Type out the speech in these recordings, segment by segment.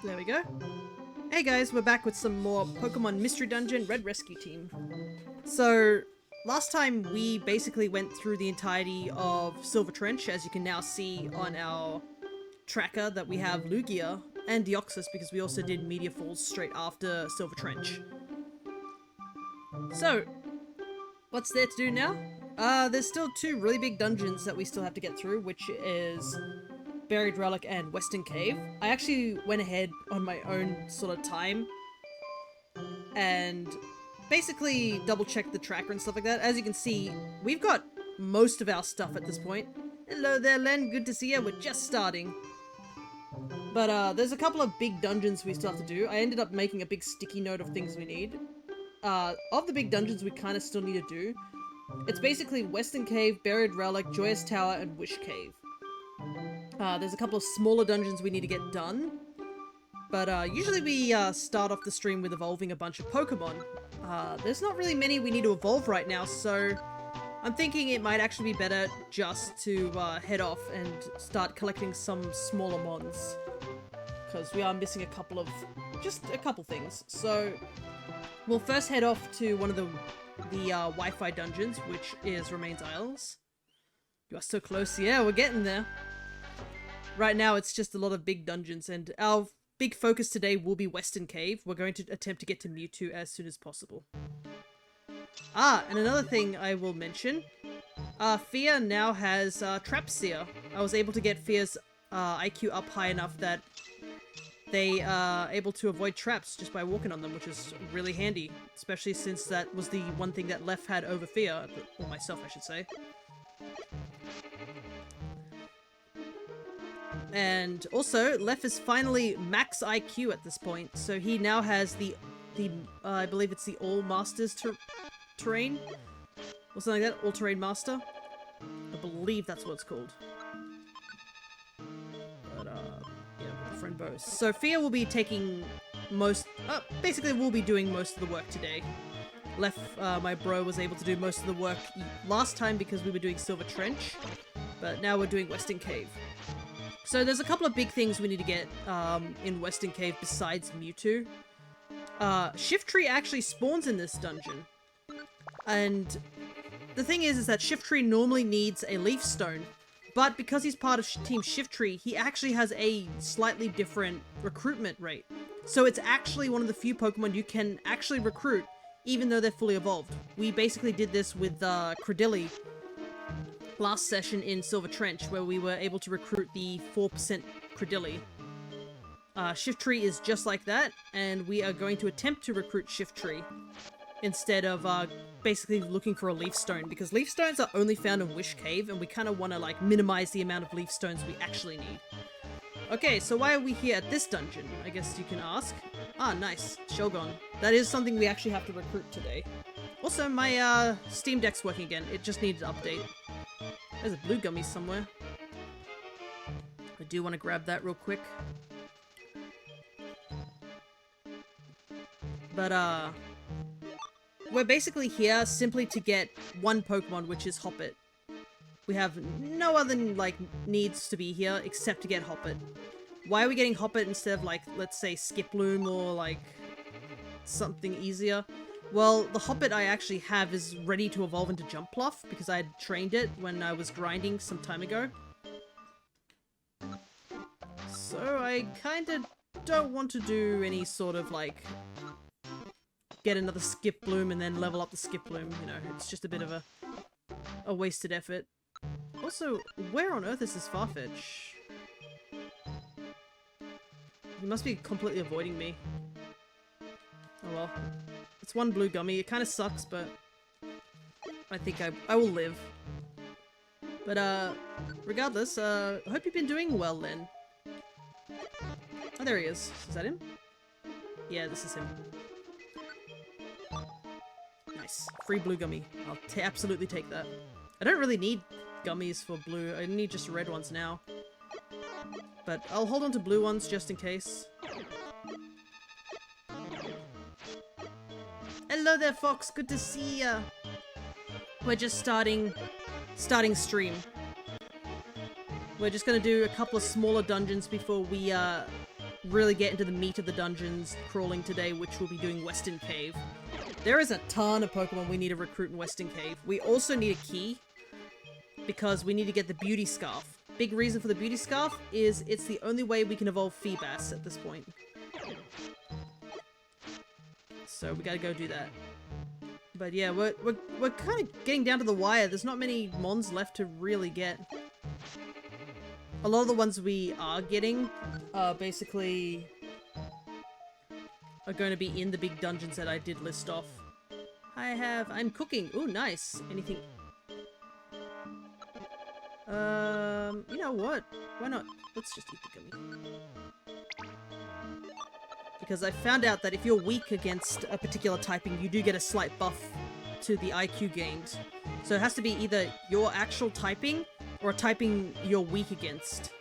There we go. Hey guys, we're back with some more Pokemon Mystery Dungeon Red Rescue Team. So, last time we basically went through the entirety of Silver Trench, as you can now see on our tracker that we have Lugia and Deoxys because we also did Meteor Falls straight after Silver Trench. So, what's there to do now? There's still two really big dungeons that we still have to get through, which is Buried Relic and Western Cave. I actually went ahead on my own sort of time and basically double-checked the tracker and stuff like that. As you can see, we've got most of our stuff at this point. Hello there, Len. Good to see you. We're just starting. But there's a couple of big dungeons we still have to do. I ended up making a big sticky note of things we need. Of the big dungeons we kind of still need to do, it's basically Western Cave, Buried Relic, Joyous Tower, and Wish Cave. There's a couple of smaller dungeons we need to get done, but usually we start off the stream with evolving a bunch of Pokemon. There's not really many we need to evolve right now, so I'm thinking it might actually be better just to head off and start collecting some smaller mons, because we are missing just a couple things. So we'll first head off to one of the Wi-Fi dungeons, which is Remains Isles. You are so close. Yeah, we're getting there. Right now, it's just a lot of big dungeons, and our big focus today will be Western Cave. We're going to attempt to get to Mewtwo as soon as possible. And another thing I will mention, Fia now has Trap Seer. I was able to get Fia's IQ up high enough that they are able to avoid traps just by walking on them, which is really handy, especially since that was the one thing that Lef had over Fia, or myself I should say. And also, Lef is finally max IQ at this point, so he now has the I believe it's the All Masters terrain, or something like that, All Terrain Master. I believe that's what it's called. But yeah, with the friend Bose. So Fia will be taking basically we'll be doing most of the work today. Lef, my bro, was able to do most of the work last time because we were doing Silver Trench, but now we're doing Western Cave. So there's a couple of big things we need to get in Western Cave besides Mewtwo. Shiftry actually spawns in this dungeon. And the thing is that Shiftry normally needs a Leaf Stone, but because he's part of Team Shiftry, he actually has a slightly different recruitment rate. So it's actually one of the few Pokemon you can actually recruit, even though they're fully evolved. We basically did this with Credilli last session in Silver Trench, where we were able to recruit the 4% Credilli. Shiftry is just like that, and we are going to attempt to recruit Shiftry instead of basically looking for a Leaf Stone, because Leaf Stones are only found in Wish Cave, and we kind of want to like minimize the amount of Leaf Stones we actually need. Okay, so why are we here at this dungeon, I guess you can ask. Ah, nice. Shogun. That is something we actually have to recruit today. Also, my Steam Deck's working again. It just needed an update. There's a blue gummy somewhere. I do want to grab that real quick. But, we're basically here simply to get one Pokemon, which is Hoppet. We have no other, like, needs to be here except to get Hoppet. Why are we getting Hoppet instead of, like, let's say Skiploom or, like, something easier? Well, the Hoppet I actually have is ready to evolve into Jumpluff because I had trained it when I was grinding some time ago. So I kind of don't want to do any sort of, like, get another Skiploom and then level up the Skiploom, you know, it's just a bit of a wasted effort. Also, where on earth is this Farfetch? He must be completely avoiding me. Oh well. It's one blue gummy. It kind of sucks, but I think I will live. But, regardless, I hope you've been doing well, then. Oh, there he is. Is that him? Yeah, this is him. Nice. Free blue gummy. I'll absolutely take that. I don't really need gummies for blue. I need just red ones now. But I'll hold on to blue ones just in case. Hello there, Fox. Good to see ya. We're just starting stream. We're just gonna do a couple of smaller dungeons before we really get into the meat of the dungeons crawling today, which we'll be doing Western Cave. There is a ton of Pokemon we need to recruit in Western Cave. We also need a key, because we need to get the Beauty Scarf. Big reason for the Beauty Scarf is it's the only way we can evolve Feebas at this point. So we gotta go do that. But yeah, we're kind of getting down to the wire. There's not many Mons left to really get. A lot of the ones we are getting basically are going to be in the big dungeons that I did list off. I'm cooking. Ooh, nice. Anything? You know what? Why not? Let's just eat the gummy. Because I found out that if you're weak against a particular typing, you do get a slight buff to the IQ gained. So it has to be either your actual typing or a typing you're weak against.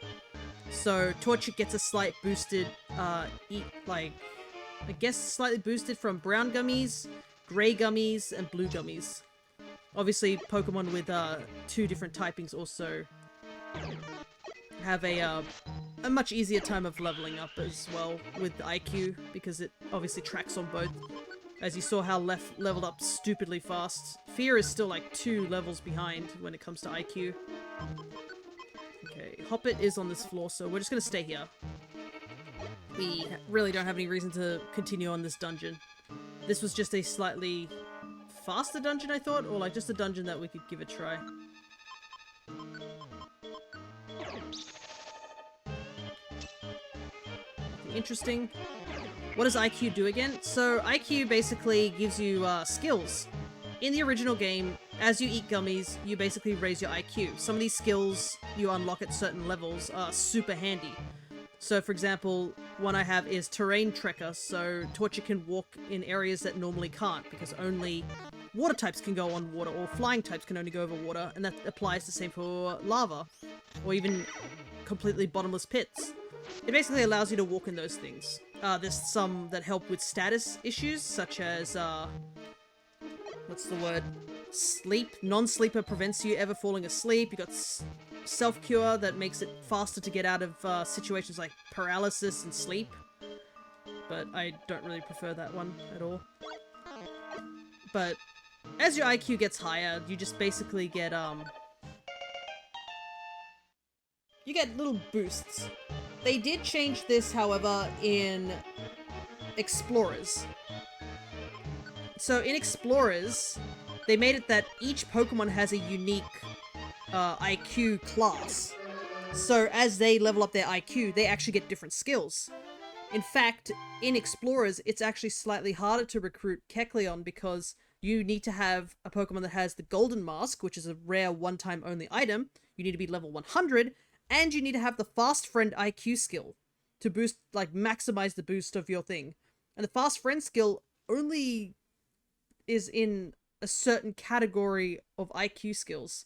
So Torchic gets a slight boosted, I guess slightly boosted from brown gummies, grey gummies, and blue gummies. Obviously, Pokemon with 2 different typings also have a much easier time of leveling up as well with IQ, because it obviously tracks on both. As you saw how leveled up stupidly fast. Fear is still like 2 levels behind when it comes to IQ. Okay, Hoppit is on this floor, so we're just gonna stay here. We really don't have any reason to continue on this dungeon. This was just a slightly faster dungeon, I thought, or like just a dungeon that we could give a try. Interesting. What does IQ do again? So IQ basically gives you skills. In the original game, as you eat gummies, you basically raise your IQ. Some of these skills you unlock at certain levels are super handy. So for example, one I have is Terrain Trekker, so Torchic can walk in areas that normally can't, because only water types can go on water, or flying types can only go over water, and that applies the same for lava, or even completely bottomless pits. It basically allows you to walk in those things. There's some that help with status issues, such as, what's the word? Sleep. Non-sleeper prevents you ever falling asleep. You got self-cure that makes it faster to get out of situations like paralysis and sleep. But I don't really prefer that one at all. But as your IQ gets higher, you just basically get, you get little boosts. They did change this, however, in Explorers. So in Explorers, they made it that each Pokemon has a unique IQ class. So as they level up their IQ, they actually get different skills. In fact, in Explorers, it's actually slightly harder to recruit Kecleon because you need to have a Pokemon that has the Golden Mask, which is a rare one-time only item. You need to be level 100. And you need to have the Fast Friend IQ skill to boost, like, maximize the boost of your thing. And the Fast Friend skill only is in a certain category of IQ skills.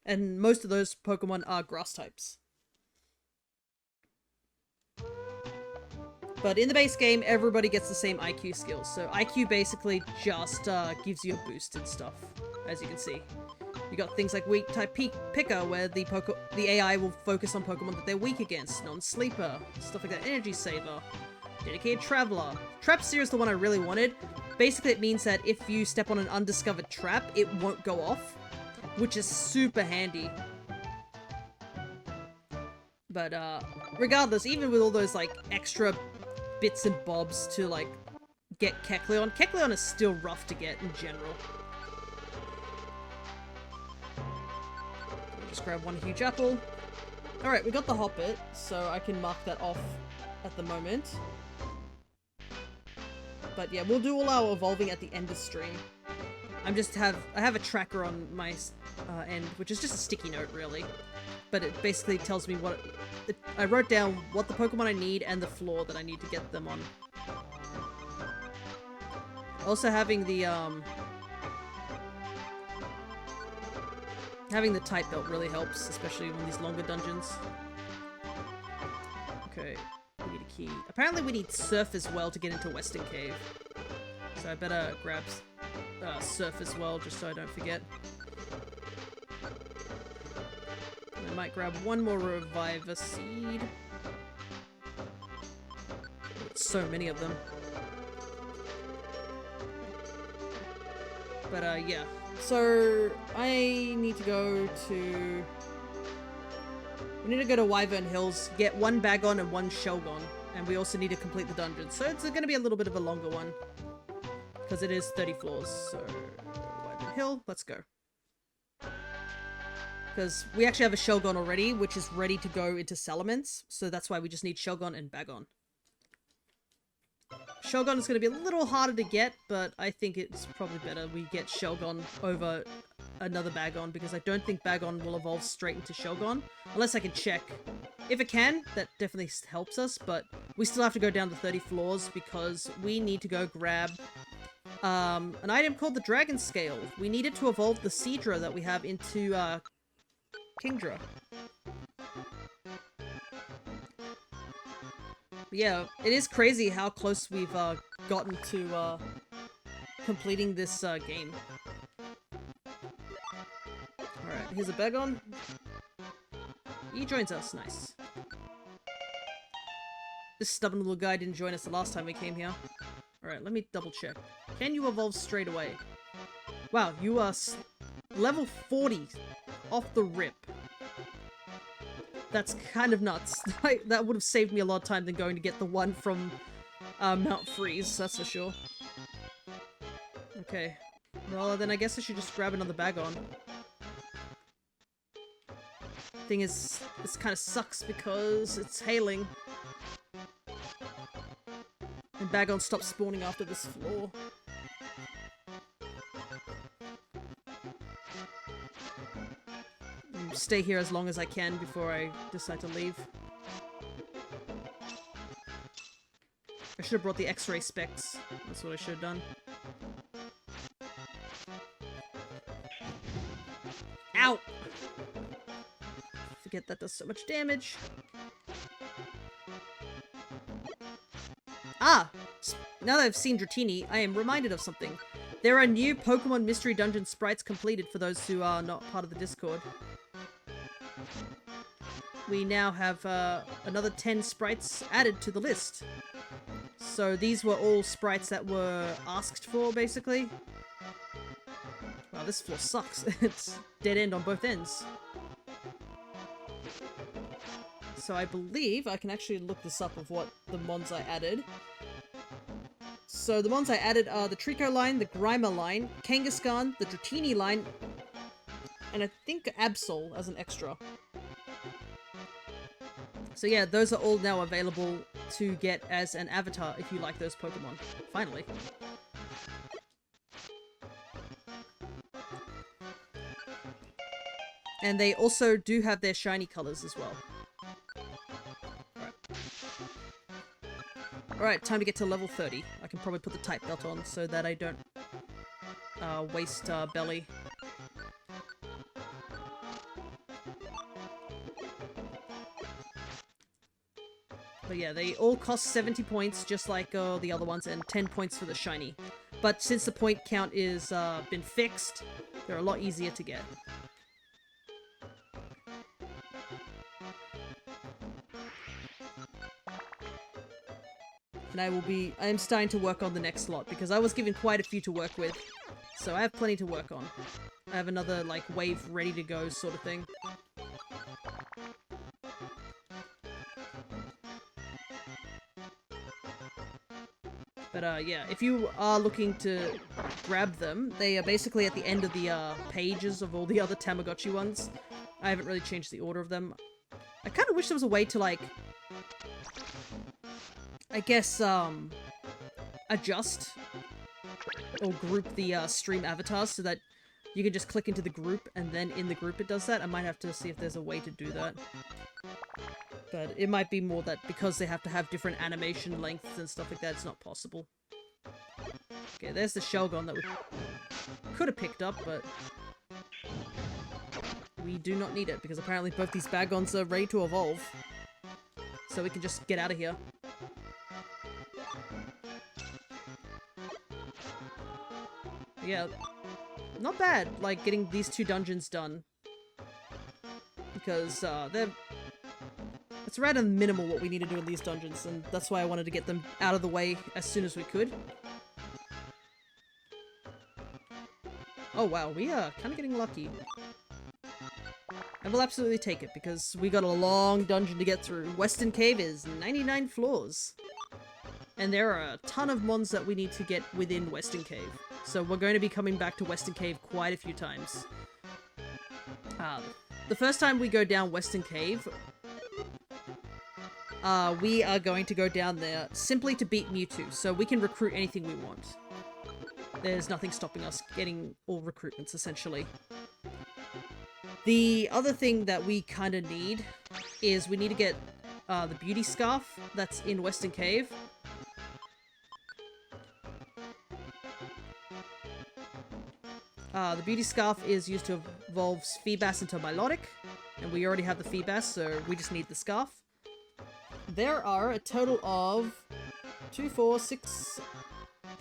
And most of those Pokemon are grass types. But in the base game, everybody gets the same IQ skills. So IQ basically just gives you a boost and stuff, as you can see. You got things like weak type Picker, where the AI will focus on Pokemon that they're weak against. Non-sleeper, stuff like that. Energy Saver, Dedicated Traveler. Trap Seer is the one I really wanted. Basically, it means that if you step on an undiscovered trap, it won't go off, which is super handy. But regardless, even with all those like extra bits and bobs to like get Kecleon, Kecleon is still rough to get in general. Just grab one huge apple. Alright, we got the Hoppit, so I can mark that off at the moment. But yeah, we'll do all our evolving at the end of stream. I have a tracker on my end, which is just a sticky note, really. But it basically tells me what... I wrote down what the Pokemon I need and the floor that I need to get them on. Also having the, having the type belt really helps, especially on these longer dungeons. Okay, we need a key. Apparently we need Surf as well to get into Western Cave. So I better grab Surf as well, just so I don't forget. And I might grab one more Reviver Seed. so many of them. But, yeah. So, I need to go to... We need to go to Wyvern Hills, get one Bagon and one Shelgon. And we also need to complete the dungeon. So it's going to be a little bit of a longer one. Because it is 30 floors. So, Wyvern Hill, let's go. Because we actually have a Shelgon already, which is ready to go into Salamence. So that's why we just need Shelgon and Bagon. Shelgon is going to be a little harder to get, but I think it's probably better we get Shelgon over another Bagon, because I don't think Bagon will evolve straight into Shelgon, unless I can check. If it can, that definitely helps us, but we still have to go down to 30 floors, because we need to go grab an item called the Dragon Scale. We need it to evolve the Seadra that we have into Kingdra. Yeah, it is crazy how close we've gotten to completing this game. Alright, here's a Bagon. He joins us, nice. This stubborn little guy didn't join us the last time we came here. Alright, let me double check. Can you evolve straight away? Wow, you are level 40 off the rip. That's kind of nuts. That would have saved me a lot of time than going to get the one from Mount Freeze, that's for sure. Okay. Well, then I guess I should just grab another Bagon. Thing is, this kind of sucks because it's hailing. And Bagon stops spawning after this floor. Stay here as long as I can before I decide to leave. I should have brought the X-ray specs. That's what I should have done. Ow! Forget that does so much damage. Ah! Now that I've seen Dratini, I am reminded of something. There are new Pokemon Mystery Dungeon sprites completed for those who are not part of the Discord. We now have another 10 sprites added to the list. So these were all sprites that were asked for, basically. Wow, this floor sucks. It's dead end on both ends. So I believe I can actually look this up of what the mons I added. So the mons I added are the Trico line, the Grimer line, Kangaskhan, the Dratini line, and I think Absol as an extra. So yeah, those are all now available to get as an avatar if you like those Pokemon. Finally. And they also do have their shiny colors as well. Alright, time to get to level 30. I can probably put the type belt on so that I don't waste belly. But yeah, they all cost 70 points, just like the other ones, and 10 points for the shiny. But since the point count is been fixed, they're a lot easier to get. And I am starting to work on the next lot, because I was given quite a few to work with. So I have plenty to work on. I have another, like, wave ready to go sort of thing. But, yeah, if you are looking to grab them, they are basically at the end of the, pages of all the other Tamagotchi ones. I haven't really changed the order of them. I kind of wish there was a way to, like, I guess, adjust or group the, stream avatars so that you can just click into the group and then in the group it does that. I might have to see if there's a way to do that. But it might be more that because they have to have different animation lengths and stuff like that, it's not possible. Okay, there's the Shelgon that we could have picked up, but we do not need it because apparently both these Bagons are ready to evolve. So we can just get out of here. Yeah, not bad, like, getting these two dungeons done. Because, it's It's right in the minimal what we need to do in these dungeons, and that's why I wanted to get them out of the way as soon as we could. Oh wow, we are kind of getting lucky. And we'll absolutely take it, because we got a long dungeon to get through. Western Cave is 99 floors. And there are a ton of mons that we need to get within Western Cave. So we're going to be coming back to Western Cave quite a few times. The first time we go down Western Cave, we are going to go down there simply to beat Mewtwo, so we can recruit anything we want. There's nothing stopping us getting all recruitments, essentially. The other thing that we kind of need is we need to get the beauty scarf that's in Western Cave. The beauty scarf is used to evolve Feebas into Milotic, and we already have the Feebas, so we just need the scarf. There are a total of 2, 4, 6,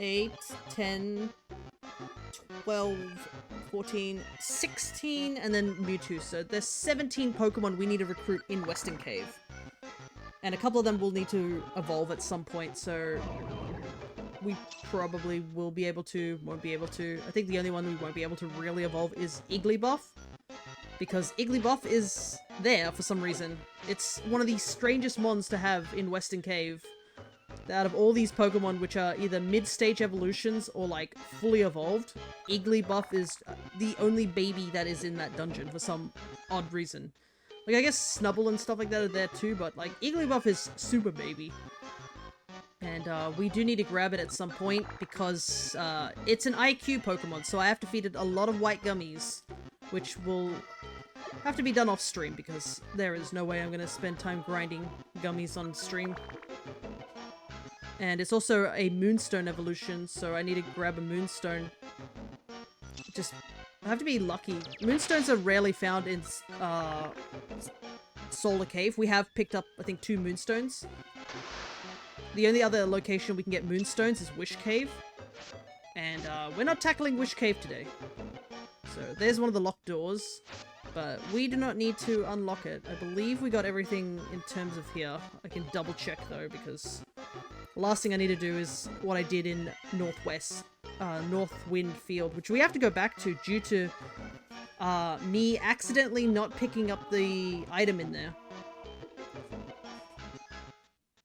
8, 10, 12, 14, 16, and then Mewtwo. So there's 17 Pokemon we need to recruit in Western Cave. And a couple of them will need to evolve at some point, so we probably will be able to, won't be able to. I think the only one we won't be able to really evolve is Igglybuff, because Igglybuff is there for some reason. It's one of the strangest mons to have in Western Cave. Out of all these Pokemon, which are either mid-stage evolutions or like fully evolved, Igglybuff is the only baby that is in that dungeon for some odd reason. Like, I guess Snubble and stuff like that are there too, but like Igglybuff is super baby. And we do need to grab it at some point because it's an IQ Pokemon, so I have to feed it a lot of white gummies, which will have to be done off stream because there is no way I'm going to spend time grinding gummies on stream. And it's also a Moonstone evolution, so I need to grab a Moonstone. Just, I have to be lucky. Moonstones are rarely found in Solar Cave. We have picked up, I think, 2 Moonstones. The only other location we can get Moonstones is Wish Cave. And we're not tackling Wish Cave today. So there's one of the locked doors. But we do not need to unlock it. I believe we got everything in terms of here. I can double check though, because the last thing I need to do is what I did in Northwind Field, which we have to go back to due to me accidentally not picking up the item in there.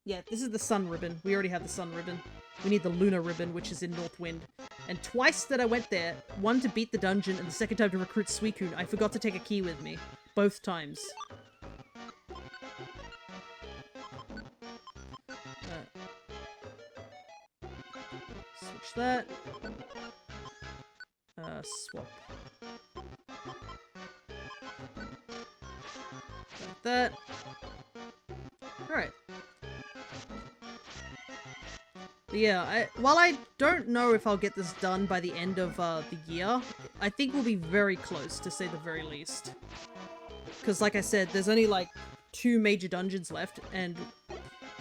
Yeah, this is the Sun Ribbon. We already have the Sun Ribbon. We need the Lunar Ribbon, which is in Northwind. And twice that I went there, one to beat the dungeon and the second time to recruit Suicune, I forgot to take a key with me. Both times. Switch that. Swap. Like that. Alright. Yeah, while I don't know if I'll get this done by the end of the year, I think we'll be very close, to say the very least. Because like I said, there's only like 2 major dungeons left, and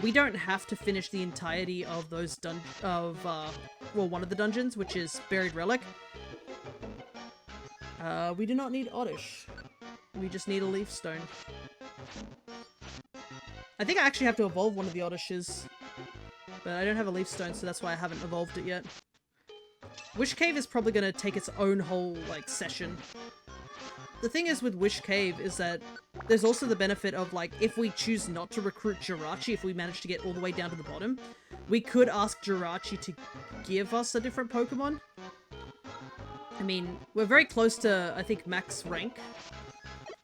we don't have to finish the entirety of those well, one of the dungeons, which is Buried Relic. We do not need Oddish. We just need a Leaf Stone. I think I actually have to evolve one of the Oddishes. But I don't have a Leaf Stone, so that's why I haven't evolved it yet. Wish Cave is probably going to take its own whole, like, session. The thing is with Wish Cave is that there's also the benefit of, like, if we choose not to recruit Jirachi, if we manage to get all the way down to the bottom, we could ask Jirachi to give us a different Pokemon. I mean, we're very close to, I think, max rank.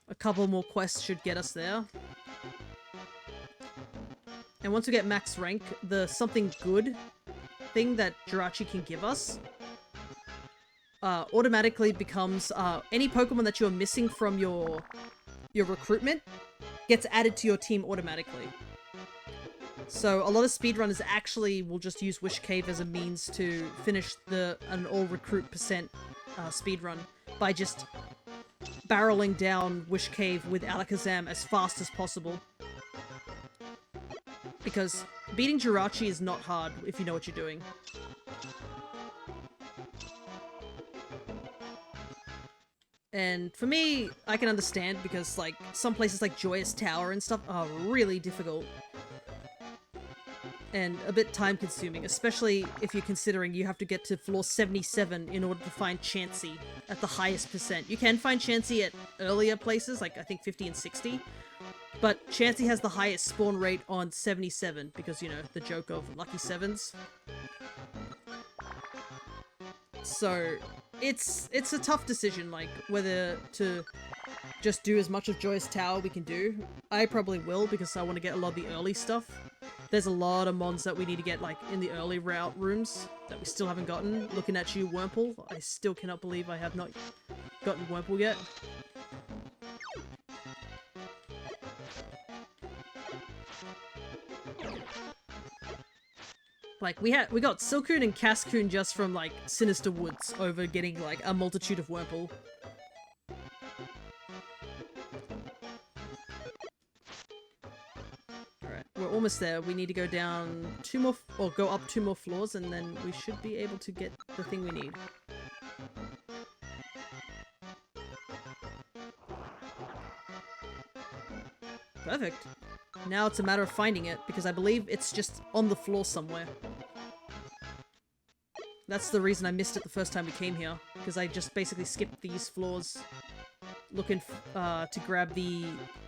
A couple more quests should get us there. And once we get max rank, the something good thing that Jirachi can give us automatically becomes any Pokemon that you're missing from your recruitment gets added to your team automatically. So a lot of speedrunners actually will just use Wish Cave as a means to finish an all recruit percent speedrun by just barreling down Wish Cave with Alakazam as fast as possible. Because beating Jirachi is not hard if you know what you're doing. And for me, I can understand because, like, some places like Joyous Tower and stuff are really difficult. And a bit time-consuming, especially if you're considering you have to get to floor 77 in order to find Chansey at the highest percent. You can find Chansey at earlier places, like I think 50 and 60, but Chansey has the highest spawn rate on 77 because, you know, the joke of lucky sevens. So it's a tough decision, like, whether to just do as much of Joyous Tower we can do. I probably will because I want to get a lot of the early stuff. There's a lot of mons that we need to get, like, in the early route rooms that we still haven't gotten. Looking at you, Wurmple. I still cannot believe I have not gotten Wurmple yet. Like, we got Silcoon and Cascoon just from, like, Sinister Woods over getting, like, a multitude of Wurmple. We're almost there. We need to go down 2 more, or go up 2 more floors, and then we should be able to get the thing we need. Perfect. Now it's a matter of finding it, because I believe it's just on the floor somewhere. That's the reason I missed it the first time we came here, because I just basically skipped these floors looking to grab the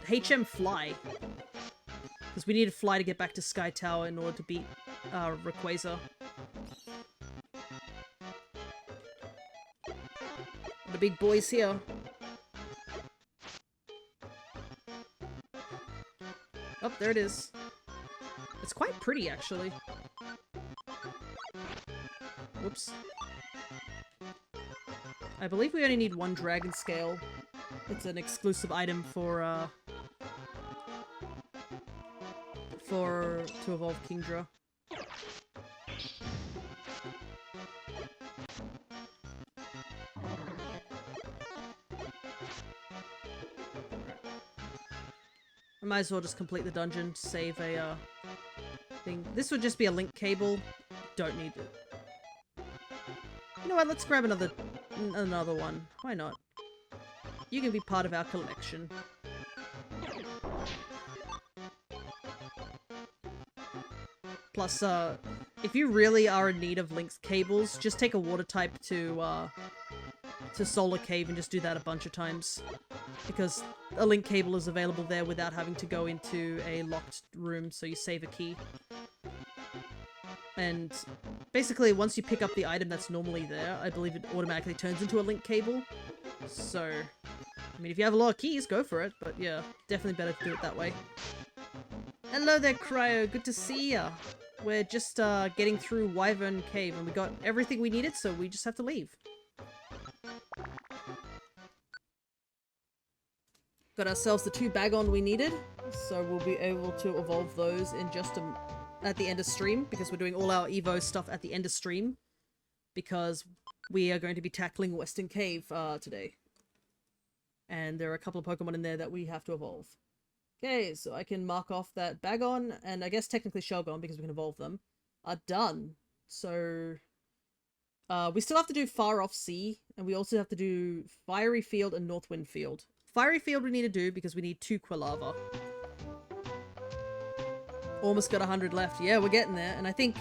HM Fly. Because we need a fly to get back to Sky Tower in order to beat Rayquaza. The big boys here. Oh, there it is. It's quite pretty, actually. Whoops. I believe we only need 1 Dragon Scale. It's an exclusive item for to evolve Kingdra. I might as well just complete the dungeon to save a thing. This would just be a link cable. Don't need it. You know what? Let's grab another one. Why not? You can be part of our collection. Plus, if you really are in need of link cables, just take a water type to Solar Cave and just do that a bunch of times. Because a link cable is available there without having to go into a locked room, so you save a key. And basically, once you pick up the item that's normally there, I believe it automatically turns into a link cable. So, I mean, if you have a lot of keys, go for it, but yeah, definitely better to do it that way. Hello there, Cryo, good to see ya! We're just getting through Wyvern Cave, and we got everything we needed, so we just have to leave. Got ourselves the 2 Bagon we needed, so we'll be able to evolve those in just at the end of stream, because we're doing all our Evo stuff at the end of stream, because we are going to be tackling Western Cave today. And there are a couple of Pokemon in there that we have to evolve. Okay, so I can mark off that Bagon, and I guess technically Shelgon, because we can evolve them, are done. So, we still have to do Far Off Sea, and we also have to do Fiery Field and Northwind Field. Fiery Field we need to do because we need 2 Quilava. Almost got 100 left. Yeah, we're getting there, and I think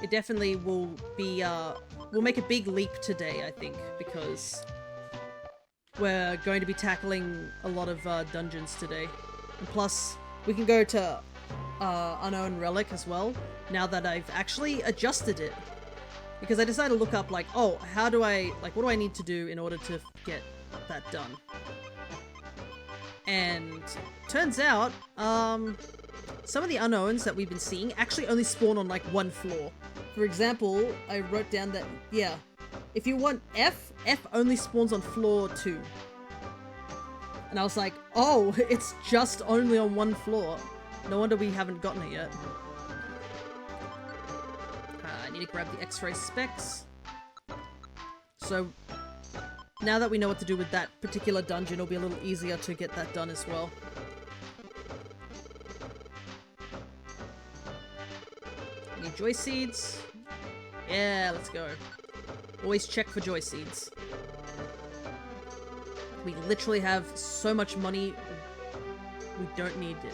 it definitely will be, we'll make a big leap today, I think, because we're going to be tackling a lot of dungeons today. And plus, we can go to Unknown Relic as well, now that I've actually adjusted it. Because I decided to look up, like, oh, how do I, like, what do I need to do in order to get that done? And turns out, some of the unknowns that we've been seeing actually only spawn on, like, 1 floor. For example, I wrote down that, yeah, if you want F only spawns on floor 2. And I was like, oh, it's just only on 1 floor. No wonder we haven't gotten it yet. I need to grab the X-ray specs. So, now that we know what to do with that particular dungeon, it'll be a little easier to get that done as well. Need Joy Seeds. Yeah, let's go. Always check for Joy Seeds. We literally have so much money, we don't need it.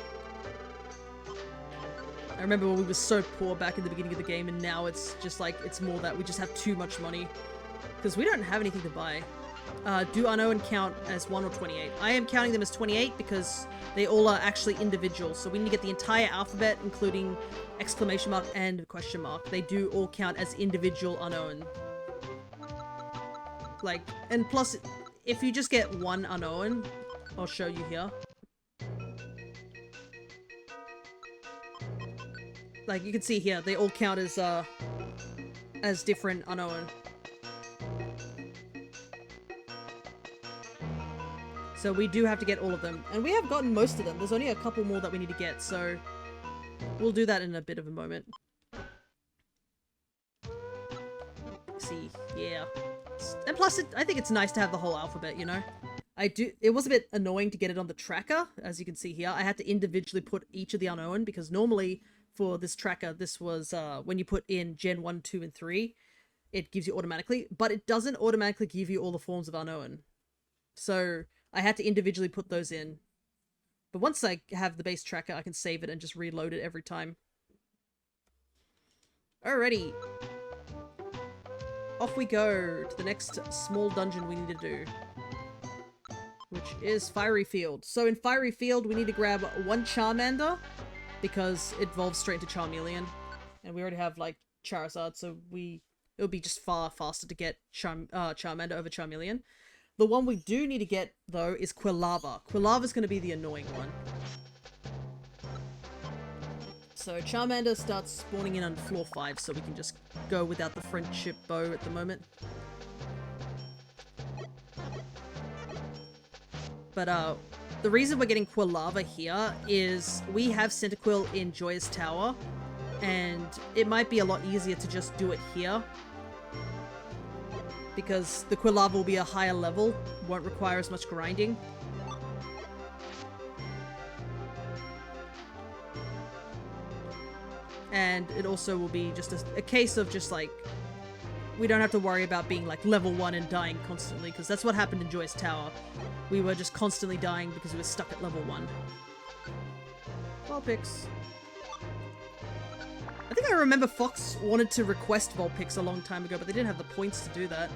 I remember when we were so poor back in the beginning of the game, and now it's just like, it's more that we just have too much money. Because we don't have anything to buy. Do unknown count as 1 or 28? I am counting them as 28 because they all are actually individual. So we need to get the entire alphabet, including exclamation mark and question mark. They do all count as individual unknown. Like, and plus, if you just get one unknown, I'll show you here. Like, you can see here, they all count as different unknown. So we do have to get all of them. And we have gotten most of them. There's only a couple more that we need to get, so we'll do that in a bit of a moment. See, yeah. And plus, I think it's nice to have the whole alphabet, you know? It was a bit annoying to get it on the tracker, as you can see here. I had to individually put each of the unknown, because normally for this tracker, this was when you put in Gen 1, 2, and 3, it gives you automatically, but it doesn't automatically give you all the forms of unknown. So I had to individually put those in. But once I have the base tracker, I can save it and just reload it every time. Alrighty. Off we go to the next small dungeon we need to do, which is Fiery Field. So in Fiery Field, we need to grab one Charmander, because it evolves straight into Charmeleon. And we already have, like, Charizard, so it'll be just far faster to get Charmander over Charmeleon. The one we do need to get, though, is Quilava. Quilava's going to be the annoying one. So Charmander starts spawning in on floor 5, so we can just go without the friendship bow at the moment. But, the reason we're getting Quilava here is we have Centiquil in Joyous Tower, and it might be a lot easier to just do it here, because the Quilava will be a higher level, won't require as much grinding. And it also will be just a case of just like, we don't have to worry about being like level 1 and dying constantly, because that's what happened in Joyous Tower. We were just constantly dying because we were stuck at level 1. Vulpix. I think I remember Fox wanted to request Vulpix a long time ago, but they didn't have the points to do that.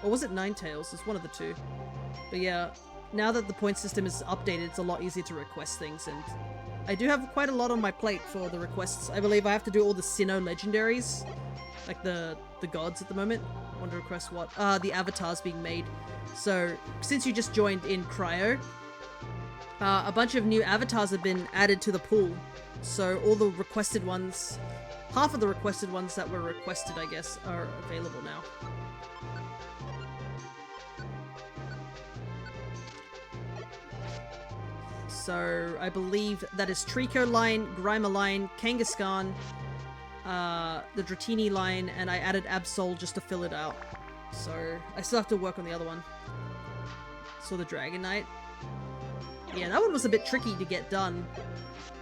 Or was it Ninetales? It's one of the two. But yeah, now that the point system is updated, it's a lot easier to request things, and I do have quite a lot on my plate for the requests. I believe I have to do all the Sinnoh legendaries, like the gods at the moment. I want to request what? The avatars being made. So, since you just joined in Cryo, a bunch of new avatars have been added to the pool. So all the requested ones, half of the requested ones that were requested, I guess, are available now. So I believe that is Trico line, Grimer line, Kangaskhan, the Dratini line, and I added Absol just to fill it out. So I still have to work on the other one. So the Dragonite. Yeah, that one was a bit tricky to get done.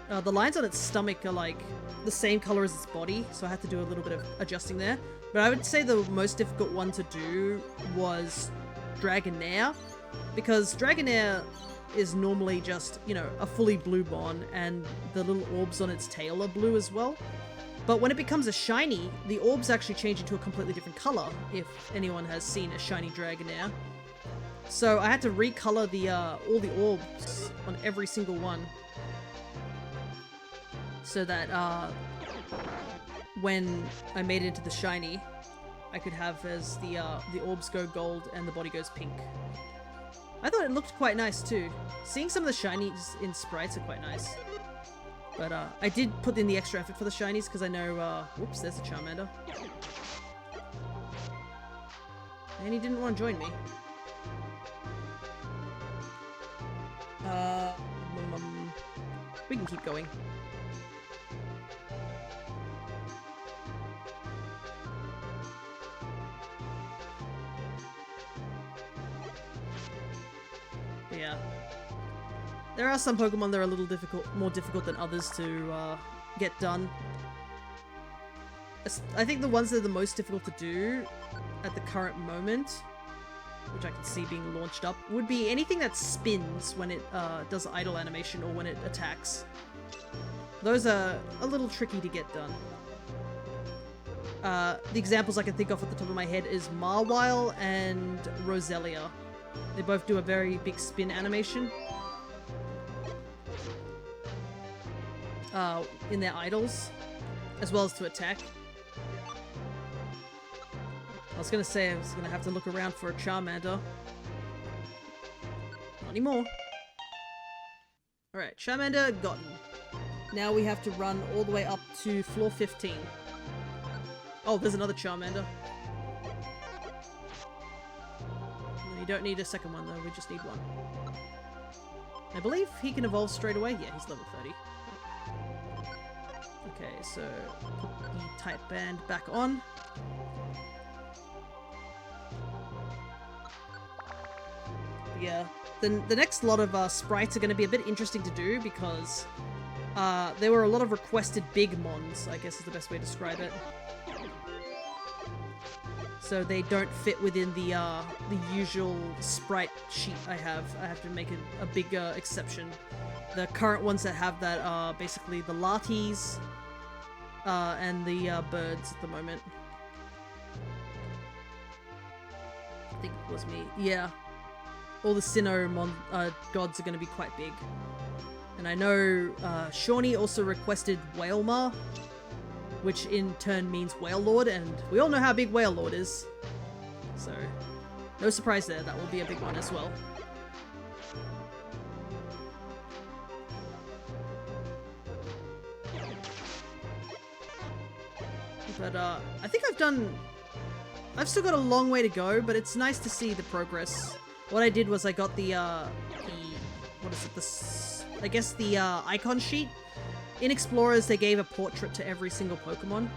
The lines on its stomach are like the same color as its body, so I had to do a little bit of adjusting there. But I would say the most difficult one to do was Dragonair, because Dragonair is normally just, you know, a fully blue Bon, and the little orbs on its tail are blue as well. But when it becomes a shiny, the orbs actually change into a completely different color, if anyone has seen a shiny Dragonair. So I had to recolor the all the orbs on every single one, so that when I made it into the shiny, I could have as the orbs go gold and the body goes pink. I thought it looked quite nice too. Seeing some of the shinies in sprites are quite nice. But I did put in the extra effort for the shinies because I know, whoops, there's a Charmander. And he didn't want to join me. We can keep going. But yeah. There are some Pokemon that are a little more difficult than others to get done. I think the ones that are the most difficult to do at the current moment, which I can see being launched up, would be anything that spins when it does idle animation or when it attacks. Those are a little tricky to get done. The examples I can think of at the top of my head is Marwile and Roselia. They both do a very big spin animation in their idles, as well as to attack. I was gonna say I was gonna have to look around for a Charmander. Not anymore. Alright, Charmander gotten. Now we have to run all the way up to floor 15. Oh, there's another Charmander. You don't need a second one though, we just need one. I believe he can evolve straight away. Yeah, he's level 30. Okay, so put the type band back on. Yeah, then the next lot of sprites are going to be a bit interesting to do because there were a lot of requested big mons, I guess is the best way to describe it. So they don't fit within the usual sprite sheet I have. I have to make a big exception. The current ones that have that are basically the Latis and the birds at the moment. I think it was me. Yeah. All the Sinnoh gods are going to be quite big. And I know Shawnee also requested Whalemar, which in turn means Whale Lord, and we all know how big Whale Lord is. So, no surprise there, that will be a big one as well. But I think I've still got a long way to go, but it's nice to see the progress. What I did was I got what is it, I guess the icon sheet. In Explorers, they gave a portrait to every single Pokemon.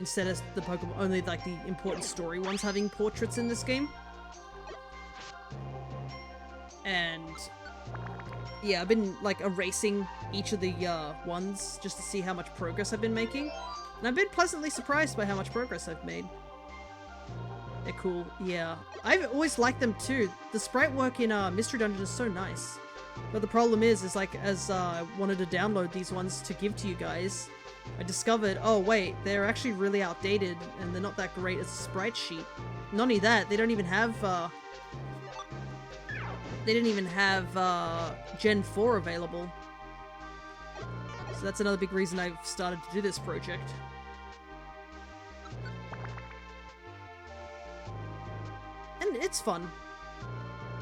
Instead of the Pokemon, only like the important story ones having portraits in this game. And yeah, I've been like erasing each of the ones just to see how much progress I've been making. And I've been pleasantly surprised by how much progress I've made. They're cool, yeah. I've always liked them too. The sprite work in Mystery Dungeon is so nice. But the problem is like, as I wanted to download these ones to give to you guys, I discovered, oh wait, they're actually really outdated and they're not that great as a sprite sheet. Not only that, they don't even have, they didn't even have Gen 4 available. So that's another big reason I've started to do this project. And it's fun.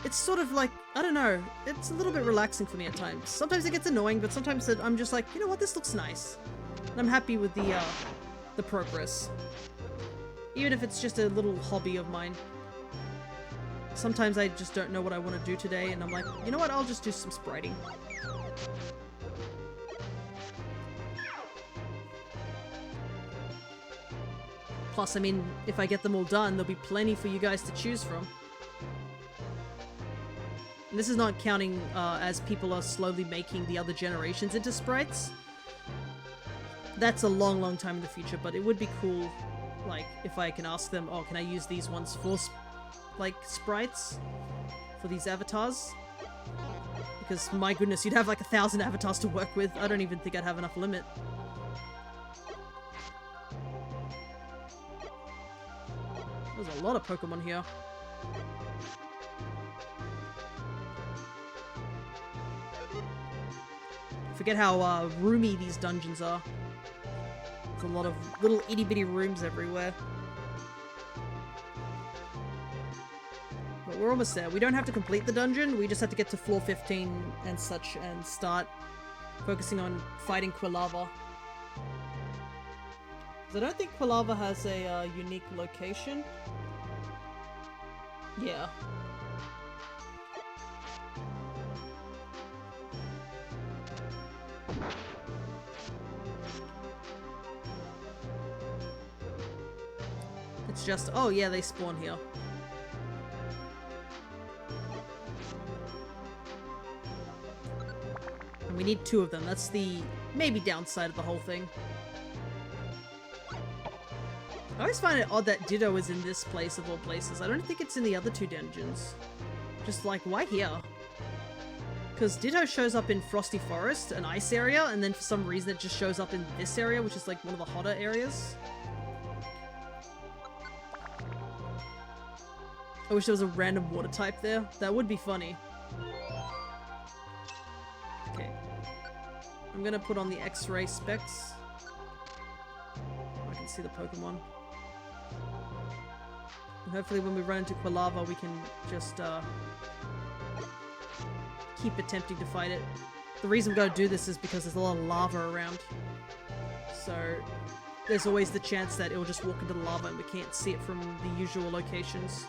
It's sort of like, I don't know, it's a little bit relaxing for me at times. Sometimes it gets annoying, but sometimes I'm just like, you know what, this looks nice. And I'm happy with the progress. Even if it's just a little hobby of mine. Sometimes I just don't know what I want to do today, and I'm like, you know what, I'll just do some spriting. Plus, I mean, if I get them all done, there'll be plenty for you guys to choose from. And this is not counting as people are slowly making the other generations into sprites. That's a long, long time in the future, but it would be cool, like, if I can ask them, oh, can I use these ones for, like, sprites? For these avatars? Because, my goodness, you'd have like 1,000 avatars to work with. I don't even think I'd have enough limit. There's a lot of Pokemon here. Forget how roomy these dungeons are. There's a lot of little itty-bitty rooms everywhere. But we're almost there. We don't have to complete the dungeon, we just have to get to floor 15 and such and start focusing on fighting Quilava. Because I don't think Quilava has a unique location. Yeah. It's just, oh yeah, they spawn here. And we need 2 of them. That's the maybe downside of the whole thing. I always find it odd that Ditto is in this place of all places. I don't think it's in the other two dungeons. Just like, why here? Because Ditto shows up in Frosty Forest, an ice area, and then for some reason it just shows up in this area, which is like one of the hotter areas. I wish there was a random water type there. That would be funny. Okay. I'm gonna put on the X-ray specs. I can see the Pokemon. And hopefully when we run into Quilava we can just keep attempting to fight it. The reason we're gonna do this is because there's a lot of lava around. So there's always the chance that it'll just walk into the lava and we can't see it from the usual locations.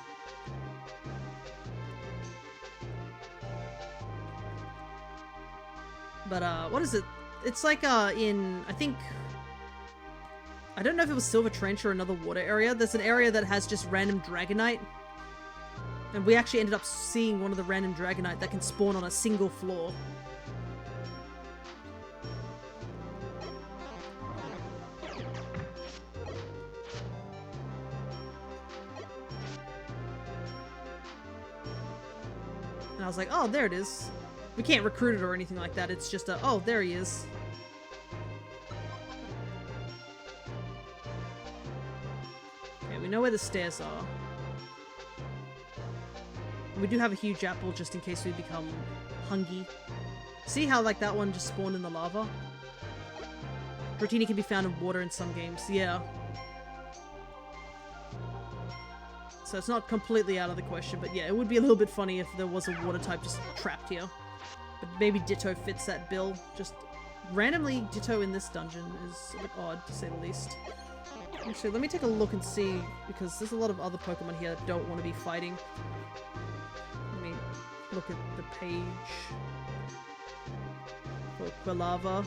But what is it? It's like in, I think, I don't know if it was Silver Trench or another water area. There's an area that has just random Dragonite. And we actually ended up seeing one of the random Dragonite that can spawn on a single floor. And I was like, oh, there it is. We can't recruit it or anything like that. It's just a, oh, there he is. Okay, we know where the stairs are. We do have a huge apple just in case we become hungry. See how like that one just spawned in the lava? Dratini can be found in water in some games, yeah. So it's not completely out of the question, but yeah, it would be a little bit funny if there was a water type just trapped here. But maybe Ditto fits that bill. Just randomly Ditto in this dungeon is a bit odd, to say the least. Actually, let me take a look and see, because there's a lot of other Pokemon here that don't want to be fighting. Let me look at the page for Quilava.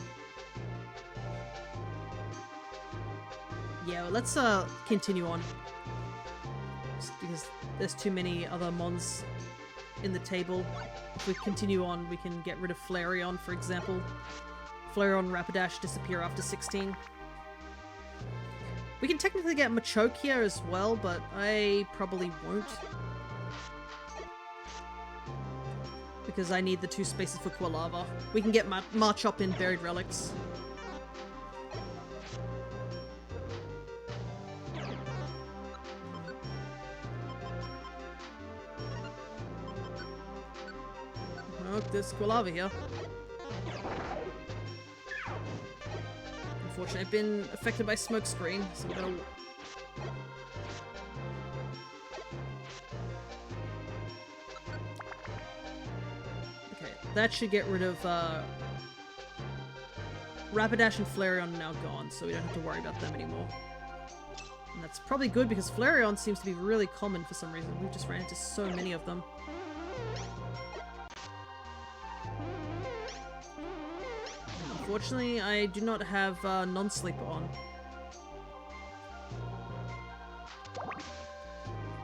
Yeah, well, let's continue on. Just because there's too many other mons in the table. If we continue on, we can get rid of Flareon, for example. Flareon and Rapidash disappear after 16. We can technically get Machoke here as well, but I probably won't. Because I need the 2 spaces for Quilava. We can get Marchop in Buried Relics. Look, there's Quilava here. Unfortunately, I've been affected by smokescreen, so we're gonna... Okay, that should get rid of, Rapidash and Flareon are now gone, so we don't have to worry about them anymore. And that's probably good, because Flareon seems to be really common for some reason. We've just ran into so many of them. Unfortunately, I do not have non-sleeper on.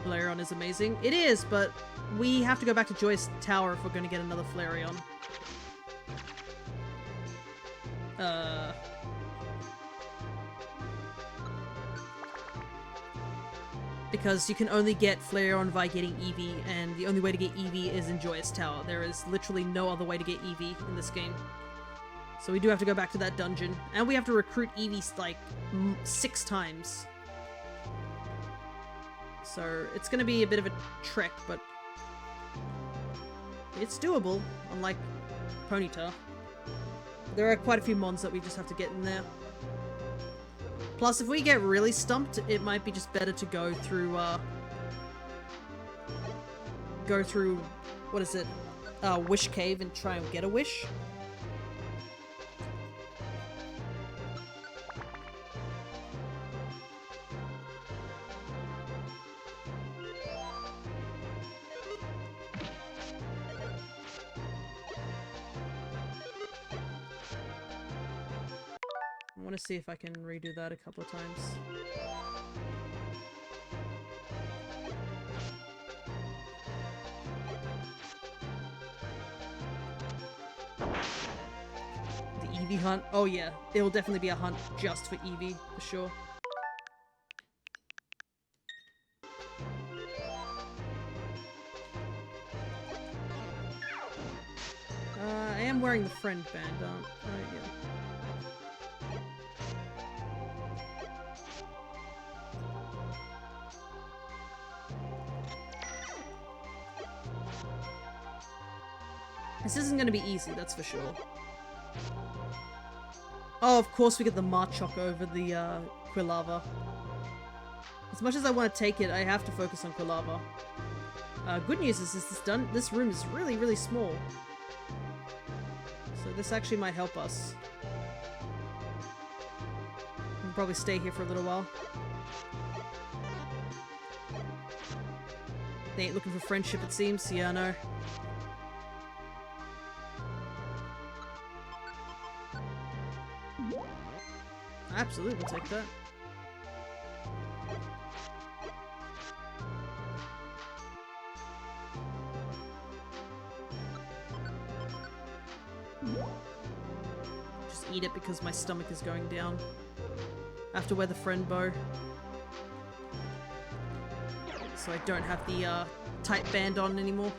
Flareon is amazing. It is, but we have to go back to Joyous Tower if we're going to get another Flareon. Because you can only get Flareon by getting Eevee, and the only way to get Eevee is in Joyous Tower. There is literally no other way to get Eevee in this game. So we do have to go back to that dungeon. And we have to recruit Eevee like 6 times. So it's going to be a bit of a trek, but it's doable, unlike Ponyta. There are quite a few mons that we just have to get in there. Plus, if we get really stumped, it might be just better to go through, what is it? Wish Cave and try and get a wish. I want to see if I can redo that a couple of times. The Eevee hunt? Oh yeah, it will definitely be a hunt just for Eevee, for sure. wearing the friend band, aren't I? Yeah. This isn't going to be easy, that's for sure. Oh, of course we get the Marchok over the Quilava. As much as I want to take it, I have to focus on Quilava. Good news is this room is really, really small. So this actually might help us. We'll probably stay here for a little while. They ain't looking for friendship, it seems. Yeah, I know. Absolutely, we'll take that. Just eat it because my stomach is going down. I have to wear the friend bow. So I don't have the tight band on anymore.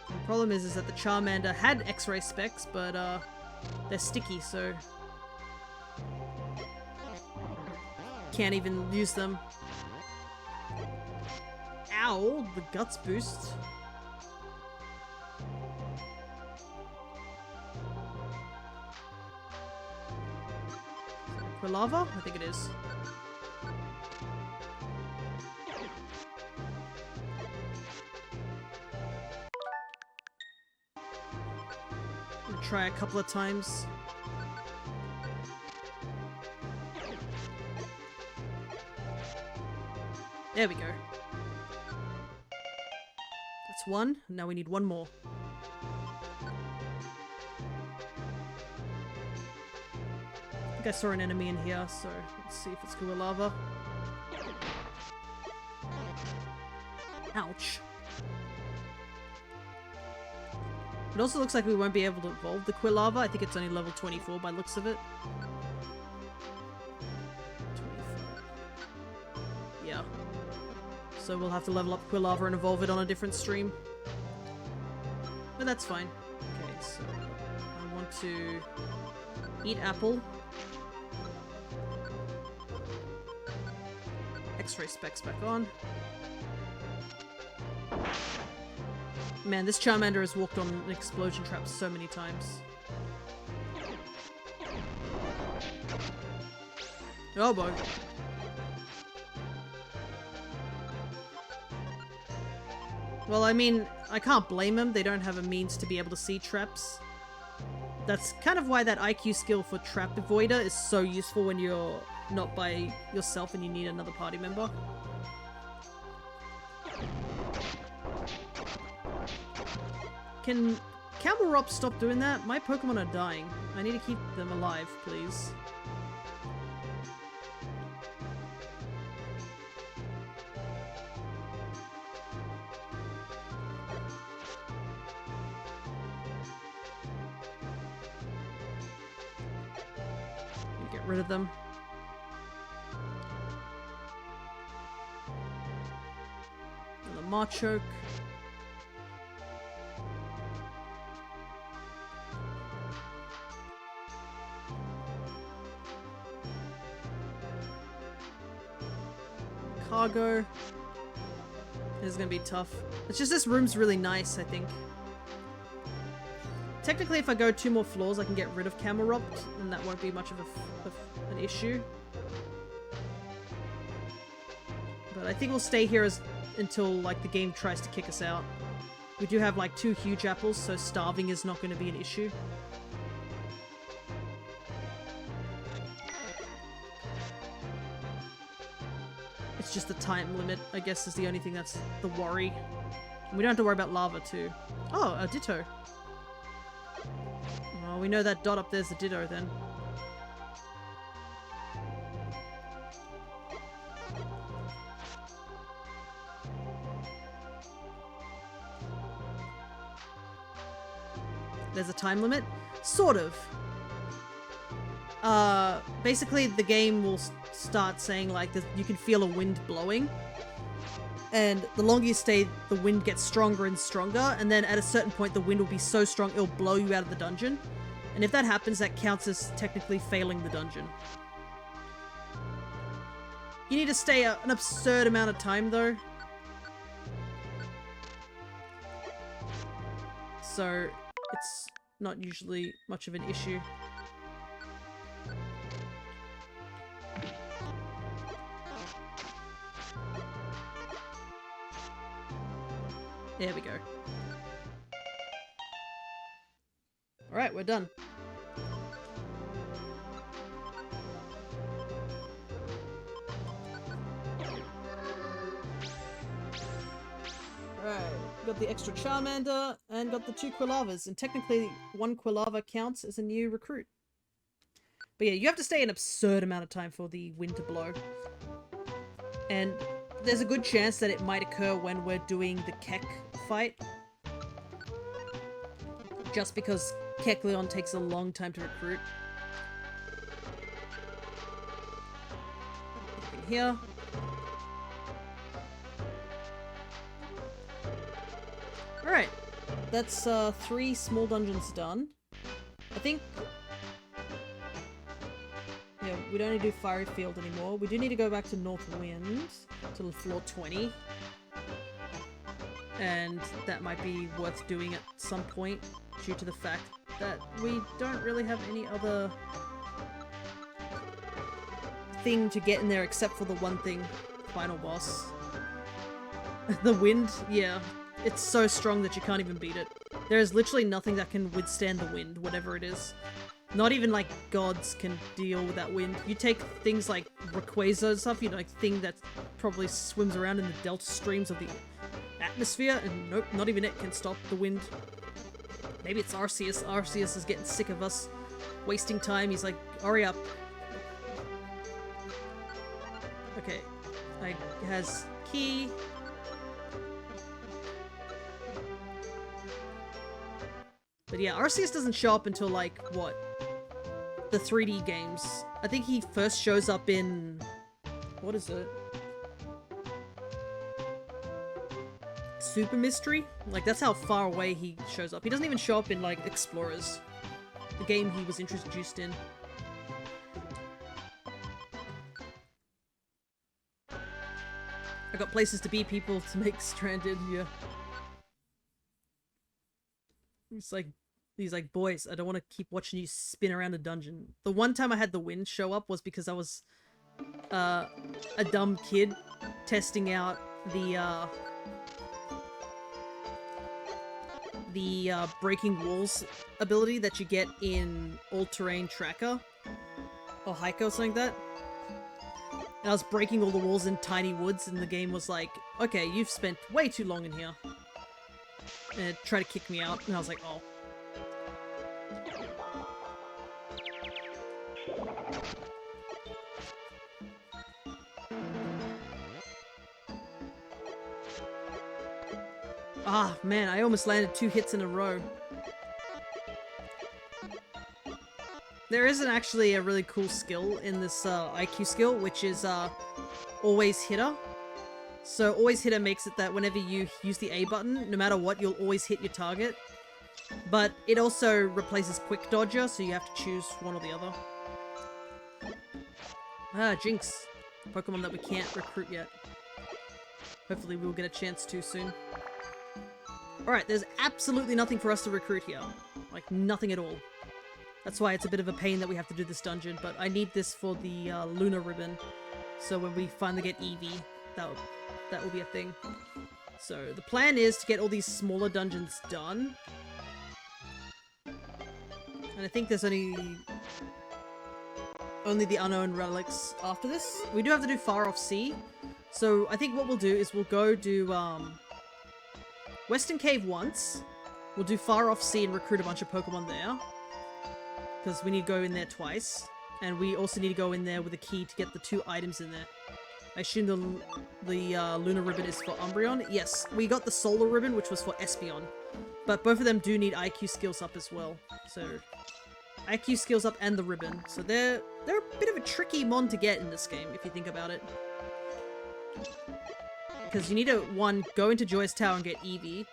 The problem is that the Charmander had X-ray specs, but they're sticky, so can't even use them. Ow! The guts boost. Quilava? I think it is. Try a couple of times. There we go. That's one. Now we need one more. I think I saw an enemy in here, so let's see if it's Quilava. Ouch. It also looks like we won't be able to evolve the Quilava. I think it's only level 24 by looks of it. 25. Yeah. So we'll have to level up Quilava and evolve it on a different stream. But that's fine. Okay, so I want to eat apple. X-ray specs back on. Man, this Charmander has walked on an explosion trap so many times. Oh boy. Well, I mean, I can't blame them. They don't have a means to be able to see traps. That's kind of why that IQ skill for Trap Avoider is so useful when you're not by yourself and you need another party member. Can Camelrop stop doing that? My Pokemon are dying. I need to keep them alive, please. Get rid of them. And the Machoke. Cargo. This is gonna be tough. It's just this room's really nice, I think. Technically, if I go 2 more floors, I can get rid of Camelrop, and that won't be much of an issue. But I think we'll stay here until like the game tries to kick us out. We do have like 2 huge apples, so starving is not going to be an issue. It's just the time limit, I guess, is the only thing that's the worry. And we don't have to worry about lava, too. Oh, a Ditto. Well, we know that dot up there's a Ditto, then. there's a time limit. Sort of. Basically the game will start saying like you can feel a wind blowing. And the longer you stay, the wind gets stronger and stronger, and then at a certain point the wind will be so strong it'll blow you out of the dungeon. And if that happens, that counts as technically failing the dungeon. You need to stay an absurd amount of time though. So it's not usually much of an issue. There we go. Alright, we're done. Alright, got the extra Charmander and got the 2 Quillavas, and technically 1 Quillava counts as a new recruit. But yeah, you have to stay an absurd amount of time for the wind to blow. And there's a good chance that it might occur when we're doing the Keck fight. Just because Kecleon takes a long time to recruit. In here. Alright. That's 3 small dungeons done. I think... yeah, we don't need to do Fiery Field anymore. We do need to go back to North Wind. To floor 20. And that might be worth doing at some point due to the fact that we don't really have any other thing to get in there except for the one thing, final boss. The wind, yeah, it's so strong that you can't even beat it. There is literally nothing that can withstand the wind, whatever it is. Not even like gods can deal with that wind. You take things like Rayquaza and stuff, you know, like thing that probably swims around in the delta streams of the atmosphere, and nope, not even it can stop the wind. Maybe it's Arceus. Arceus is getting sick of us wasting time. He's like, hurry up. Okay. It has key. But yeah, Arceus doesn't show up until like, what? The 3D games. I think he first shows up in... what is it? Super Mystery? Like, that's how far away he shows up. He doesn't even show up in, like, Explorers. The game he was introduced in. I got places to be, people to make stranded, yeah. He's like, boys, I don't want to keep watching you spin around a dungeon. The one time I had the wind show up was because I was a dumb kid testing out the breaking walls ability that you get in All-Terrain Tracker or Heiko or something like that. And I was breaking all the walls in tiny woods, and the game was like, okay, you've spent way too long in here. And it tried to kick me out, and I was like, oh. Ah, man, I almost landed 2 hits in a row. There isn't actually a really cool skill in this IQ skill, which is Always Hitter. So Always Hitter makes it that whenever you use the A button, no matter what, you'll always hit your target. But it also replaces Quick Dodger, so you have to choose one or the other. Ah, Jinx. Pokemon that we can't recruit yet. Hopefully we'll get a chance to soon. Alright, there's absolutely nothing for us to recruit here. Like, nothing at all. That's why it's a bit of a pain that we have to do this dungeon, but I need this for the Lunar Ribbon. So when we finally get Eevee, that will be a thing. So the plan is to get all these smaller dungeons done. And I think there's only the Unknown Relics after this. We do have to do Far Off Sea. So I think what we'll do is we'll go do Western Cave once. We'll do Far Off Sea and recruit a bunch of Pokemon there. Because we need to go in there twice. And we also need to go in there with a key to get the 2 items in there. I assume the Lunar Ribbon is for Umbreon. Yes, we got the Solar Ribbon, which was for Espeon. But both of them do need IQ skills up as well. So IQ skills up and the ribbon. So they're a bit of a tricky mon to get in this game, if you think about it. Because you need to, one, go into Joyous Tower and get Eevee.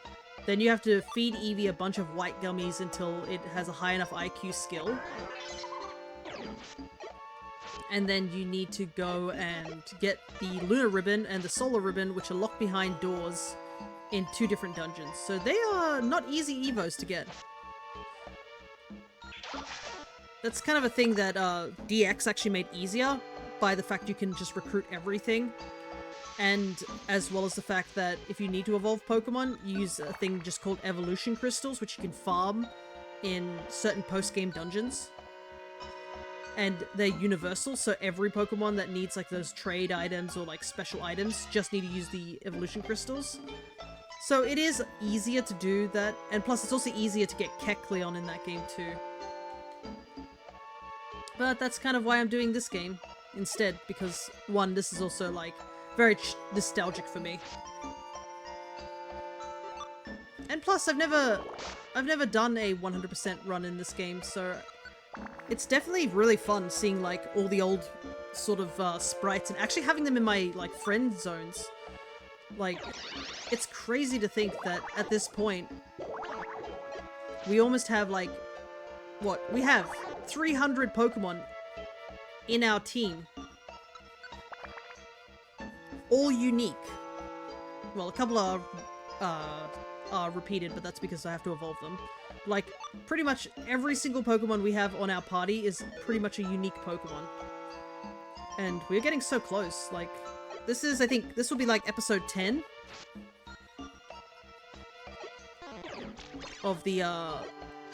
Then you have to feed Eevee a bunch of white gummies until it has a high enough IQ skill. And then you need to go and get the Lunar Ribbon and the Solar Ribbon, which are locked behind doors in 2 different dungeons. So they are not easy Evos to get. That's kind of a thing that DX actually made easier by the fact you can just recruit everything. And as well as the fact that if you need to evolve Pokemon, you use a thing just called Evolution Crystals, which you can farm in certain post-game dungeons. And they're universal, so every Pokemon that needs like those trade items or like special items just need to use the Evolution Crystals. So it is easier to do that, and plus it's also easier to get Kecleon in that game too. But that's kind of why I'm doing this game instead, because one, this is also like very nostalgic for me. And plus I've never done a 100% run in this game, so it's definitely really fun seeing like all the old sort of sprites and actually having them in my like friend zones. Like, it's crazy to think that at this point we almost have like, what? We have 300 Pokemon in our team. All unique. Well, a couple are repeated, but that's because I have to evolve them. Like, pretty much every single Pokemon we have on our party is pretty much a unique Pokemon. And we're getting so close. Like, this is, I think, this will be like episode 10 of the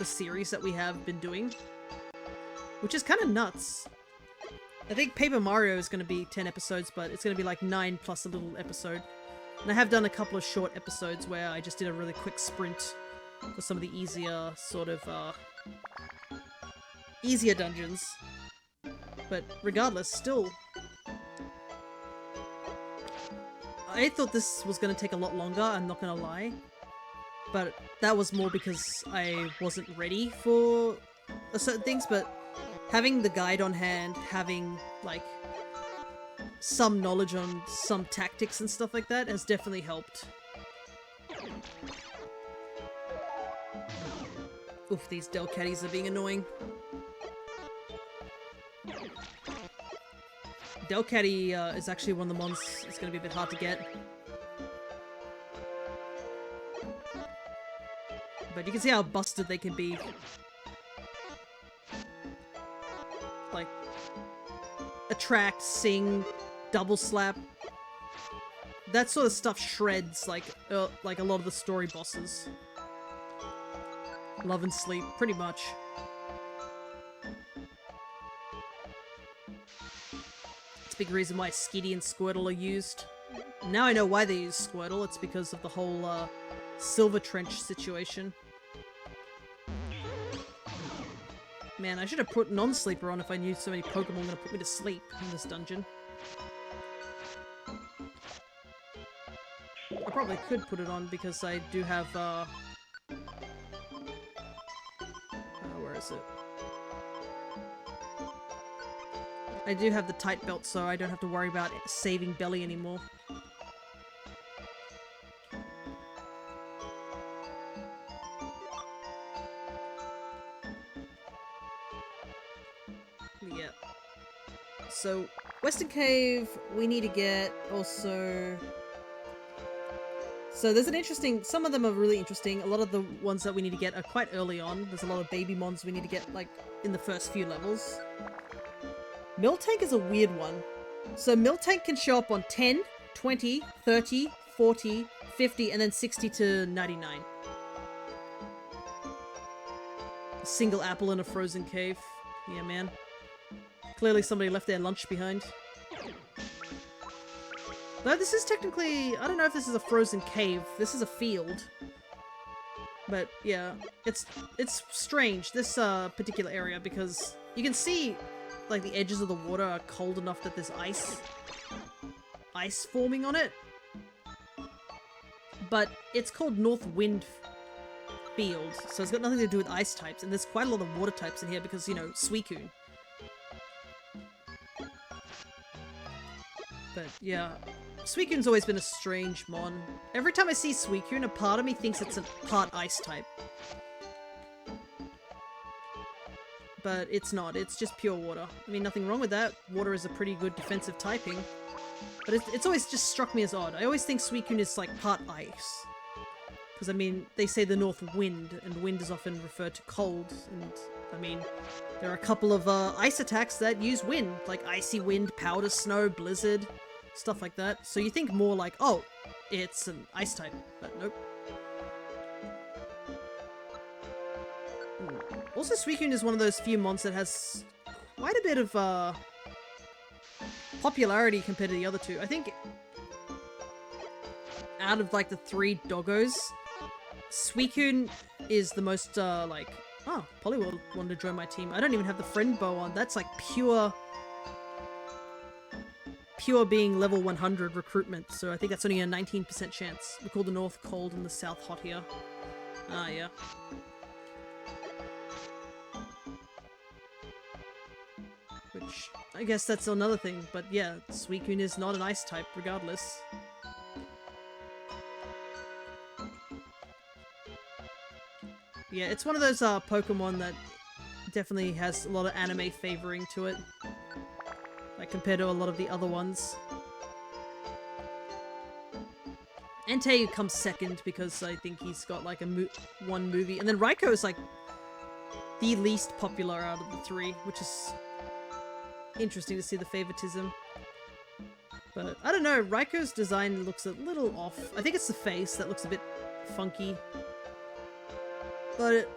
series that we have been doing. Which is kind of nuts. I think Paper Mario is going to be 10 episodes, but it's going to be like 9 plus a little episode. And I have done a couple of short episodes where I just did a really quick sprint for some of the easier, sort of, easier dungeons. But regardless, still, I thought this was going to take a lot longer, I'm not going to lie. But that was more because I wasn't ready for certain things, but having the guide on hand, having, like, some knowledge on some tactics and stuff like that has definitely helped. Oof, these Delcatties are being annoying. Delcatty is actually one of the mons that's going to be a bit hard to get. But you can see how busted they can be. Like, attract, sing, double slap. That sort of stuff shreds like a lot of the story bosses. Love and Sleep, pretty much. It's a big reason why Skitty and Squirtle are used. Now I know why they use Squirtle, it's because of the whole Silver Trench situation. Man, I should have put Non-Sleeper on if I knew so many Pokemon were going to put me to sleep in this dungeon. I probably could put it on because I do have, where is it? I do have the tight belt, so I don't have to worry about saving Belly anymore. Yeah. So, Western Cave, we need to get also... So there's an interesting... Some of them are really interesting. A lot of the ones that we need to get are quite early on. There's a lot of baby mons we need to get, like, in the first few levels. Miltank is a weird one. So Miltank can show up on 10, 20, 30, 40, 50, and then 60 to 99. A single apple in a frozen cave. Yeah, man. Clearly somebody left their lunch behind. Though this is technically... I don't know if this is a frozen cave. This is a field. But, yeah. It's strange, this particular area, because you can see, like, the edges of the water are cold enough that there's ice forming on it. But it's called North Wind field, so it's got nothing to do with ice types, and there's quite a lot of water types in here because, you know, Suicune. But yeah, Suicune's always been a strange mon. Every time I see Suicune, a part of me thinks it's a part ice type. But it's not, it's just pure water. I mean, nothing wrong with that. Water is a pretty good defensive typing. But it's always just struck me as odd. I always think Suicune is like part ice. Because, I mean, they say the north wind, and wind is often referred to cold. And, I mean, there are a couple of ice attacks that use wind. Like Icy Wind, Powder Snow, Blizzard, stuff like that. So you think more like, oh, it's an ice type. But nope. Also, Suicune is one of those few mons that has quite a bit of popularity compared to the other two. I think out of like the 3 doggos, Suicune is the most like, oh, Poliwhirl wanted to join my team. I don't even have the friend bow on. That's like pure being level 100 recruitment. So I think that's only a 19% chance. We call the north cold and the south hot here. Ah, yeah. Which, I guess that's another thing, but yeah, Suicune is not an ice type, regardless. Yeah, it's one of those Pokemon that definitely has a lot of anime favoring to it. Like, compared to a lot of the other ones. Entei comes second because I think he's got like one movie. And then Raikou is like the least popular out of the 3, which is interesting to see the favoritism. But I don't know, Raikou's design looks a little off. I think it's the face that looks a bit funky. But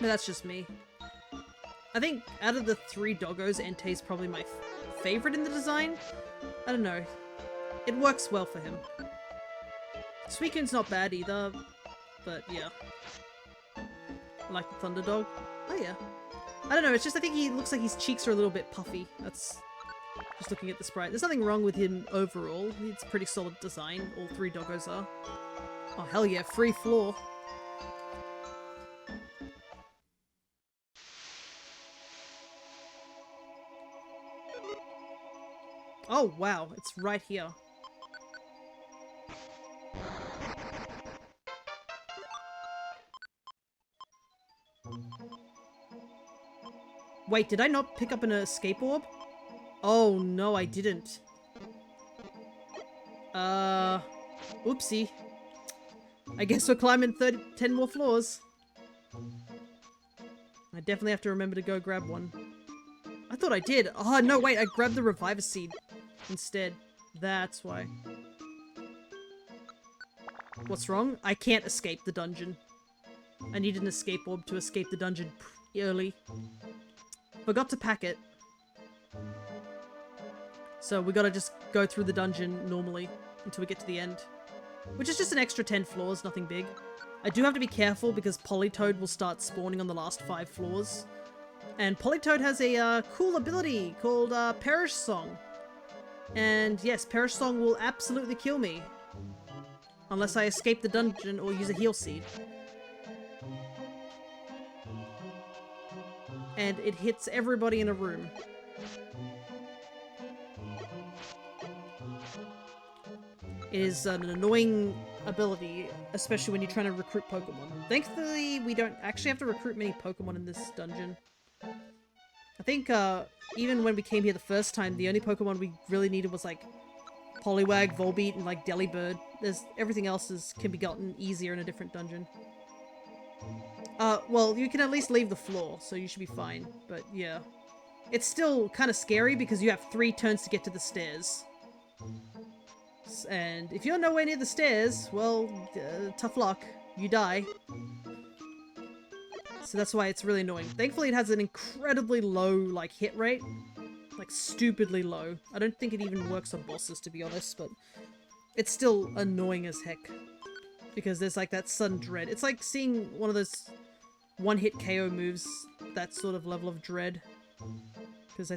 that's just me. I think out of the 3 doggos, Entei's probably my favorite in the design. I don't know. It works well for him. Suicune's not bad either, but yeah. I like the Thunderdog. Oh yeah. I don't know, it's just I think he looks like his cheeks are a little bit puffy. That's just looking at the sprite. There's nothing wrong with him overall. It's a pretty solid design. All 3 doggos are. Oh hell yeah, free floor. Oh wow, it's right here. Wait, did I not pick up an escape orb? Oh no, I didn't. Oopsie. I guess we're climbing 10 more floors. I definitely have to remember to go grab one. I thought I did. Oh no, wait, I grabbed the Reviver Seed instead. That's why. What's wrong? I can't escape the dungeon. I need an escape orb to escape the dungeon early. Forgot to pack it. So we gotta just go through the dungeon normally until we get to the end. Which is just an extra 10 floors, nothing big. I do have to be careful because Politoed will start spawning on the last 5 floors. And Politoed has a cool ability called Perish Song. And yes, Perish Song will absolutely kill me. Unless I escape the dungeon or use a heal seed. And it hits everybody in a room. It is an annoying ability, especially when you're trying to recruit Pokemon. Thankfully, we don't actually have to recruit many Pokemon in this dungeon. I think even when we came here the first time, the only Pokemon we really needed was like Poliwag, Volbeat, and like Delibird. Everything else can be gotten easier in a different dungeon. Well, you can at least leave the floor, so you should be fine. But yeah, it's still kind of scary because you have 3 turns to get to the stairs. And if you're nowhere near the stairs, well, tough luck. You die. So that's why it's really annoying. Thankfully, it has an incredibly low, like, hit rate. Like, stupidly low. I don't think it even works on bosses, to be honest, but it's still annoying as heck. Because there's, like, that sudden dread. It's like seeing one of those one-hit KO moves, that sort of level of dread. Because I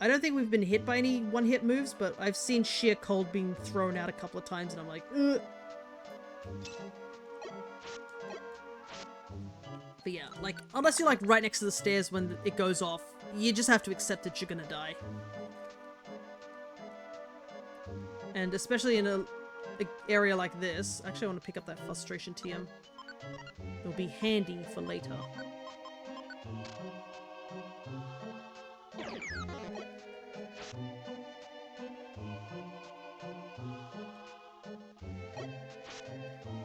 don't think we've been hit by any one-hit moves, but I've seen Sheer Cold being thrown out a couple of times, and I'm like, ugh. But yeah, like, unless you're like right next to the stairs when it goes off, you just have to accept that you're gonna die. And especially in a area like this, actually I want to pick up that frustration TM. It'll be handy for later.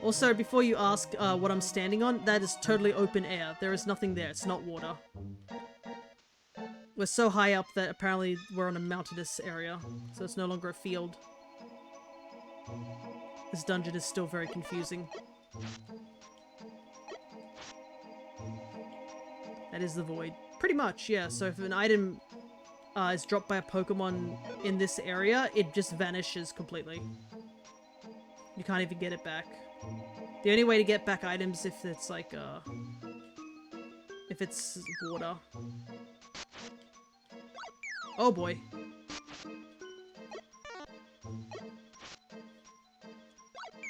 Also, before you ask what I'm standing on, that is totally open air. There is nothing there. It's not water. We're so high up that apparently we're on a mountainous area, so it's no longer a field. This dungeon is still very confusing. That is the void. Pretty much, yeah. So if an item is dropped by a Pokemon in this area, it just vanishes completely. You can't even get it back. The only way to get back items if it's like, if it's water. Oh boy.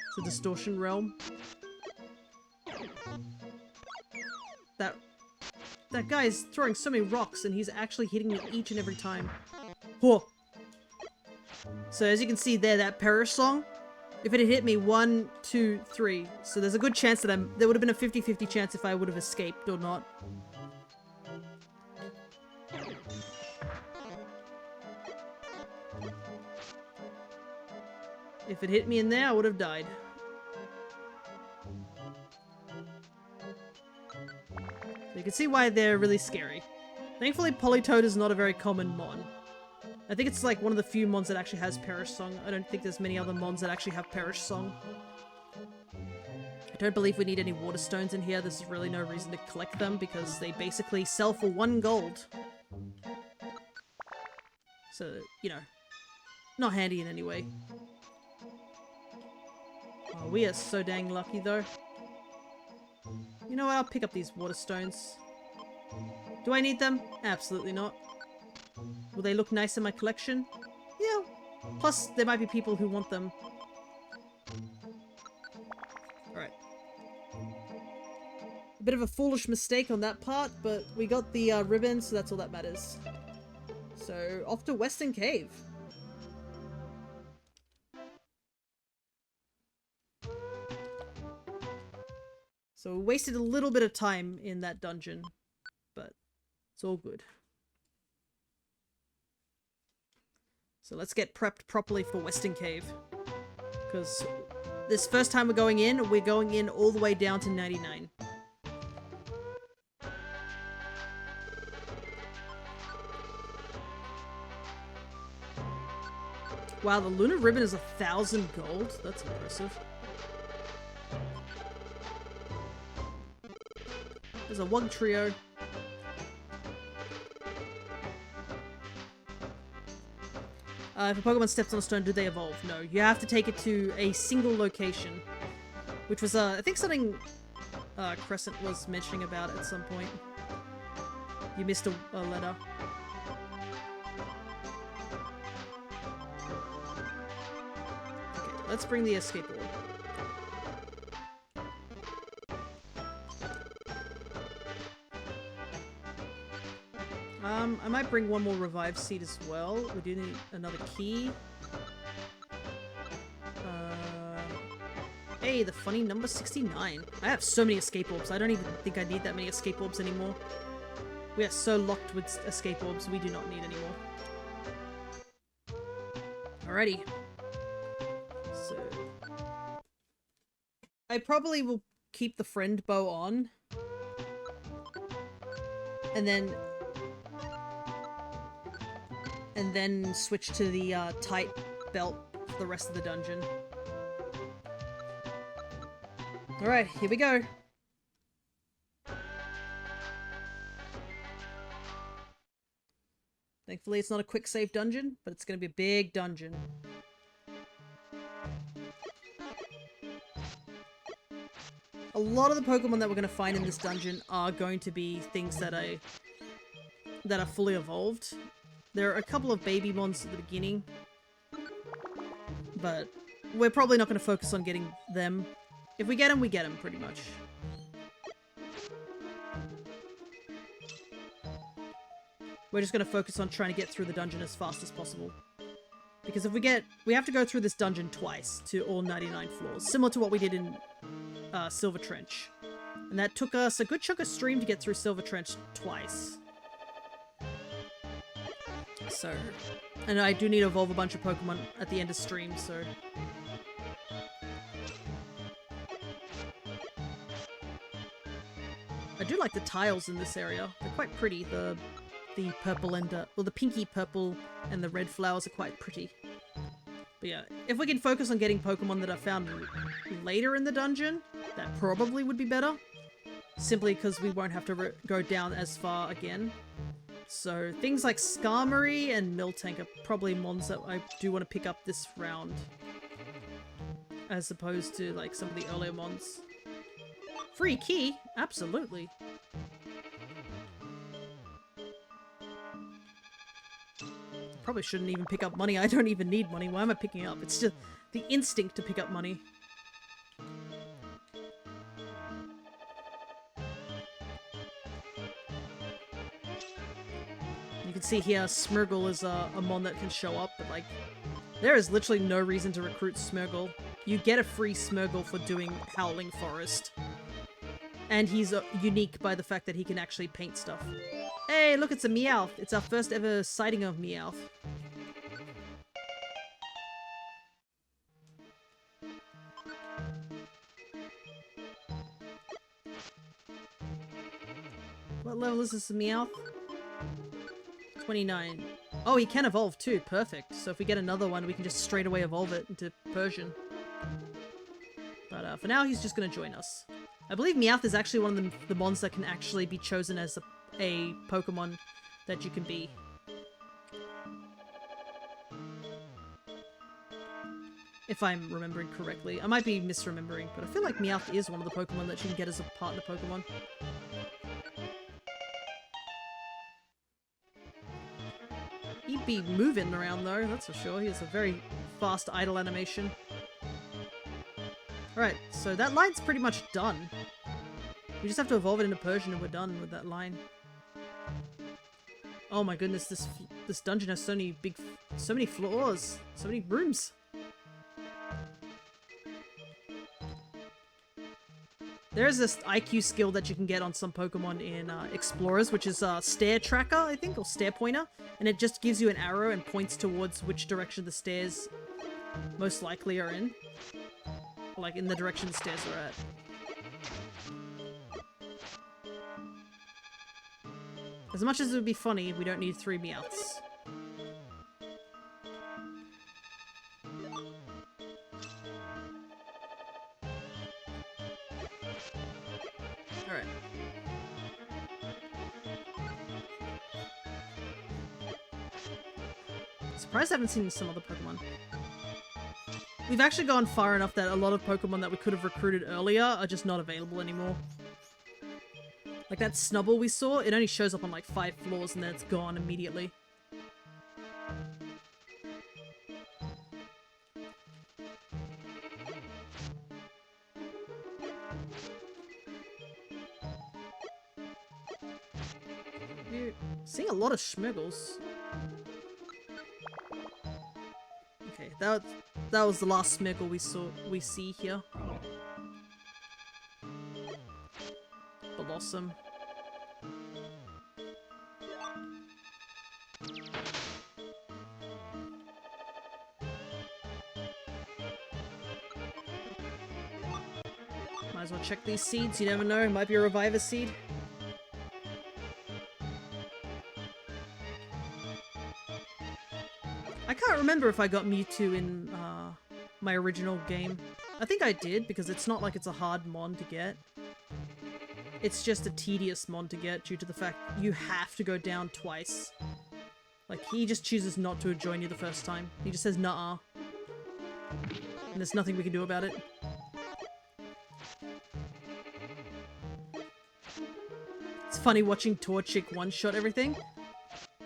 It's a distortion realm. That guy is throwing so many rocks and he's actually hitting me each and every time. Whoa. So as you can see there, that Perish Song, if it had hit me 1, 2, 3, so there's a good chance that there would have been a 50-50 chance if I would have escaped or not. If it hit me in there, I would have died. So you can see why they're really scary. Thankfully, Politoed is not a very common mon. I think it's like one of the few mons that actually has Perish Song. I don't think there's many other mons that actually have Perish Song. I don't believe we need any water stones in here. There's really no reason to collect them because they basically sell for 1 gold. So, you know, not handy in any way. Oh, we are so dang lucky though. You know what, I'll pick up these water stones. Do I need them? Absolutely not. Will they look nice in my collection? Yeah. Plus, there might be people who want them. Alright. A bit of a foolish mistake on that part, but we got the ribbon, so that's all that matters. So, off to Western Cave. So we wasted a little bit of time in that dungeon, but it's all good. So let's get prepped properly for Western Cave. Because this first time we're going in all the way down to 99. Wow, the Lunar Ribbon is 1,000 gold? That's impressive. There's a Wug Trio. If a Pokemon steps on a stone, do they evolve? No, you have to take it to a single location. Which was, I think something Crescent was mentioning about at some point. You missed a letter. Okay, let's bring the escape orb. I might bring one more revive seed as well. We do need another key. Hey, the funny number 69. I have so many escape orbs. I don't even think I need that many escape orbs anymore. We are so locked with escape orbs, we do not need anymore. Alrighty. So... I probably will keep the friend bow on. And then switch to the tight belt for the rest of the dungeon. Alright, here we go. Thankfully it's not a quick save dungeon, but it's going to be a big dungeon. A lot of the Pokemon that we're going to find in this dungeon are going to be things that are fully evolved. There are a couple of baby mons at the beginning, but we're probably not going to focus on getting them. If we get them, pretty much. we're just going to focus on trying to get through the dungeon as fast as possible. Because if we have to go through this dungeon twice to all 99 floors, similar to what we did in Silver Trench. And that took us a good chunk of stream to get through Silver Trench twice. So, and I do need to evolve a bunch of Pokemon at the end of stream, so... I do like the tiles in this area. They're quite pretty. The purple and, well, the pinky purple and the red flowers are quite pretty. But yeah, if we can focus on getting Pokemon that are found later in the dungeon, that probably would be better. Simply because we won't have to go down as far again. So things like Skarmory and Miltank are probably mons that I do want to pick up this round. As opposed to like some of the earlier mons. Free key? Absolutely. Probably shouldn't even pick up money. I don't even need money. Why am I picking it up? It's just the instinct to pick up money. You can see here, Smeargle is a mon that can show up, but like, there is literally no reason to recruit Smeargle. You get a free Smeargle for doing Howling Forest. And he's unique by the fact that he can actually paint stuff. Hey, look, it's a Meowth. It's our first ever sighting of Meowth. What level is this Meowth? 29. Oh, he can evolve too. Perfect. So if we get another one, we can just straight away evolve it into Persian. But for now, he's just going to join us. I believe Meowth is actually one of the mons that can actually be chosen as a Pokemon that you can be. If I'm remembering correctly. I might be misremembering, but I feel like Meowth is one of the Pokemon that you can get as a partner Pokemon. He'd be moving around though, that's for sure. He has a very fast idle animation. Alright, so that line's pretty much done. We just have to evolve it into Persian and we're done with that line. Oh my goodness, this dungeon has so many floors, so many rooms. There is this IQ skill that you can get on some Pokemon in Explorers, which is Stair Tracker, I think, or Stair Pointer. And it just gives you an arrow and points towards which direction the stairs most likely are in. Like, in the direction the stairs are at. As much as it would be funny, we don't need 3 Meowths. Alright. Surprised I haven't seen some other Pokemon. We've actually gone far enough that a lot of Pokemon that we could have recruited earlier are just not available anymore. Like that Snubble we saw, it only shows up on like 5 floors and then it's gone immediately. We're seeing a lot of Schmiggles. Okay, that was the last Smiggle we see here. Blossom. Might as well check these seeds, you never know, it might be a Reviver seed. I can't remember if I got Mewtwo in my original game. I think I did, because it's not like it's a hard mon to get. It's just a tedious mon to get due to the fact you have to go down twice. Like, he just chooses not to join you the first time. He just says, "Nuh-uh." And there's nothing we can do about it. It's funny watching Torchic one-shot everything.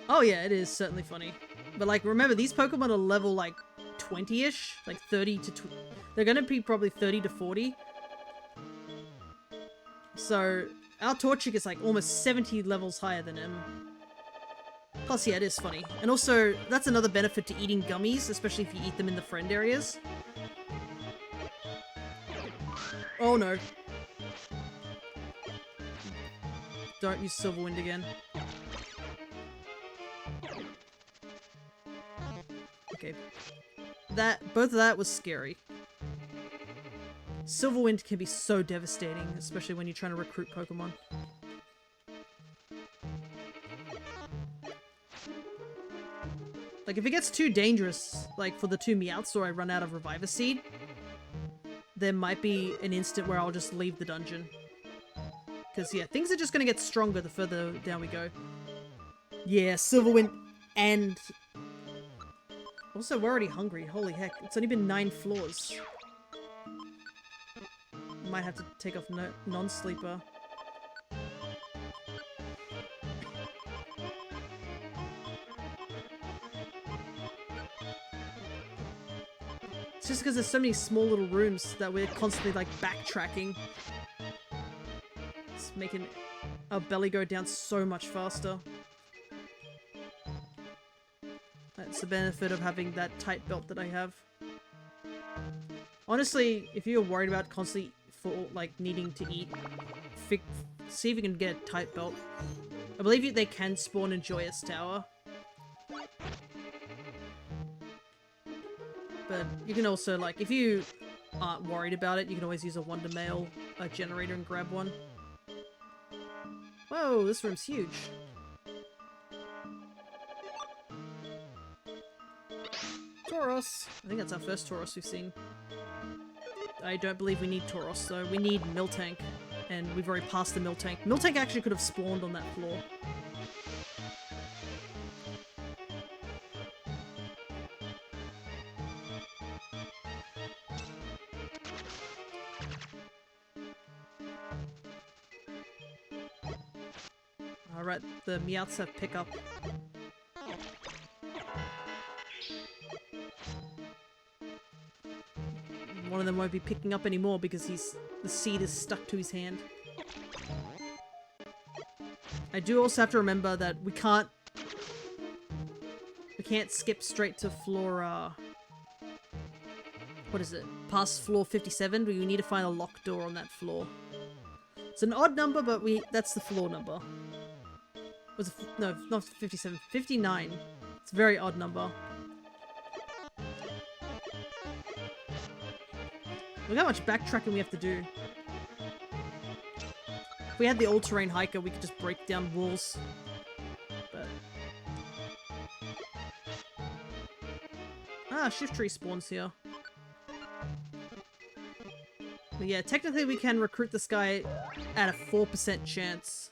Oh yeah, it is certainly funny. But like, remember, these Pokemon are level like 20-ish? Like 30 to... They're gonna be probably 30 to 40. So, our Torchic is like almost 70 levels higher than him. Plus, yeah, it is funny. And also, that's another benefit to eating gummies, especially if you eat them in the friend areas. Oh no. Don't use Silverwind again. Okay. Both of that was scary. Silverwind can be so devastating, especially when you're trying to recruit Pokemon. Like, if it gets too dangerous, like for the 2 Meowths or I run out of Reviver Seed, there might be an instant where I'll just leave the dungeon. Because, yeah, things are just going to get stronger the further down we go. Yeah, Silverwind and... Also, we're already hungry. Holy heck. It's only been 9 floors. Might have to take off non-sleeper. It's just because there's so many small little rooms that we're constantly, like, backtracking. It's making our belly go down so much faster. That's the benefit of having that tight belt that I have. Honestly, if you're worried about constantly needing to eat, see if you can get a tight belt. I believe they can spawn in Joyous Tower. But you can also, like, if you aren't worried about it, you can always use a Wonder Mail generator and grab one. Whoa, this room's huge. Tauros! I think that's our first Tauros we've seen. I don't believe we need Tauros though. We need Miltank. And we've already passed the Miltank. Miltank actually could have spawned on that floor. Alright, the Meowths have pickup. One of them won't be picking up anymore because the seed is stuck to his hand. I do also have to remember that we can't skip straight to floor, what is it? Past floor 57, we need to find a locked door on that floor. It's an odd number, but that's the floor number. Was it, no, not 57, 59. It's a very odd number. Look how much backtracking we have to do. If we had the all-terrain hiker, we could just break down walls. But... Ah, Shift Tree spawns here. But yeah, technically we can recruit this guy at a 4% chance.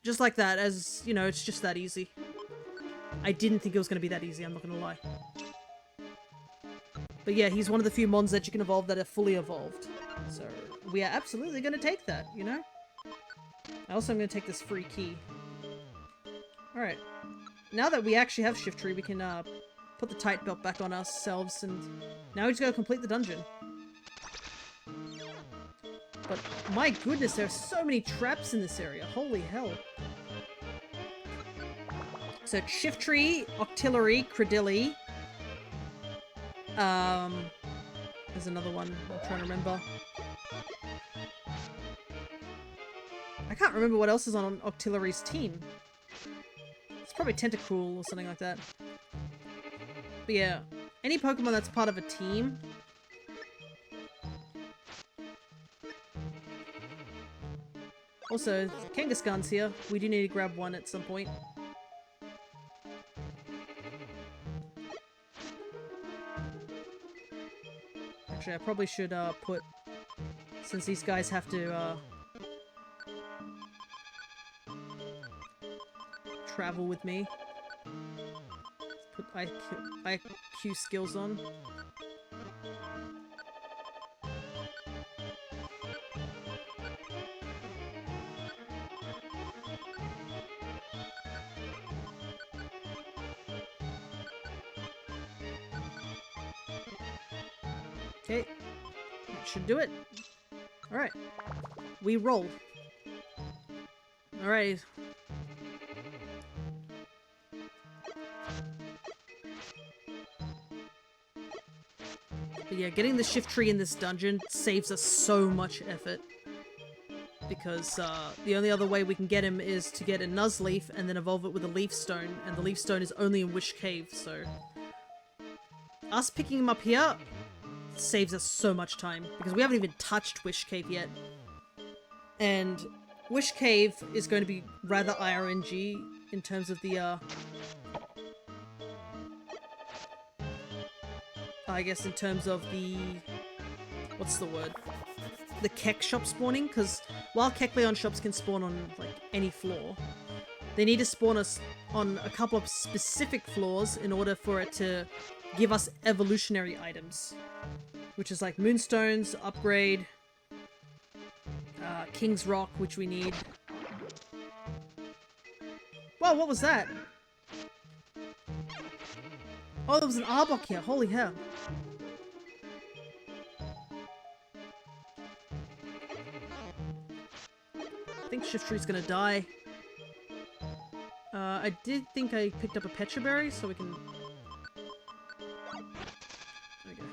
Just like that, as, you know, it's just that easy. I didn't think it was going to be that easy, I'm not going to lie. But yeah, he's one of the few mons that you can evolve that are fully evolved. So, we are absolutely going to take that, you know? I also am going to take this free key. Alright. Now that we actually have Shift Tree, we can put the tight belt back on ourselves, and now we just gotta complete the dungeon. But my goodness, there are so many traps in this area. Holy hell. So Shift Tree, Octillery, Credilli. There's another one I'm trying to remember. I can't remember what else is on Octillery's team. It's probably Tentacool or something like that. But yeah, any Pokemon that's part of a team. Also, Kangaskhan's here. We do need to grab one at some point. Actually, I probably should put... Since these guys have to travel with me. Put IQ skills on. Okay, that should do it. Alright. We roll. Alright. But yeah, getting the shift tree in this dungeon saves us so much effort. Because the only other way we can get him is to get a Nuzleaf and then evolve it with a Leaf Stone, and the Leaf Stone is only in Wish Cave, so... Us picking him up here saves us so much time, because we haven't even touched Wish Cave yet. And Wish Cave is going to be rather IRNG in terms of the, I guess in terms of the... what's the word? The Keck shop spawning, because while Kecleon shops can spawn on, like, any floor, they need to spawn us on a couple of specific floors in order for it to give us evolutionary items. Which is like Moonstones, Upgrade, King's Rock, which we need. Whoa, what was that? Oh, there was an Arbok here, holy hell. I think Shift Tree's gonna die. I did think I picked up a Petra Berry, so we can... There we go.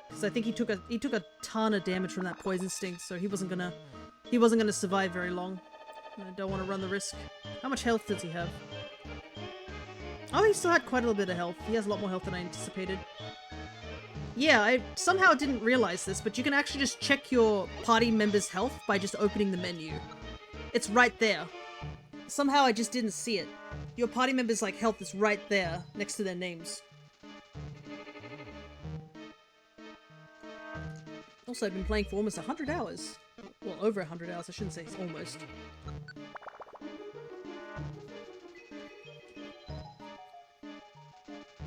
Because I think he took a ton of damage from that Poison Sting, so he wasn't gonna survive very long. And I don't want to run the risk. How much health does he have? Oh, he still had quite a little bit of health. He has a lot more health than I anticipated. Yeah, I somehow didn't realize this, but you can actually just check your party members' health by just opening the menu. It's right there. Somehow I just didn't see it. Your party members' like health is right there, next to their names. Also, I've been playing for almost 100 hours. Well, over 100 hours, I shouldn't say almost.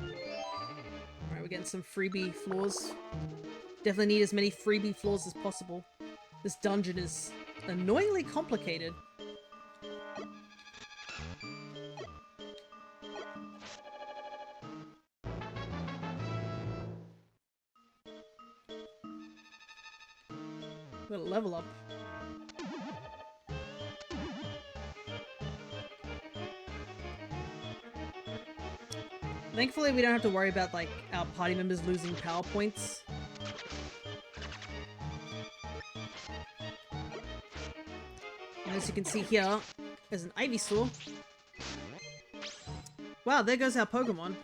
Alright, we're getting some freebie floors. Definitely need as many freebie floors as possible. This dungeon is annoyingly complicated. Gotta level up. Thankfully, we don't have to worry about, like, our party members losing power points. And as you can see here, there's an Ivysaur. Wow, there goes our Pokemon.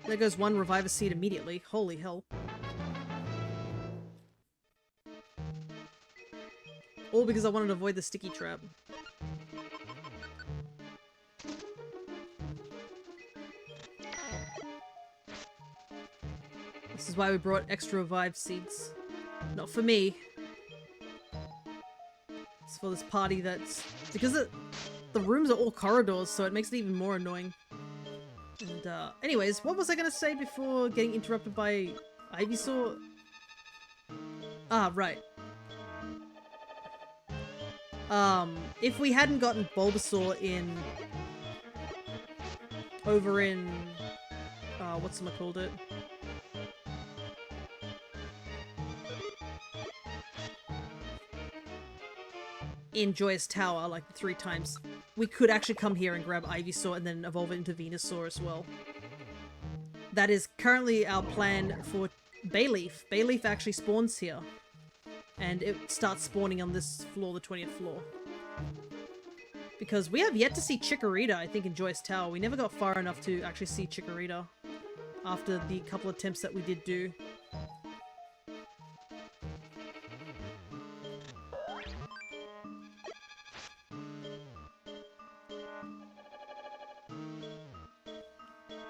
There goes one Reviver Seed immediately. Holy hell. All because I wanted to avoid the sticky trap. This is why we brought extra Revive Seeds. Not for me. It's for this party that's... Because the rooms are all corridors, so it makes it even more annoying. And, anyways, what was I gonna say before getting interrupted by Ivysaur? Ah, right. If we hadn't gotten Bulbasaur over in, whatchamacallit? In Joyous Tower, like 3 times, we could actually come here and grab Ivysaur and then evolve it into Venusaur as well. That is currently our plan for Bayleaf. Bayleaf actually spawns here. And it starts spawning on this floor, the 20th floor. Because we have yet to see Chikorita, I think, in Joyous Tower. We never got far enough to actually see Chikorita after the couple attempts that we did do.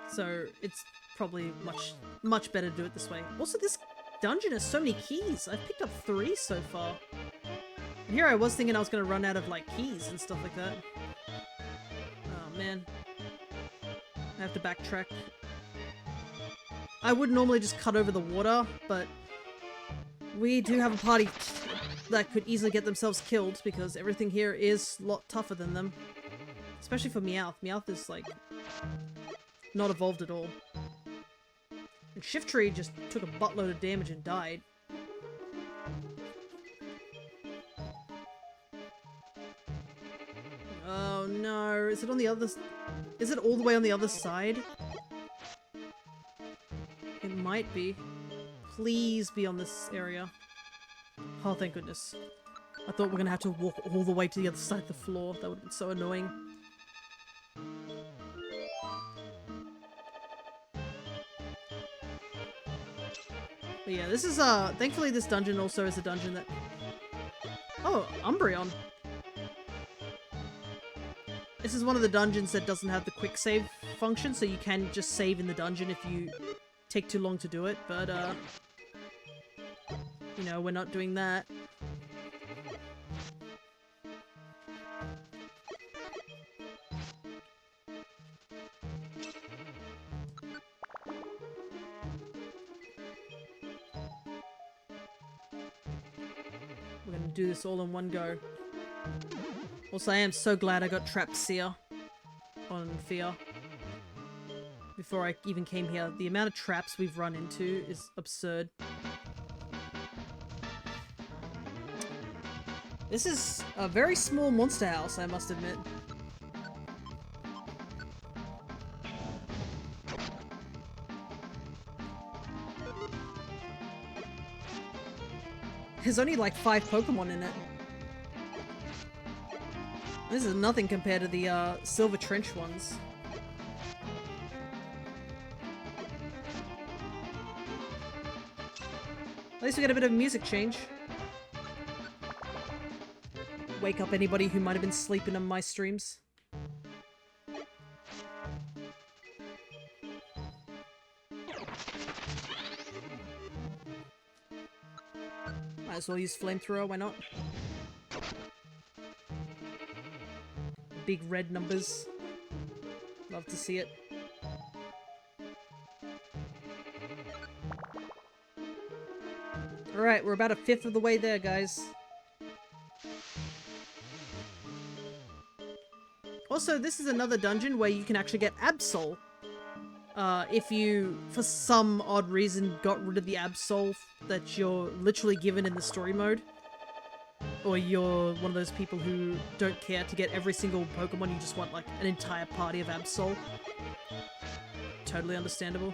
So it's probably much better to do it this way. Also, this dungeon has so many keys. I've picked up 3 so far. And here I was thinking I was going to run out of, like, keys and stuff like that. Oh, man. I have to backtrack. I would normally just cut over the water, but we do have a party that could easily get themselves killed because everything here is a lot tougher than them. Especially for Meowth. Meowth is, like, not evolved at all. And Shift Tree just took a buttload of damage and died. Oh no, is it on the other... Is it all the way on the other side? It might be. Please be on this area. Oh, thank goodness. I thought we were gonna have to walk all the way to the other side of the floor. That would have been so annoying. But yeah, this is, thankfully this dungeon also is a dungeon that... Oh, Umbreon. This is one of the dungeons that doesn't have the quick save function, so you can just save in the dungeon if you take too long to do it, but, you know, we're not doing that. We're gonna do this all in one go. Also, I am so glad I got Trapped Seer on Fear before I even came here. The amount of traps we've run into is absurd. This is a very small monster house, I must admit. There's only like 5 Pokemon in it. This is nothing compared to the Silver Trench ones. At least we get a bit of music change. Wake up anybody who might have been sleeping on my streams. Might as well use Flamethrower, why not? Big red numbers. Love to see it. Alright, we're about 1/5 of the way there, guys. Also, this is another dungeon where you can actually get Absol. If you, for some odd reason, got rid of the Absol that you're literally given in the story mode. Or you're one of those people who don't care to get every single Pokemon, you just want like an entire party of Absol. Totally understandable.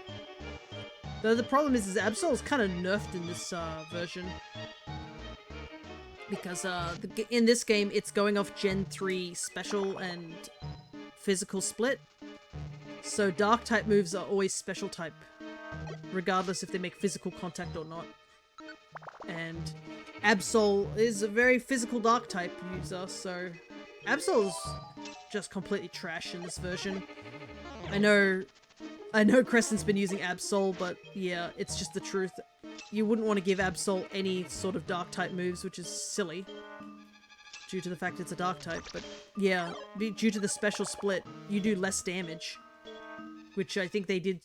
Though the problem is Absol is kind of nerfed in this version. Because in this game it's going off Gen 3 special and physical split. So dark type moves are always special type, regardless if they make physical contact or not. And Absol is a very physical dark type user, so Absol's just completely trash in this version. I know Crescent's been using Absol, but yeah, it's just the truth. You wouldn't want to give Absol any sort of dark type moves, which is silly, due to the fact it's a dark type, but yeah, due to the special split, you do less damage, which I think they did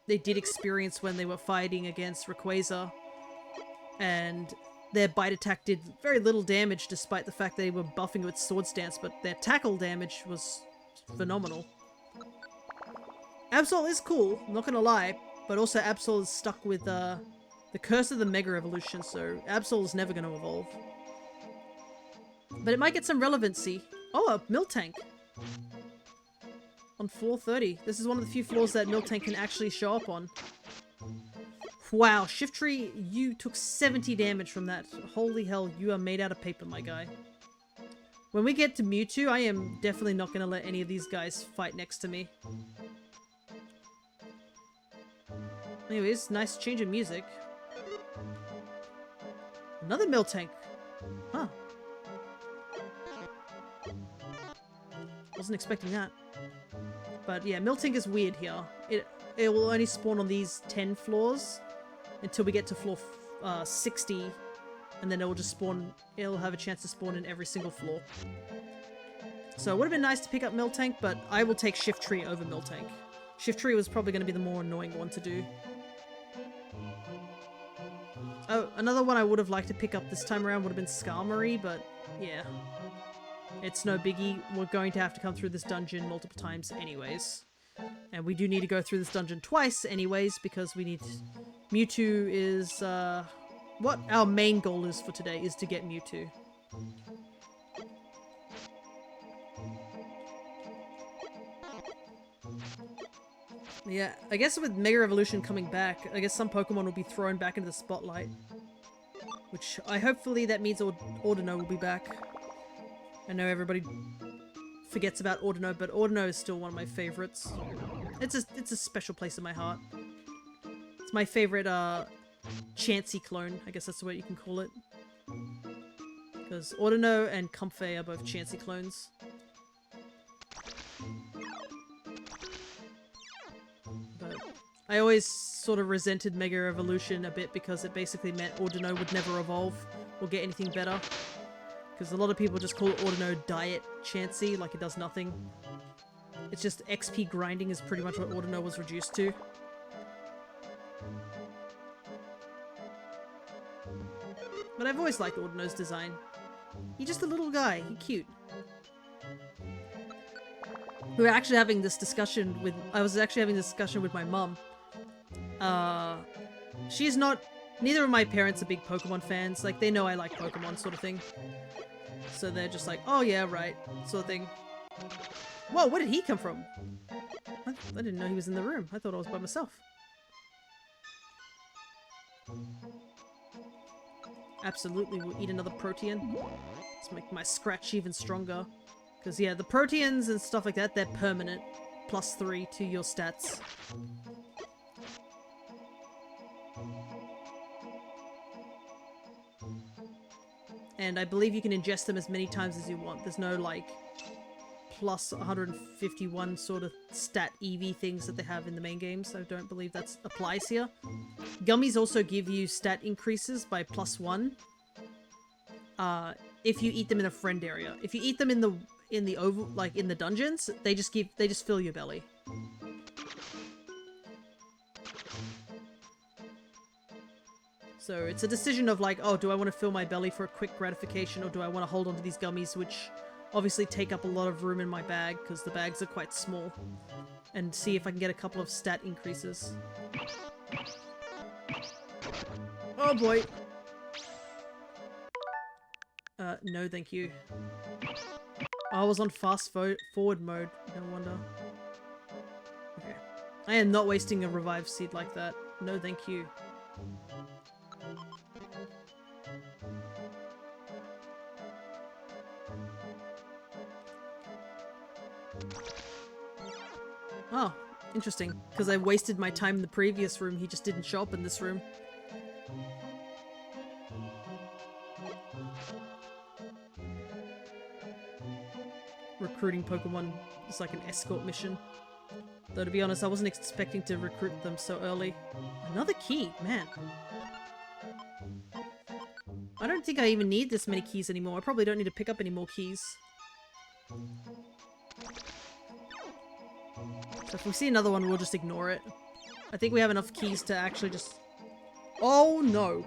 experience when they were fighting against Rayquaza. And their bite attack did very little damage despite the fact they were buffing with Sword Stance, but their tackle damage was phenomenal. Absol is cool, I'm not gonna lie, but also Absol is stuck with the curse of the Mega Evolution, so Absol is never gonna evolve. But it might get some relevancy. Oh, a Miltank! On floor 30. This is one of the few floors that Miltank can actually show up on. Wow, Shiftry, you took 70 damage from that. Holy hell, you are made out of paper, my guy. When we get to Mewtwo, I am definitely not going to let any of these guys fight next to me. Anyways, nice change of music. Another Miltank. Huh. Wasn't expecting that. But yeah, Miltank is weird here. It will only spawn on these 10 floors until we get to floor 60, and then it will just spawn, it'll have a chance to spawn in every single floor. So it would have been nice to pick up Miltank, but I will take Shiftry over Miltank. Shiftry was probably going to be the more annoying one to do. Oh, another one I would have liked to pick up this time around would have been Skarmory, but yeah. It's no biggie, we're going to have to come through this dungeon multiple times anyways. And we do need to go through this dungeon twice anyways, because we need... Mewtwo is, what our main goal is for today is to get Mewtwo. Yeah, I guess with Mega Evolution coming back, I guess some Pokemon will be thrown back into the spotlight. Which, hopefully that means Ordino will be back. I know everybody forgets about Ordino, but Ordino is still one of my favorites. It's a special place in my heart. It's my favorite, Chansey clone, I guess that's what you can call it. Because Ordino and Comfey are both Chansey clones. But I always sort of resented Mega Evolution a bit because it basically meant Ordino would never evolve or get anything better. Because a lot of people just call Ordino Diet Chansey, like it does nothing. It's just XP grinding is pretty much what Ordino was reduced to. But I've always liked Ordino's design. He's just a little guy. He's cute. We were actually having this discussion with... I was actually having this discussion with my mum. She's not... Neither of my parents are big Pokemon fans. Like, they know I like Pokemon sort of thing. So they're just like, oh yeah, right. Sort of thing. Whoa, where did he come from? I didn't know he was in the room. I thought I was by myself. Absolutely, we'll eat another Protean. Let's make my scratch even stronger. Because, yeah, the Proteans and stuff like that, they're permanent. +3 to your stats. And I believe you can ingest them as many times as you want. There's no, like, plus 151 sort of stat EV things that they have in the main games. I don't believe that applies here. Gummies also give you stat increases by +1. If you eat them in a friend area. If you eat them in the oval, like in the dungeons, they just fill your belly. So it's a decision of like, oh, do I want to fill my belly for a quick gratification, or do I want to hold on to these gummies, which obviously take up a lot of room in my bag, because the bags are quite small, and see if I can get a couple of stat increases. Oh boy! No thank you. I was on fast forward mode, no wonder. Okay. I am not wasting a revive seed like that. No thank you. Oh, interesting. Because I wasted my time in the previous room, he just didn't show up in this room. Recruiting Pokemon is like an escort mission. Though to be honest, I wasn't expecting to recruit them so early. Another key, man. I don't think I even need this many keys anymore. I probably don't need to pick up any more keys. So if we see another one, we'll just ignore it. I think we have enough keys to actually just... Oh no!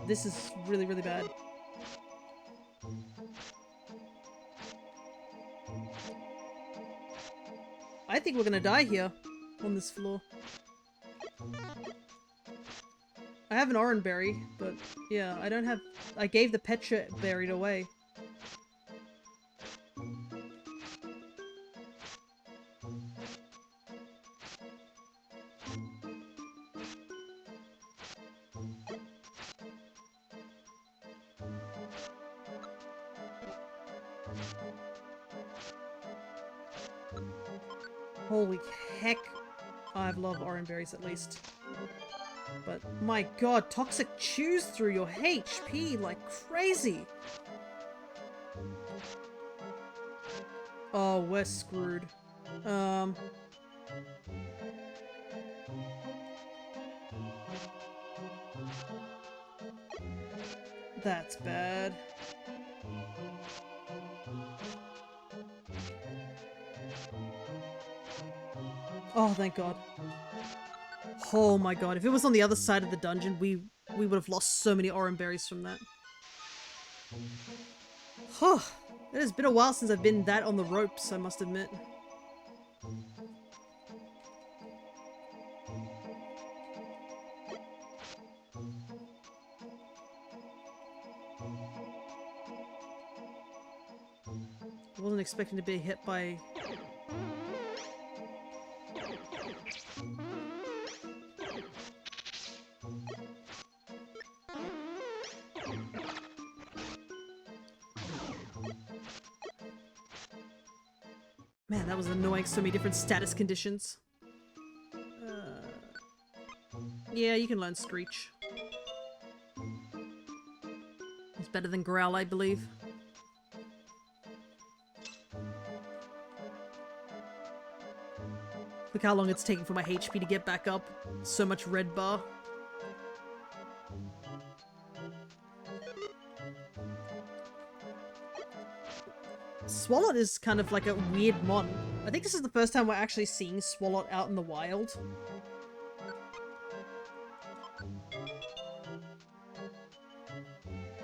This is really, really bad. I think we're gonna die here, on this floor. I have an orange berry, but yeah, I don't have... I gave the Petra berry away. Holy heck. I love orange berries at least. But my god, Toxic chews through your HP like crazy. Oh, we're screwed. That's bad. Oh, thank god. Oh my god, if it was on the other side of the dungeon, we would have lost so many orange berries from that. Huh. It has been a while since I've been that on the ropes, I must admit. I wasn't expecting to be hit by... Man, that was annoying. So many different status conditions. Yeah, you can learn Screech. It's better than Growl, I believe. Look how long it's taking for my HP to get back up. So much red bar. Swalot is kind of like a weird mon. I think this is the first time we're actually seeing Swalot out in the wild.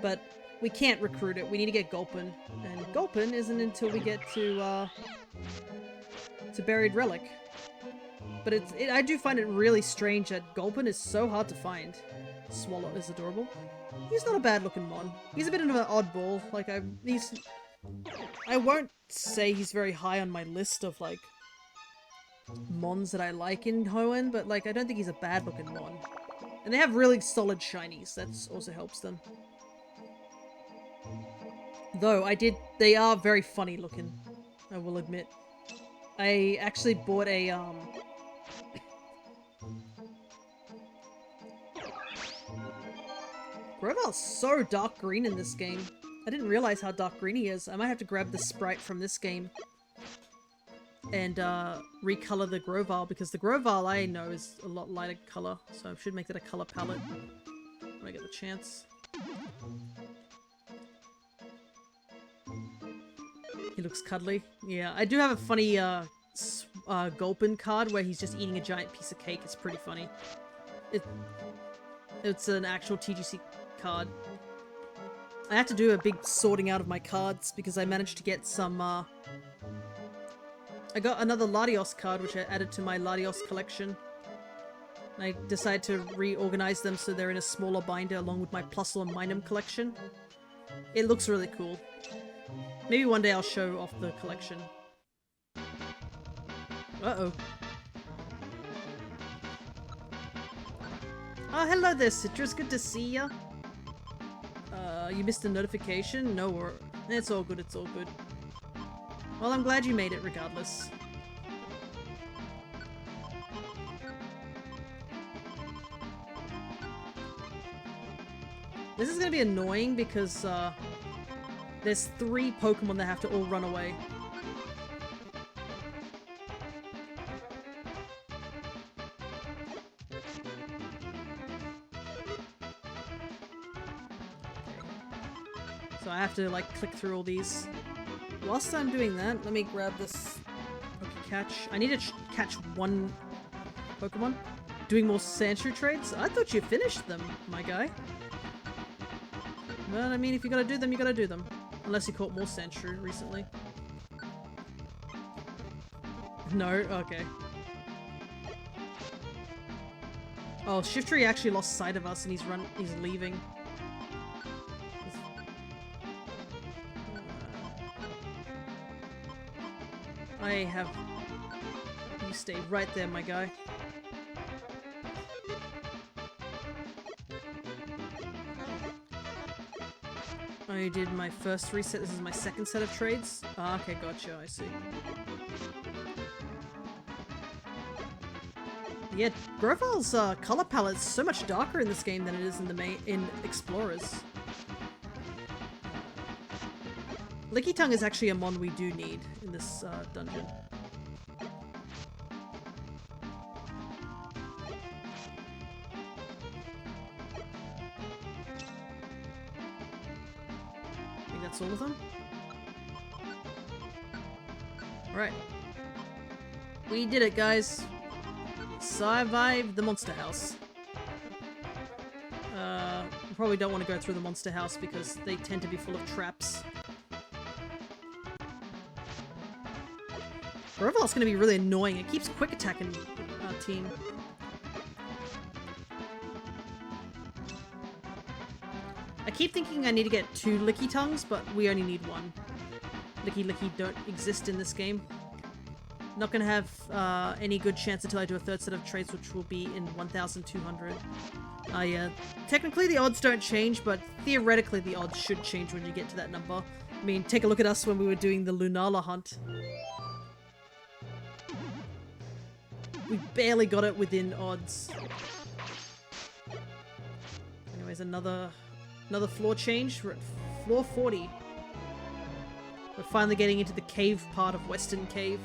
But we can't recruit it. We need to get Gulpin. And Gulpin isn't until we get to Buried Relic. But I do find it really strange that Gulpin is so hard to find. Swalot is adorable. He's not a bad looking mon. He's a bit of an oddball. Like, I won't say he's very high on my list of, like, mons that I like in Hoenn, but, like, I don't think he's a bad looking mon. And they have really solid shinies. That also helps them. Though, they are very funny looking, I will admit. I actually bought a, Groval's so dark green in this game. I didn't realize how dark green he is. I might have to grab the sprite from this game and recolor the Groval, because the Groval I know is a lot lighter color, so I should make that a color palette when I get the chance. He looks cuddly. Yeah, I do have a funny Gulpin card where he's just eating a giant piece of cake. It's pretty funny. It's an actual TGC card. I had to do a big sorting out of my cards because I managed to get some, I got another Latios card which I added to my Latios collection. I decided to reorganize them so they're in a smaller binder along with my Plusle and Minum collection. It looks really cool. Maybe one day I'll show off the collection. Uh-oh. Oh, hello there, Citrus. Good to see ya. You missed a notification? No, it's all good, it's all good. Well, I'm glad you made it regardless. This is gonna be annoying because, there's 3 Pokemon that have to all run away. So I have to, like, click through all these. Whilst I'm doing that, let me grab this Catch. I need to catch 1 Pokemon. Doing more Sandshrew trades? I thought you finished them, my guy. Well, I mean, if you gotta do them, you gotta do them. Unless you caught more Sandshrew recently. No? Okay. Oh, Shiftry actually lost sight of us and he's leaving. I have... You stay right there, my guy. I did my first reset. This is my second set of trades. Ah, okay, gotcha. I see. Yeah, Groval's color palette is so much darker in this game than it is in the in Explorers. Lickitung is actually a mon we do need in this dungeon. I think that's all of them. Alright. We did it, guys. Survived the monster house. We probably don't want to go through the monster house because they tend to be full of traps. Groval's gonna be really annoying. It keeps quick attacking our team. I keep thinking I need to get 2 Lickitungs, but we only need 1. Licky Licky don't exist in this game. Not gonna have any good chance until I do a third set of trades, which will be in 1,200. Yeah. Technically the odds don't change, but theoretically the odds should change when you get to that number. I mean, take a look at us when we were doing the Lunala hunt. We barely got it within odds. Anyways, another floor change. We're at floor 40. We're finally getting into the cave part of Western Cave.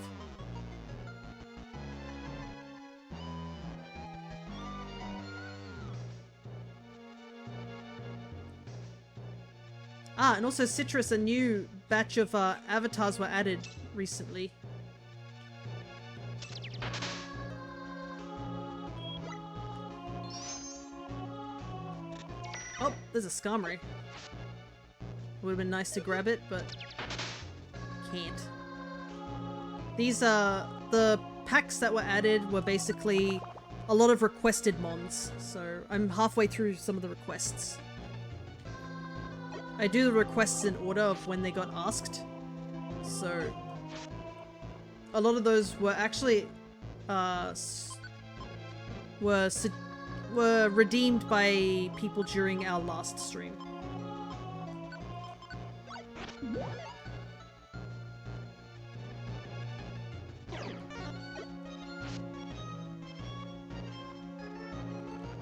Ah, and also Citrus, a new batch of avatars were added recently. Oh, there's a Skarmory. Would have been nice to grab it, but can't. These the packs that were added were basically a lot of requested mons, so I'm halfway through some of the requests. I do the requests in order of when they got asked, so a lot of those were actually were redeemed by people during our last stream.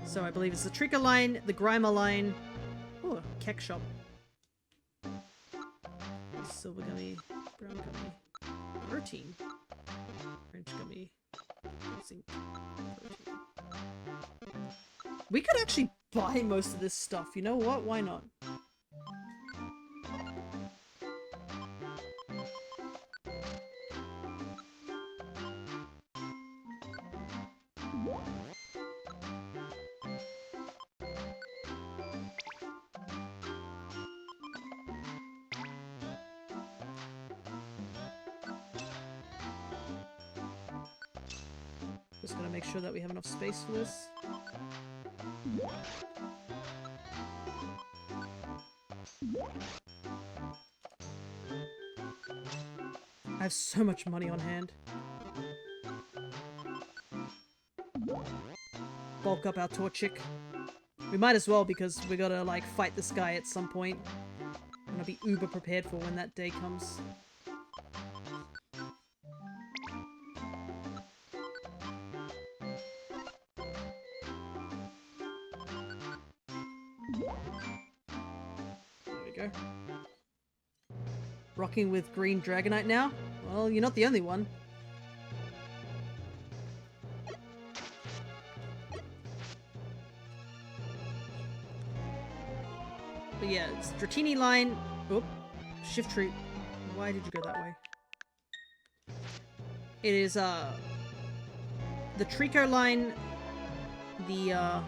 So I believe it's the Trika line, the Grimer line. Oh, Keck Shop. Silver Gummy, Brown Gummy, Protein, Orange Gummy, Zinc, Protein. We could actually buy most of this stuff, you know what? Why not? Just gotta make sure that we have enough space for this. I have so much money on hand. Bulk up our Torchic. We might as well, because we gotta like fight this guy at some point. I'm gonna be uber prepared for when that day comes. Rocking with green Dragonite now? Well, you're not the only one. But yeah, it's Dratini line. Oh, Shift Treat. Why did you go that way? It is the Trico line, the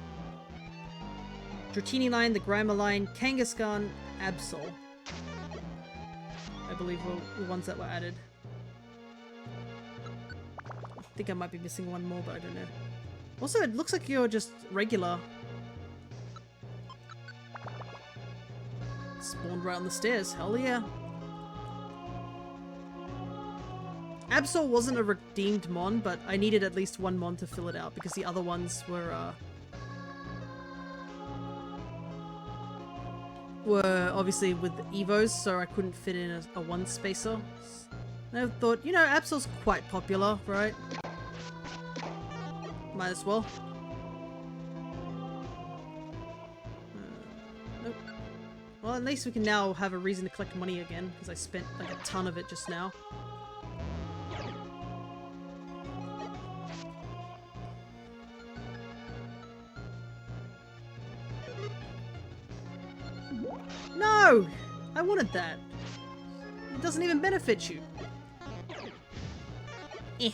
Dratini line, the Grimer line, Kangaskhan, Absol. I believe were the ones that were added. I think I might be missing one more, but I don't know. Also, it looks like you're just regular. Spawned right on the stairs. Hell yeah. Absol wasn't a redeemed mon, but I needed at least one mon to fill it out because the other ones were obviously with Evos, so I couldn't fit in a one spacer. And I thought, you know, Absol's quite popular, right? Might as well. Nope. Well, at least we can now have a reason to collect money again, because I spent like a ton of it just now. No! I wanted that. It doesn't even benefit you. Eh.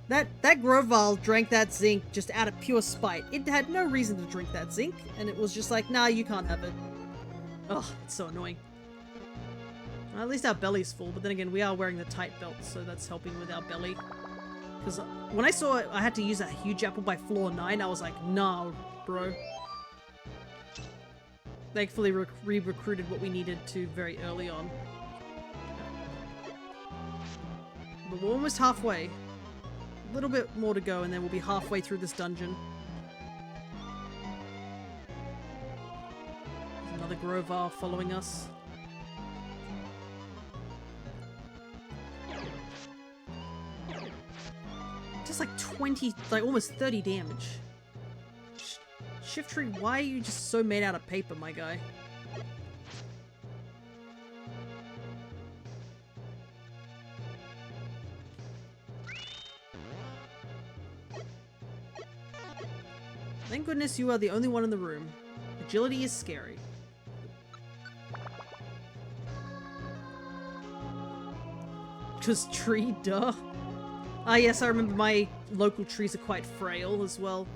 That Grovyle drank that zinc just out of pure spite. It had no reason to drink that zinc, and it was just like, nah, you can't have it. Ugh, it's so annoying. Well, at least our belly's full, but then again, we are wearing the tight belt, so that's helping with our belly. Because when I saw I had to use a huge apple by floor 9, I was like, nah, bro. Thankfully, re-recruited what we needed to very early on. but we're almost halfway. A little bit more to go and then we'll be halfway through this dungeon. There's another Grovar following us. Just like 20, like almost 30 damage. Shift Tree, why are you just so made out of paper, my guy? Thank goodness you are the only one in the room. Agility is scary. Just tree, duh. Ah yes, I remember my local trees are quite frail as well.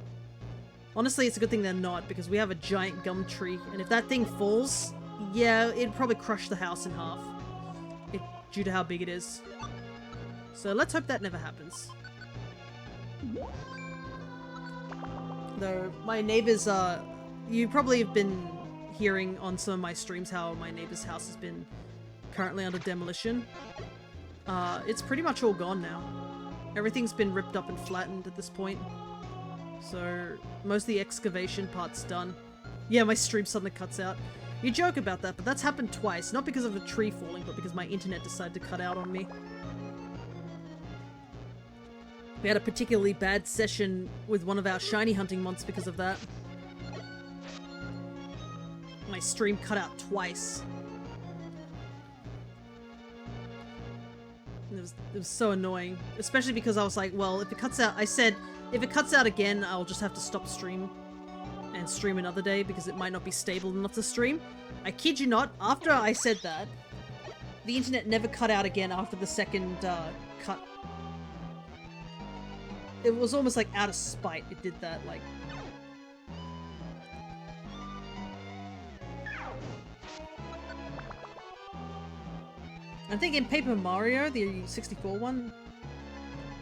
Honestly, it's a good thing they're not, because we have a giant gum tree, and if that thing falls, yeah, it'd probably crush the house in half. Due to how big it is. So let's hope that never happens. Though, my neighbors you probably have been hearing on some of my streams how my neighbor's house has been currently under demolition. It's pretty much all gone now. Everything's been ripped up and flattened at this point. So, most of the excavation part's done. Yeah, my stream suddenly cuts out. You joke about that, but that's happened twice. Not because of a tree falling, but because my internet decided to cut out on me. We had a particularly bad session with one of our shiny hunting months because of that. My stream cut out twice. It was so annoying. Especially because I was like, well, if it cuts out, I said, if it cuts out again, I'll just have to stop stream and stream another day because it might not be stable enough to stream. I kid you not, after I said that, the internet never cut out again after the second cut. It was almost like out of spite it did that, like... I think in Paper Mario, the 64 one,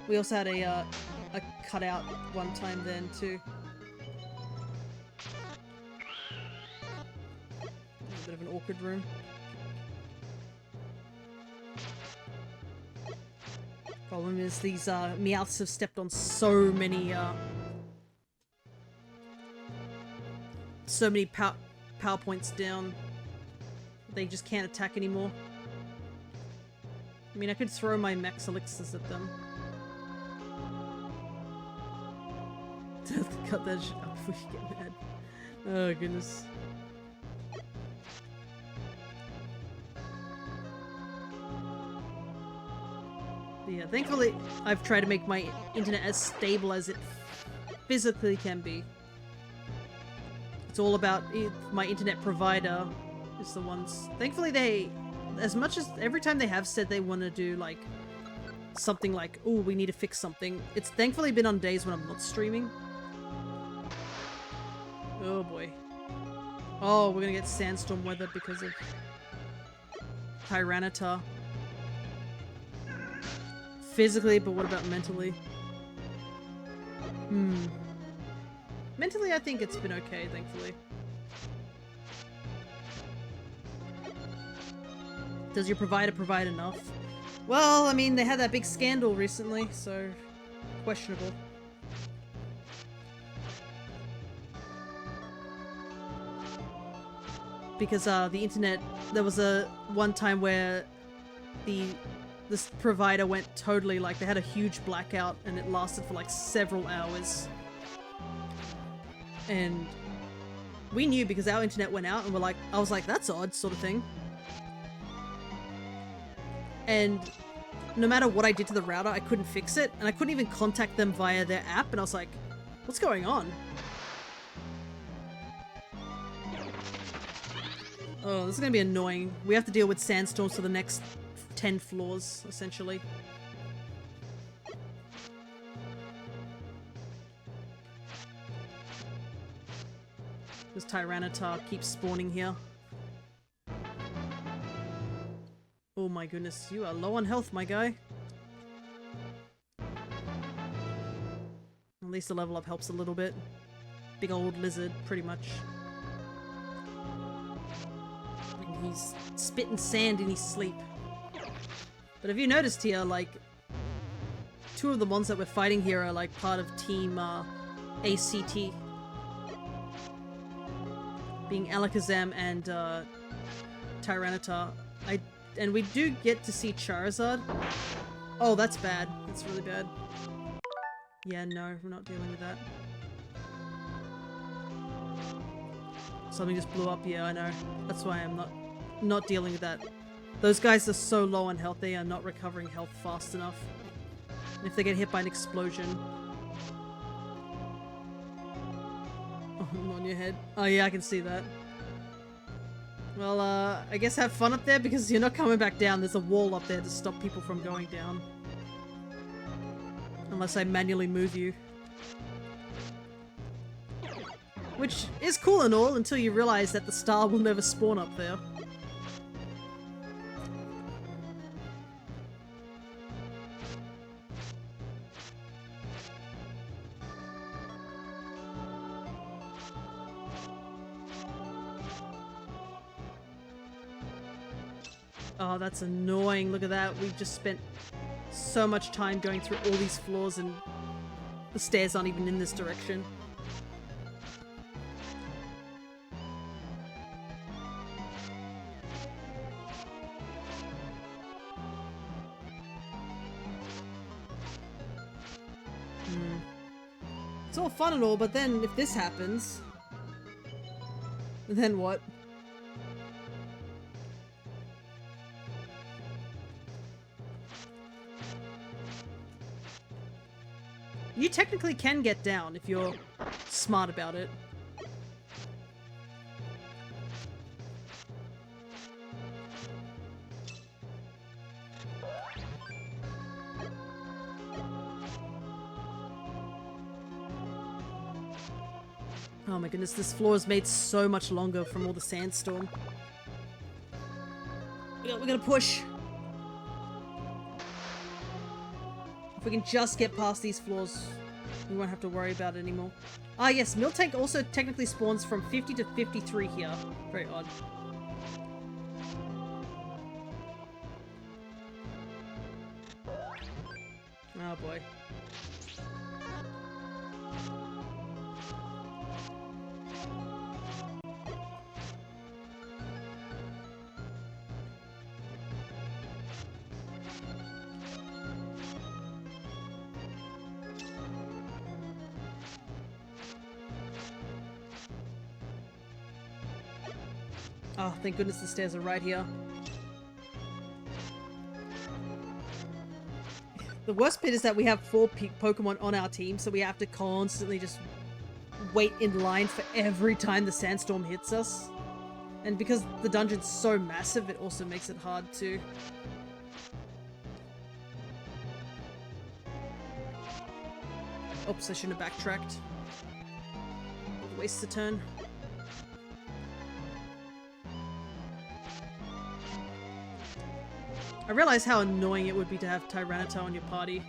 we also had a cutout one time then too. A bit of an awkward room. Problem is these Meowths have stepped on so many power points down. They just can't attack anymore. I mean, I could throw my max elixirs at them. Cut that shit out before you get mad. Oh goodness. But yeah, thankfully I've tried to make my internet as stable as it physically can be. It's all about my internet provider is the ones. Thankfully they, as much as every time they have said they want to do like something like, oh, we need to fix something, it's thankfully been on days when I'm not streaming. Oh boy. Oh, we're gonna get sandstorm weather because of Tyranitar. Physically, but what about mentally? Mentally, I think it's been okay, thankfully. Does your provider provide enough? Well, I mean, they had that big scandal recently, so questionable. Because the internet, there was a one time where this provider went totally, like, they had a huge blackout and it lasted for like several hours. And we knew because our internet went out and we're like, I was like, that's odd, sort of thing. And no matter what I did to the router, I couldn't fix it, and I couldn't even contact them via their app, and I was like, what's going on? Oh, this is gonna be annoying. We have to deal with sandstorms for the next 10 floors, essentially. This Tyranitar keeps spawning here. Oh my goodness, you are low on health, my guy. At least the level up helps a little bit. Big old lizard, pretty much. And he's spitting sand in his sleep. But have you noticed here, like, two of the ones that we're fighting here are like part of Team ACT. Being Alakazam and Tyranitar. And we do get to see Charizard. Oh, that's bad. That's really bad. Yeah, no, we're not dealing with that. Something just blew up. Yeah, I know. That's why I'm not dealing with that. Those guys are so low on health, they are not recovering health fast enough. And if they get hit by an explosion... Oh, I'm on your head. Oh yeah, I can see that. Well, I guess have fun up there because you're not coming back down. There's a wall up there to stop people from going down. Unless I manually move you. Which is cool and all until you realize that the star will never spawn up there. Oh, that's annoying. Look at that. We've just spent so much time going through all these floors and the stairs aren't even in this direction. It's all fun and all, but then if this happens, then what? You technically can get down if you're smart about it. Oh my goodness, this floor is made so much longer from all the sandstorm. We're gonna push. If we can just get past these floors, we won't have to worry about it anymore. Ah yes, Miltank also technically spawns from 50 to 53 here. Very odd. Oh boy. Oh, thank goodness the stairs are right here. The worst bit is that we have 4 Pokemon on our team, so we have to constantly just wait in line for every time the sandstorm hits us. And because the dungeon's so massive, it also makes it hard to... Oops, I shouldn't have backtracked. Waste a turn. I realize how annoying it would be to have Tyranitar on your party.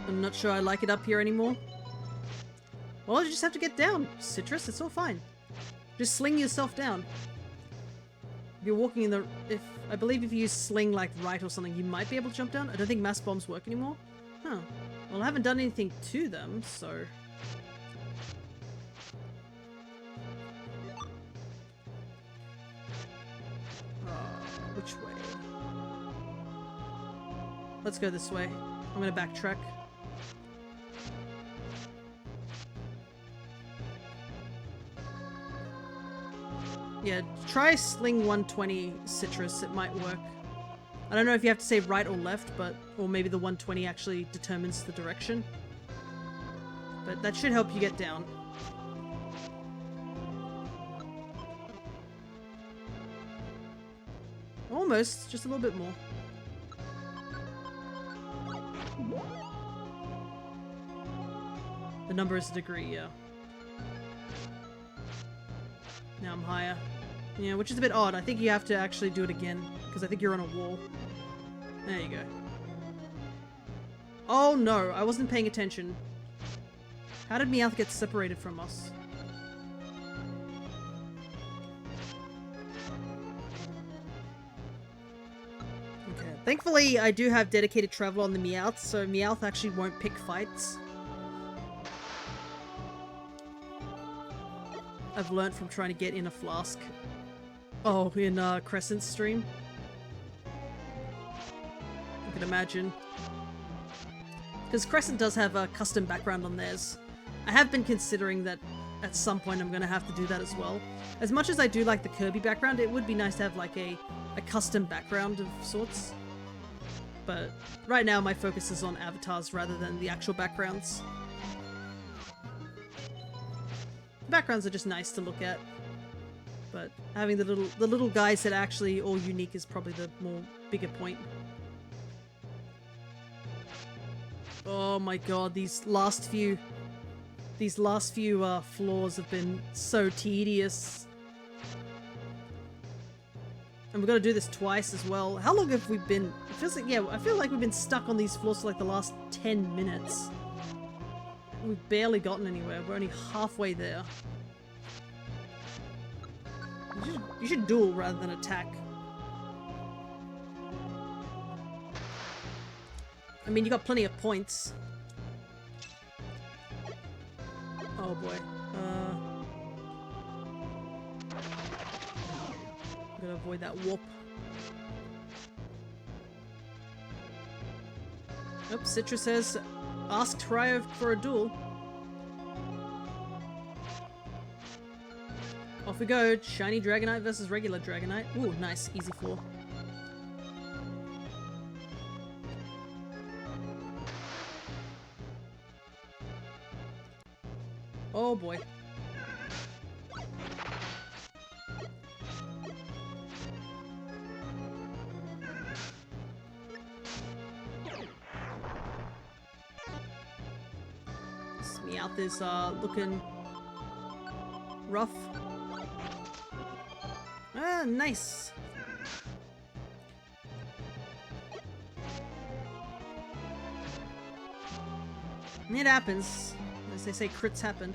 I'm not sure I like it up here anymore. Well, you just have to get down, Citrus. It's all fine. Just sling yourself down. If you're walking in the... I believe if you use sling like right or something, you might be able to jump down. I don't think mass bombs work anymore. Huh. Well, I haven't done anything to them, so... Which way? Let's go this way. I'm gonna backtrack. Yeah, try sling 120 Citrus, it might work. I don't know if you have to say right or left, but or maybe the 120 actually determines the direction. But that should help you get down. Almost, just a little bit more. The number is a degree, yeah. Now I'm higher. Yeah, which is a bit odd. I think you have to actually do it again, because I think you're on a wall. There you go. Oh no, I wasn't paying attention. How did Meowth get separated from us? Thankfully, I do have dedicated travel on the Meowth, so Meowth actually won't pick fights. I've learnt from trying to get in a flask. Oh, in Crescent's stream. I can imagine. Because Crescent does have a custom background on theirs. I have been considering that at some point I'm going to have to do that as well. As much as I do like the Kirby background, it would be nice to have like a custom background of sorts. But right now my focus is on avatars rather than the actual backgrounds. The backgrounds are just nice to look at. But having the little guys that are actually all unique is probably the bigger point. Oh my god, these last few floors have been so tedious. And we've got to do this twice as well. How long have we been? It feels like, yeah, I feel like we've been stuck on these floors for like the last 10 minutes. We've barely gotten anywhere. We're only halfway there. You should duel rather than attack. I mean, you got plenty of points. Oh boy. I'm gonna avoid that warp. Oops, Citra says, asked Ryo for a duel. Off we go. Shiny Dragonite versus regular Dragonite. Ooh, nice. Easy floor. Oh boy. This Meowth is looking rough. Ah, nice. It happens. As they say, crits happen.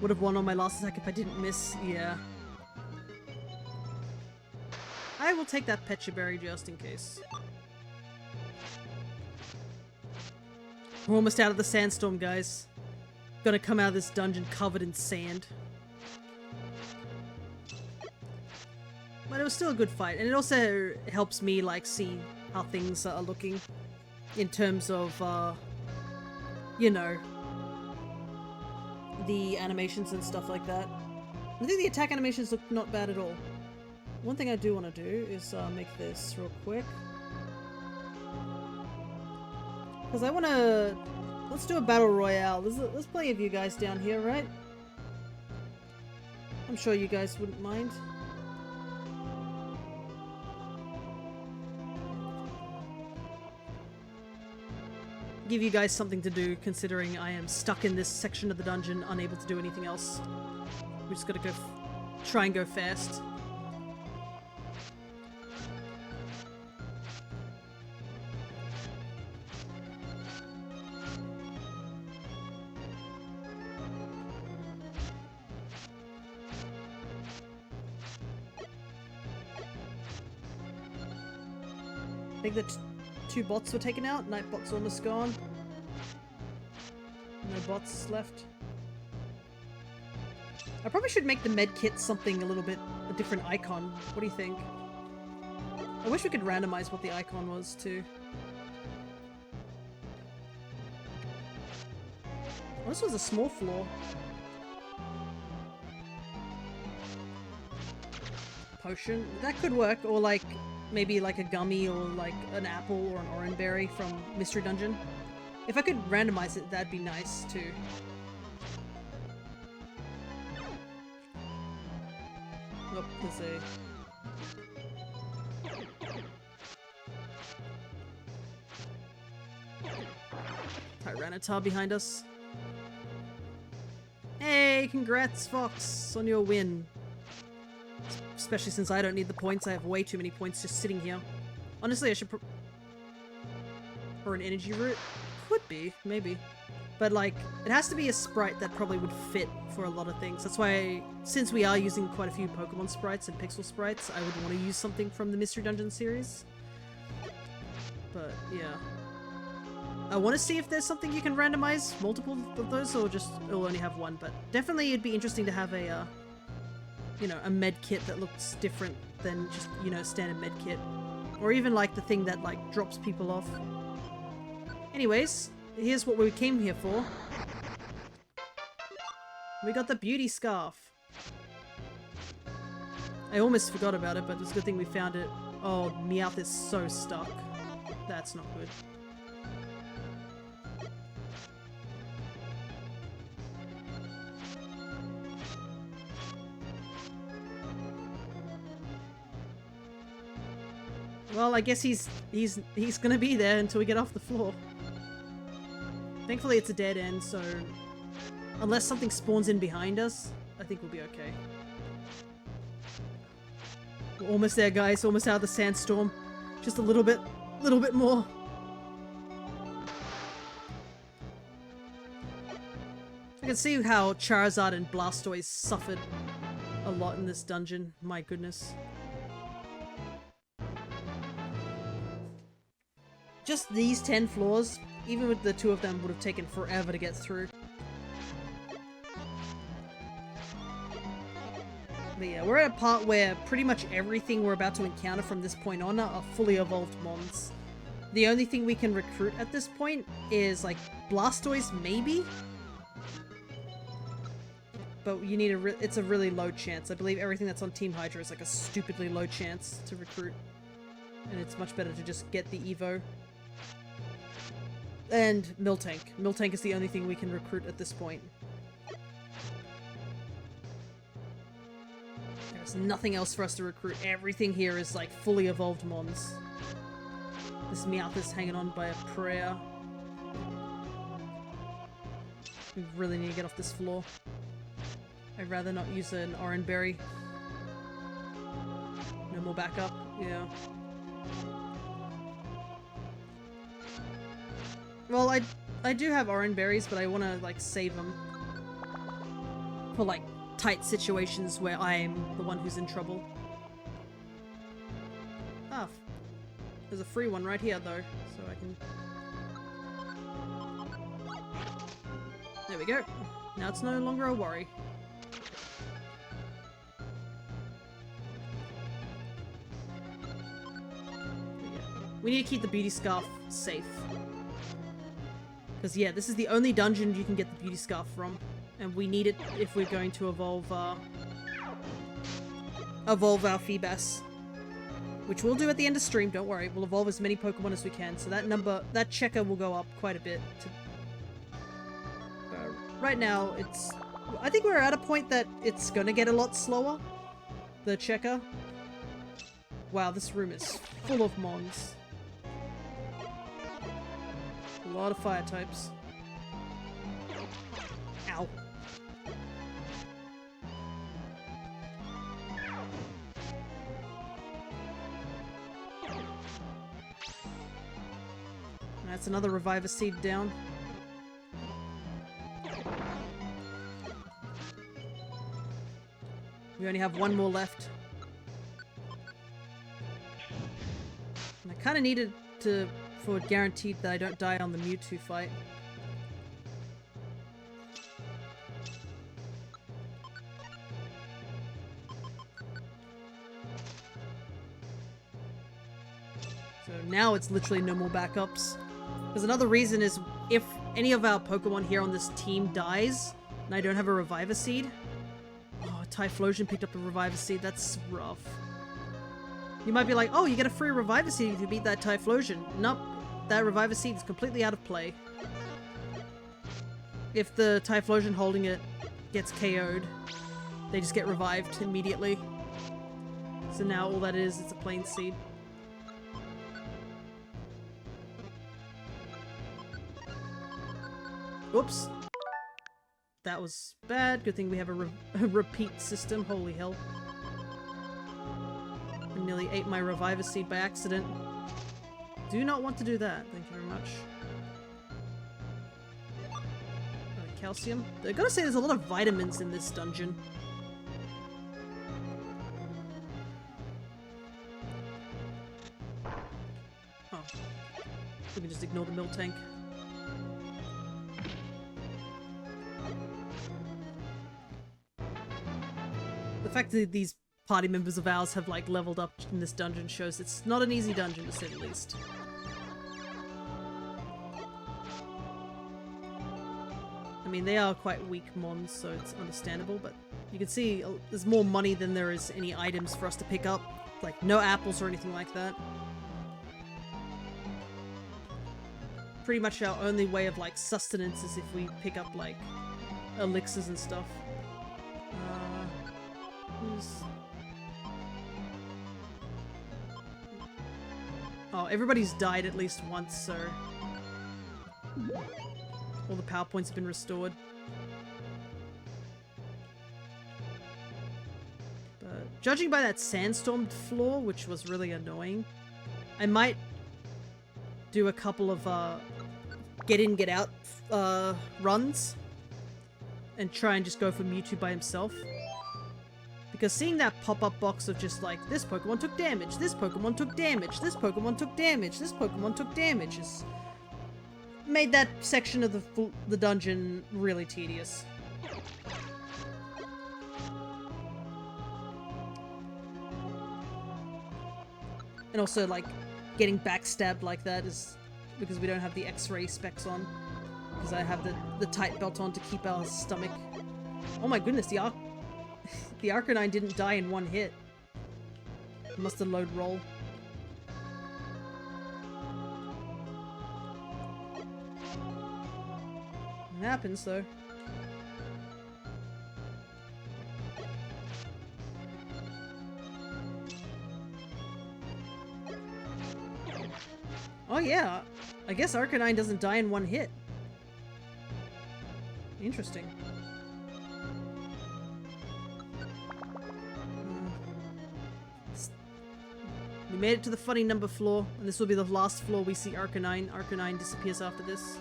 Would have won on my last attack if I didn't miss. Yeah. I will take that Pecha Berry just in case. We're almost out of the sandstorm, guys. Gonna come out of this dungeon covered in sand. But it was still a good fight, and it also helps me like see how things are looking in terms of, you know, the animations and stuff like that. I think the attack animations look not bad at all. One thing I do want to do is make this real quick. Because I want to... Let's do a battle royale. There's plenty of you guys down here, right? I'm sure you guys wouldn't mind. Give you guys something to do, considering I am stuck in this section of the dungeon, unable to do anything else. We just gotta go try and go fast. I think that 2 bots were taken out. Nightbot's almost gone. No bots left. I probably should make the medkit something a different icon. What do you think? I wish we could randomize what the icon was too. Oh, this was a small floor. Potion? That could work, or like maybe like a gummy or like an apple or an orange berry from Mystery Dungeon. If I could randomize it, that'd be nice too. Oh, there's a Tyranitar behind us. Hey, congrats Fox on your win. Especially since I don't need the points. I have way too many points just sitting here. Honestly, I should Or an energy root? Could be, maybe. But like, it has to be a sprite that probably would fit for a lot of things. That's why, since we are using quite a few Pokemon sprites and pixel sprites, I would want to use something from the Mystery Dungeon series. But yeah. I want to see if there's something you can randomize multiple of those, or just it'll only have one. But definitely it'd be interesting to have a, you know, a med kit that looks different than just, you know, standard med kit. Or even like the thing that like drops people off. Anyways, here's what we came here for. We got the beauty scarf. I almost forgot about it, but it's a good thing we found it. Oh, Meowth is so stuck. That's not good. Well, I guess he's gonna be there until we get off the floor. Thankfully it's a dead end, so unless something spawns in behind us, I think we'll be okay. We're almost there, guys. Almost out of the sandstorm. Just a little bit more. I can see how Charizard and Blastoise suffered a lot in this dungeon. My goodness. Just these 10 floors, even with the two of them, would have taken forever to get through. But yeah, we're at a part where pretty much everything we're about to encounter from this point on are fully evolved mons. The only thing we can recruit at this point is like Blastoise, maybe? But you need it's a really low chance. I believe everything that's on Team Hydra is like a stupidly low chance to recruit. And it's much better to just get the Evo. And Miltank. Miltank is the only thing we can recruit at this point. There's nothing else for us to recruit. Everything here is like fully evolved mons. This Meowth is hanging on by a prayer. We really need to get off this floor. I'd rather not use an Oran Berry. No more backup. Yeah. Well, I do have Oran Berries, but I want to like save them for like tight situations where I am the one who's in trouble. Ah, there's a free one right here though, so I can... There we go. Now it's no longer a worry. We need to keep the beauty scarf safe. Because yeah, this is the only dungeon you can get the beauty scarf from. And we need it if we're going to evolve our Feebas. Which we'll do at the end of stream, don't worry. We'll evolve as many Pokemon as we can. So that checker will go up quite a bit. Right now, I think we're at a point that it's gonna get a lot slower. The checker. Wow, this room is full of mons. A lot of fire types. Ow. That's another Reviver Seed down. We only have one more left. And I kind of needed for guaranteed that I don't die on the Mewtwo fight. So now it's literally no more backups. Because another reason is if any of our Pokemon here on this team dies and I don't have a Reviver Seed. Oh, Typhlosion picked up a Reviver Seed. That's rough. You might be like, oh, you get a free Reviver Seed if you beat that Typhlosion. Nope. That Reviver Seed is completely out of play. If the Typhlosion holding it gets KO'd, they just get revived immediately. So now all that is a plain seed. Oops. That was bad. Good thing we have a repeat system. Holy hell. I nearly ate my Reviver Seed by accident. Do not want to do that. Thank you very much. Calcium. I gotta say, there's a lot of vitamins in this dungeon. Oh. We can just ignore the milk tank. The fact that these party members of ours have, like, leveled up in this dungeon shows it's not an easy dungeon, to say the least. I mean, they are quite weak mons, so it's understandable, but you can see there's more money than there is any items for us to pick up. Like, no apples or anything like that. Pretty much our only way of, like, sustenance is if we pick up, like, elixirs and stuff. Oh, everybody's died at least once, so... all the power points have been restored. But judging by that sandstormed floor, which was really annoying, I might do a couple of get in, get out runs and try and just go for Mewtwo by himself. Because seeing that pop-up box of just like, this Pokemon took damage, this Pokemon took damage, this Pokemon took damage, this Pokemon took damage is... made that section of the dungeon really tedious. And also, like, getting backstabbed like that is because we don't have the X-ray specs on. Because I have the tight belt on to keep our stomach. Oh my goodness, the Arcanine didn't die in one hit. It must have load roll. It happens, though. Oh yeah, I guess Arcanine doesn't die in one hit. Interesting. We made it to the funny number floor, and this will be the last floor we see Arcanine. Arcanine disappears after this.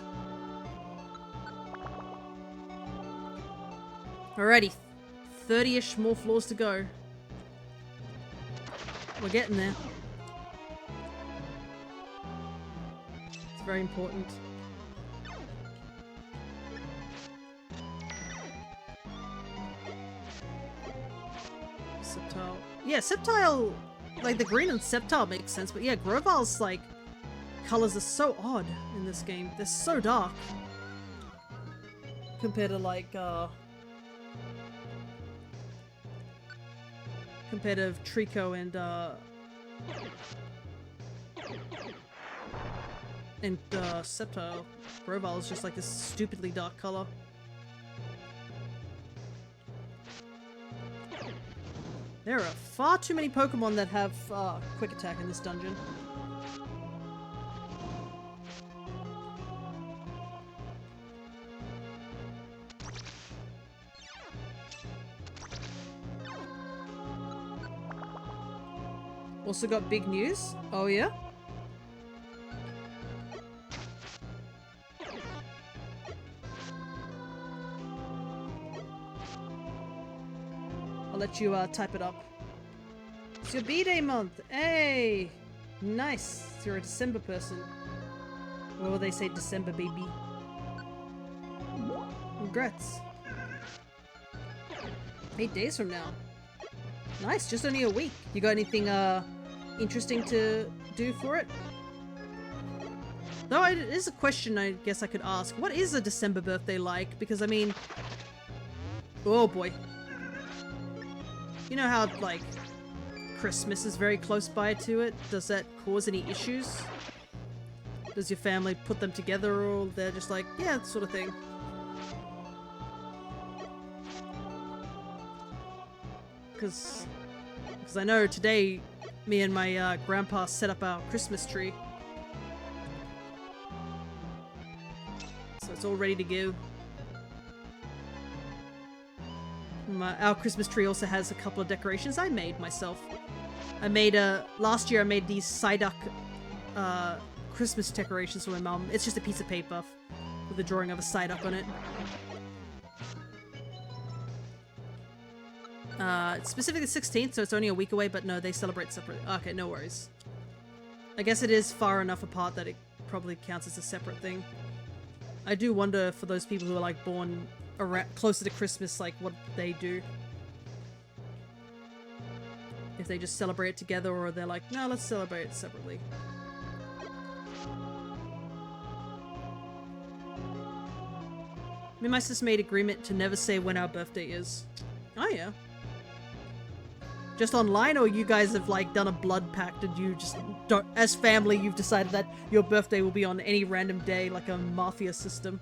Alrighty, 30-ish more floors to go. We're getting there. It's very important. Sceptile. Yeah, Sceptile, like the green and Sceptile makes sense, but yeah, Groval's like colors are so odd in this game. They're so dark compared to like compared to Trico and Sceptile. Grovyle is just like this stupidly dark color. There are far too many Pokemon that have quick attack in this dungeon. Also got big news. Oh yeah? I'll let you type it up. It's your B-Day month! Hey! Nice! So you're a December person. Or will they say December, baby? Congrats. 8 days from now. Nice, just only a week. You got anything interesting to do for it? Though it is a question I guess I could ask. What is a December birthday like? Because I mean... oh boy. You know how, like, Christmas is very close by to it? Does that cause any issues? Does your family put them together, or they're just like, yeah, that sort of thing? Because I know today, me and my grandpa set up our Christmas tree. So it's all ready to go. Our Christmas tree also has a couple of decorations I made myself. I made last year I made these Psyduck Christmas decorations for my mum. It's just a piece of paper with a drawing of a side up on it. It's specifically the 16th, so it's only a week away, but no, they celebrate separately. Okay, no worries. I guess it is far enough apart that it probably counts as a separate thing. I do wonder for those people who are like born around, closer to Christmas, like what they do. If they just celebrate it together, or they're like, no, let's celebrate it separately. Me and my sister made agreement to never say when our birthday is. Oh yeah. Just online, or you guys have like done a blood pact and you just don't, as family, you've decided that your birthday will be on any random day, like a mafia system?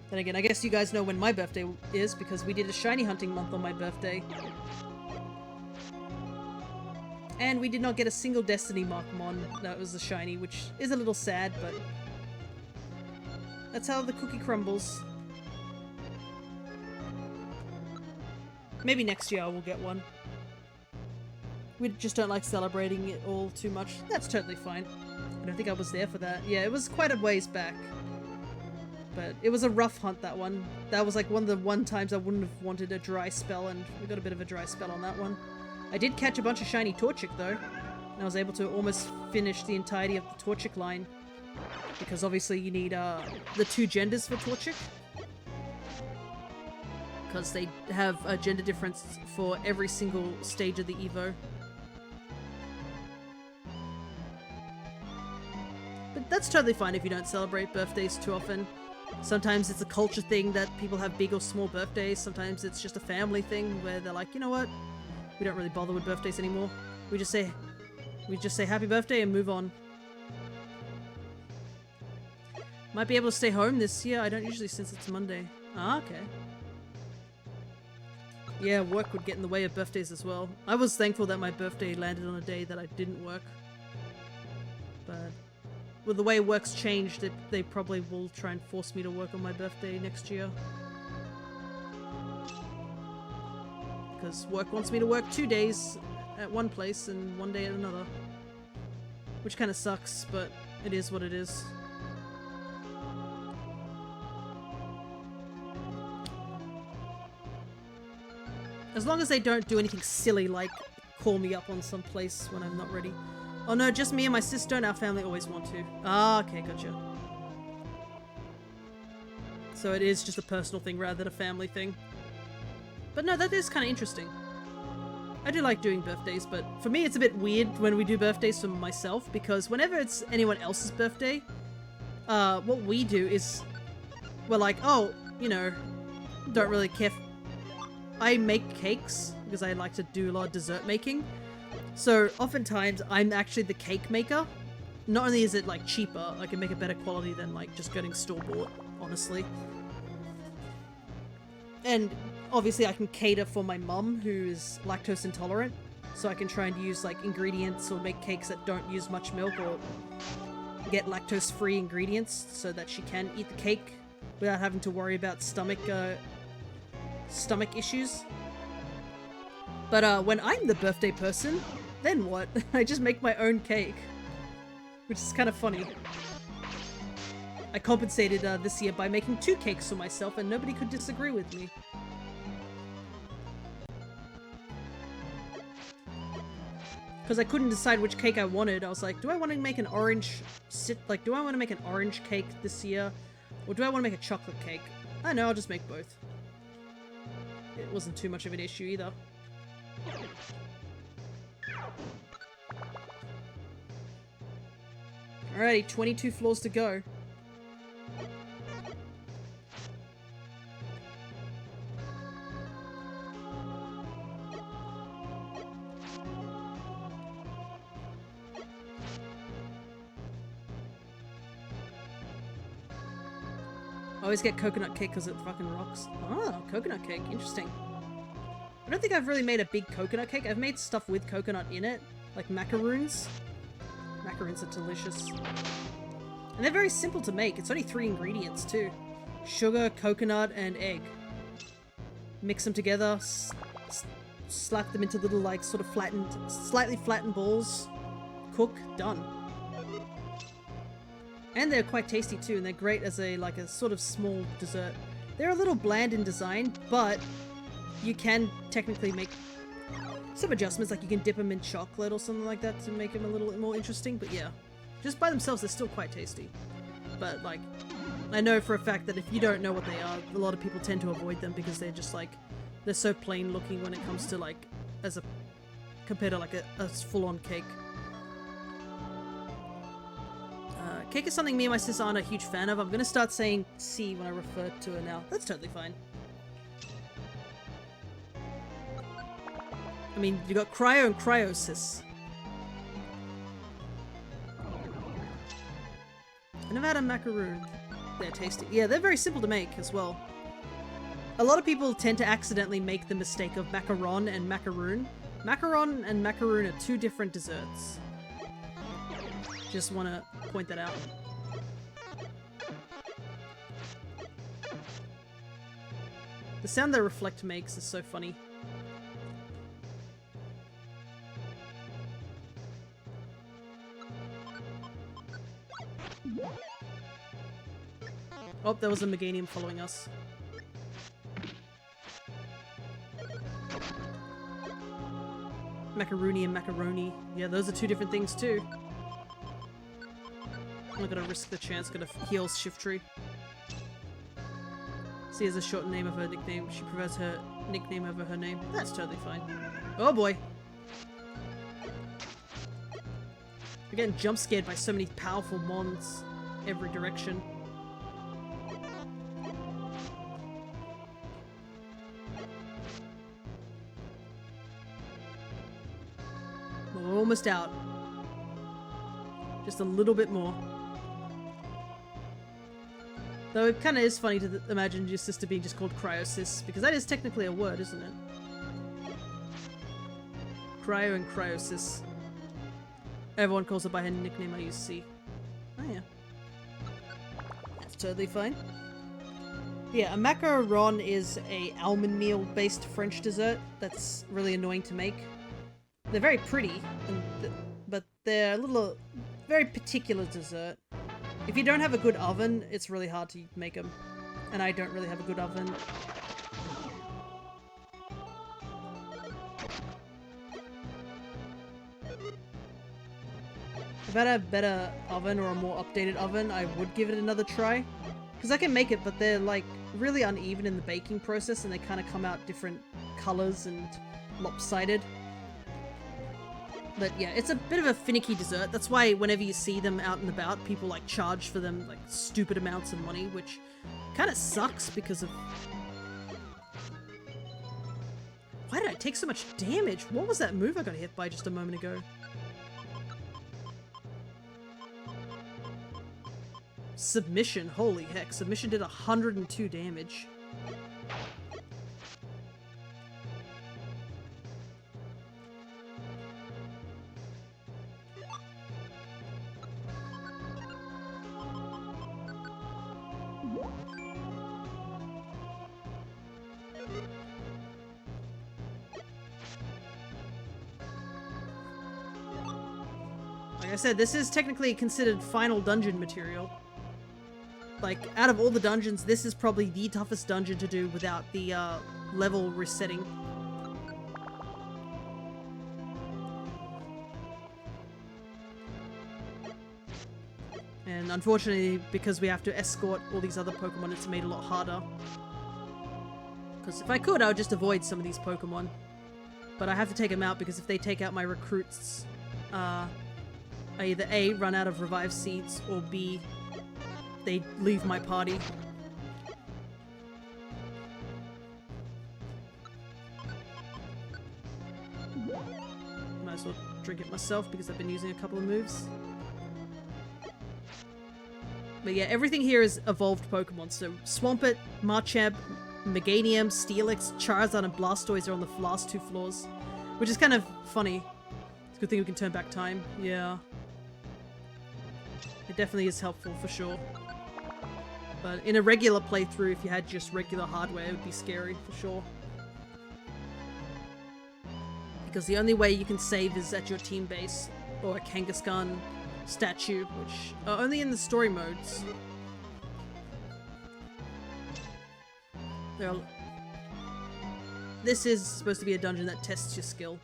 Then again, I guess you guys know when my birthday is because we did a shiny hunting month on my birthday. And we did not get a single Destiny Markmon that was a shiny, which is a little sad, but that's how the cookie crumbles. Maybe next year I will get one. We just don't like celebrating it all too much. That's totally fine. I don't think I was there for that. Yeah, it was quite a ways back. But it was a rough hunt, that one. That was like one of the times I wouldn't have wanted a dry spell, and we got a bit of a dry spell on that one. I did catch a bunch of shiny Torchic though, and I was able to almost finish the entirety of the Torchic line, because obviously you need the 2 genders for Torchic, because they have a gender difference for every single stage of the Evo. But that's totally fine if you don't celebrate birthdays too often. Sometimes it's a culture thing that people have big or small birthdays. Sometimes it's just a family thing where they're like, you know what? We don't really bother with birthdays anymore. We just say happy birthday and move on. Might be able to stay home this year. I don't usually, since it's Monday. Ah, okay. Yeah, work would get in the way of birthdays as well. I was thankful that my birthday landed on a day that I didn't work. But with the way work's changed, they probably will try and force me to work on my birthday next year. Because work wants me to work 2 days at one place and 1 day at another. Which kind of sucks, but it is what it is. As long as they don't do anything silly like call me up on some place when I'm not ready. Oh no, just me and my sister and our family always want to. Ah, okay, gotcha. So it is just a personal thing rather than a family thing. But no, that is kind of interesting. I do like doing birthdays, but for me it's a bit weird when we do birthdays for myself, because whenever it's anyone else's birthday, what we do is we're like, oh, you know, don't really care. I make cakes because I like to do a lot of dessert making. So oftentimes I'm actually the cake maker. Not only is it like cheaper, I can make a better quality than like just getting store-bought, honestly. And obviously I can cater for my mum who is lactose intolerant, so I can try and use like ingredients or make cakes that don't use much milk, or get lactose-free ingredients so that she can eat the cake without having to worry about stomach issues. But when I'm the birthday person, then what? I just make my own cake, which is kind of funny. I compensated this year by making 2 cakes for myself, and nobody could disagree with me. Because I couldn't decide which cake I wanted. I was like, do I want to make an orange do I want to make an orange cake this year, or do I want to make a chocolate cake? I know, I'll just make both. It wasn't too much of an issue either. Alrighty, 22 floors to go. I always get coconut cake because it fucking rocks. Oh, coconut cake. Interesting. I don't think I've really made a big coconut cake. I've made stuff with coconut in it, like macaroons. Macaroons are delicious. And they're very simple to make. It's only 3 ingredients too. Sugar, coconut, and egg. Mix them together, slap them into little, like, sort of flattened, slightly flattened balls. Cook, done. And they're quite tasty too, and they're great as a, like, a sort of small dessert. They're a little bland in design, but you can technically make some adjustments, like you can dip them in chocolate or something like that to make them a little more interesting, but yeah. Just by themselves, they're still quite tasty. But, like, I know for a fact that if you don't know what they are, a lot of people tend to avoid them because they're just, like, they're so plain looking when it comes to, like, compared to, like, a full-on cake. Cake is something me and my sister aren't a huge fan of. I'm gonna start saying C when I refer to her now. That's totally fine. I mean, you got cryo and cryosis. I never had a macaroon. They're tasty. Yeah, they're very simple to make as well. A lot of people tend to accidentally make the mistake of macaron and macaroon. Macaron and macaroon are two different desserts. Just want to point that out. The sound that reflect makes is so funny. Oh, there was a Meganium following us. Macaroni and macaroni. Yeah, those are two different things too. I'm not gonna risk the chance, gonna heal Shiftry. C is a short name of her nickname. She prefers her nickname over her name. That's totally fine. Oh boy. We're getting jump scared by so many powerful mons every direction. We're almost out. Just a little bit more. Though it kind of is funny to imagine your sister being just called Cryosis, because that is technically a word, isn't it? Cryo and Cryosis. Everyone calls her by her nickname. I use C. Oh yeah. That's totally fine. Yeah, a macaron is a almond meal based French dessert that's really annoying to make. They're very pretty, but they're a little, very particular dessert. If you don't have a good oven, it's really hard to make them. And I don't really have a good oven. If I had a better oven or a more updated oven, I would give it another try. Because I can make it, but they're like really uneven in the baking process and they kind of come out different colors and lopsided. But yeah, it's a bit of a finicky dessert. That's why whenever you see them out and about, people like charge for them like stupid amounts of money, which kind of sucks because of... Why did I take so much damage? What was that move I got hit by just a moment ago? Submission, holy heck. Submission did 102 damage. Like I said, this is technically considered final dungeon material. Like, out of all the dungeons, this is probably the toughest dungeon to do without the level resetting. And unfortunately, because we have to escort all these other Pokemon, it's made it a lot harder. Because if I could, I would just avoid some of these Pokemon. But I have to take them out because if they take out my recruits, I either A, run out of revive seeds, or B, they leave my party. Might as well drink it myself because I've been using a couple of moves. But yeah, everything here is evolved Pokemon. So Swampert, Marchab, Meganium, Steelix, Charizard, and Blastoise are on the last two floors. Which is kind of funny. It's a good thing we can turn back time. Yeah. It definitely is helpful for sure. But in a regular playthrough, if you had just regular hardware, it would be scary for sure. Because the only way you can save is at your team base, or a Kangaskhan statue, which are only in the story modes. This is supposed to be a dungeon that tests your skill.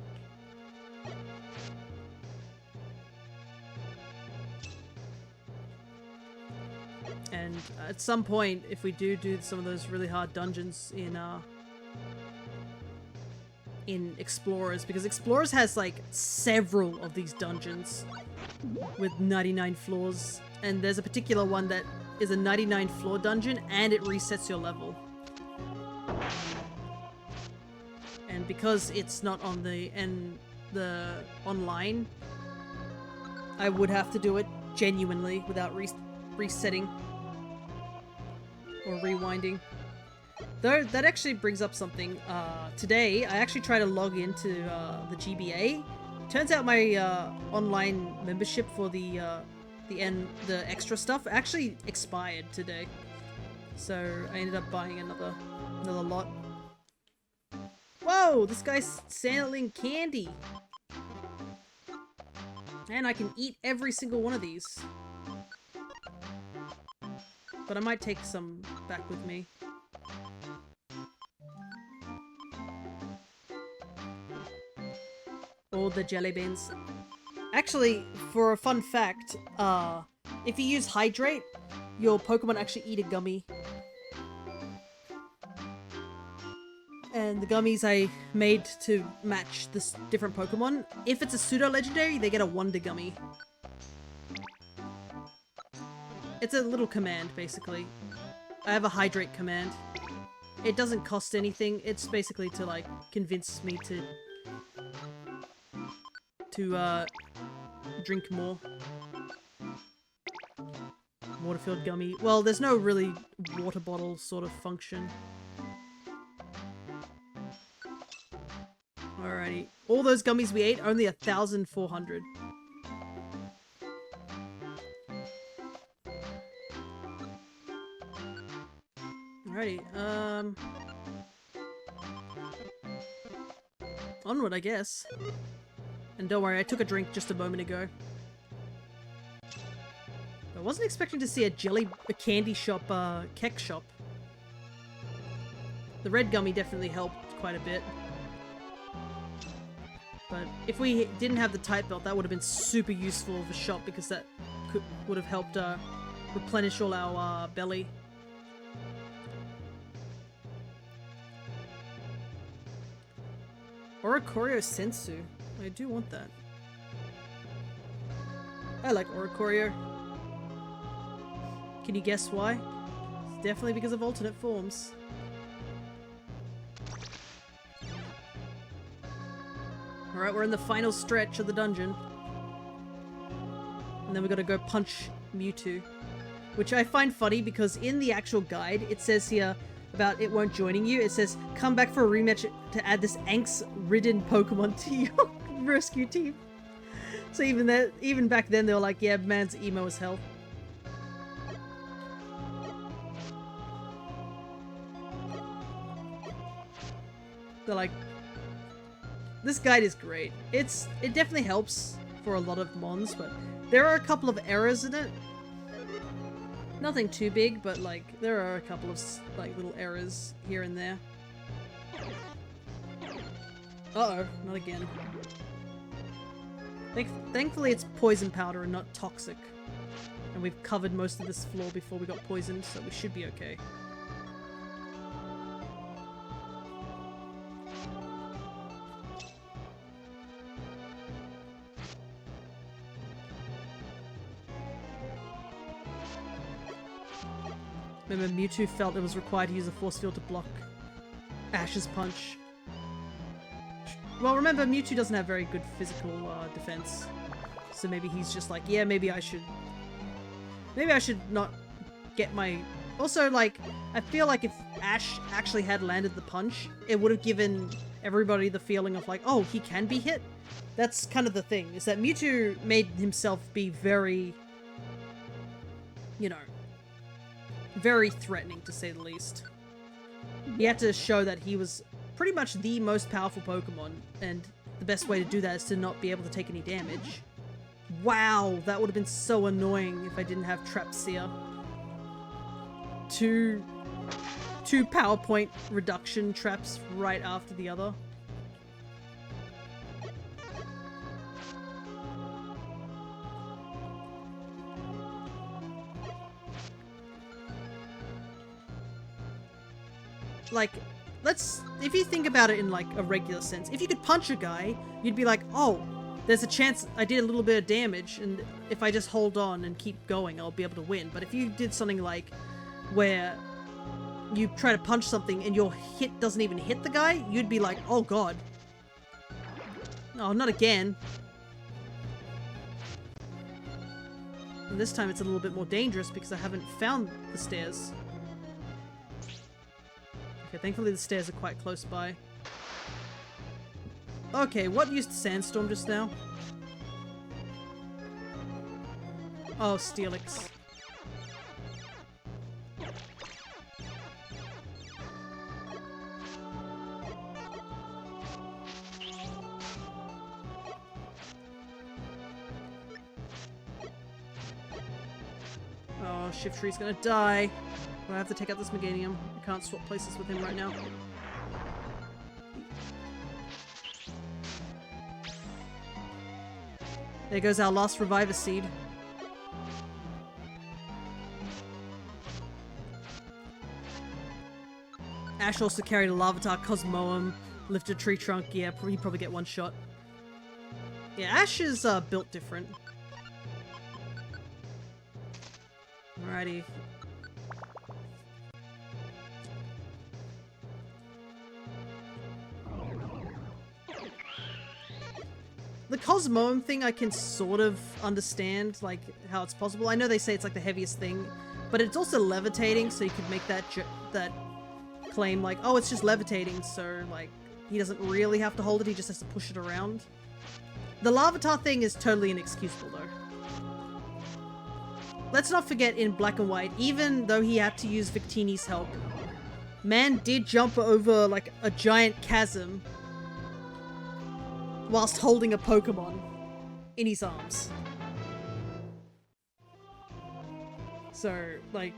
And at some point, if we do some of those really hard dungeons in Explorers, because Explorers has like several of these dungeons with 99 floors, and there's a particular one that is a 99 floor dungeon and it resets your level. And because it's not on the online, I would have to do it genuinely without resetting or rewinding. Though that actually brings up something. Today I actually tried to log into the GBA. Turns out my online membership for the extra stuff actually expired today. So I ended up buying another lot. Whoa! This guy's selling candy! And I can eat every single one of these. But I might take some back with me. All the jelly beans. Actually, for a fun fact, if you use Hydrate, your Pokemon actually eat a gummy. And the gummies I made to match this different Pokemon, if it's a pseudo-legendary, they get a Wonder Gummy. It's a little command, basically. I have a Hydrate command. It doesn't cost anything, it's basically to, like, convince me to drink more. Water-filled gummy. Well, there's no really water bottle sort of function. Alrighty. All those gummies we ate, only 1,400. Alrighty, onward, I guess. And don't worry, I took a drink just a moment ago. I wasn't expecting to see a candy shop, kek shop. The red gummy definitely helped quite a bit. But if we didn't have the type belt, that would have been super useful of a shop, because that would have helped replenish all our belly. Oricorio Sensu. I do want that. I like Oricorio. Can you guess why? It's definitely because of alternate forms. Alright, we're in the final stretch of the dungeon. And then we gotta go punch Mewtwo. Which I find funny because in the actual guide, it says here about it won't joining you. It says, come back for a rematch to add this angst-ridden Pokemon to your rescue team. So even back then, they were like, yeah, man's emo as hell. They're like, this guide is great. It definitely helps for a lot of mons, but there are a couple of errors in it. Nothing too big, but like there are a couple of like little errors here and there. Uh-oh, not again. Thankfully it's poison powder and not toxic. And we've covered most of this floor before we got poisoned, so we should be okay. Remember, Mewtwo felt it was required to use a force field to block Ash's punch. Well, remember, Mewtwo doesn't have very good physical defense. So maybe he's just like, yeah, maybe I should not get my... Also, like, I feel like if Ash actually had landed the punch, it would have given everybody the feeling of like, oh, he can be hit. That's kind of the thing, is that Mewtwo made himself be very, you know, very threatening, to say the least. He had to show that he was pretty much the most powerful Pokemon, and the best way to do that is to not be able to take any damage. Wow, that would have been so annoying if I didn't have Trapseer. Two PowerPoint reduction traps right after the other. Like, if you think about it in like a regular sense, if you could punch a guy, you'd be like, oh, there's a chance I did a little bit of damage, and if I just hold on and keep going, I'll be able to win. But if you did something like where you try to punch something and your hit doesn't even hit the guy, you'd be like, oh god. Oh, not again. And this time it's a little bit more dangerous because I haven't found the stairs. Okay, thankfully the stairs are quite close by. Okay, what used Sandstorm just now? Oh, Steelix. Oh, Shiftry's gonna die. I have to take out this Meganium. I can't swap places with him right now. There goes our last Reviver Seed. Ash also carried a Larvitar, Cosmoem, lifted Tree Trunk. Yeah, he'd probably get one shot. Yeah, Ash is built different. Alrighty. The Cosmoem thing I can sort of understand, like, how it's possible. I know they say it's like the heaviest thing, but it's also levitating, so you could make that claim like, oh, it's just levitating, so, like, he doesn't really have to hold it, he just has to push it around. The Larvitar thing is totally inexcusable, though. Let's not forget, in Black and White, even though he had to use Victini's help, man did jump over, like, a giant chasm whilst holding a Pokemon in his arms. So, like,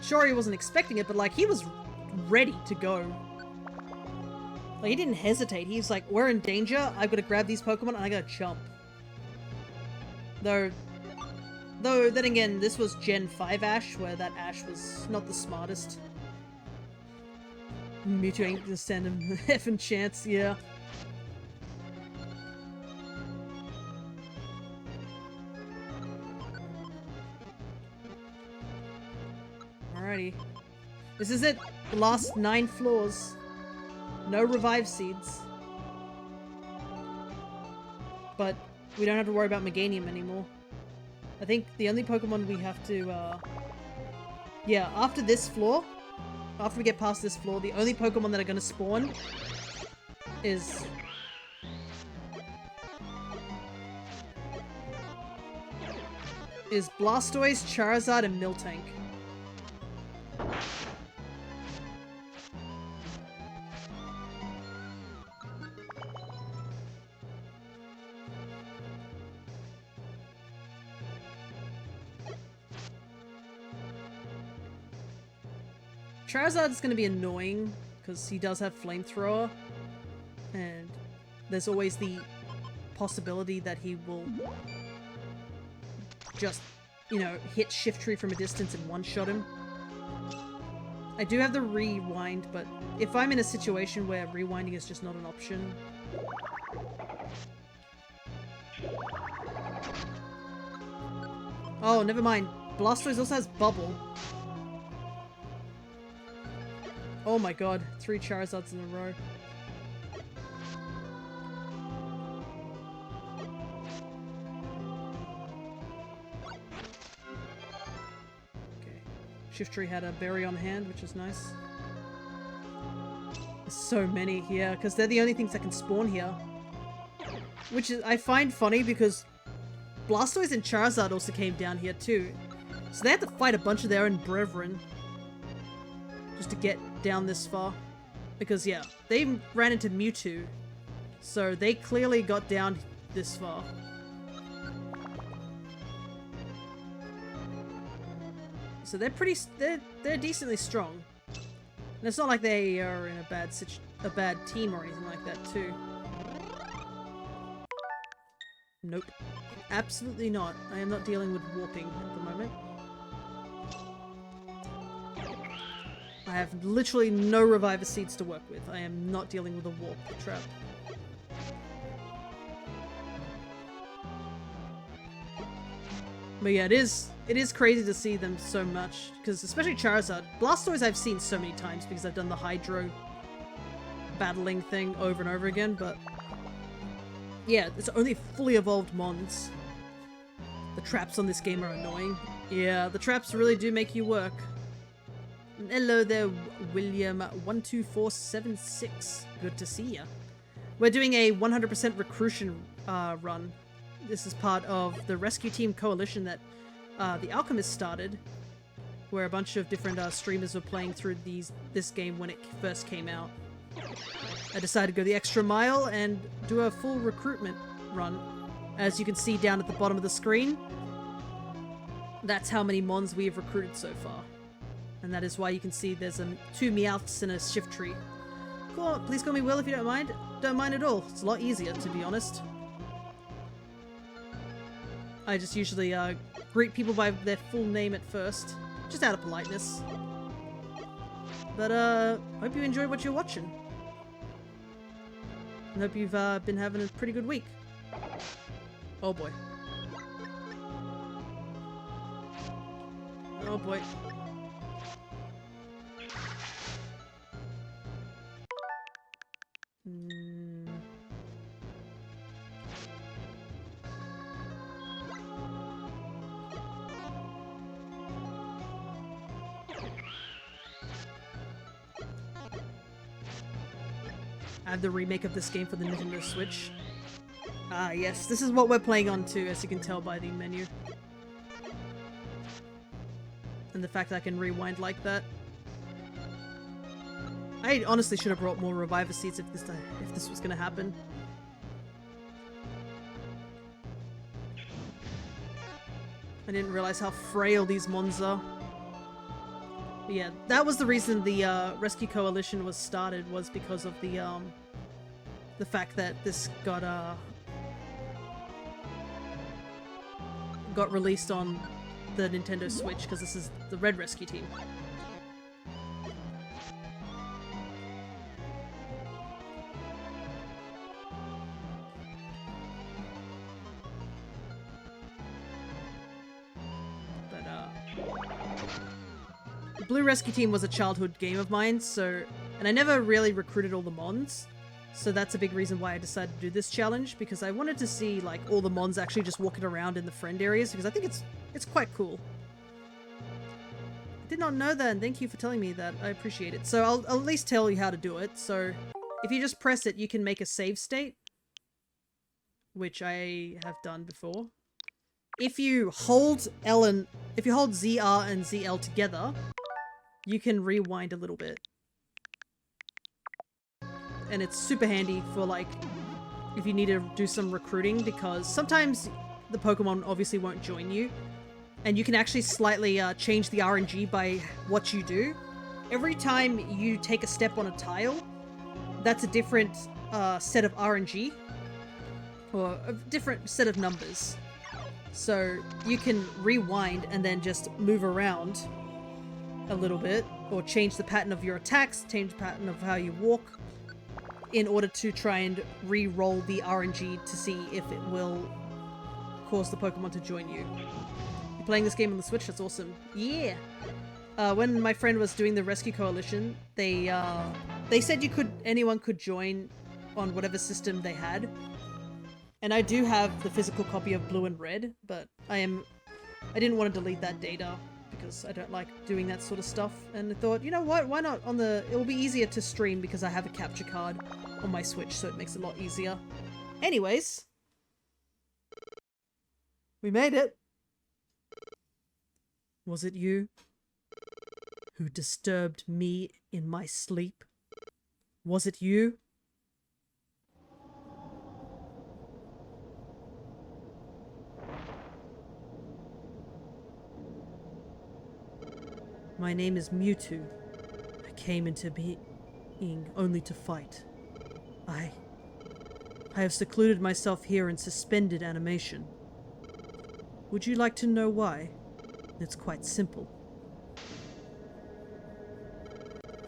sure he wasn't expecting it, but like, he was ready to go. Like, he didn't hesitate. He was like, we're in danger, I've got to grab these Pokemon and I gotta jump. Though then again, this was Gen 5 Ash, where that Ash was not the smartest. Mewtwo ain't gonna stand him a effing chance, yeah. Alrighty. This is it. The last 9 floors. No Revive Seeds. But we don't have to worry about Meganium anymore. I think the only Pokemon we have to, yeah, after this floor, after we get past this floor, the only Pokemon that are gonna spawn is Blastoise, Charizard, and Miltank. Charizard is going to be annoying because he does have Flamethrower, and there's always the possibility that he will just, you know, hit Shiftry from a distance and one-shot him. I do have the Rewind, but if I'm in a situation where rewinding is just not an option... Oh, never mind. Blastoise also has Bubble. Oh my god, 3 Charizards in a row. Okay. Shiftry had a berry on hand, which is nice. There's so many here, because they're the only things that can spawn here. Which is, I find funny because Blastoise and Charizard also came down here too. So they had to fight a bunch of their own brethren just to get down this far. Because yeah, they ran into Mewtwo. So they clearly got down this far. So they're they're decently strong. And it's not like they are in a bad team or anything like that too. Nope. Absolutely not. I am not dealing with warping at the moment. I have literally no Reviver Seeds to work with. I am not dealing with a warp trap. But yeah, it is crazy to see them so much, because especially Charizard. Blastoise I've seen so many times because I've done the Hydro battling thing over and over again, but yeah, it's only fully evolved Mons. The traps on this game are annoying. Yeah, the traps really do make you work. Hello there, William12476. Good to see ya. We're doing a 100% recruitment run. This is part of the Rescue Team Coalition that the Alchemist started, where a bunch of different streamers were playing through this game when it first came out. I decided to go the extra mile and do a full recruitment run. As you can see down at the bottom of the screen, that's how many Mons we have recruited so far. And that is why you can see there's 2 Meowths and a Shiftry. Cool, please call me Will if you don't mind. Don't mind at all. It's a lot easier, to be honest. I just usually greet people by their full name at first, just out of politeness. But hope you enjoyed what you're watching. And hope you've been having a pretty good week. Oh boy. Oh boy. I have the remake of this game for the Nintendo Switch. Ah yes, this is what we're playing on too, as you can tell by the menu. And the fact that I can rewind like that. I honestly should have brought more Reviver Seeds if this was gonna happen. I didn't realize how frail these Mons are. But yeah, that was the reason the Rescue Coalition was started, was because of the fact that this got released on the Nintendo Switch, because this is the Red Rescue Team. Blue Rescue Team was a childhood game of mine, and I never really recruited all the Mons, so that's a big reason why I decided to do this challenge, because I wanted to see like all the Mons actually just walking around in the friend areas, because I think it's quite cool. I did not know that, and thank you for telling me that. I appreciate it. So I'll at least tell you how to do it. So if you just press it, you can make a save state, which I have done before. If you hold ZR and ZL together, you can rewind a little bit. And it's super handy for like, if you need to do some recruiting, because sometimes the Pokemon obviously won't join you. And you can actually slightly change the RNG by what you do. Every time you take a step on a tile, that's a different set of RNG. Or a different set of numbers. So you can rewind and then just move around a little bit, or change the pattern of your attacks, change the pattern of how you walk, in order to try and re-roll the RNG to see if it will cause the Pokemon to join you. You're playing this game on the Switch? That's awesome. Yeah! When my friend was doing the Rescue Coalition, they said anyone could join on whatever system they had. And I do have the physical copy of Blue and Red, but I didn't want to delete that data, because I don't like doing that sort of stuff, and I thought, you know what, why not it will be easier to stream because I have a capture card on my Switch, so it makes it a lot easier. Anyways, We made it! Was it you who disturbed me in my sleep? Was it you? My name is Mewtwo. I came into being only to fight. I have secluded myself here in suspended animation. Would you like to know why? It's quite simple.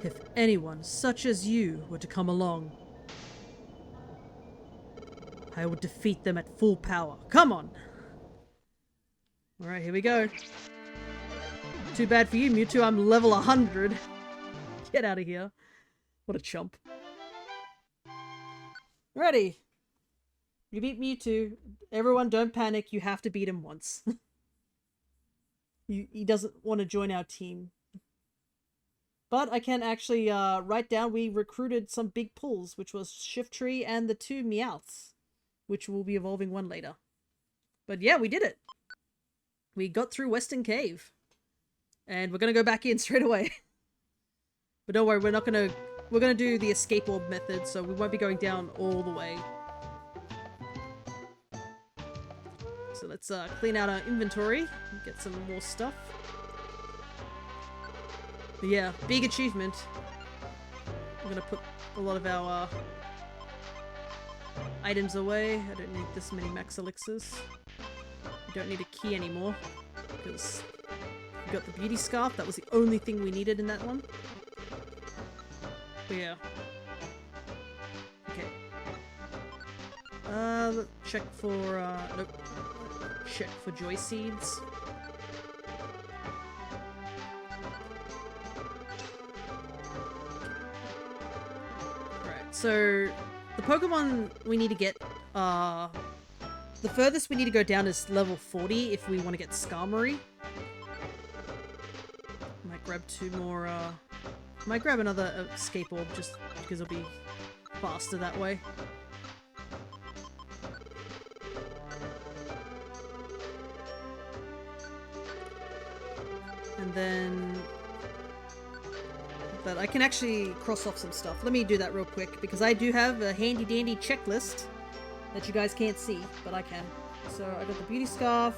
If anyone such as you were to come along, I would defeat them at full power. Come on! Alright, here we go. Too bad for you, Mewtwo. I'm level 100. Get out of here. What a chump. Ready. You beat Mewtwo. Everyone, don't panic. You have to beat him once. He doesn't want to join our team. But I can actually write down we recruited some big pulls, which was Shiftry and the 2 Meowths, which will be evolving one later. But yeah, we did it. We got through Western Cave. And we're going to go back in straight away. But don't worry, we're going to do the escape orb method, so we won't be going down all the way. So let's clean out our inventory and get some more stuff. But yeah, big achievement. I'm going to put a lot of our items away. I don't need this many max elixirs. We don't need a key anymore, because we got the beauty scarf. That was the only thing we needed in that one. But yeah. Okay. Check for, nope. Check for joy seeds. Right, so the Pokemon we need to get, the furthest we need to go down is level 40 if we want to get Skarmory. Might grab 2 more, might grab another escape orb just because it'll be faster that way. And then... but I can actually cross off some stuff. Let me do that real quick, because I do have a handy dandy checklist that you guys can't see, but I can. So I got the beauty scarf.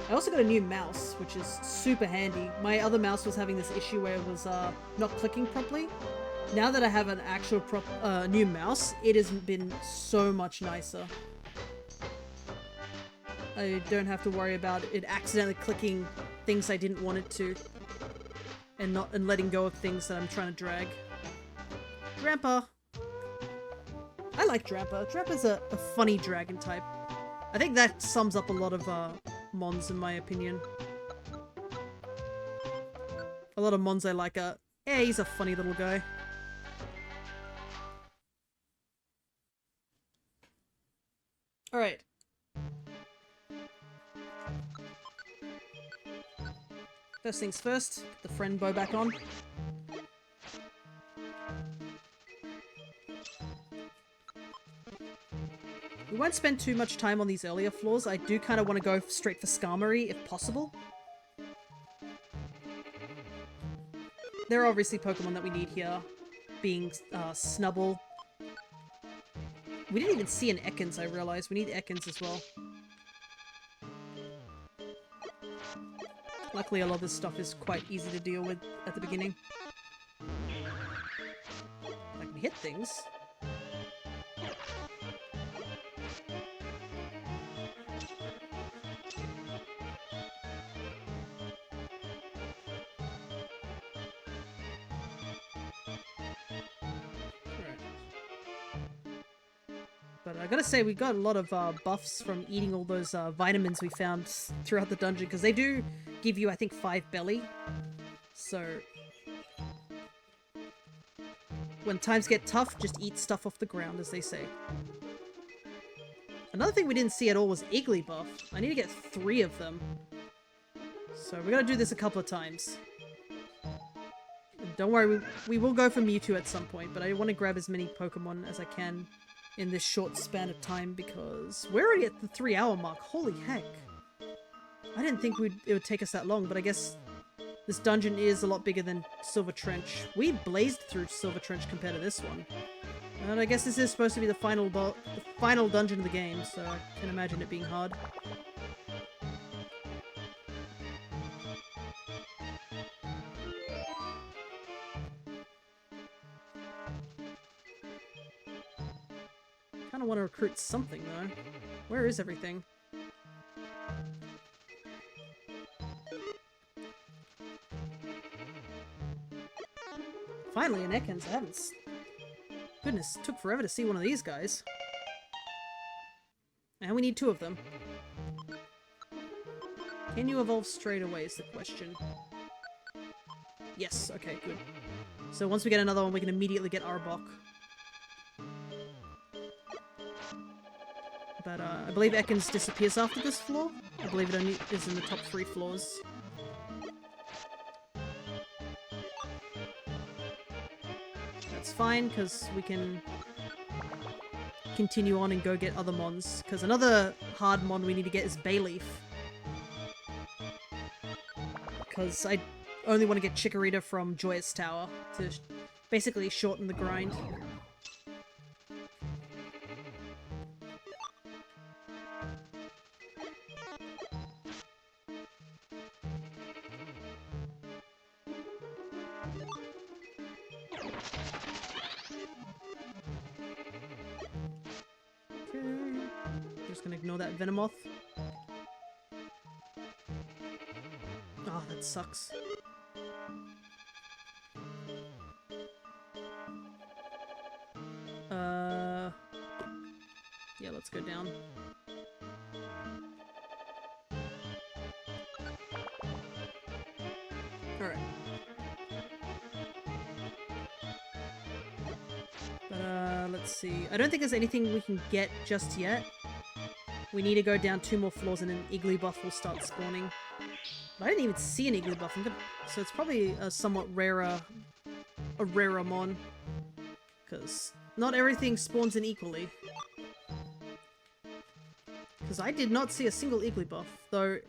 I also got a new mouse, which is super handy. My other mouse was having this issue where it was not clicking properly. Now that I have an actual new mouse, it has been so much nicer. I don't have to worry about it accidentally clicking things I didn't want it to, and letting go of things that I'm trying to drag. Grandpa! I like Drampa. Drampa's a funny dragon type. I think that sums up a lot of Mons in my opinion. A lot of Mons I like yeah, he's a funny little guy. Alright. First things first, put the friend bow back on. We won't spend too much time on these earlier floors. I do kind of want to go straight for Skarmory if possible. There are obviously Pokemon that we need here, being Snubbull. We didn't even see an Ekans, I realized. We need Ekans as well. Luckily, a lot of this stuff is quite easy to deal with at the beginning. I can hit things. But I gotta say, we got a lot of buffs from eating all those vitamins we found throughout the dungeon, because they do give you, I think, 5 belly. So when times get tough, just eat stuff off the ground, as they say. Another thing we didn't see at all was Igglybuff. I need to get 3 of them. So we're gonna do this a couple of times. And don't worry, we will go for Mewtwo at some point, but I want to grab as many Pokemon as I can in this short span of time because we're already at the 3-hour mark. Holy heck. I didn't think it would take us that long, but I guess this dungeon is a lot bigger than Silver Trench. We blazed through Silver Trench compared to this one. And I guess this is supposed to be the final dungeon of the game, so I can imagine it being hard. Kinda want to recruit something, though. Where is everything? Finally, an Ekans. I haven't... Goodness, it took forever to see one of these guys. And we need 2 of them. Can you evolve straight away is the question. Yes, okay, good. So once we get another one, we can immediately get Arbok. But I believe Ekans disappears after this floor. I believe it only is in the top 3 floors. That's fine, because we can continue on and go get other mons. Because another hard mon we need to get is Bayleaf. Because I only want to get Chikorita from Joyous Tower to basically shorten the grind. Just gonna ignore that Venomoth. Oh, that sucks. Yeah, let's go down. Alright. But, let's see. I don't think there's anything we can get just yet. We need to go down 2 more floors and an Igglybuff will start spawning. But I didn't even see an Igglybuff, so it's probably a somewhat rarer mon. Because not everything spawns in equally. Because I did not see a single Igglybuff, though...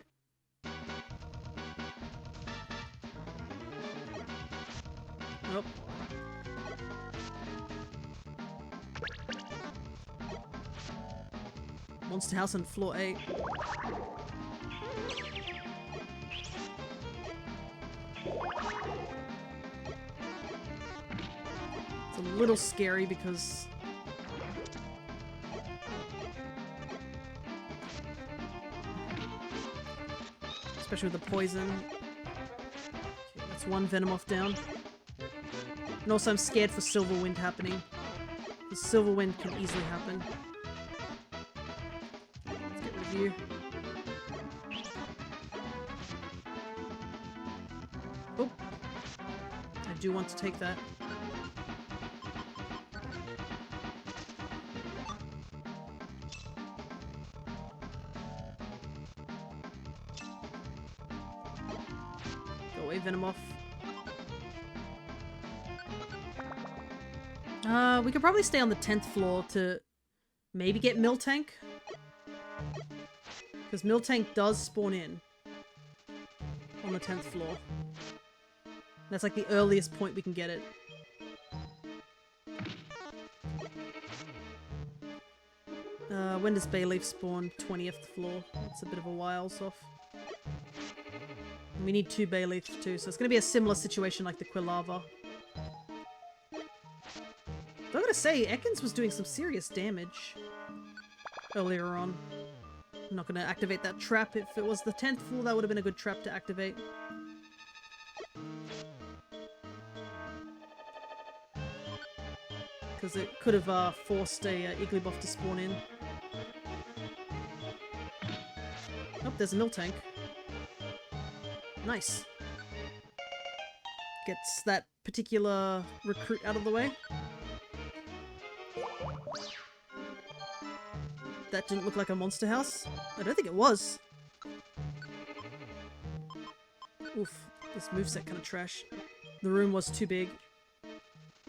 Nope. Monster House on floor 8. It's a little scary because... especially with the poison. Okay, that's 1 Venomoth down. And also I'm scared for Silver Wind happening. The Silver Wind can easily happen. Let's get rid of you. Oh! I do want to take that. Go away, Venomoth. We could probably stay on the 10th floor to maybe get Miltank. Because Miltank does spawn in on the 10th floor. That's like the earliest point we can get it. When does Bayleaf spawn? 20th floor. That's a bit of a whiles off. And we need 2 Bayleafs too, so it's going to be a similar situation like the Quilava. I'm gonna say, Ekans was doing some serious damage earlier on. I'm not gonna activate that trap. If it was the 10th floor, that would have been a good trap to activate. Because it could have forced a Igglybuff to spawn in. Oh, there's a Miltank. Nice. Gets that particular recruit out of the way. That didn't look like a monster house. I don't think it was. Oof, this moveset kind of trash. The room was too big.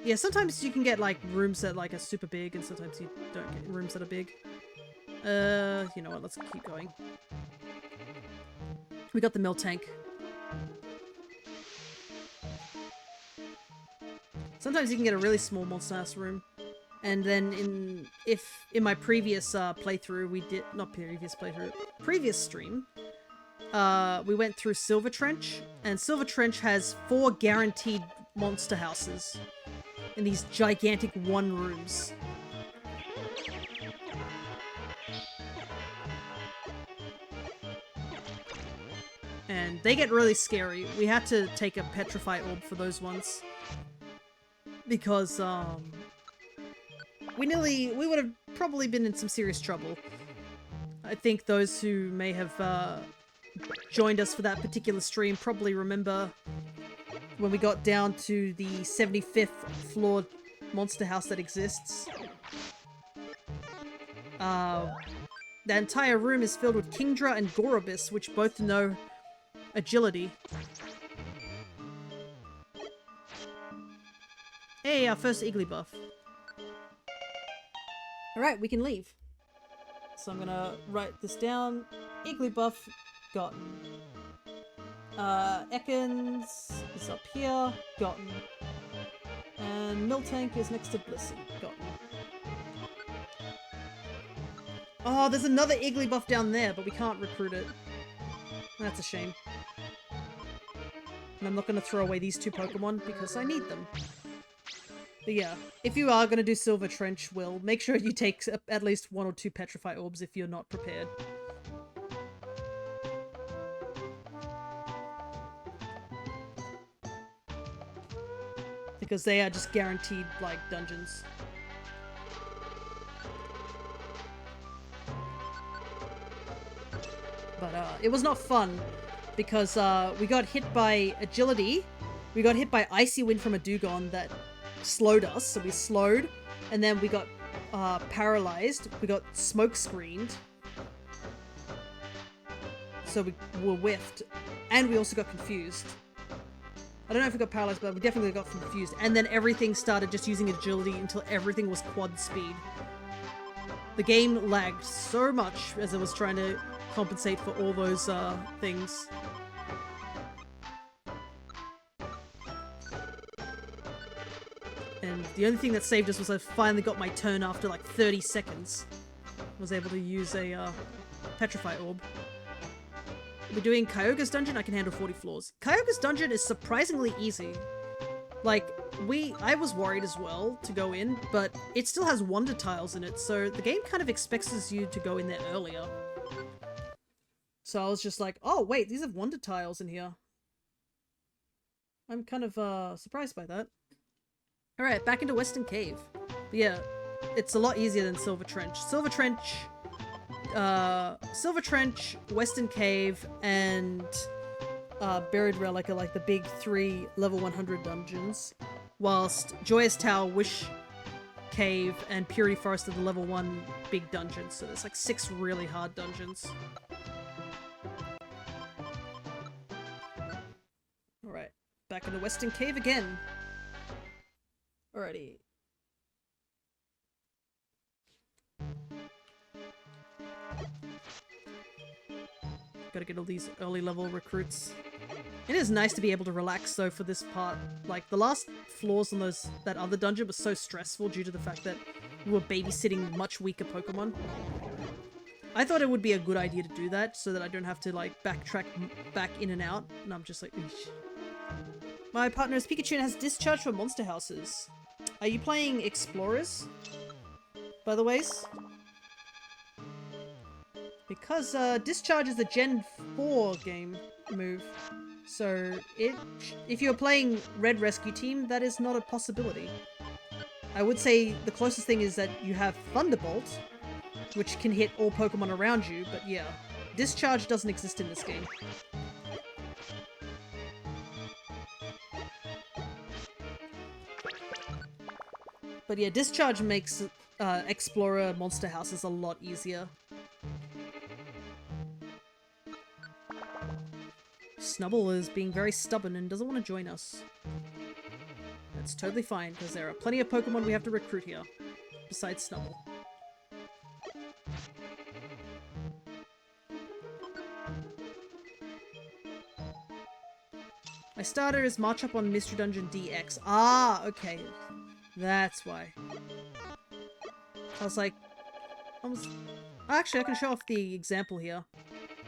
Yeah, sometimes you can get like rooms that like are super big, and sometimes you don't get rooms that are big. You know what? Let's keep going. We got the mill tank. Sometimes you can get a really small monster house room. And then in my previous playthrough, previous stream, we went through Silver Trench, and Silver Trench has 4 guaranteed monster houses in these gigantic 1 rooms. And they get really scary. We had to take a Petrify Orb for those ones. Because, we would have probably been in some serious trouble. I think those who may have, joined us for that particular stream probably remember when we got down to the 75th floor monster house that exists. The entire room is filled with Kingdra and Gorobus, which both know agility. Hey, our first Igglybuff. Alright, we can leave. So I'm gonna write this down. Igglybuff gotten. Ekans is up here, gotten. And Miltank is next to Blissey, gotten. Oh, there's another Igglybuff down there, but we can't recruit it. That's a shame. And I'm not gonna throw away these 2 Pokemon because I need them. But yeah, if you are gonna do Silver Trench, Will, make sure you take at least 1 or 2 Petrify Orbs if you're not prepared. Because they are just guaranteed, like, dungeons. But, it was not fun. Because, we got hit by Agility. We got hit by Icy Wind from a Dugong that slowed us, so we slowed. And then we got, paralyzed. We got smoke screened. So we were whiffed. And we also got confused. I don't know if we got paralyzed, but we definitely got confused. And then everything started just using agility until everything was quad speed. The game lagged so much as it was trying to compensate for all those things. And the only thing that saved us was I finally got my turn after like 30 seconds. I was able to use a Petrify Orb. We're doing Kyogre's dungeon. I can handle 40 floors. Kyogre's dungeon is surprisingly easy. Like, I was worried as well to go in, but it still has wonder tiles in it, so the game kind of expects you to go in there earlier. So I was just like, oh wait, these have wonder tiles in here. I'm kind of surprised by that. Alright, back into Western Cave. But yeah, it's a lot easier than Silver Trench. Silver Trench, Western Cave, and Buried Relic are like the big 3 level 100 dungeons, whilst Joyous Tower, Wish Cave, and Purity Forest are the level 1 big dungeons, so there's like 6 really hard dungeons. Alright, back into Western Cave again. Alrighty. Gotta get all these early level recruits. It is nice to be able to relax though for this part. Like the last floors on that other dungeon was so stressful due to the fact that we were babysitting much weaker Pokemon. I thought it would be a good idea to do that so that I don't have to like backtrack back in and out. And I'm just like, eesh. My partner's Pikachu has Discharge for monster houses. Are you playing Explorers? By the ways? Because Discharge is a Gen 4 game move, so if you're playing Red Rescue Team, that is not a possibility. I would say the closest thing is that you have Thunderbolt, which can hit all Pokemon around you, but yeah, Discharge doesn't exist in this game. But yeah, Discharge makes Explorer monster houses a lot easier. Snubble is being very stubborn and doesn't want to join us. That's totally fine, because there are plenty of Pokemon we have to recruit here, besides Snubble. My starter is March Up on Mystery Dungeon DX. Ah, okay. That's why. I was like... Actually, I can show off the example here.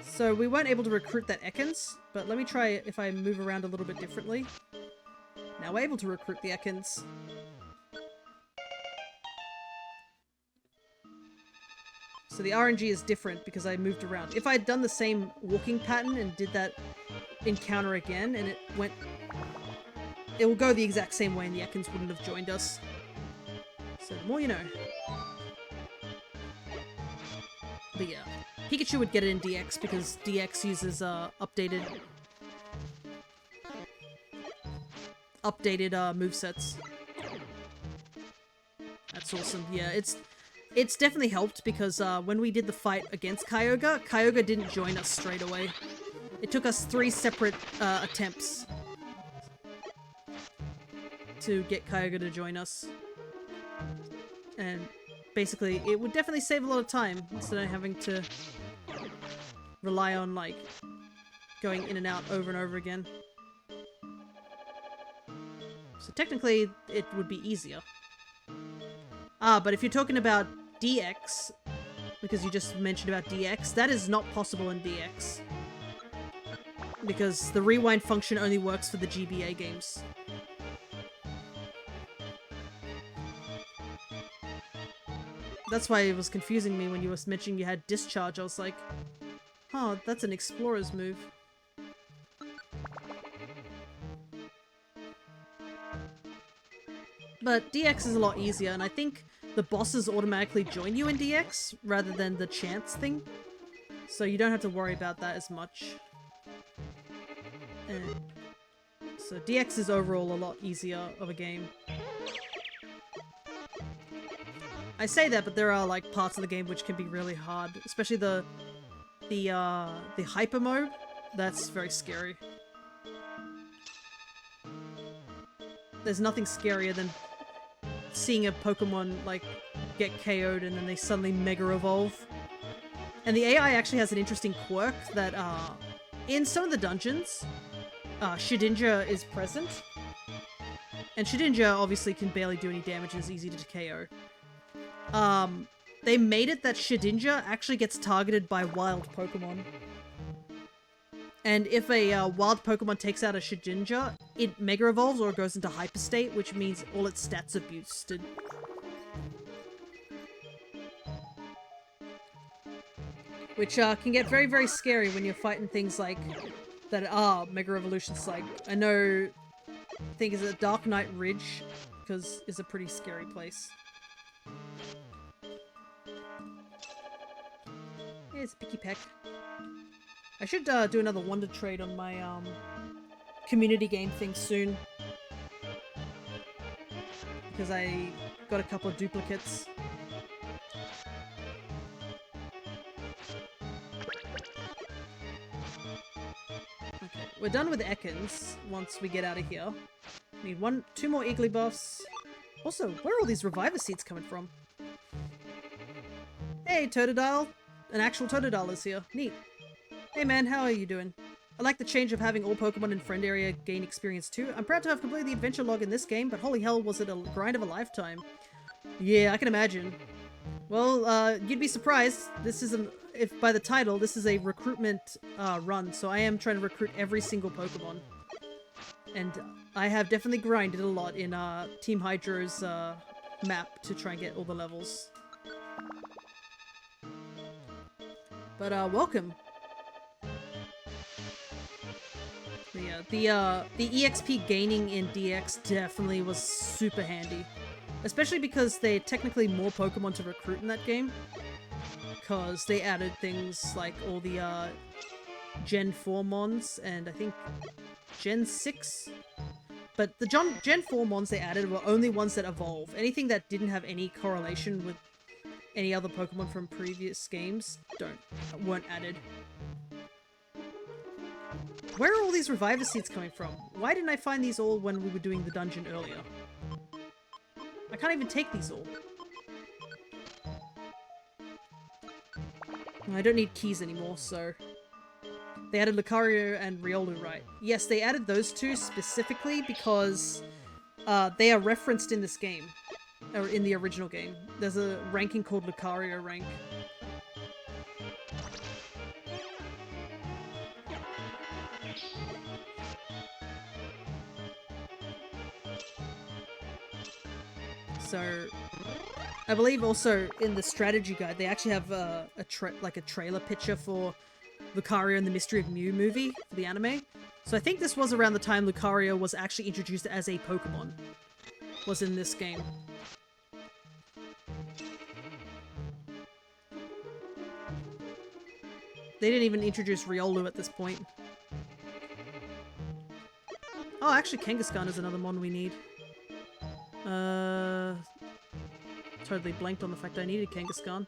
So we weren't able to recruit that Ekans, but let me try if I move around a little bit differently. Now we're able to recruit the Ekans. So the RNG is different because I moved around. If I had done the same walking pattern and did that encounter again and it will go the exact same way and the Ekans wouldn't have joined us. So the more you know. But yeah, Pikachu would get it in DX because DX uses updated movesets. That's awesome. Yeah, it's definitely helped because when we did the fight against Kyogre, Kyogre didn't join us straight away. It took us 3 separate attempts to get Kyogre to join us. And basically, it would definitely save a lot of time instead of having to rely on, like, going in and out over and over again. So technically, it would be easier. But if you're talking about DX, because you just mentioned about DX, that is not possible in DX. Because the rewind function only works for the GBA games. That's why it was confusing me when you were mentioning you had Discharge. I was like, huh, that's an Explorer's move. But DX is a lot easier, and I think the bosses automatically join you in DX rather than the chance thing. So you don't have to worry about that as much. And so DX is overall a lot easier of a game. I say that, but there are like parts of the game which can be really hard, especially the hyper mode. That's very scary. There's nothing scarier than seeing a Pokemon like get KO'd and then they suddenly Mega Evolve. And the AI actually has an interesting quirk that in some of the dungeons, Shedinja is present. And Shedinja obviously can barely do any damage and is easy to KO. They made it that Shedinja actually gets targeted by wild Pokemon. And if a wild Pokemon takes out a Shedinja, it Mega Evolves or goes into Hyper State, which means all its stats are boosted. Which can get very, very scary when you're fighting things like that are Mega Evolutions. Like, I know, I think is it Dark Knight Ridge, because it's a pretty scary place. Here's Picky Peck. I should do another Wonder Trade on my community game thing soon. Because I got a couple of duplicates. Okay, we're done with Ekans once we get out of here. Need 2 more Igglybuffs. Also, where are all these Reviver seeds coming from? Hey, Totodile! An actual Totodile is here. Neat. Hey man, how are you doing? I like the change of having all Pokemon in friend area gain experience too. I'm proud to have completed the adventure log in this game, but holy hell was it a grind of a lifetime. Yeah, I can imagine. Well, you'd be surprised. This isn't, if by the title, this is a recruitment run, so I am trying to recruit every single Pokemon. And I have definitely grinded a lot in Team Hydro's map to try and get all the levels. But welcome. Yeah, the EXP gaining in DX definitely was super handy. Especially because they're technically more Pokemon to recruit in that game. Because they added things like all the Gen 4 Mons and I think Gen 6. But the Gen 4 Mons they added were only ones that evolve. Anything that didn't have any correlation with any other Pokemon from previous games weren't added. Where are all these Reviver seeds coming from? Why didn't I find these all when we were doing the dungeon earlier? can't even take these all. I don't need keys anymore, so... They added Lucario and Riolu, right? Yes, they added those two specifically because they are referenced in this game. Or in the original game. There's a ranking called Lucario rank. So, I believe also in the strategy guide they actually have a trailer picture for Lucario and the Mystery of Mew movie for the anime. So I think this was around the time Lucario was actually introduced as a Pokemon. Was in this game. They didn't even introduce Riolu at this point. Oh, actually Kangaskhan is another mon we need. Totally blanked on the fact I needed Kangaskhan.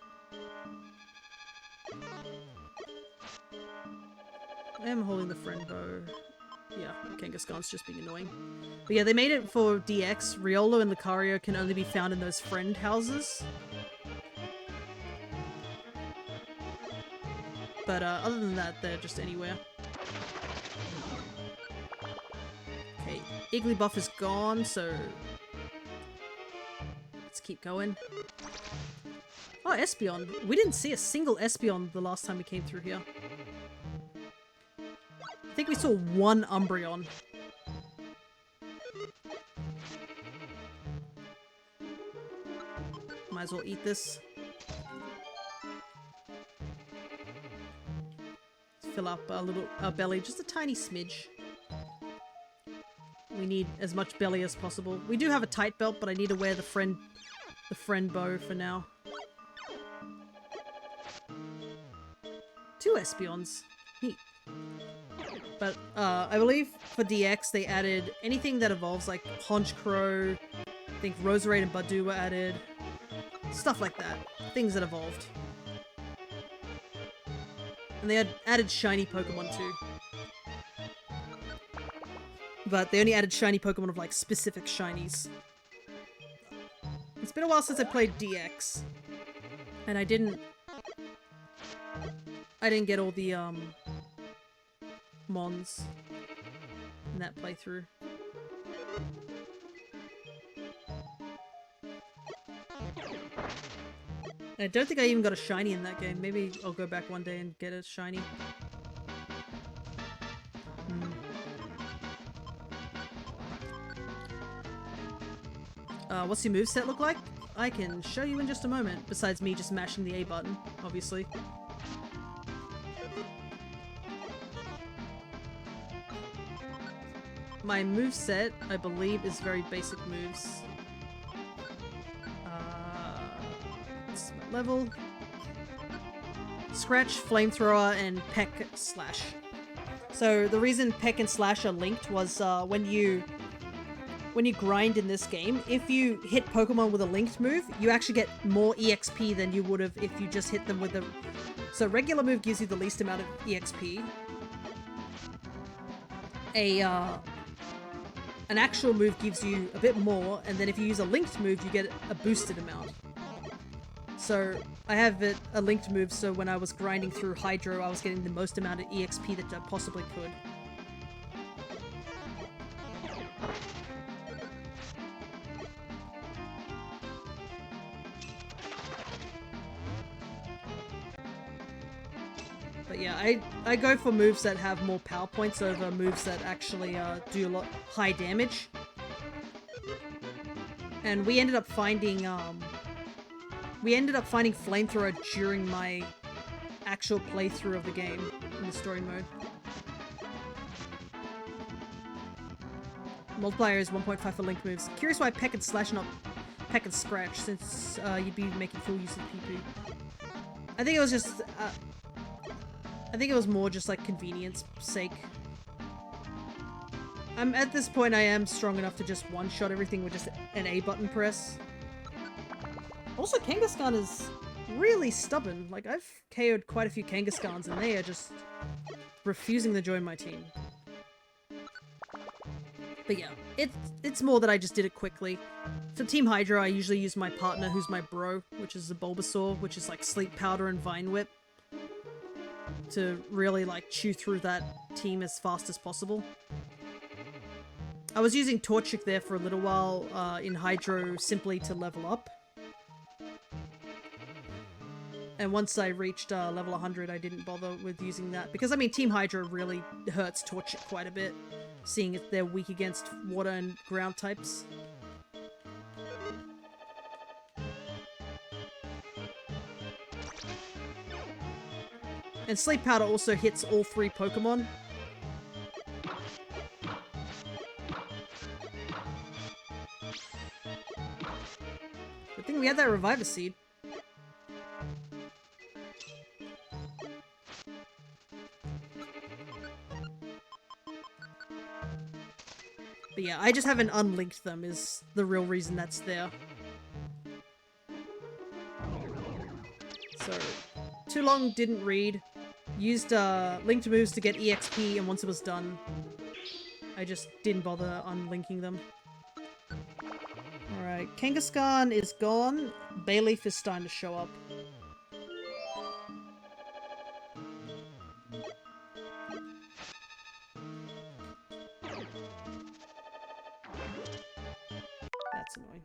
I am holding the friend bow. Yeah, Kangaskhan's just being annoying. But yeah, they made it for DX. Riolu and Lucario can only be found in those friend houses. But other than that, they're just anywhere. Okay, Igglybuff is gone, so... Let's keep going. Oh, Espeon. We didn't see a single Espeon the last time we came through here. I think we saw one Umbreon. Might as well eat this. Fill up our belly just a tiny smidge. We need as much belly as possible. We do have a tight belt, but I need to wear the friend bow for now. 2 Espeons. Neat. But I believe for DX they added anything that evolves, like Honchkrow. I think Roserade and Budew were added. Stuff like that. Things that evolved. And they had added shiny Pokemon too. But they only added shiny Pokemon of like specific shinies. It's been a while since I played DX. And I didn't get all the mons in that playthrough. I don't think I even got a shiny in that game. Maybe I'll go back one day and get a shiny. What's your moveset look like? I can show you in just a moment, besides me just mashing the A button, obviously. My moveset, I believe, is very basic moves. This is my level. Scratch, Flamethrower, and Peck Slash. So the reason Peck and Slash are linked was when you grind in this game, if you hit Pokemon with a linked move, you actually get more EXP than you would have if you just hit them with a... So regular move gives you the least amount of EXP. An actual move gives you a bit more, and then if you use a linked move, you get a boosted amount. So I have a linked move, so when I was grinding through Hydro, I was getting the most amount of EXP that I possibly could. But yeah, I go for moves that have more power points over moves that actually do a lot high damage. And we ended up finding Flamethrower during my actual playthrough of the game in the story mode. Multiplier is 1.5 for linked moves. Curious why Peck and Slash, not Peck and Scratch, since you'd be making full use of PP. I think it was just... I think it was more just like convenience sake. At this point I am strong enough to just one-shot everything with just an A button press. Also, Kangaskhan is really stubborn. Like, I've KO'd quite a few Kangaskhan's and they are just refusing to join my team. But yeah. It's more that I just did it quickly. For Team Hydra, I usually use my partner, who's my bro, which is a Bulbasaur, which is like Sleep Powder and Vine Whip, to really like chew through that team as fast as possible. I was using Torchic there for a little while in Hydro simply to level up. And once I reached level 100, I didn't bother with using that. Because, I mean, Team Hydra really hurts Torchic quite a bit, seeing if they're weak against water and ground types. And Sleep Powder also hits all 3 Pokemon. Good thing we had that Reviver Seed. But yeah, I just haven't unlinked them is the real reason that's there. So, too long, didn't read. Used linked moves to get EXP, and once it was done, I just didn't bother unlinking them. Alright, Kangaskhan is gone. Bayleaf is starting to show up. That's annoying.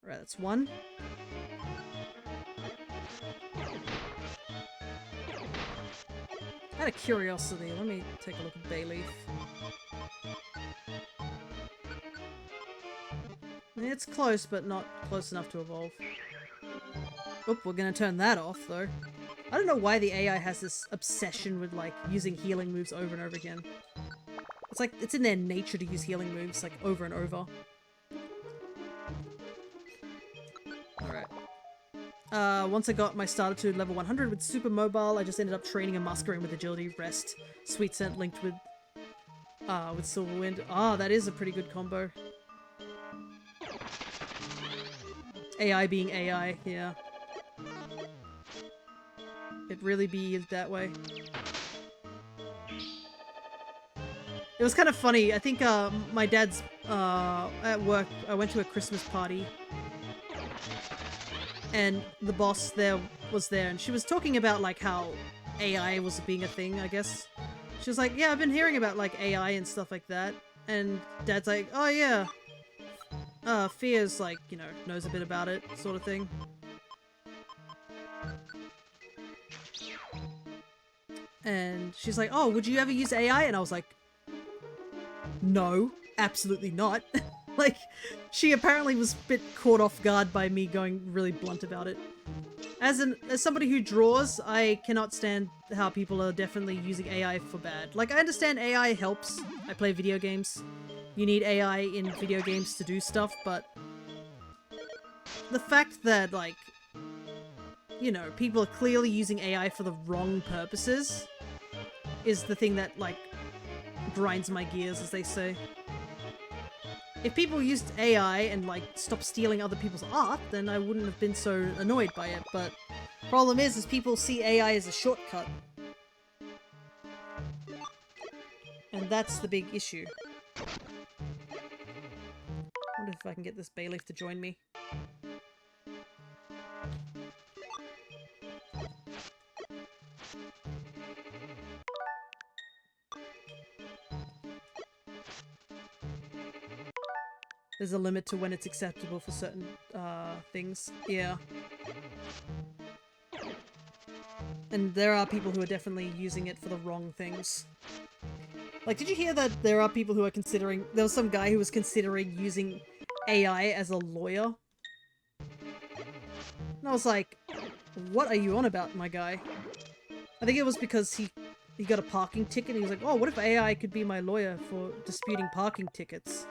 Alright, that's one. Out of curiosity, let me take a look at Bayleaf. It's close, but not close enough to evolve. Oop, we're gonna turn that off, though. I don't know why the AI has this obsession with, like, using healing moves over and over again. It's like, it's in their nature to use healing moves, like, over and over. Alright. Once I got my starter to level 100 with Super Mobile, I just ended up training and mastering with Agility, Rest, Sweet Scent linked with Silverwind. Ah, that is a pretty good combo. AI being AI, yeah. It really be that way. It was kind of funny. I think my dad's at work. I went to a Christmas party, and the boss there was there, and she was talking about like how AI was being a thing. I guess she was like, "Yeah, I've been hearing about like AI and stuff like that." And Dad's like, "Oh yeah, Fear's like, you know, knows a bit about it, sort of thing." And she's like, "Oh, would you ever use AI?" And I was like, "No, absolutely not." Like, she apparently was a bit caught off guard by me going really blunt about it. As somebody who draws, I cannot stand how people are definitely using AI for bad. Like, I understand AI helps. I play video games. You need AI in video games to do stuff, but the fact that, like, you know, people are clearly using AI for the wrong purposes is the thing that, like, grinds my gears, as they say. If people used AI and, like, stopped stealing other people's art, then I wouldn't have been so annoyed by it, but problem is people see AI as a shortcut. And that's the big issue. I wonder if I can get this Bayleaf to join me. There's a limit to when it's acceptable for certain things. Yeah. And there are people who are definitely using it for the wrong things. Like, did you hear that there are people who are considering... There was some guy who was considering using AI as a lawyer? And I was like, what are you on about, my guy? I think it was because he got a parking ticket and he was like, oh, what if AI could be my lawyer for disputing parking tickets?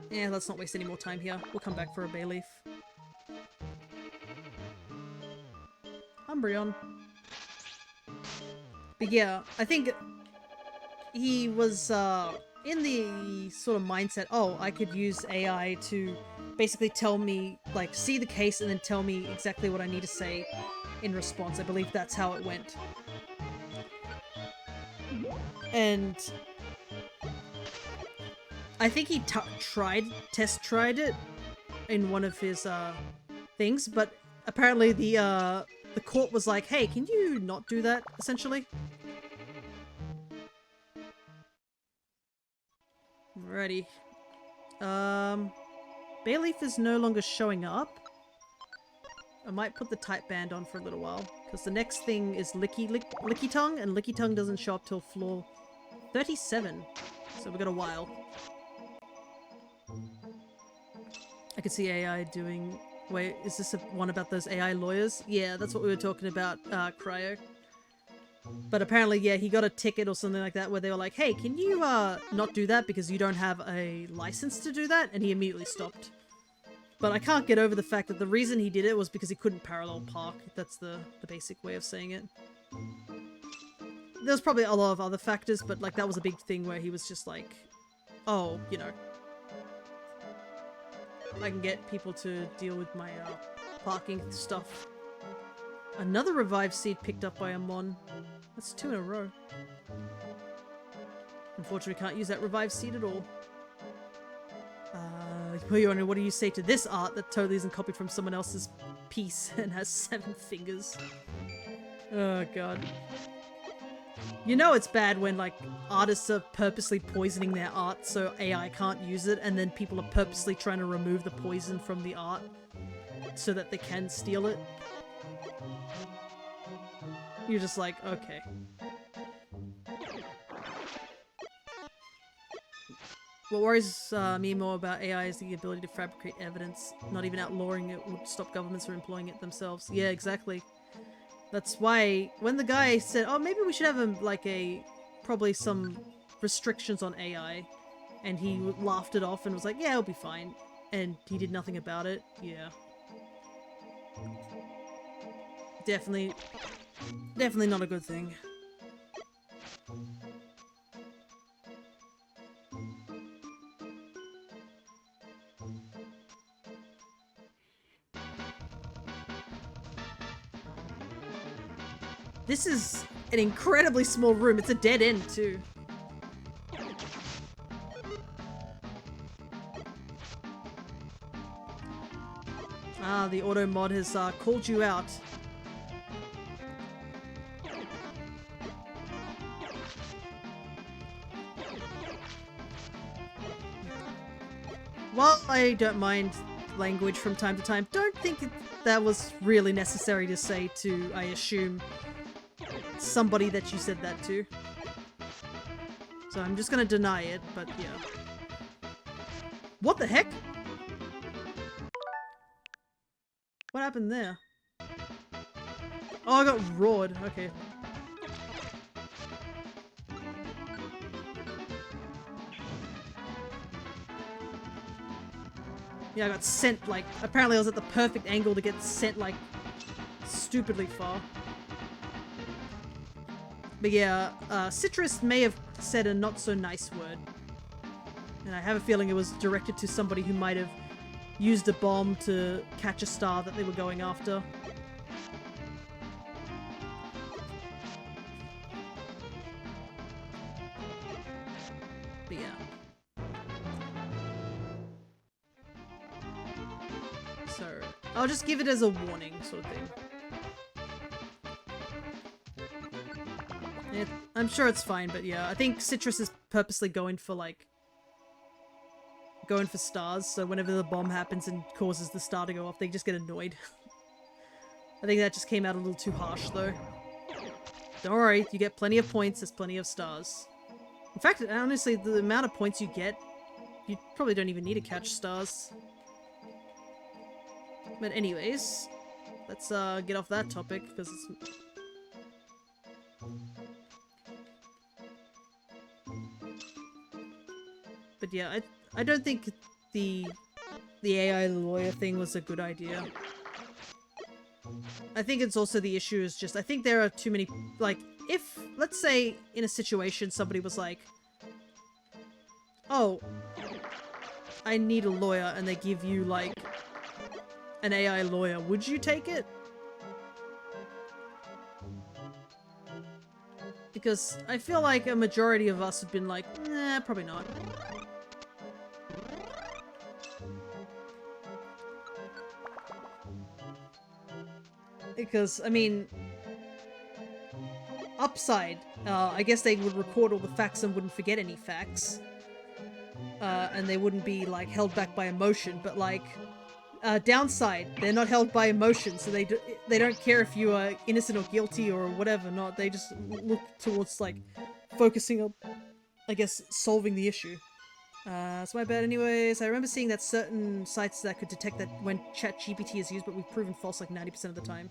Yeah, let's not waste any more time here. We'll come back for a Bayleaf. Umbreon. But yeah, I think he was in the sort of mindset, oh, I could use AI to basically tell me, like, see the case and then tell me exactly what I need to say in response. I believe that's how it went. And I think he test tried it in one of his things, but apparently the court was like, hey, can you not do that, essentially? Alrighty. Bayleaf is no longer showing up. I might put the type band on for a little while, because the next thing is Licky Tongue, and Licky Tongue doesn't show up till floor 37. So we've got a while. I could see AI doing... Wait, is this one about those AI lawyers? Yeah, that's what we were talking about, Cryo. But apparently, yeah, he got a ticket or something like that where they were like, hey, can you not do that because you don't have a license to do that? And he immediately stopped. But I can't get over the fact that the reason he did it was because he couldn't parallel park. That's the basic way of saying it. There's probably a lot of other factors, but like that was a big thing where he was just like, oh, you know, I can get people to deal with my parking stuff. Another revive seed picked up by a Mon. That's 2 in a row. Unfortunately, can't use that revive seed at all. What do you say to this art that totally isn't copied from someone else's piece and has 7 fingers? Oh god. You know it's bad when, like, artists are purposely poisoning their art so AI can't use it, and then people are purposely trying to remove the poison from the art so that they can steal it. You're just like, okay. What worries me more about AI is the ability to fabricate evidence. Not even outlawing it would stop governments from employing it themselves. Yeah, exactly. That's why when the guy said, oh, maybe we should have probably some restrictions on AI, and he laughed it off and was like, yeah, it'll be fine. And he did nothing about it. Yeah. Definitely not a good thing. This is an incredibly small room. It's a dead end, too. Ah, the auto mod has called you out. While I don't mind language from time to time, don't think that was really necessary to say to, I assume, somebody that you said that to. So I'm just gonna deny it, but yeah. What the heck? What happened there? Oh, I got roared. Okay. Yeah, I got sent, like, apparently I was at the perfect angle to get sent, like, stupidly far. But yeah, Citrus may have said a not-so-nice word. And I have a feeling it was directed to somebody who might have used a bomb to catch a star that they were going after. But yeah. So, I'll just give it as a warning, sort of thing. I'm sure it's fine, but yeah, I think Citrus is purposely going for stars, so whenever the bomb happens and causes the star to go off, they just get annoyed. I think that just came out a little too harsh, though. Don't worry, you get plenty of points, there's plenty of stars. In fact, honestly, the amount of points you get, you probably don't even need to catch stars. But anyways, let's get off that topic, because it's... But yeah, I don't think the AI lawyer thing was a good idea. I think it's also the issue is just, I think there are too many, like, if let's say in a situation somebody was like, oh, I need a lawyer, and they give you, like, an AI lawyer. Would you take it? Because I feel like a majority of us have been like, nah, probably not. Because, I mean, upside, I guess they would record all the facts and wouldn't forget any facts. And they wouldn't be, like, held back by emotion, but, like, downside, they're not held by emotion, so they don't care if you are innocent or guilty or whatever, not, they just look towards, like, focusing on, I guess, solving the issue. It's my bad anyways. I remember seeing that certain sites that could detect that when ChatGPT is used, but we've proven false like 90% of the time.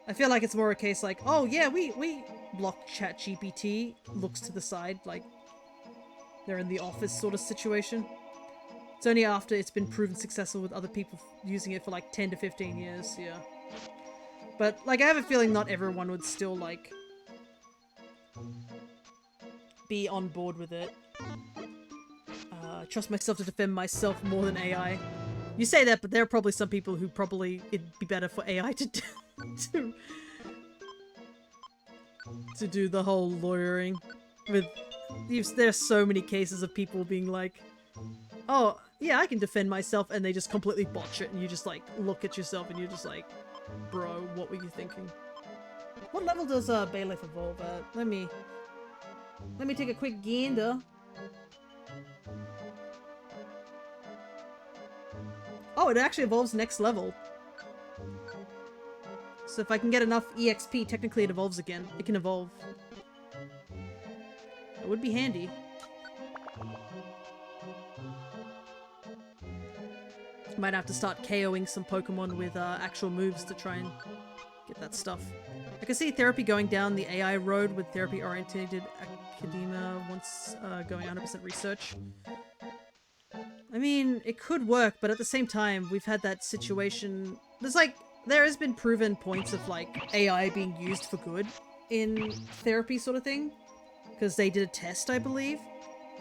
I feel like it's more a case like, oh yeah, we blocked ChatGPT, looks to the side, like they're in the office sort of situation. It's only after it's been proven successful with other people using it for like 10 to 15 years, yeah. But, like, I have a feeling not everyone would still, like, be on board with it. I trust myself to defend myself more than AI. You say that, but there are probably some people who probably it'd be better for AI to do the whole lawyering. There's so many cases of people being like, oh, yeah, I can defend myself, and they just completely botch it, and you just, like, look at yourself, and you're just like, bro, what were you thinking? What level does Bailiff evolve at? Let me take a quick gander. Oh, it actually evolves next level. So if I can get enough EXP, technically it evolves again. It can evolve. It would be handy. Might have to start KOing some Pokemon with actual moves to try and get that stuff. I can see therapy going down the AI road with therapy-oriented academia once going 100% research. I mean, it could work, but at the same time, we've had that situation... There has been proven points of, like, AI being used for good in therapy sort of thing. Because they did a test, I believe,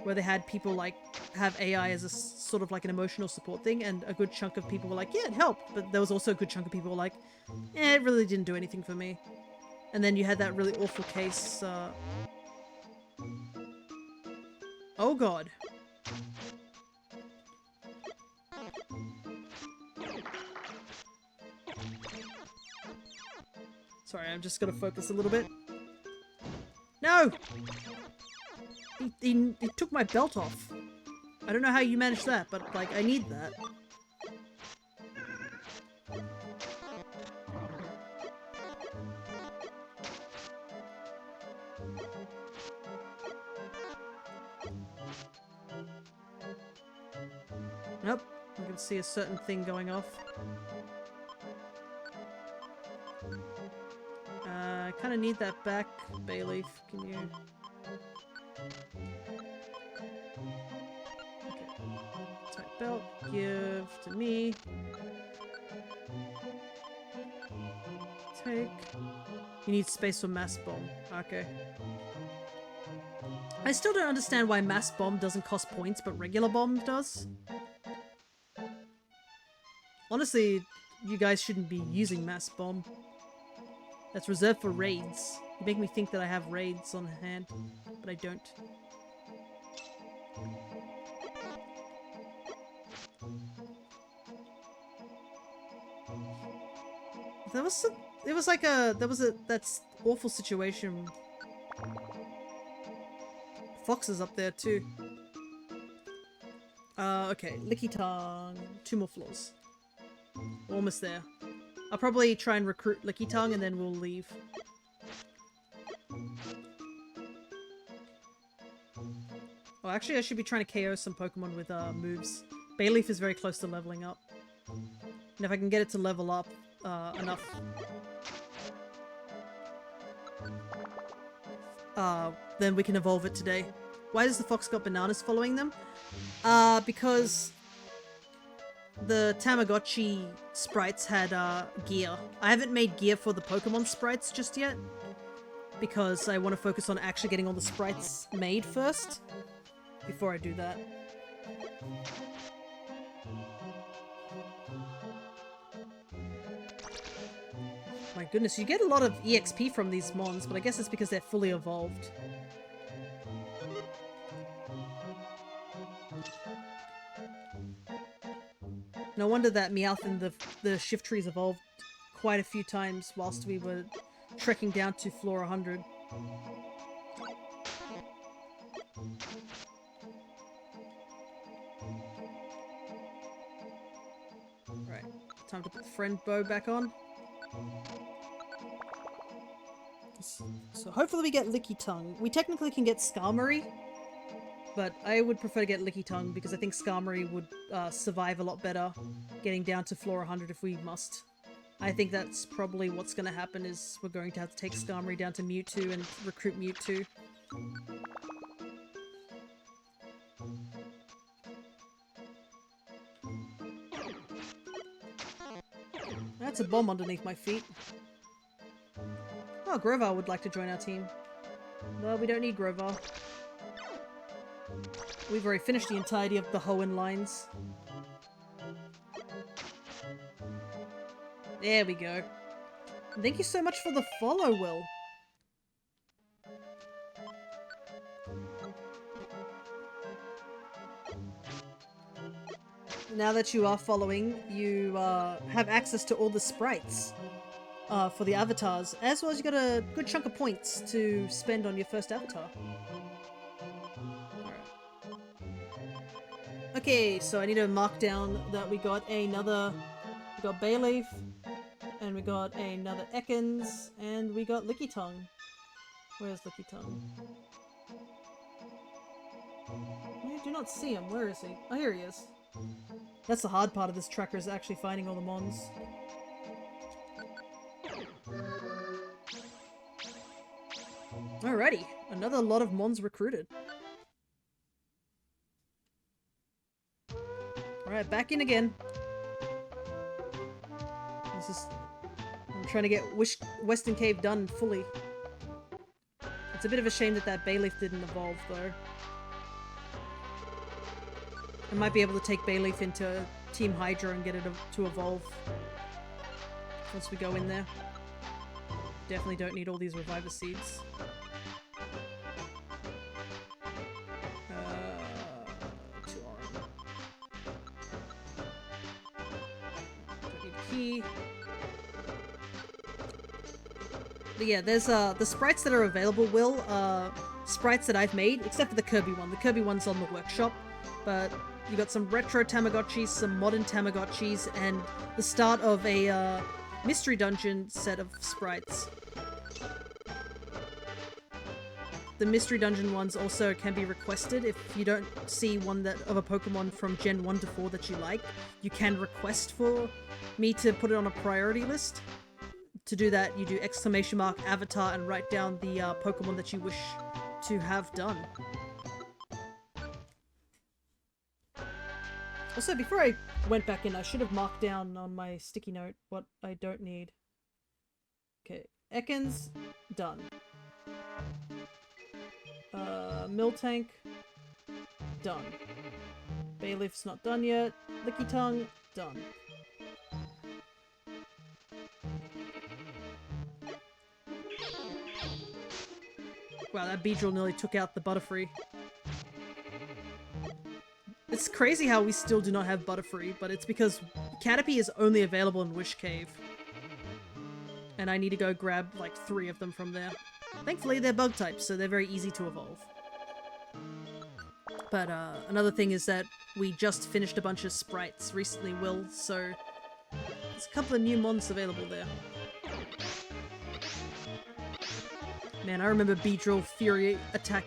where they had people, like, have AI as a sort of, like, an emotional support thing, and a good chunk of people were like, yeah, it helped. But there was also a good chunk of people who were like, it really didn't do anything for me. And then you had that really awful case, Oh god. Sorry, I'm just gonna focus a little bit. No! He took my belt off. I don't know how you managed that, but, like, I need that. Nope. I can see a certain thing going off. I kind of need that back, Bayleaf. Can you... Okay. Type belt. Give to me. Take. You need space for mass bomb. Okay. I still don't understand why mass bomb doesn't cost points, but regular bomb does. Honestly, you guys shouldn't be using mass bomb. That's reserved for raids. You make me think that I have raids on hand, but I don't. That's awful situation. Fox is up there too. Okay, Licky Tongue. 2 more floors. Almost there. I'll probably try and recruit Licky Tongue and then we'll leave. Oh, actually I should be trying to KO some Pokemon with moves. Bayleaf is very close to leveling up. And if I can get it to level up enough... then we can evolve it today. Why does the fox got bananas following them? Because the Tamagotchi sprites had gear. I haven't made gear for the Pokemon sprites just yet, because I want to focus on actually getting all the sprites made first before I do that. My goodness, you get a lot of EXP from these mons, but I guess it's because they're fully evolved. No wonder that Meowth and the shift trees evolved quite a few times whilst we were trekking down to floor 100. Right, time to put the friend bow back on. So hopefully we get Licky Tongue. We technically can get Skarmory, but I would prefer to get Licky Tongue because I think Skarmory would survive a lot better getting down to floor 100 if we must. I think that's probably what's going to happen, is we're going to have to take Skarmory down to Mewtwo and recruit Mewtwo. That's a bomb underneath my feet. Oh, Grovar would like to join our team. No, we don't need Grovar. We've already finished the entirety of the Hoenn lines. There we go. Thank you so much for the follow, Will. Now that you are following, you have access to all the sprites for the avatars, as well as you got a good chunk of points to spend on your first avatar. Alright. Okay, so I need to mark down that we got another... We got Bayleaf, and we got another Ekans, and we got Licky Tongue. Where's Licky Tongue? I do not see him. Where is he? Oh, here he is. That's the hard part of this tracker, is actually finding all the mons. Alrighty, another lot of mons recruited. Alright, back in again. This is... I'm trying to get Western Cave done fully. It's a bit of a shame that that Bayleaf didn't evolve, though. I might be able to take Bayleaf into Team Hydra and get it to evolve once we go in there. Definitely don't need all these Reviver Seeds. Don't need a key. But yeah, there's the sprites that are available, Will, sprites that I've made, except for the Kirby one. The Kirby one's on the workshop, but you got some retro Tamagotchis, some modern Tamagotchis, and the start of a mystery dungeon set of sprites. The mystery dungeon ones also can be requested. If you don't see one of a Pokemon from Gen 1 to 4 that you like, you can request for me to put it on a priority list. To do that, you do !avatar and write down the Pokemon that you wish to have done. Also, before I went back in, I should have marked down on my sticky note what I don't need. Okay, Ekans, done. Miltank, done. Bayleaf's not done yet. Licky Tongue, done. Wow, that Beedrill nearly took out the Butterfree. It's crazy how we still do not have Butterfree, but it's because Caterpie is only available in Wish Cave. And I need to go grab like 3 of them from there. Thankfully they're bug types, so they're very easy to evolve. But another thing is that we just finished a bunch of sprites recently, Will, so there's a couple of new mons available there. Man, I remember Beedrill Fury attack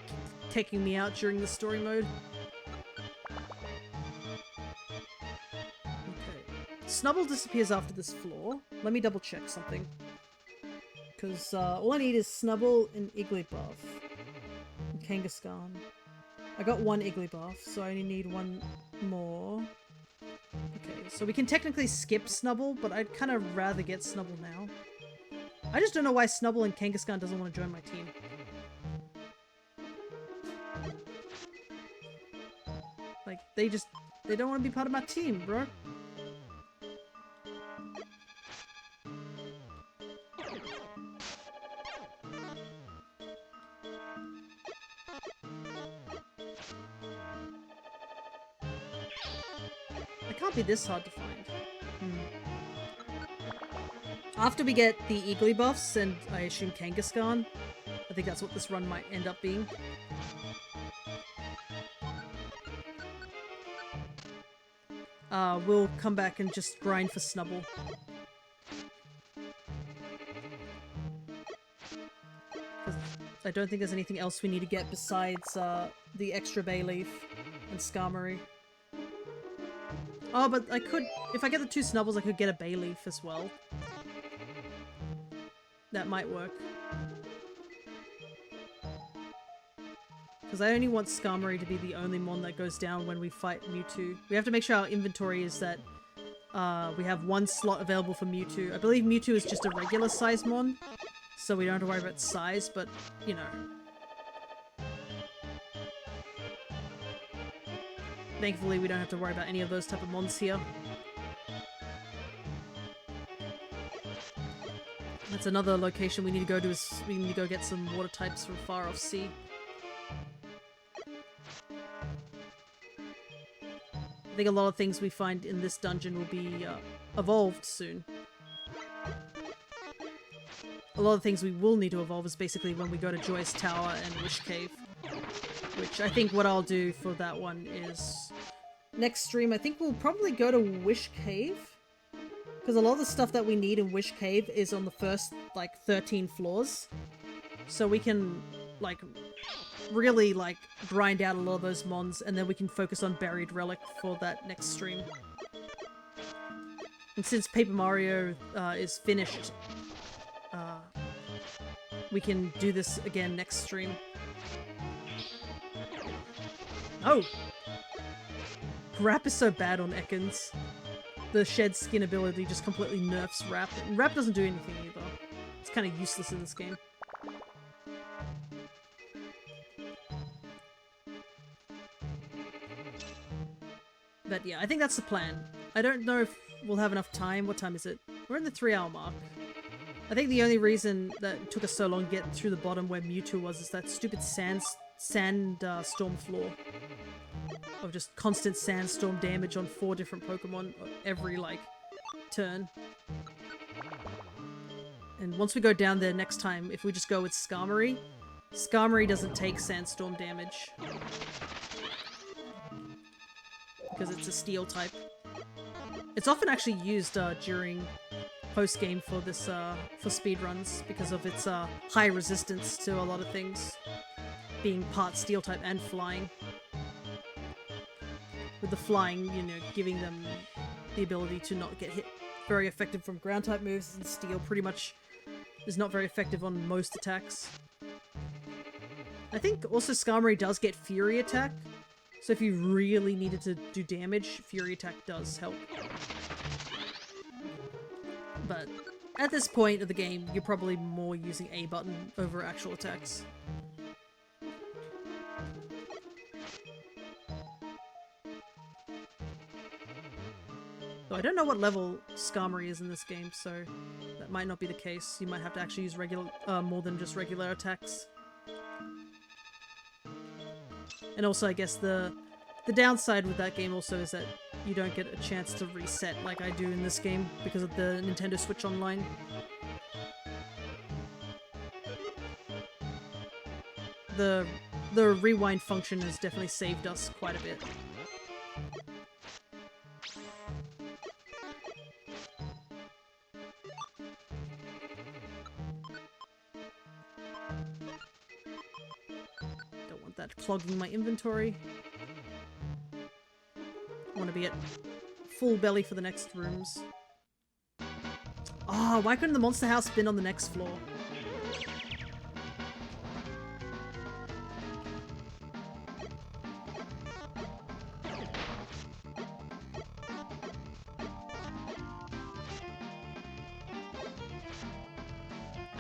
taking me out during the story mode. Snubble disappears after this floor. Let me double check something. Because all I need is Snubble and Igglybuff. And Kangaskhan. I got 1 Igglybuff, so I only need 1 more. Okay, so we can technically skip Snubble, but I'd kind of rather get Snubble now. I just don't know why Snubble and Kangaskhan doesn't want to join my team. Like, they don't want to be part of my team, bro. It can't be this hard to find. After we get the Eagly buffs, and I assume Kangaskhan, I think that's what this run might end up being. We'll come back and just grind for Snubble. I don't think there's anything else we need to get besides the extra Bay Leaf and Skarmory. Oh, but I could, if I get the 2 Snubbles, I could get a Bay Leaf as well. That might work. Because I only want Skarmory to be the only mon that goes down when we fight Mewtwo. We have to make sure our inventory is that we have 1 slot available for Mewtwo. I believe Mewtwo is just a regular size mon, so we don't have to worry about size, but, you know. Thankfully, we don't have to worry about any of those type of mons here. That's another location we need to go to, is we need to go get some water types from far off sea. I think a lot of things we find in this dungeon will be evolved soon. A lot of things we will need to evolve is basically when we go to Joyous Tower and Wish Cave. Which I think what I'll do for that one is... Next stream, I think we'll probably go to Wish Cave. Because a lot of the stuff that we need in Wish Cave is on the first, like, 13 floors. So we can, like, really, like, grind out a lot of those mons, and then we can focus on Buried Relic for that next stream. And since Paper Mario is finished, we can do this again next stream. Oh! Wrap is so bad on Ekans. The shed skin ability just completely nerfs Wrap. And Wrap doesn't do anything either. It's kind of useless in this game. But yeah, I think that's the plan. I don't know if we'll have enough time. What time is it? We're in the 3-hour mark. I think the only reason that it took us so long to get through the bottom where Mewtwo was is that stupid sandstorm floor. Of just constant sandstorm damage on 4 different Pokemon every, like, turn. And once we go down there next time, if we just go with Skarmory, Skarmory doesn't take sandstorm damage. Because it's a steel type. It's often actually used during post-game for this, for speedruns, because of its high resistance to a lot of things. Being part steel type and flying. With the flying, you know, giving them the ability to not get hit very effective from ground type moves, and steel pretty much is not very effective on most attacks. I think also Skarmory does get Fury Attack, so if you really needed to do damage, Fury Attack does help. But at this point of the game, you're probably more using A button over actual attacks. Though I don't know what level Skarmory is in this game, so that might not be the case. You might have to actually use regular, more than just regular attacks. And also, I guess the downside with that game also is that you don't get a chance to reset like I do in this game because of the Nintendo Switch Online. The rewind function has definitely saved us quite a bit. Clogging my inventory. I want to be at full belly for the next rooms. Oh, why couldn't the monster house been on the next floor?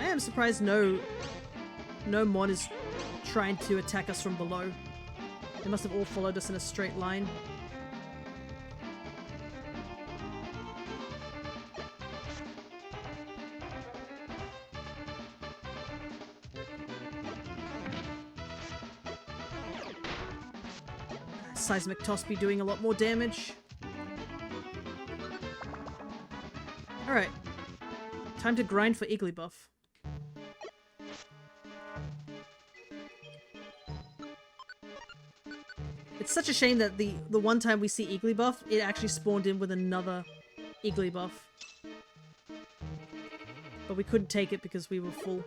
am surprised no mon is trying to attack us from below. They must have all followed us in a straight line. Seismic Toss be doing a lot more damage. Alright. Time to grind for Igglybuff. It's such a shame that the one time we see Igglybuff, it actually spawned in with another Igglybuff. But we couldn't take it because we were full.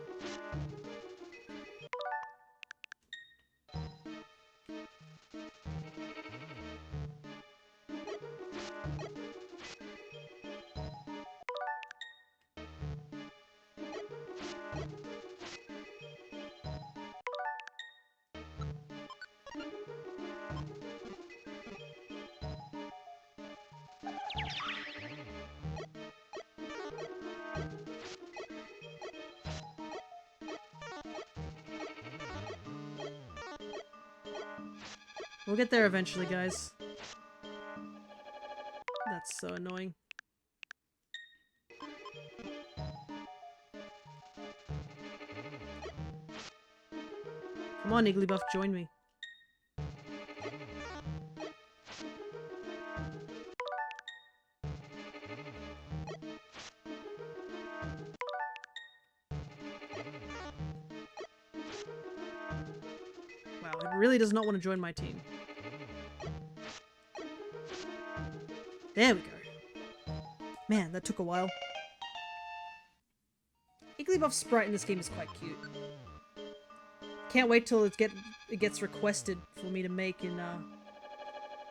We'll get there eventually, guys. That's so annoying. Come on, Igglybuff, join me. Wow, it really does not want to join my team. There we go. Man, that took a while. Igglybuff's sprite in this game is quite cute. Can't wait till it gets requested for me to make in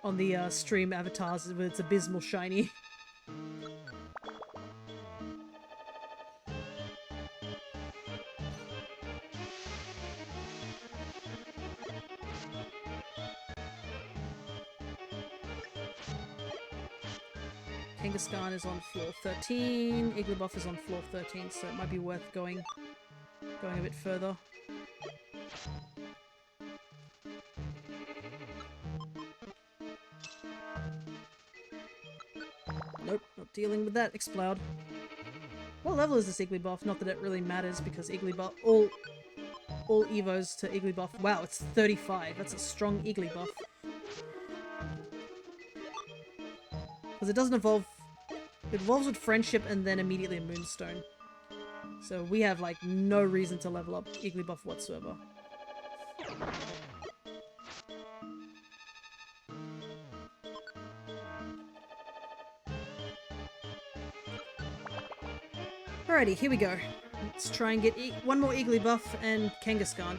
on the stream avatars with its abysmal shiny. Kangaskhan is on floor 13, Igglybuff is on floor 13, so it might be worth going a bit further. Nope, not dealing with that, Exploud. What level is this Igglybuff? Not that it really matters because Igglybuff, all Evos to Igglybuff. Wow, it's 35. That's a strong Igglybuff. Because it doesn't evolve. It evolves with Friendship and then immediately a Moonstone. So we have like no reason to level up Igglybuff whatsoever. Alrighty, here we go. Let's try and get one more Igglybuff and Kangaskhan.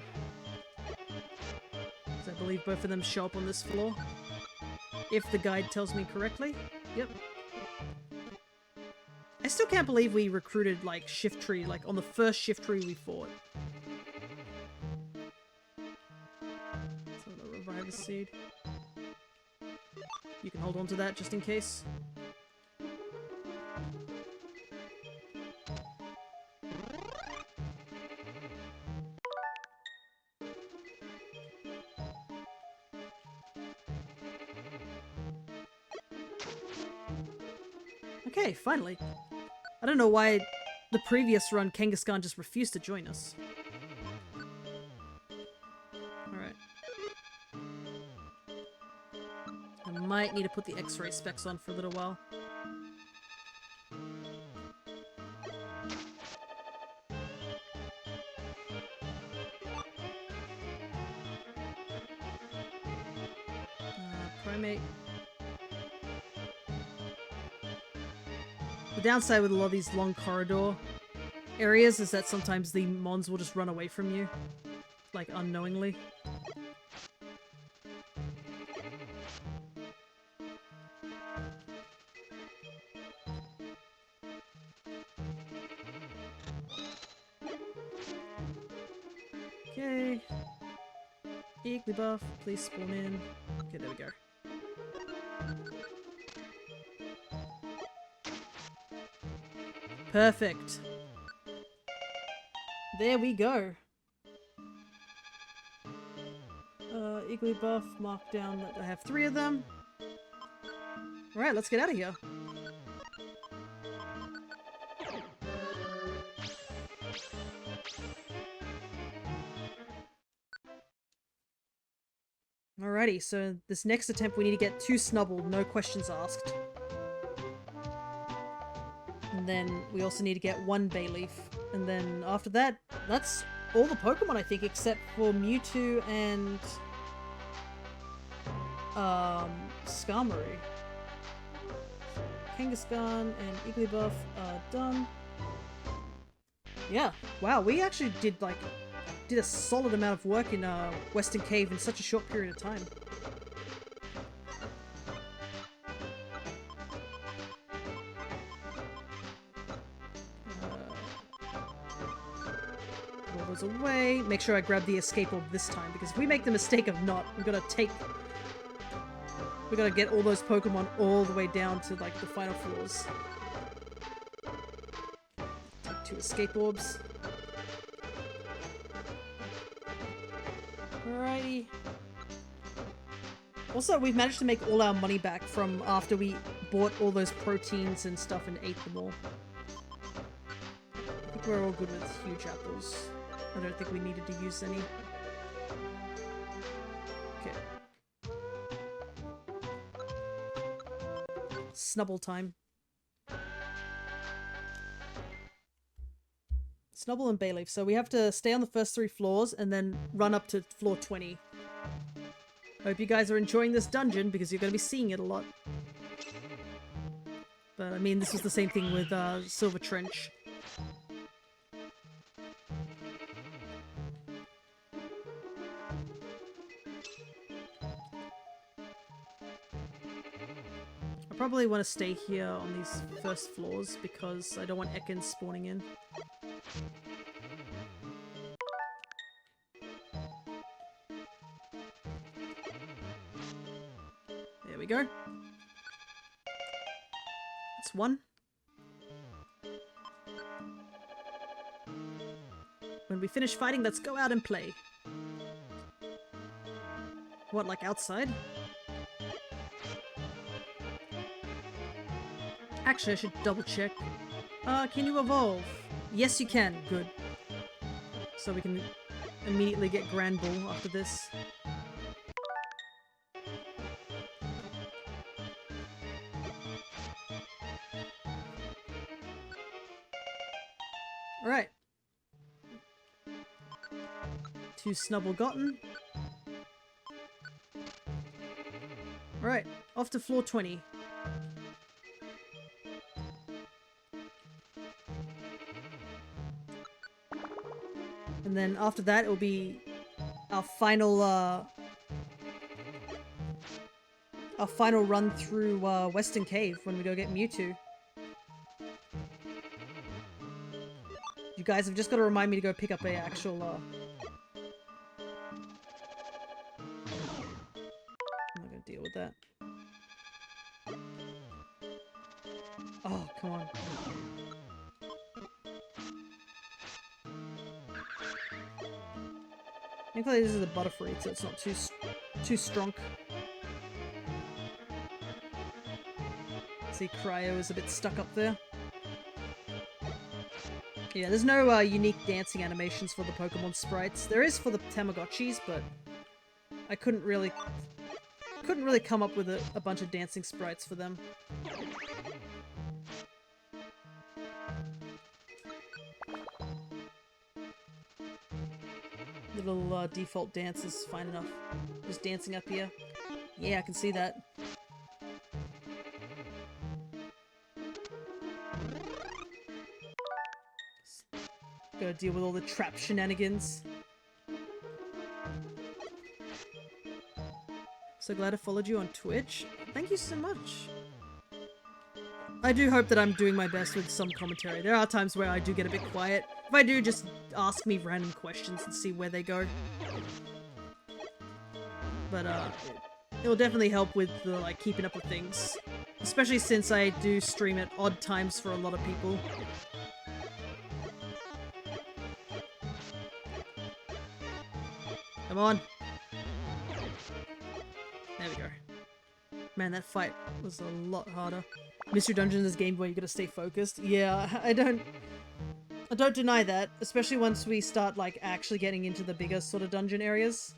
So I believe both of them show up on this floor. If the guide tells me correctly. Yep. I still can't believe we recruited, like, Shiftry, like, on the first Shiftry we fought. So the Reviver Seed. You can hold on to that just in case. Okay, finally. I don't know why the previous run Kangaskhan just refused to join us. Alright. I might need to put the X-ray specs on for a little while. Primate. The downside with a lot of these long corridor areas is that sometimes the mons will just run away from you, like unknowingly. Okay. Igglybuff, please spawn in. Okay, there we go. Perfect. there we go. Igglybuff, mark down that I have 3 of them. Alright, let's get out of here. Alrighty, so this next attempt we need to get 2 Snubble, no questions asked. And then we also need to get 1 Bayleaf. And then after that, that's all the Pokemon I think, except for Mewtwo and Skarmory. Kangaskhan and Igglybuff are done. Yeah, wow, we actually did a solid amount of work in Western Cave in such a short period of time. Put all those away. Make sure I grab the escape orb this time, because if we make the mistake of not, we gotta get all those Pokemon all the way down to like the final floors. Take 2 escape orbs. Alrighty. Also, we've managed to make all our money back from after we bought all those proteins and stuff and ate them all. I think we're all good with huge apples. I don't think we needed to use any. Okay. Snubble time. Snubble and Bayleaf. So we have to stay on the first 3 floors and then run up to floor 20. Hope you guys are enjoying this dungeon because you're going to be seeing it a lot. But I mean, this was the same thing with Silver Trench. I probably want to stay here on these first floors because I don't want Ekans spawning in. There we go. That's 1. When we finish fighting, let's go out and play. What, like outside? Actually, I should double check. Can you evolve? Yes, you can. Good. So we can immediately get Grand Bull after this. Alright. 2 Snubble gotten. Alright, off to floor 20. And then after that, it'll be our final run through Western Cave when we go get Mewtwo. You guys have just got to remind me to go pick up a actual I'm not gonna deal with that. Oh, come on. Thankfully this is a Butterfree, so it's not too strong. See, Cryo is a bit stuck up there. Yeah, there's no unique dancing animations for the Pokemon sprites. There is for the Tamagotchis, but I couldn't really come up with a bunch of dancing sprites for them. Little default dance is fine enough. Just dancing up here. Yeah, I can see that. Gotta deal with all the trap shenanigans. So glad I followed you on Twitch. Thank you so much. I do hope that I'm doing my best with some commentary. There are times where I do get a bit quiet. If I do, just ask me random questions and see where they go. But it'll definitely help with the keeping up with things. Especially since I do stream at odd times for a lot of people. Come on. There we go. Man, that fight was a lot harder. Mystery Dungeon is a game where you gotta stay focused. Yeah, I don't deny that, especially once we start like actually getting into the bigger sort of dungeon areas.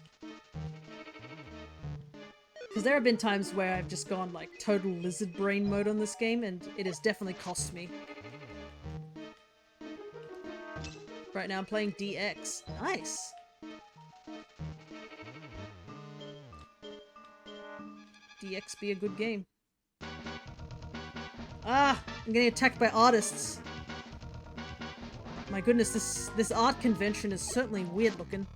Because there have been times where I've just gone like total lizard brain mode on this game, and it has definitely cost me. Right now I'm playing DX. Nice! DX be a good game. Ah! I'm getting attacked by artists. My goodness, this art convention is certainly weird looking.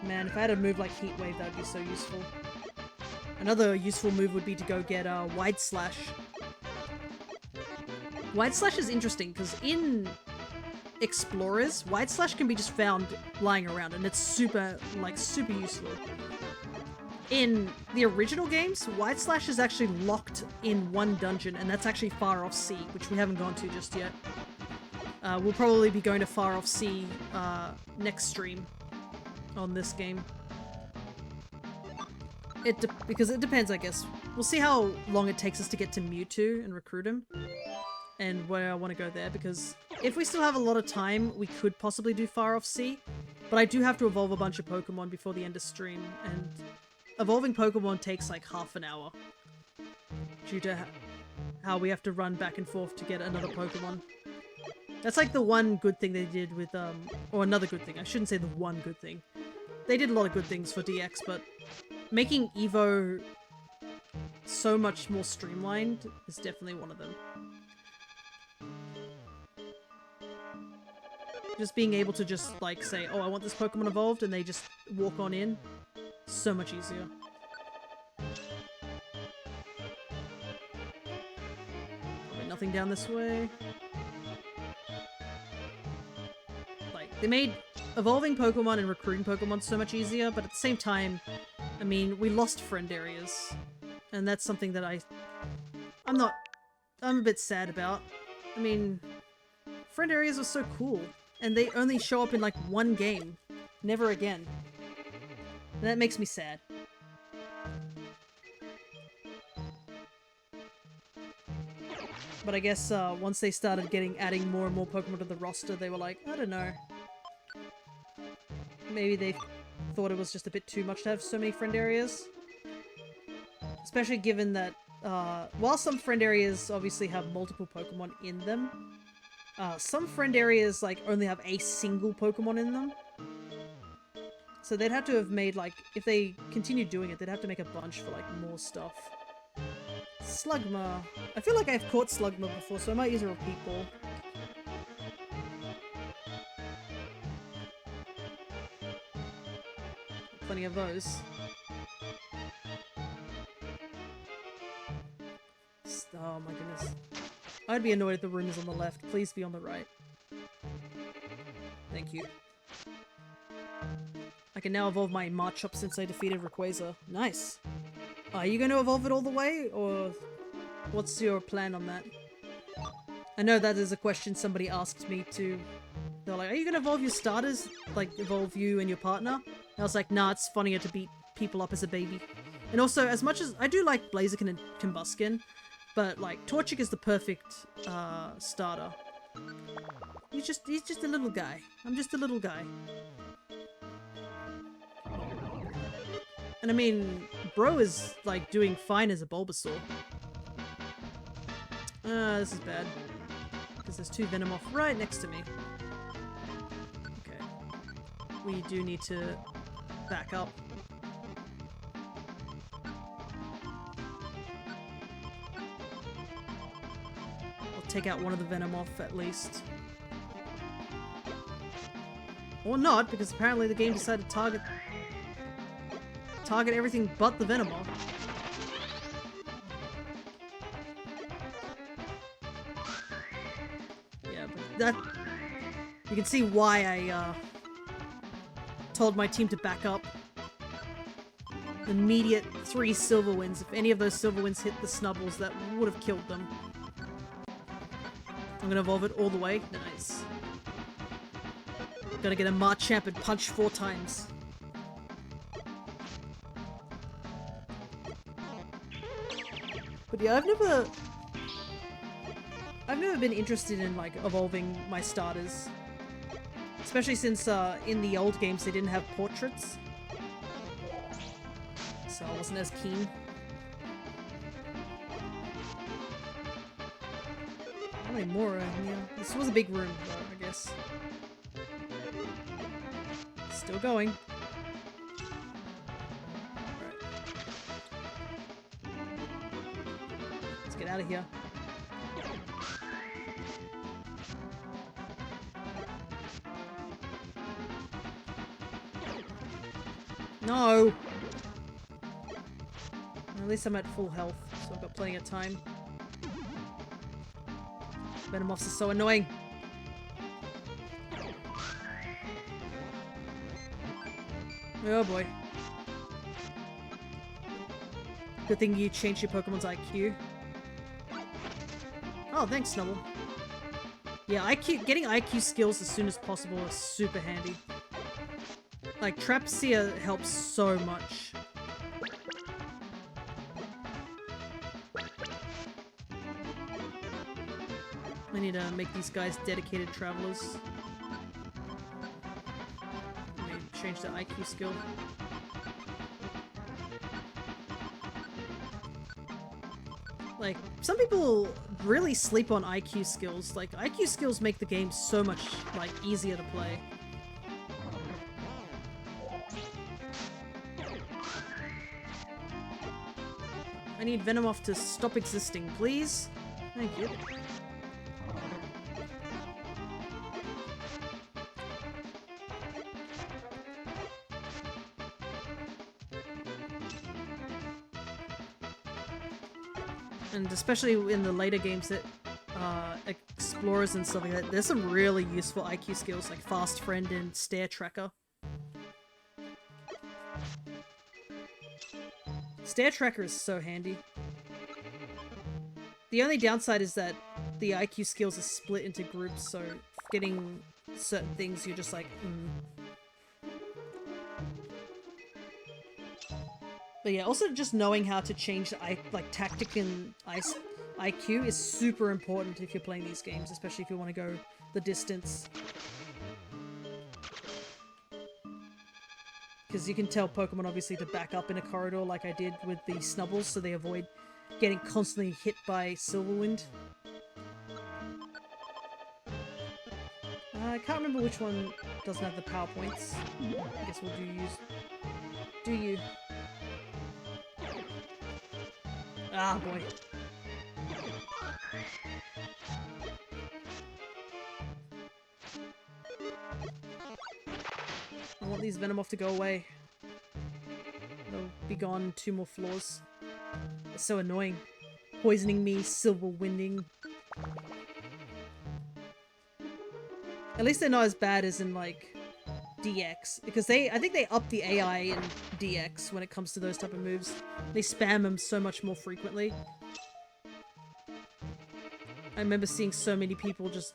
Man, if I had a move like Heat Wave, that would be so useful. Another useful move would be to go get Wide Slash. Wide Slash is interesting because in Explorers, Wide Slash can be just found lying around, and it's super useful. In the original games, Wide Slash is actually locked in one dungeon, and that's actually Far Off Sea, which we haven't gone to just yet. We'll probably be going to Far Off Sea next stream on this game. Because it depends, I guess. We'll see how long it takes us to get to Mewtwo and recruit him, and where I want to go there, because if we still have a lot of time, we could possibly do Far Off Sea, but I do have to evolve a bunch of Pokemon before the end of stream, and evolving Pokemon takes like half an hour, due to how we have to run back and forth to get another Pokemon. That's like the one good thing they did with, or another good thing, I shouldn't say the one good thing. They did a lot of good things for DX, but making Evo so much more streamlined is definitely one of them. Just being able to just, like, say, oh, I want this Pokemon evolved, and they just walk on in. So much easier. Probably nothing down this way. Like, they made evolving Pokemon and recruiting Pokemon so much easier, but at the same time, I mean, we lost friend areas. And that's something that I'm a bit sad about. I mean, friend areas are so cool. And they only show up in like one game. Never again. And that makes me sad. But I guess once they started adding more and more Pokemon to the roster, they were like, I don't know. Maybe they thought it was just a bit too much to have so many friend areas. Especially given that, while some friend areas obviously have multiple Pokemon in them, some friend areas like only have a single Pokemon in them. So they'd have to have made like, if they continued doing it, they'd have to make a bunch for like more stuff. Slugma. I feel like I've caught Slugma before, so I might use a repeat ball. Plenty of those. Oh my goodness. I'd be annoyed if the room is on the left. Please be on the right. Thank you. I can now evolve my Marchop since I defeated Rayquaza. Nice. Are you going to evolve it all the way, or what's your plan on that? I know that is a question somebody asked me too. They're like, are you going to evolve your starters? Like, evolve you and your partner? And I was like, nah, it's funnier to beat people up as a baby. And also, as much as I do like Blaziken and Combusken, but like, Torchic is the perfect starter. He's just a little guy. I'm just a little guy. And I mean, Bro is like doing fine as a Bulbasaur. This is bad. Because there's two Venomoth right next to me. Okay. We do need to back up. I'll take out one of the Venomoth at least. Or not, because apparently the game decided to target everything but the Venomoth. Yeah, but that... You can see why told my team to back up. Immediate 3 silver wins. If any of those silver wins hit the snubbles, that would have killed them. I'm gonna evolve it all the way. Nice. Gotta get a Marchamp and punch 4 times. But yeah, I've never been interested in like evolving my starters. Especially since in the old games they didn't have portraits. So I wasn't as keen. How many more are here? This was a big room though, I guess. Still going. Alright. Let's get out of here. No! At least I'm at full health, so I've got plenty of time. Venomoths are so annoying. Oh boy. Good thing you changed your Pokemon's IQ. Oh, thanks, Snubble. Yeah, getting IQ skills as soon as possible is super handy. Like, Trapecia helps so much. I need to make these guys dedicated travelers. Maybe change the IQ skill. Like, some people really sleep on IQ skills. Like, IQ skills make the game so much, like, easier to play. I need Venomoth to stop existing, please. Thank you. And especially in the later games that explorers and stuff like that, there's some really useful IQ skills like Fast Friend and Stare Tracker. Stare Tracker is so handy. The only downside is that the IQ skills are split into groups, so getting certain things you're just like, But yeah, also just knowing how to change like tactic and IQ is super important if you're playing these games, especially if you want to go the distance. Because you can tell Pokemon obviously to back up in a corridor like I did with the Snubbles, so they avoid getting constantly hit by Silverwind. I can't remember which one doesn't have the power points. I guess we'll do you. Ah, boy. I want these Venomoth to go away. They'll be gone in 2 more floors. They're so annoying. Poisoning me, silver winding. At least they're not as bad as in, like, DX. Because I think they up the AI in DX when it comes to those type of moves. They spam them so much more frequently. I remember seeing so many people just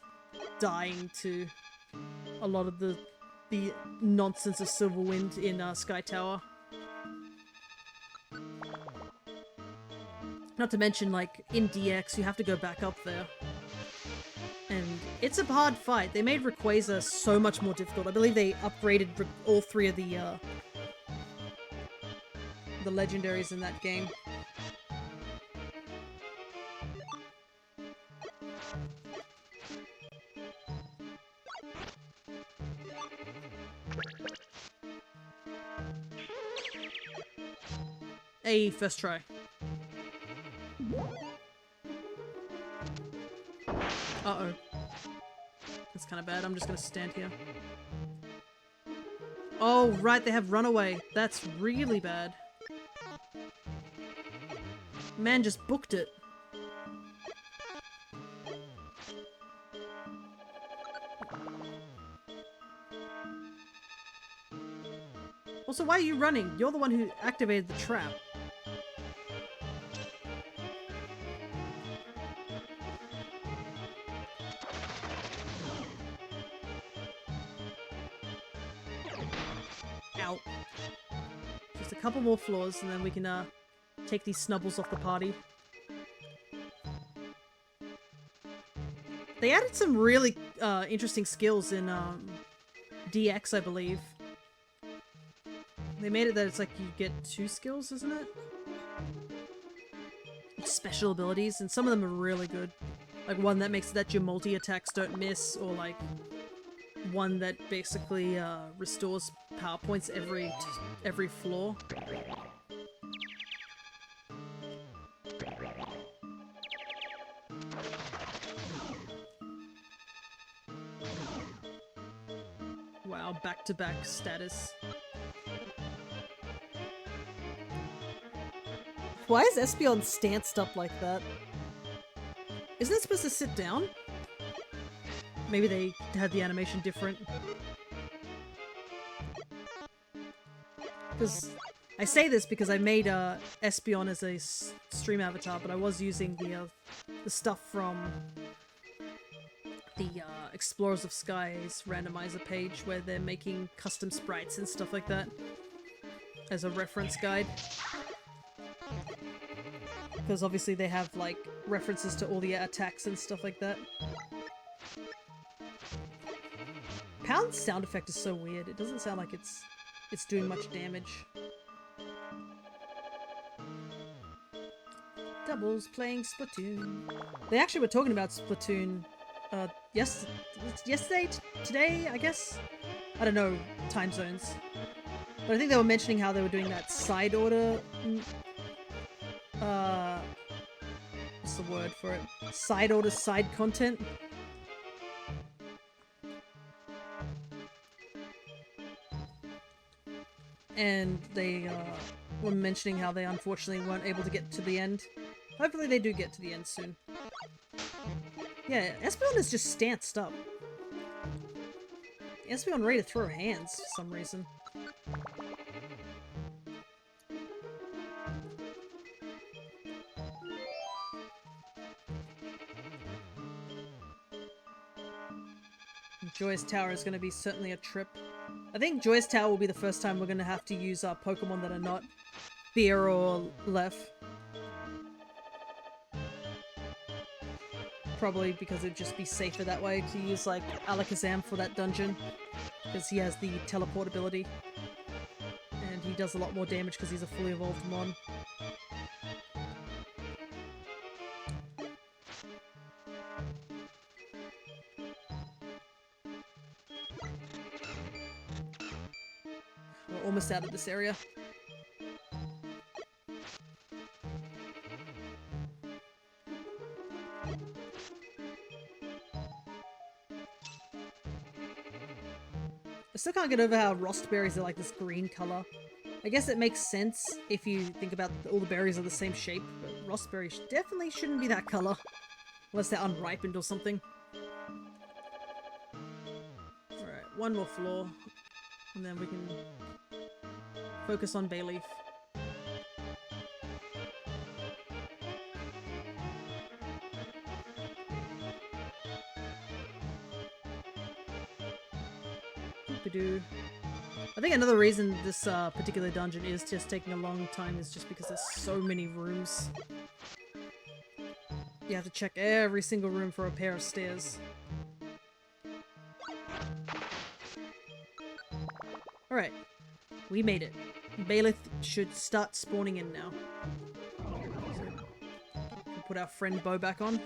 dying to a lot of the nonsense of Silverwind in Sky Tower. Not to mention, like, in DX, you have to go back up there. And it's a hard fight. They made Rayquaza so much more difficult. I believe they upgraded all 3 of the legendaries in that game. Hey, first try. Uh-oh. That's kind of bad. I'm just gonna stand here. Oh, right, they have Runaway. That's really bad. Man just booked it. Also, why are you running? You're the one who activated the trap. Ow. Just a couple more floors and then we can take these snubbles off the party. They added some really interesting skills in DX, I believe. They made it that it's like you get 2 skills, isn't it? Special abilities, and some of them are really good. Like one that makes it that your multi-attacks don't miss, or like one that basically restores power points every floor. Wow, back-to-back status. Why is Espeon stanced up like that? Isn't it supposed to sit down? Maybe they had the animation different. Because I say this because I made Espeon as a stream avatar, but I was using the stuff from the Explorers of Skies randomizer page where they're making custom sprites and stuff like that as a reference guide. Because obviously they have like references to all the attacks and stuff like that. Pound's sound effect is so weird. It doesn't sound like it's doing much damage. Doubles playing Splatoon. They actually were talking about Splatoon yesterday, today, I guess? I don't know time zones. But I think they were mentioning how they were doing that side order... what's the word for it? Side order side content? And they were mentioning how they unfortunately weren't able to get to the end. Hopefully they do get to the end soon. Yeah, Espeon is just stanced up. Espeon ready to throw hands for some reason. Joyous Tower is going to be certainly a trip. I think Joyous Tower will be the first time we're going to have to use Pokemon that are not Fear or Lef. Probably because it'd just be safer that way to use like Alakazam for that dungeon. Because he has the teleportability. And he does a lot more damage because he's a fully evolved mon. We're almost out of this area. I still can't get over how Rost berries are like this green color. I guess it makes sense if you think about all the berries are the same shape, but Rost berries definitely shouldn't be that color. Unless they're unripened or something. Alright, one more floor. And then we can focus on Bayleaf. I think another reason this particular dungeon is just taking a long time is just because there's so many rooms. You have to check every single room for a pair of stairs. Alright, we made it. Bayleaf should start spawning in now. So, we'll put our friend Bo back on.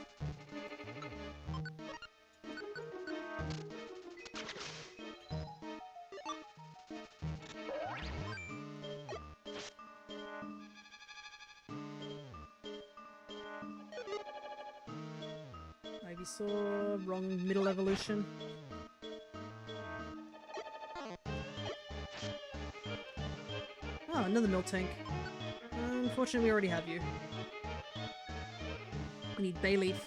Ivysaur, wrong middle evolution. Oh, another Miltank. Unfortunately, we already have you. We need Bayleaf.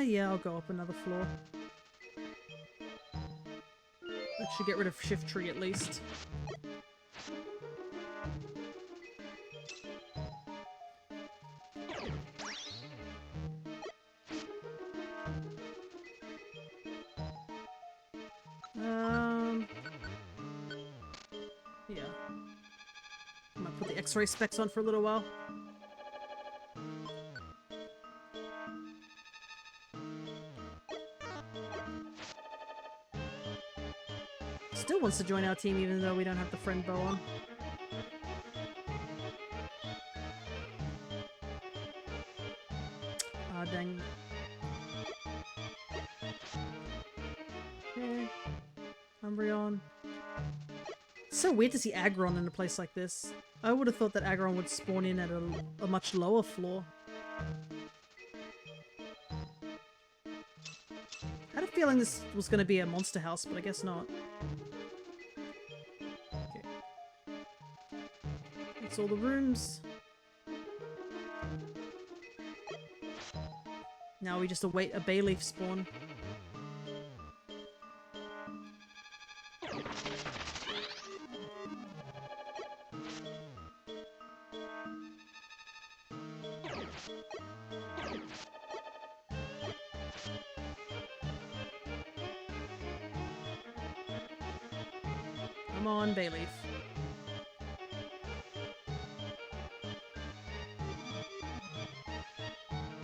Yeah, I'll go up another floor. That should get rid of Shift Tree at least. Yeah. I'm gonna put the X-ray specs on for a little while. Still wants to join our team even though we don't have the friend bow on. Ah, dang. Okay. Umbreon. It's so weird to see Aggron in a place like this. I would have thought that Aggron would spawn in at a much lower floor. I had a feeling this was going to be a monster house, but I guess not. Okay. That's all the rooms. Now we just await a Bayleaf spawn. Come on, Bayleaf.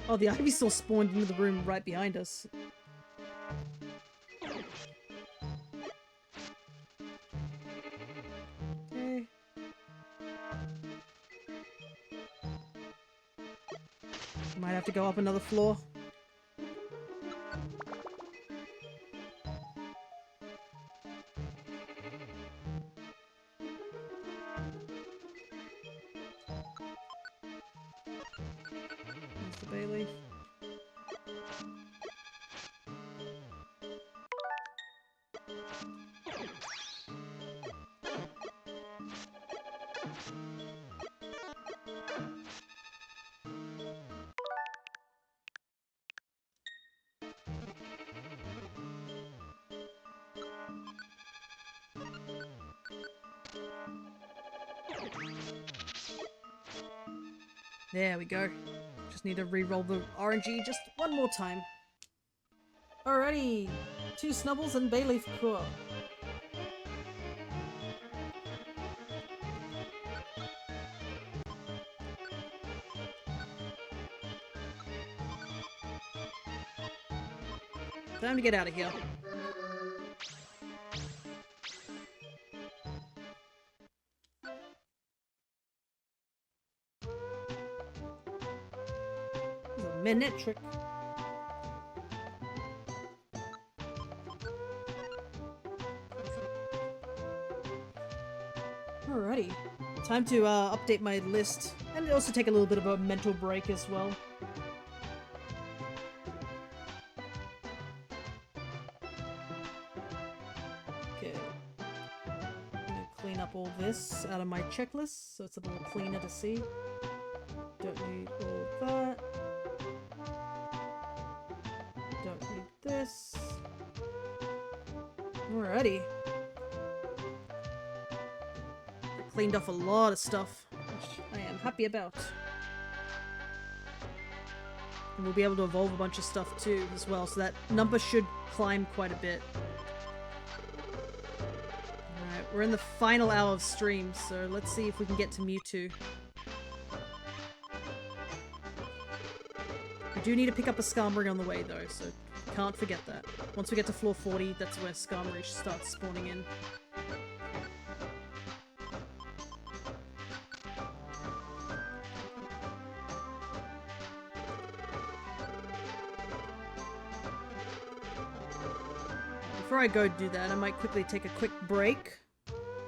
Oh, the Ivysaur spawned into the room right behind us. Okay. Might have to go up another floor. There's the Bayleaf. There we go. Just need to re-roll the RNG just one more time. Alrighty! 2 Snubbles and Bayleaf Core. Time to get out of here. Minute trick. Alrighty. Time to update my list and also take a little bit of a mental break as well. Okay. I'm gonna clean up all this out of my checklist so it's a little cleaner to see. Don't need all that. Don't need this. Alrighty. I cleaned off a lot of stuff, which I am happy about. And we'll be able to evolve a bunch of stuff too as well, so that number should climb quite a bit. Alright, we're in the final hour of stream, so let's see if we can get to Mewtwo. I do need to pick up a Skarmory on the way though, so can't forget that. Once we get to floor 40, that's where Skarmory starts spawning in. Before I go do that, I might quickly take a quick break.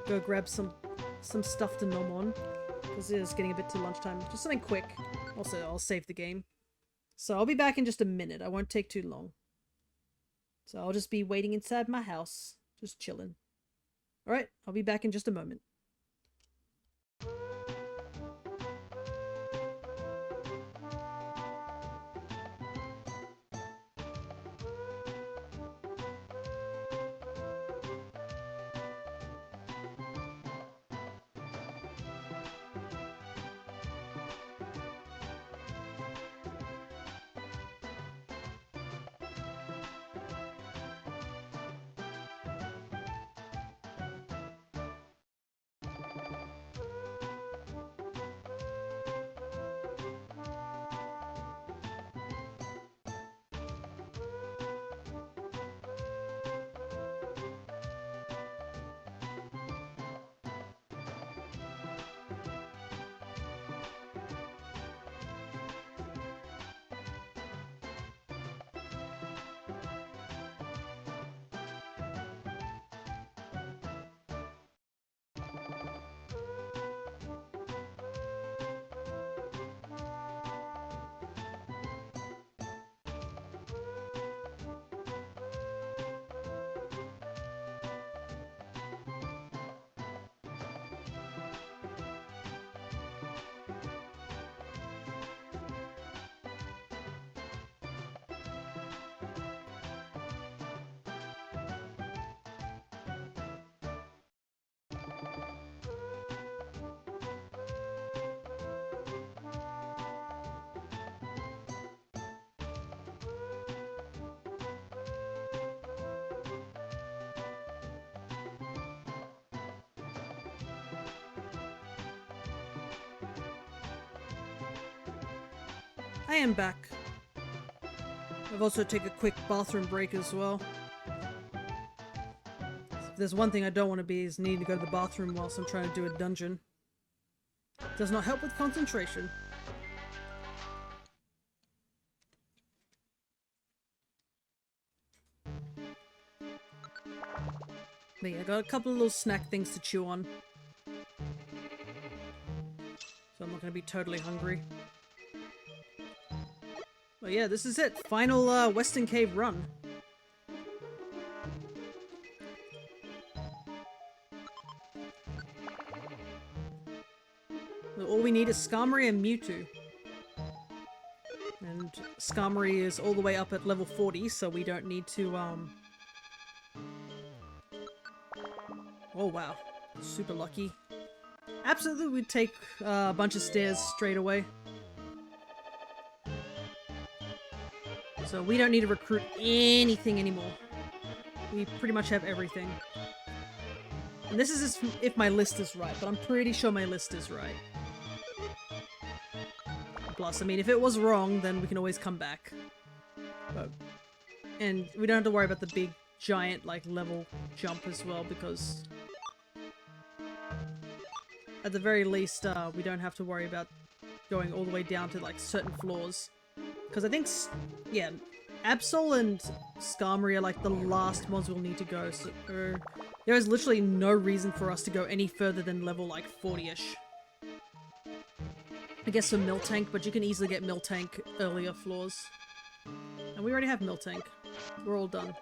Go grab some stuff to nom on, because it is getting a bit too lunchtime. Just something quick. Also, I'll save the game. So I'll be back in just a minute. I won't take too long. So I'll just be waiting inside my house. Just chilling. Alright, I'll be back in just a moment. I am back. I've also taken a quick bathroom break as well. If there's one thing I don't want to be is needing to go to the bathroom whilst I'm trying to do a dungeon. Does not help with concentration. But yeah, I got a couple of little snack things to chew on. So I'm not going to be totally hungry. But yeah, this is it. Final Western Cave run. All we need is Skarmory and Mewtwo. And Skarmory is all the way up at level 40, so we don't need to, Oh wow, super lucky. Absolutely would take a bunch of stairs straight away. So we don't need to recruit anything anymore. We pretty much have everything. And this is if my list is right, but I'm pretty sure my list is right. Plus, I mean, if it was wrong, then we can always come back. And we don't have to worry about the big, giant, like, level jump as well, because at the very least, we don't have to worry about going all the way down to, like, certain floors. Because I think, yeah, Absol and Skarmory are, like, the last mods we'll need to go, so there is literally no reason for us to go any further than level, like, 40-ish. I guess for Miltank, but you can easily get Miltank earlier floors. And we already have Miltank. We're all done.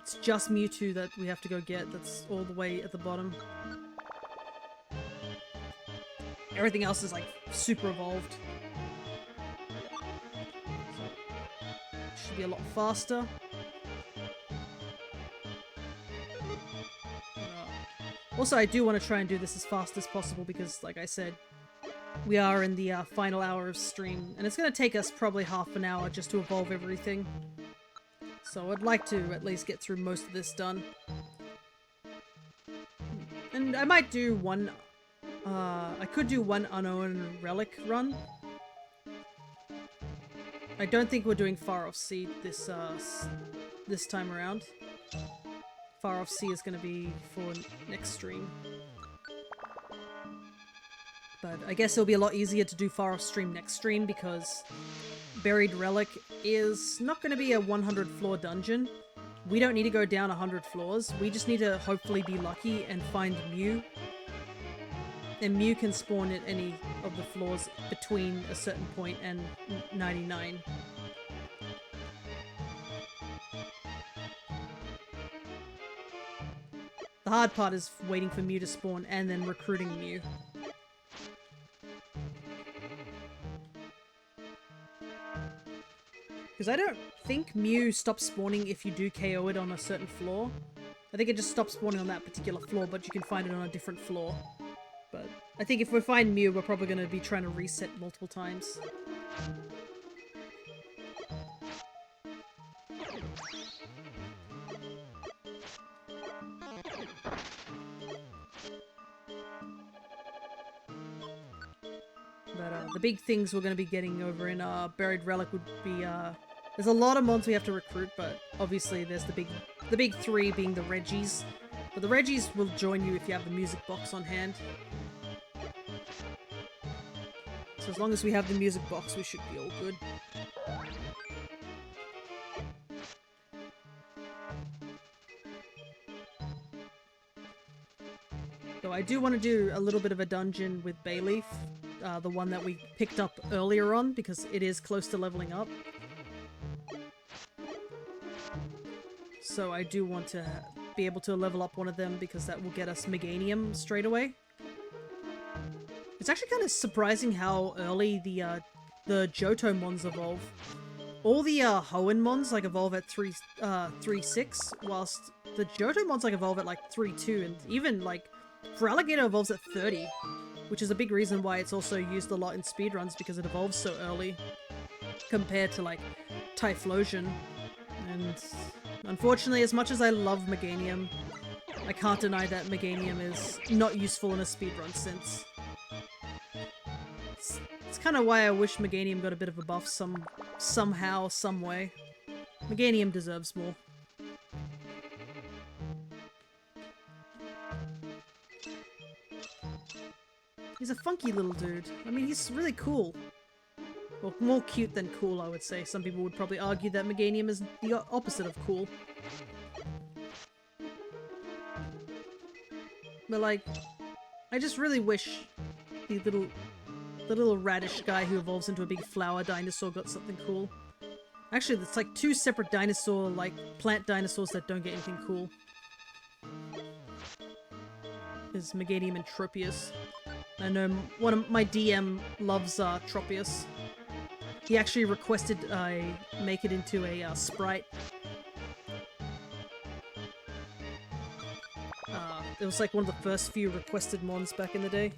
It's just Mewtwo that we have to go get, that's all the way at the bottom. Everything else is, like, super evolved. So, should be a lot faster. Also, I do want to try and do this as fast as possible because, like I said, we are in the final hour of stream, and it's going to take us probably half an hour just to evolve everything. So I'd like to at least get through most of this done. And I might do one, I could do one unknown relic run. I don't think we're doing Far Off Sea this time around. Far Off Sea is going to be for next stream. But I guess it'll be a lot easier to do Far Off Stream next stream because Buried Relic is not going to be a 100 floor dungeon. We don't need to go down 100 floors. We just need to hopefully be lucky and find Mew. And Mew can spawn at any of the floors between a certain point and 99. The hard part is waiting for Mew to spawn and then recruiting Mew. Because I don't think Mew stops spawning if you do KO it on a certain floor. I think it just stops spawning on that particular floor, but you can find it on a different floor. But I think if we find Mew, we're probably going to be trying to reset multiple times. But the big things we're going to be getting over in Buried Relic would be, there's a lot of mods we have to recruit, but obviously there's the big three being the Reggies. But the Reggies will join you if you have the music box on hand. So as long as we have the music box, we should be all good. So I do want to do a little bit of a dungeon with Bayleaf. The one that we picked up earlier on, because it is close to leveling up. So I do want to be able to level up one of them, because that will get us Meganium straight away. It's actually kind of surprising how early the Johto mons evolve. All the Hoenn mons like evolve at 3.6, whilst the Johto mons like evolve at like 3.2, and even like Feraligatr evolves at 30. Which is a big reason why it's also used a lot in speedruns, because it evolves so early compared to like Typhlosion. And unfortunately, as much as I love Meganium, I can't deny that Meganium is not useful in a speedrun sense. It's kind of why I wish Meganium got a bit of a buff somehow, some way. Meganium deserves more. He's a funky little dude. I mean, he's really cool. Well, more cute than cool, I would say. Some people would probably argue that Meganium is the opposite of cool. But, like, I just really wish the little radish guy who evolves into a big flower dinosaur got something cool. Actually, it's like two separate dinosaur, like, plant dinosaurs that don't get anything cool. There's Meganium and Tropius. I know one of my DM loves Tropius. He actually requested I make it into a sprite. It was like one of the first few requested mons back in the day.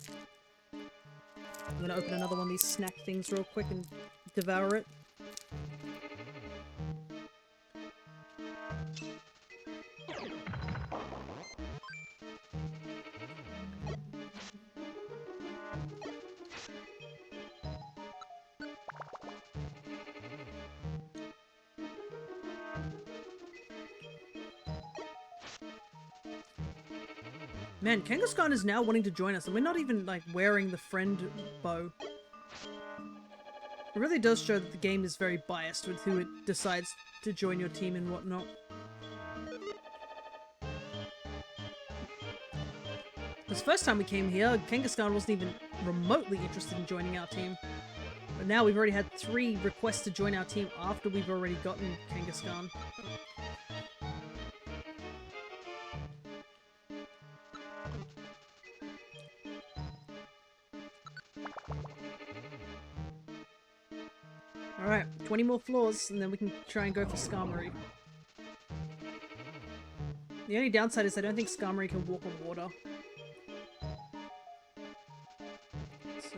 I'm gonna open another one of these snack things real quick and devour it. Man, Kangaskhan is now wanting to join us, and we're not even, like, wearing the friend bow. It really does show that the game is very biased with who it decides to join your team and whatnot. Because first time we came here, Kangaskhan wasn't even remotely interested in joining our team. But now we've already had 3 requests to join our team after we've already gotten Kangaskhan. Alright, 20 more floors, and then we can try and go for Skarmory. The only downside is I don't think Skarmory can walk on water. So...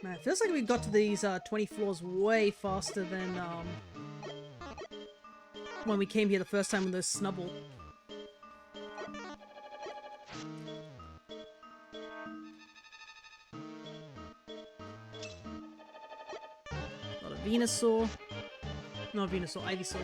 Man, it feels like we got to these 20 floors way faster than when we came here the first time with those Snubbull. Venusaur. Not Venusaur, Ivysaur.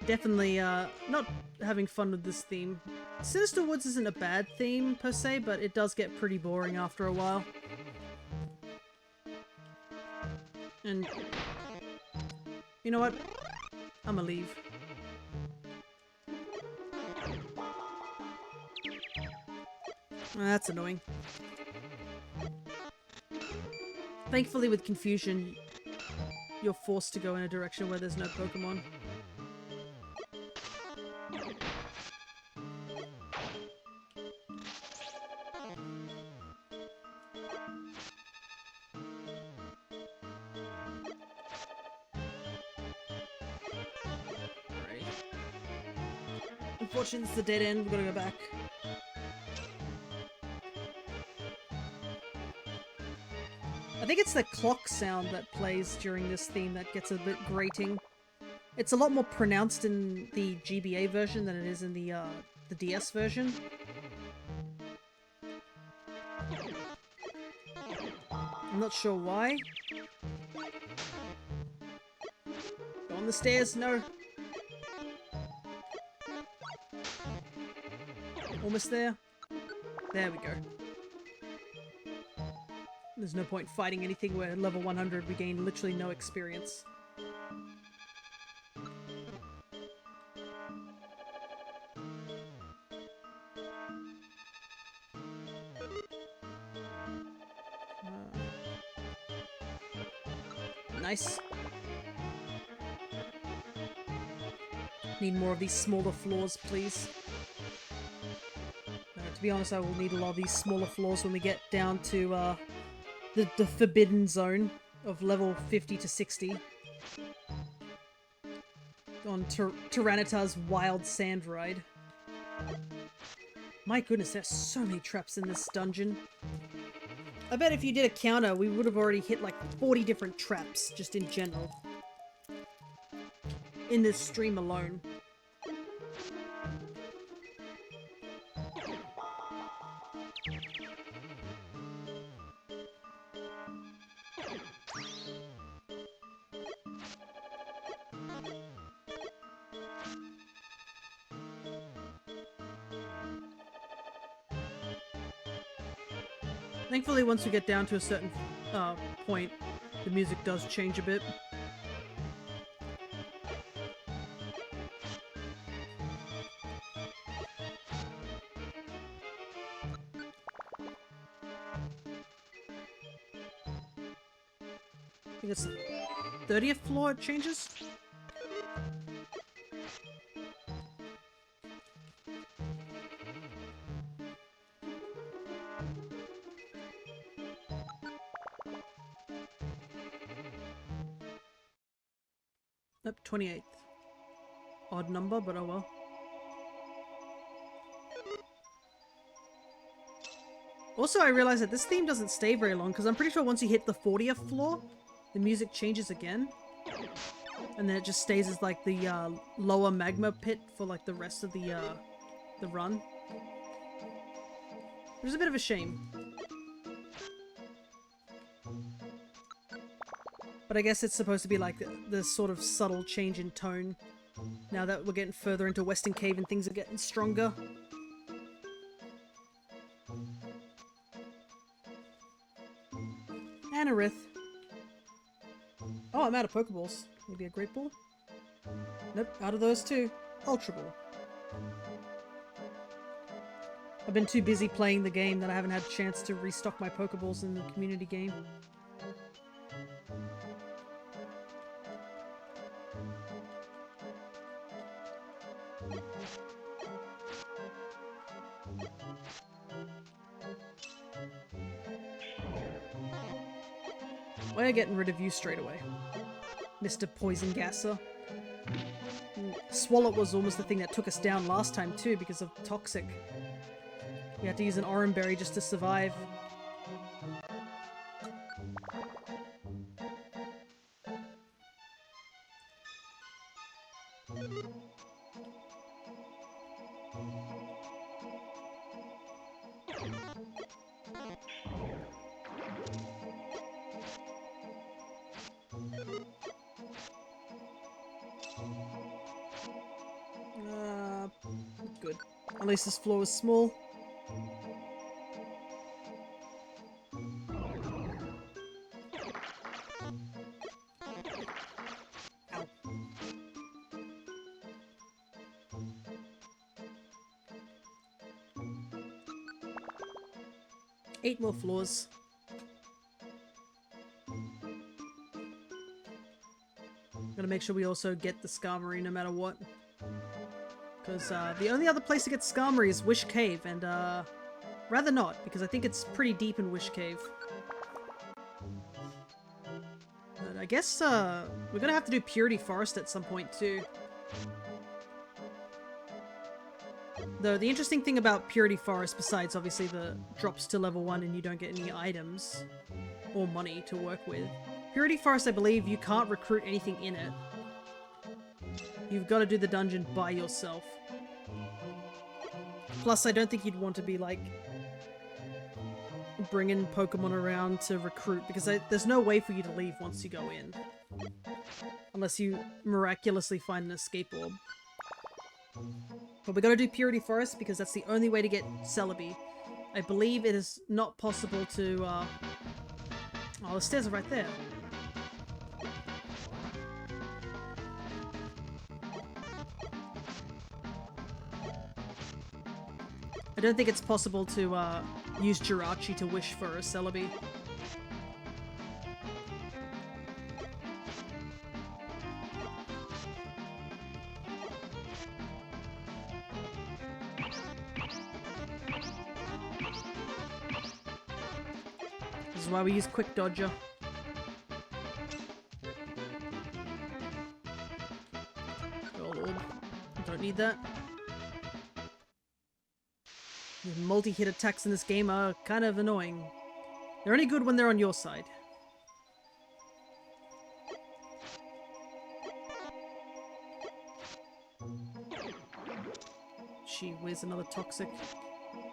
Definitely not having fun with this theme. Sinister Woods isn't a bad theme per se, but it does get pretty boring after a while. And you know what? I'ma leave. That's annoying. Thankfully with Confusion, you're forced to go in a direction where there's no Pokemon. Right. Unfortunately, it's the dead end. We've got to go back. I think it's the clock sound that plays during this theme that gets a bit grating. It's a lot more pronounced in the GBA version than it is in the DS version. I'm not sure why. Go on the stairs, no. Almost there. There we go. There's no point fighting anything where at level 100 we gain literally no experience. Nice. Need more of these smaller floors, please. To be honest, I will need a lot of these smaller floors when we get down to the forbidden zone of level 50 to 60 on Tyranitar's wild sand ride. My goodness, there's so many traps in this dungeon. I bet if you did a counter, we would have already hit like 40 different traps, just in general. In this stream alone. Thankfully, once we get down to a certain point, the music does change a bit. I think it's the 30th floor it changes. Nope, 28th. Odd number, but oh well. Also, I realized that this theme doesn't stay very long, because I'm pretty sure once you hit the 40th floor, the music changes again. And then it just stays as like the lower magma pit for like the rest of the run. Which is a bit of a shame. But I guess it's supposed to be like the sort of subtle change in tone. Now that we're getting further into Western Cave and things are getting stronger. And a Rith. Oh, I'm out of Pokeballs. Maybe a Great Ball? Nope, out of those too. Ultra Ball. I've been too busy playing the game that I haven't had a chance to restock my Pokeballs in the community game. We're getting rid of you straight away, Mr. Poison Gasser. Swallow was almost the thing that took us down last time too because of Toxic. We had to use an Oran Berry just to survive. Good. At least this floor is small. Ow. 8 more floors. Gotta make sure we also get the Skarmory no matter what. Because the only other place to get Skarmory is Wish Cave, and rather not, because I think it's pretty deep in Wish Cave. But I guess we're gonna have to do Purity Forest at some point too. Though the interesting thing about Purity Forest, besides obviously the drops to level 1 and you don't get any items or money to work with, Purity Forest, I believe, you can't recruit anything in it. You've got to do the dungeon by yourself. Plus, I don't think you'd want to be, like, bringing Pokemon around to recruit, because there's no way for you to leave once you go in. Unless you miraculously find an escape orb. But we gotta do Purity Forest, because that's the only way to get Celebi. I believe it is not possible to, Oh, the stairs are right there. I don't think it's possible to use Jirachi to wish for a Celebi. This is why we use Quick Dodger. Gold Orb. Don't need that. The multi-hit attacks in this game are kind of annoying. They're only good when they're on your side. Gee whiz, another toxic.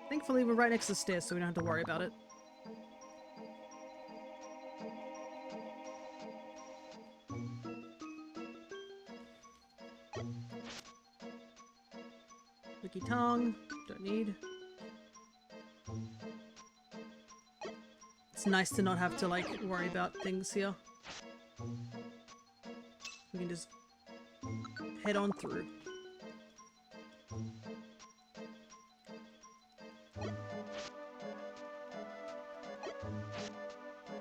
Thankfully, we're right next to the stairs, so we don't have to worry about it. Licky tongue. Don't need. It's nice to not have to, like, worry about things here. We can just head on through.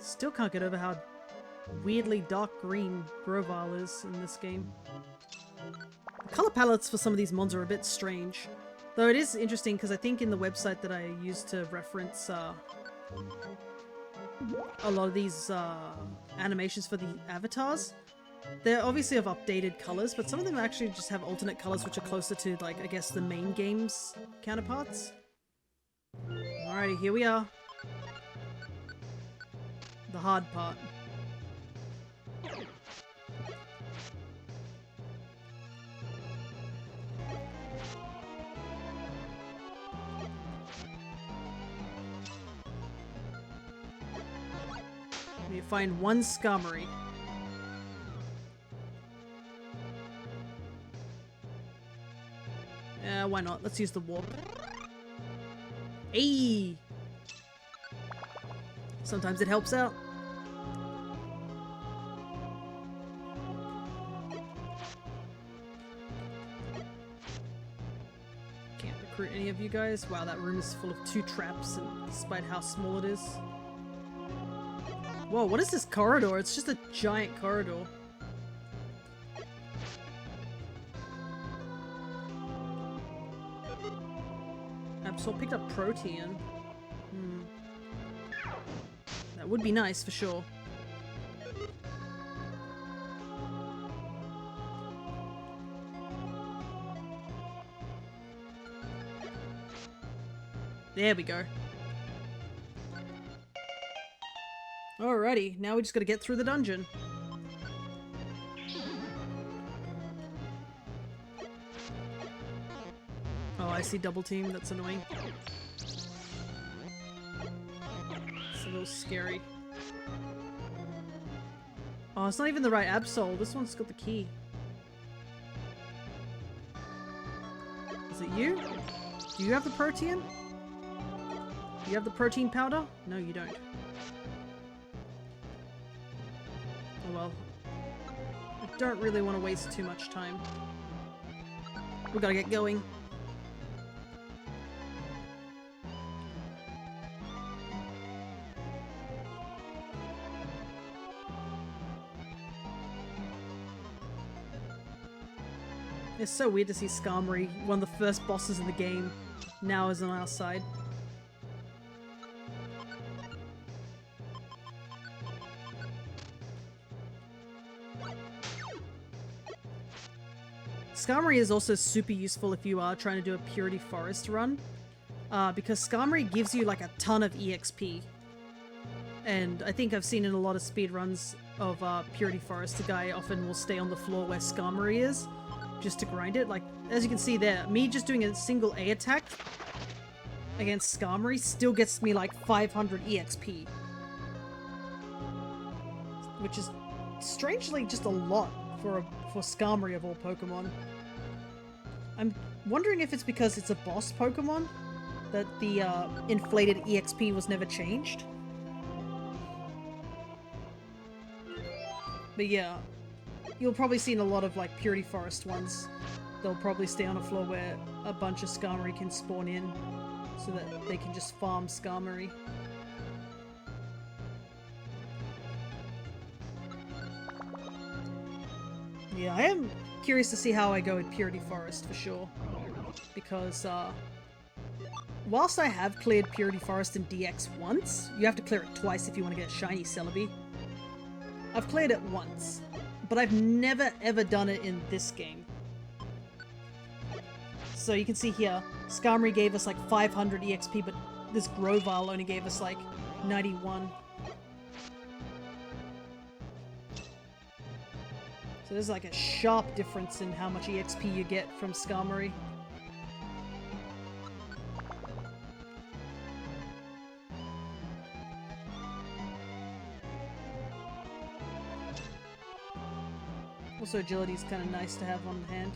Still can't get over how weirdly dark green Grovyle is in this game. The color palettes for some of these mons are a bit strange. Though it is interesting because I think in the website that I used to reference a lot of these animations for the avatars, they're obviously of updated colors, but some of them actually just have alternate colors which are closer to, like, I guess the main game's counterparts. Alrighty, here we are. The hard part. You find one Skarmory. Why not? Let's use the warp. Ayy! Sometimes it helps out. Can't recruit any of you guys. Wow, that room is full of 2 traps, and despite how small it is. Whoa, what is this corridor? It's just a giant corridor. Absol picked up Protean. That would be nice for sure. There we go. Alrighty, now we just gotta get through the dungeon. Oh, I see double team, that's annoying. It's a little scary. Oh, it's not even the right Absol, this one's got the key. Is it you? Do you have the Protean? Do you have the protein powder? No, you don't. Oh well. I don't really want to waste too much time. We gotta get going. It's so weird to see Skarmory, one of the first bosses in the game, now is on our side. Skarmory is also super useful if you are trying to do a Purity Forest run, because Skarmory gives you like a ton of EXP. And I think I've seen in a lot of speedruns of Purity Forest, the guy often will stay on the floor where Skarmory is, just to grind it. Like, as you can see there, me just doing a single A attack against Skarmory still gets me like 500 EXP. Which is strangely just a lot for Skarmory of all Pokemon. I'm wondering if it's because it's a boss Pokemon that the inflated EXP was never changed. But yeah, you'll probably see in a lot of like Purity Forest ones, they'll probably stay on a floor where a bunch of Skarmory can spawn in so that they can just farm Skarmory. Yeah, I am curious to see how I go in Purity Forest for sure, because whilst I have cleared Purity Forest in DX once, you have to clear it twice if you want to get a shiny Celebi. I've cleared it once, but I've never ever done it in this game. So you can see here, Skarmory gave us like 500 EXP, but this Grovyle only gave us like 91. So there's like a sharp difference in how much EXP you get from Skarmory. Also, agility is kind of nice to have on hand.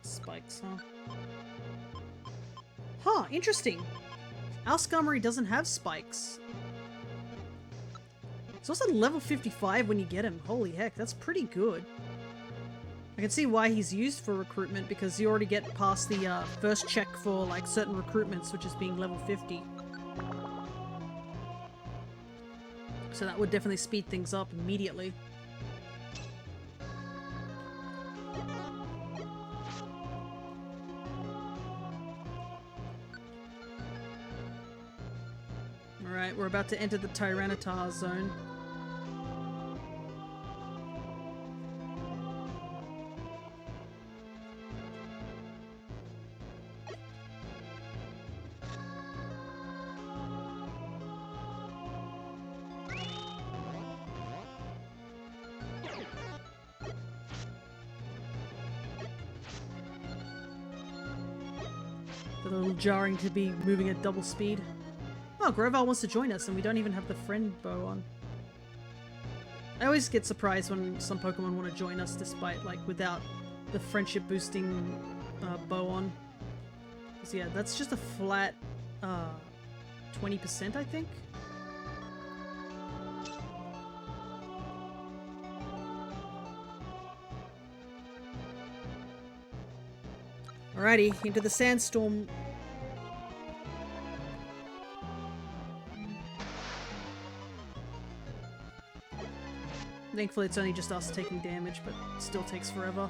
Spikes, huh? Huh, interesting. Our Skarmory doesn't have spikes. It's also level 55 when you get him. Holy heck, that's pretty good. I can see why he's used for recruitment, because you already get past the first check for like certain recruitments, which is being level 50. So that would definitely speed things up immediately. Alright, we're about to enter the Tyranitar zone. A little jarring to be moving at double speed. Oh, Grovyle wants to join us and we don't even have the friend bow on. I always get surprised when some Pokemon want to join us despite, like, without the friendship boosting bow on. So yeah, that's just a flat 20%, I think. Alrighty, into the sandstorm. Thankfully it's only just us taking damage, but it still takes forever.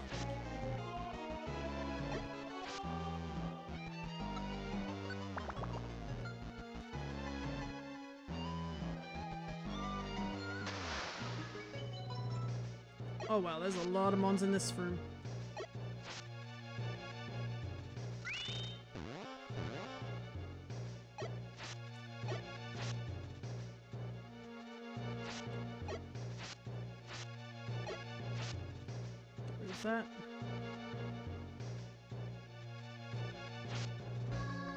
Oh wow, there's a lot of mons in this room. That.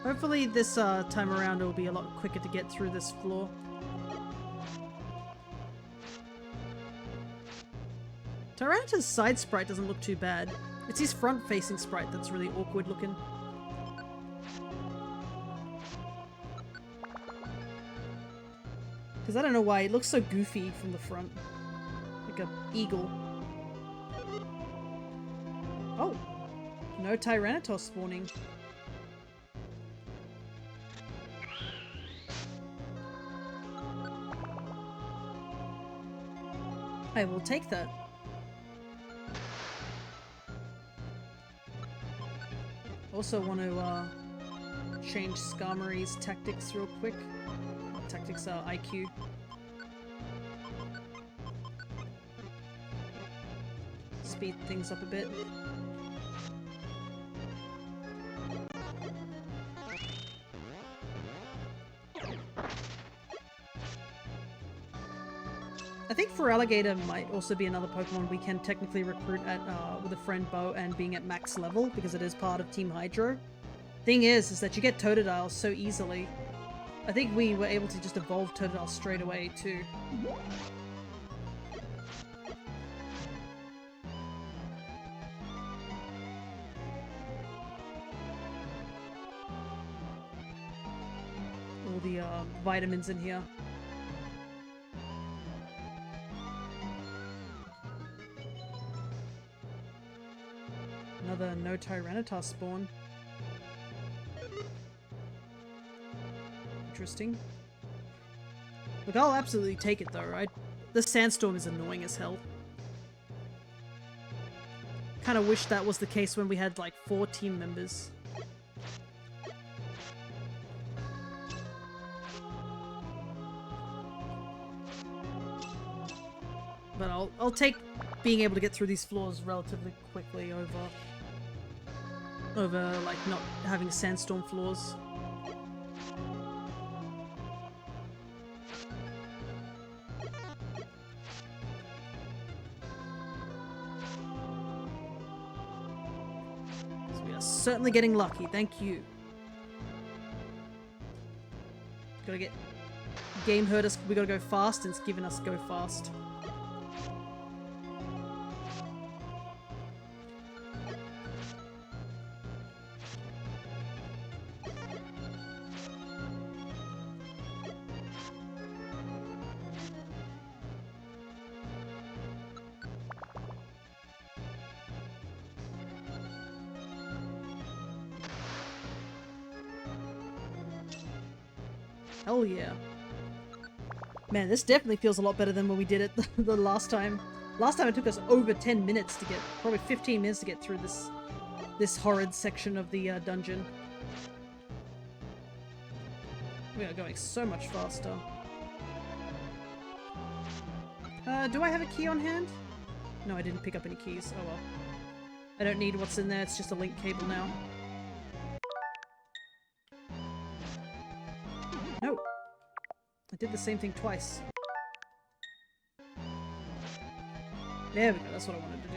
Hopefully this time around it will be a lot quicker to get through this floor. Tyranitar's side sprite doesn't look too bad. It's his front-facing sprite that's really awkward looking. Because I don't know why, it looks so goofy from the front. Like an eagle. Oh! No Tyranitar spawning. I will take that. Also want to change Skarmory's tactics real quick. Tactics are IQ. Speed things up a bit. I think Feraligatr might also be another Pokemon we can technically recruit at with a friend bow and being at max level, because it is part of Team Hydro. Thing is that you get Totodile so easily. I think we were able to just evolve Totodile straight away too. All the vitamins in here. Another no Tyranitar spawn. Interesting. Look, I'll absolutely take it though, right? The sandstorm is annoying as hell. Kinda wish that was the case when we had like 4 team members. I'll take being able to get through these floors relatively quickly over like not having sandstorm floors. So we are certainly getting lucky, thank you. Gotta get... Game heard us, we gotta go fast, and it's giving us go fast. Hell yeah. Man, this definitely feels a lot better than when we did it the last time. Last time it took us over 10 minutes to get, probably 15 minutes to get through this horrid section of the dungeon. We are going so much faster. Do I have a key on hand? No, I didn't pick up any keys. Oh well. I don't need what's in there, it's just a link cable now. No! I did the same thing twice. There we go, that's what I wanted to do.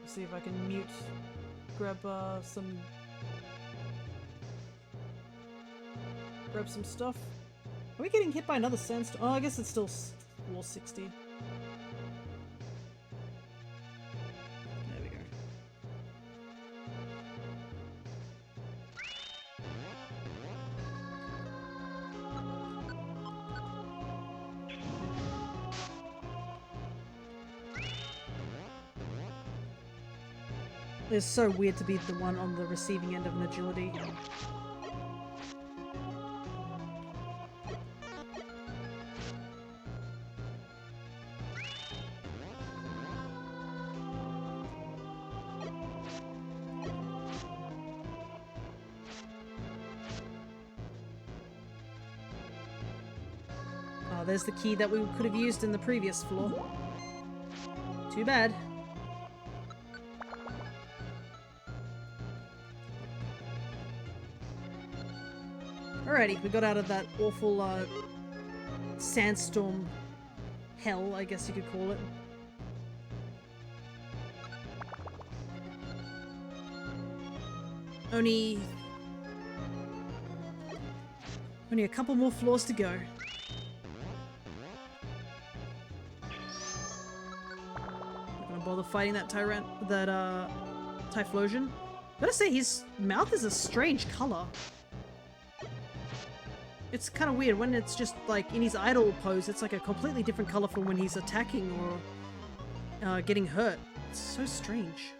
Let's see if I can mute, grab some stuff. Are we getting hit by another sandstorm? Oh, I guess it's still wall 60. There we go. It's so weird to be the one on the receiving end of an agility. There's the key that we could have used in the previous floor. Too bad. Alrighty, we got out of that awful sandstorm hell, I guess you could call it. Only a couple more floors to go. Bother fighting that Typhlosion. Gotta say, his mouth is a strange color. It's kind of weird when it's just like in his idle pose. It's like a completely different color from when he's attacking or getting hurt. It's so strange.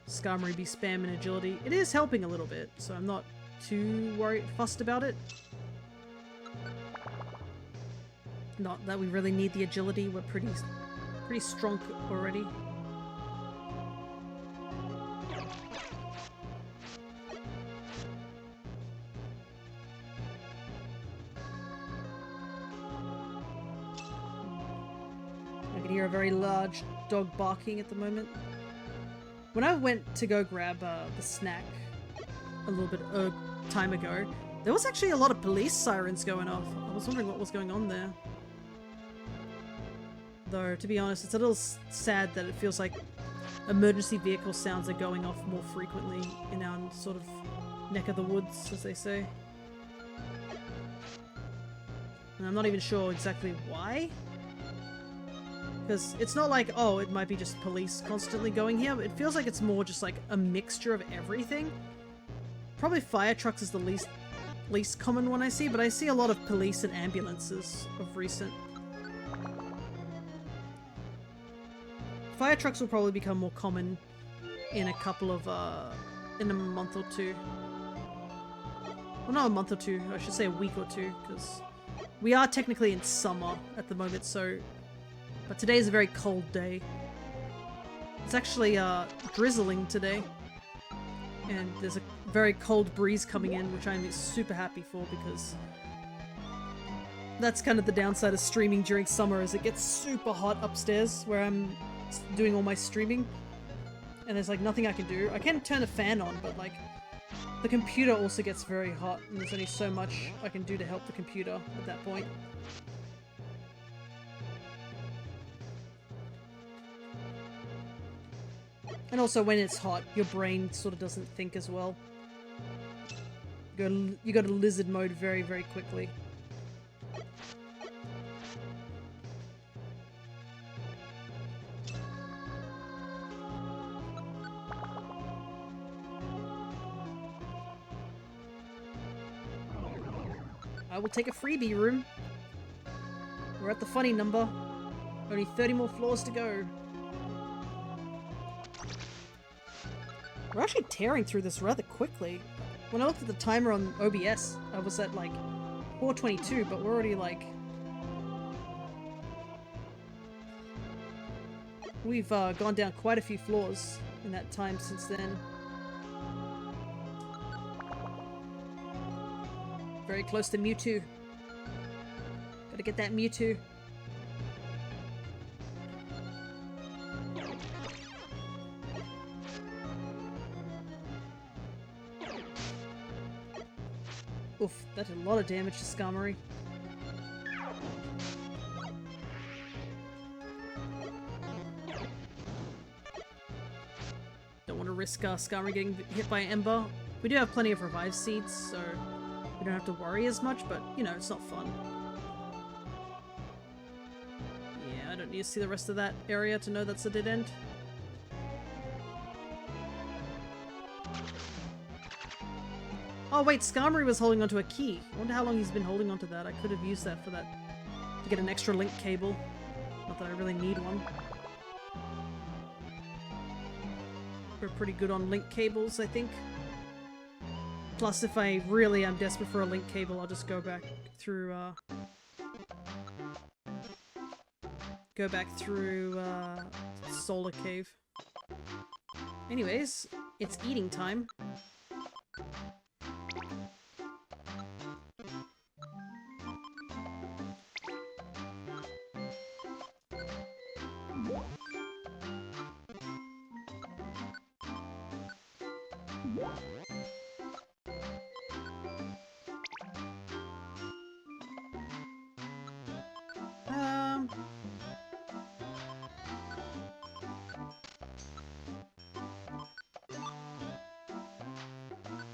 Skarmory be spamming agility. It is helping a little bit, so I'm not too fussed about it. Not that we really need the agility, we're pretty strong already. I can hear a very large dog barking at the moment. When I went to go grab the snack a little bit time ago, there was actually a lot of police sirens going off. I was wondering what was going on there. Though, to be honest, it's a little sad that it feels like emergency vehicle sounds are going off more frequently in our sort of neck of the woods, as they say. And I'm not even sure exactly why. Because it's not like, oh, it might be just police constantly going here. It feels like it's more just like a mixture of everything. probably fire trucks is the least common one I see, but I see a lot of police and ambulances of recent. Fire trucks will probably become more common in a couple of, in a month or two. Well, not a month or two, I should say a week or two, because we are technically in summer at the moment, so... But today is a very cold day. It's actually, drizzling today. And there's a very cold breeze coming in, which I'm super happy for, because... That's kind of the downside of streaming during summer, is it gets super hot upstairs, where I'm doing all my streaming. And there's, like, nothing I can do. I can turn a fan on, but, like... The computer also gets very hot, and there's only so much I can do to help the computer at that point. And also, when it's hot, your brain sort of doesn't think as well. You go to lizard mode very, very quickly. I will take a freebie room. We're at the funny number. Only 30 more floors to go. We're actually tearing through this rather quickly. When I looked at the timer on OBS, I was at like 4:22, but we're already like... We've gone down quite a few floors in that time since then. Very close to Mewtwo. Gotta get that Mewtwo. Oof, that did a lot of damage to Skarmory. Don't want to risk Skarmory getting hit by Ember. We do have plenty of revive seeds, so we don't have to worry as much, but, you know, it's not fun. Yeah, I don't need to see the rest of that area to know that's a dead end. Oh wait, Skarmory was holding onto a key. I wonder how long he's been holding onto that. I could have used that for that, to get an extra link cable. Not that I really need one. We're pretty good on link cables, I think. Plus, if I really am desperate for a link cable, I'll just go back through, Solar Cave. Anyways, it's eating time.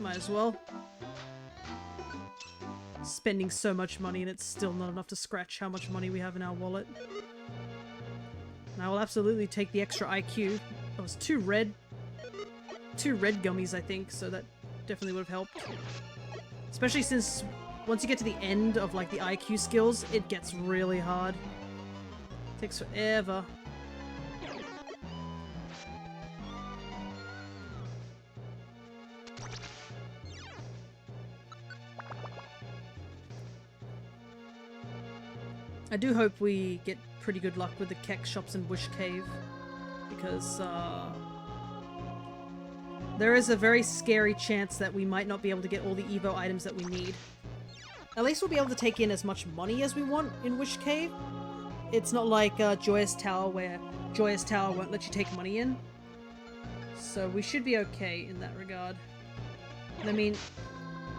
Might as well. Spending so much money and it's still not enough to scratch how much money we have in our wallet. And I will absolutely take the extra IQ. That was two red gummies, I think, so that definitely would have helped. Especially since once you get to the end of like the IQ skills, it gets really hard. Takes forever. I do hope we get pretty good luck with the Keck shops in Wish Cave, because there is a very scary chance that we might not be able to get all the Evo items that we need. At least we'll be able to take in as much money as we want in Wish Cave. It's not like Joyous Tower, where Joyous Tower won't let you take money in. So we should be okay in that regard. And I mean,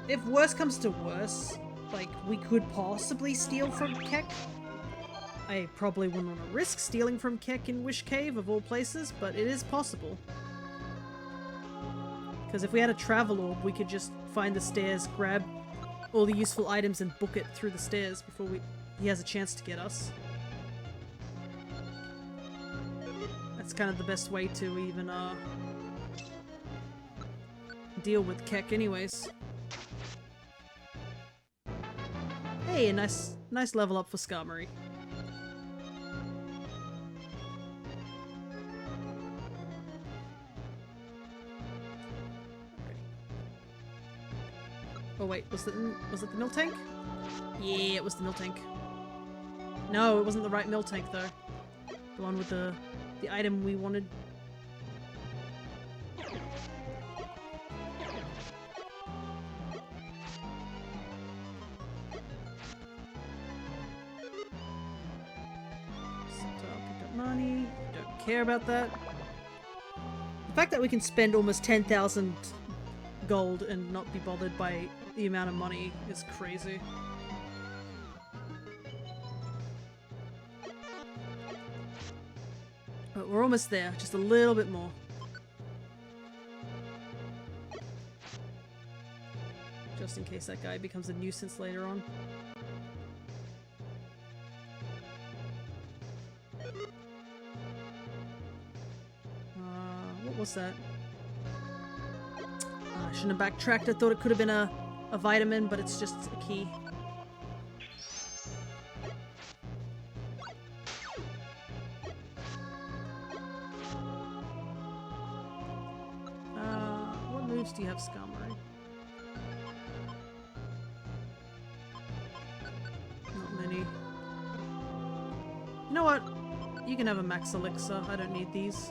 if worse comes to worse, like, we could possibly steal from Keck. I probably wouldn't want to risk stealing from Keck in Wish Cave, of all places, but it is possible. Because if we had a travel orb, we could just find the stairs, grab all the useful items, and book it through the stairs before he has a chance to get us. That's kind of the best way to even deal with Keck anyways. Hey, a nice level up for Skarmory. Oh wait, was it the Miltank? Yeah, it was the Miltank. No, it wasn't the right Miltank though. The one with the item we wanted. Picked up money. Don't care about that. The fact that we can spend almost 10,000 gold and not be bothered by the amount of money is crazy. But we're almost there, just a little bit more. Just in case that guy becomes a nuisance later on. What was that? I shouldn't have backtracked. I thought it could have been a vitamin, but it's just a key. What moves do you have, Skarmory? Not many. You know what? You can have a max elixir. I don't need these.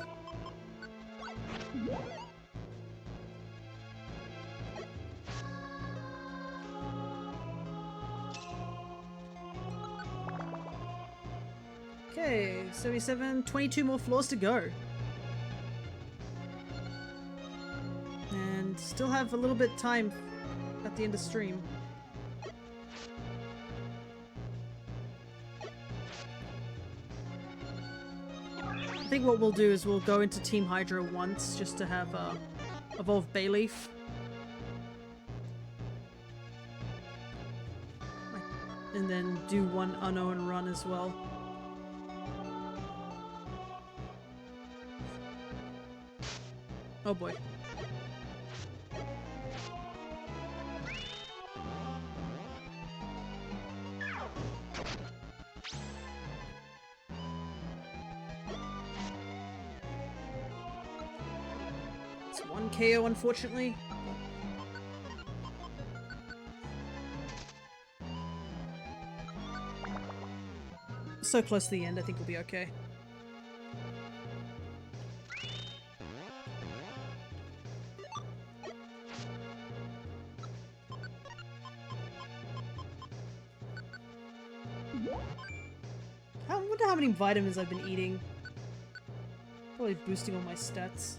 Okay, 77, 22 more floors to go. And still have a little bit time at the end of stream. I think what we'll do is we'll go into Team Hydro once just to have evolve Bayleaf. And then do one unknown run as well. Oh boy. It's one KO, unfortunately. So close to the end, I think we'll be okay. I wonder how many vitamins I've been eating. Probably boosting all my stats.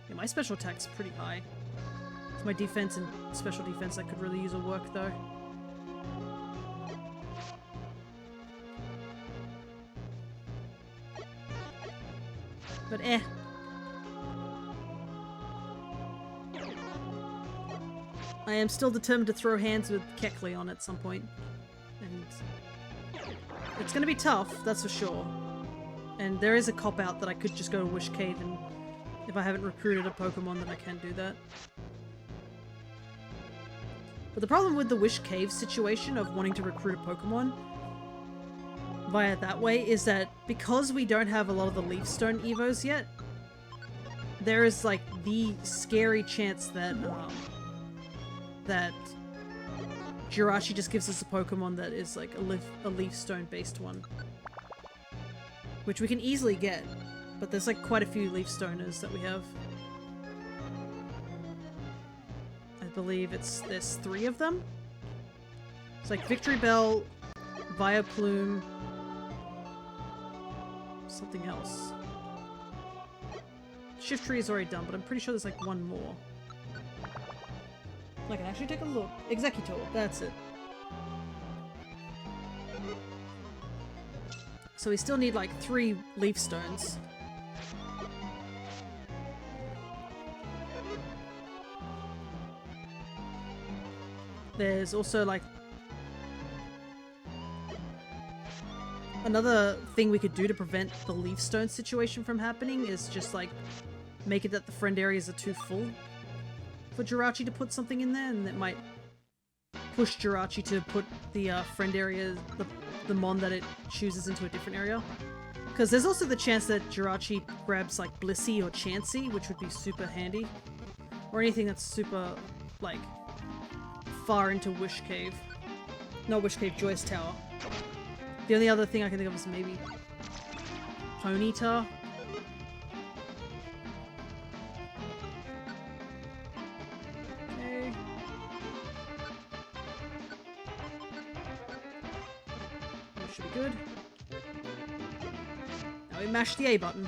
Yeah, my special attack's pretty high. It's my defense and special defense that could really use a work though. But eh. I am still determined to throw hands with Kecleon at some point. And it's gonna be tough, that's for sure. And there is a cop-out that I could just go to Wish Cave, and if I haven't recruited a Pokemon, then I can do that. But the problem with the Wish Cave situation of wanting to recruit a Pokemon via that way is that because we don't have a lot of the Leaf Stone Evos yet, there is like the scary chance that that Jirachi just gives us a Pokemon that is like a Leaf Stone based one. Which we can easily get, but there's like quite a few Leaf Stoners that we have. I believe there's 3 of them. It's like Victory Bell, Vileplume, something else. Shift Tree is already done, but I'm pretty sure there's like one more. I can actually take a look. Executor, that's it. So we still need like 3 Leaf Stones. There's also like another thing we could do to prevent the Leaf Stone situation from happening is just like make it that the friend areas are too full. for Jirachi to put something in there, and that might push Jirachi to put the friend area, the mon that it chooses into a different area. Because there's also the chance that Jirachi grabs like Blissey or Chansey, which would be super handy. Or anything that's super, like, far into Wish Cave. Not Wish Cave, Joyous Tower. The only other thing I can think of is maybe Ponyta. Okay. That should be good. Now we mash the A button.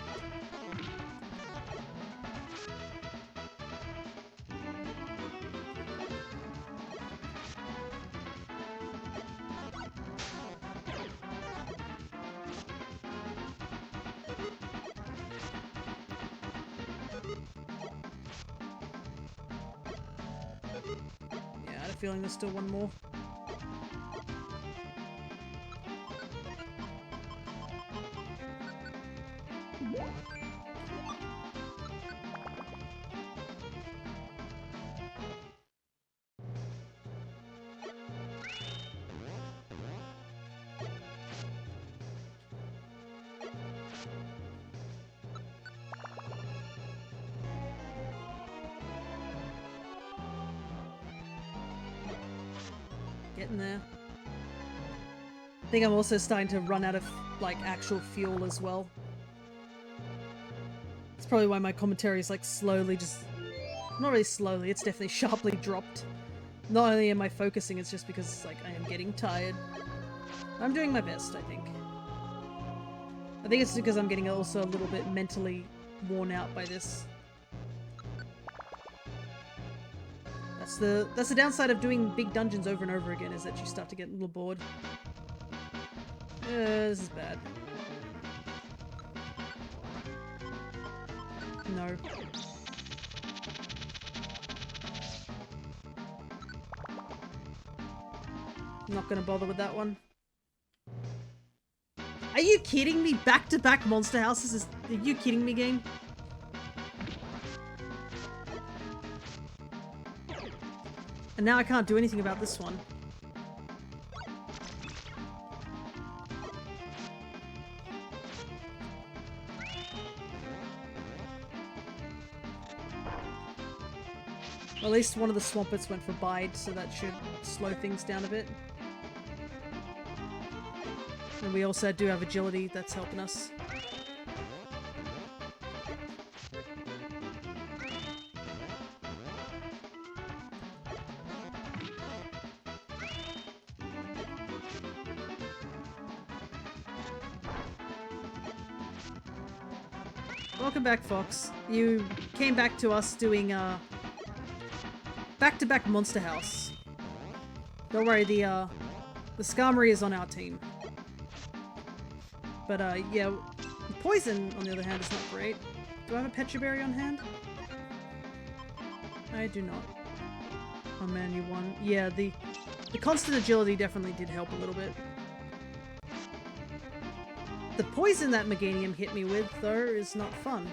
Feeling there's still one more. Getting there. I think I'm also starting to run out of, like, actual fuel as well. It's probably why my commentary is, like, slowly just... Not really slowly, it's definitely sharply dropped. Not only am I focusing, it's just because, like, I am getting tired. I'm doing my best, I think. I think it's because I'm getting also a little bit mentally worn out by this. That's the downside of doing big dungeons over and over again, is that you start to get a little bored. This is bad. No. I'm not gonna bother with that one. Are you kidding me? Back-to-back monster houses? Are you kidding me, game? And now I can't do anything about this one. Well, at least one of the Swampets went for Bide, so that should slow things down a bit. And we also do have Agility that's helping us. Welcome back, Fox. You came back to us doing back-to-back Monster House. Don't worry, the Skarmory is on our team. But yeah, Poison, on the other hand, is not great. Do I have a Petra Berry on hand? I do not. Oh man, you won. Yeah, the constant agility definitely did help a little bit. The poison that Meganium hit me with, though, is not fun.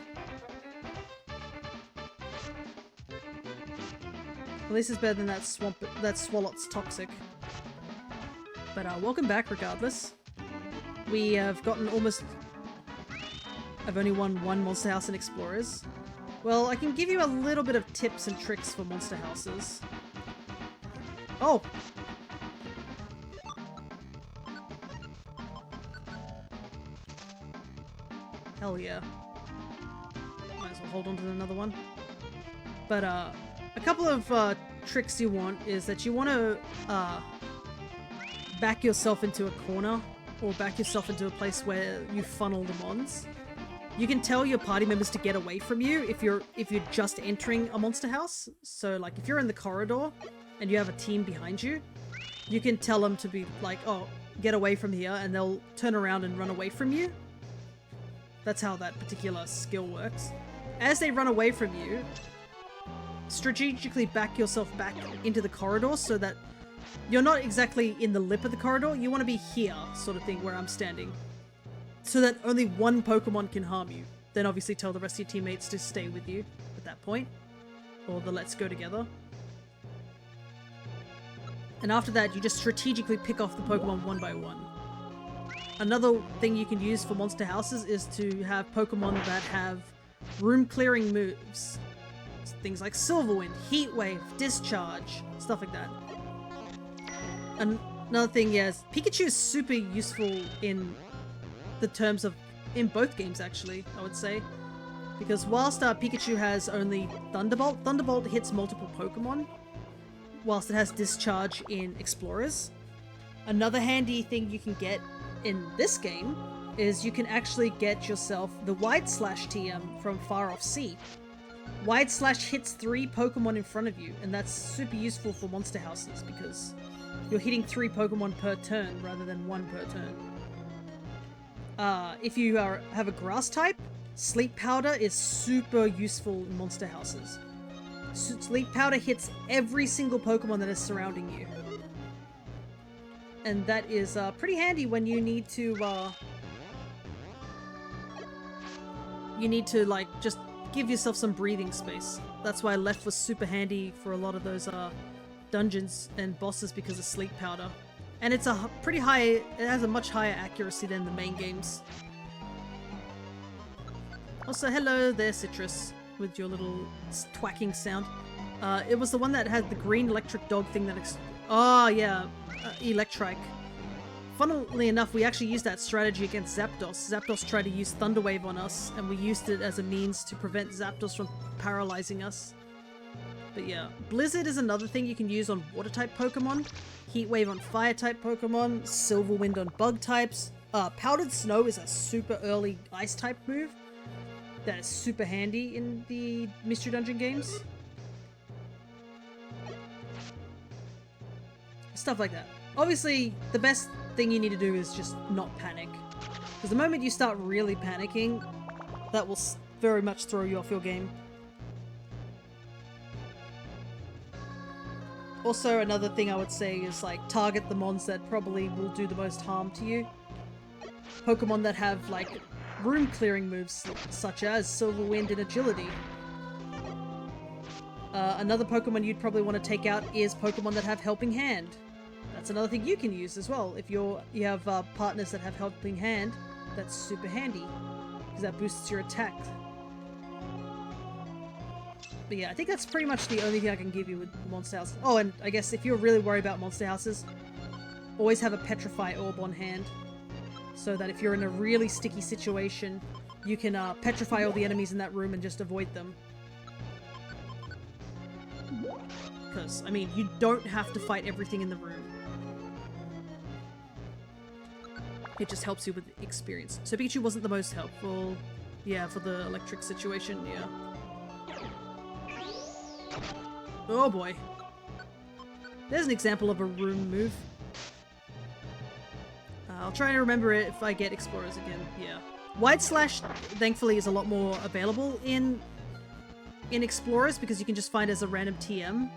At least it's better than that Swalot's Toxic. But welcome back regardless. We have gotten almost... I've only won one Monster House in Explorers. Well, I can give you a little bit of tips and tricks for Monster Houses. Oh! Hell yeah. Might as well hold on to another one. But, a couple of, tricks you want is that you want to, back yourself into a corner, or back yourself into a place where you funnel the mons. You can tell your party members to get away from you if you're just entering a monster house. So, like, if you're in the corridor, and you have a team behind you, you can tell them to be like, oh, get away from here, and they'll turn around and run away from you. That's how that particular skill works. As they run away from you, strategically back yourself back into the corridor so that you're not exactly in the lip of the corridor. You want to be here, sort of thing, where I'm standing. So that only one Pokemon can harm you. Then obviously tell the rest of your teammates to stay with you at that point. or the let's go together. And after that, you just strategically pick off the Pokemon one by one. Another thing you can use for monster houses is to have Pokemon that have room clearing moves. Things like Silverwind, Heat Wave, Discharge, stuff like that. And another thing, yes, Pikachu is super useful in the terms of, in both games actually, I would say. Because whilst Pikachu has only Thunderbolt, Thunderbolt hits multiple Pokemon, whilst it has Discharge in Explorers. Another handy thing you can get in this game is you can actually get yourself the Wide Slash TM from Far Off Sea. Wide Slash hits 3 Pokemon in front of you, and that's super useful for monster houses because you're hitting 3 Pokemon per turn rather than 1 per turn. If you have a grass type, Sleep Powder is super useful in monster houses. Sleep Powder hits every single Pokemon that is surrounding you. And that is pretty handy when you need to like just give yourself some breathing space. That's why Left was super handy for a lot of those dungeons and bosses because of Sleep Powder. And it's a pretty high, it has a much higher accuracy than the main games. Also, hello there, Citrus, with your little twacking sound. It was the one that had the green electric dog thing that oh yeah, Electrike. Funnily enough, we actually used that strategy against Zapdos. Zapdos tried to use Thunder Wave on us, and we used it as a means to prevent Zapdos from paralyzing us. But yeah, Blizzard is another thing you can use on Water-type Pokemon, Heat Wave on Fire-type Pokemon, Silverwind on Bug types. Powdered Snow is a super early Ice-type move that is super handy in the Mystery Dungeon games. Stuff like that. Obviously, the best thing you need to do is just not panic. Because the moment you start really panicking, that will very much throw you off your game. Also, another thing I would say is like target the mons that probably will do the most harm to you. Pokemon that have like room clearing moves such as Silverwind and Agility. Another Pokemon you'd probably want to take out is Pokemon that have Helping Hand. That's another thing you can use as well. If you have partners that have Helping Hand, that's super handy because that boosts your attack. But yeah, I think that's pretty much the only thing I can give you with Monster Houses. Oh, and I guess if you're really worried about Monster Houses, always have a Petrify Orb on hand. So that if you're in a really sticky situation, you can petrify all the enemies in that room and just avoid them. Because, I mean, you don't have to fight everything in the room. It just helps you with experience. So Pikachu wasn't the most helpful. Yeah, for the electric situation, yeah. Oh boy. There's an example of a room move. I'll try to remember it if I get Explorers again, yeah. Wide Slash, thankfully, is a lot more available in Explorers because you can just find it as a random TM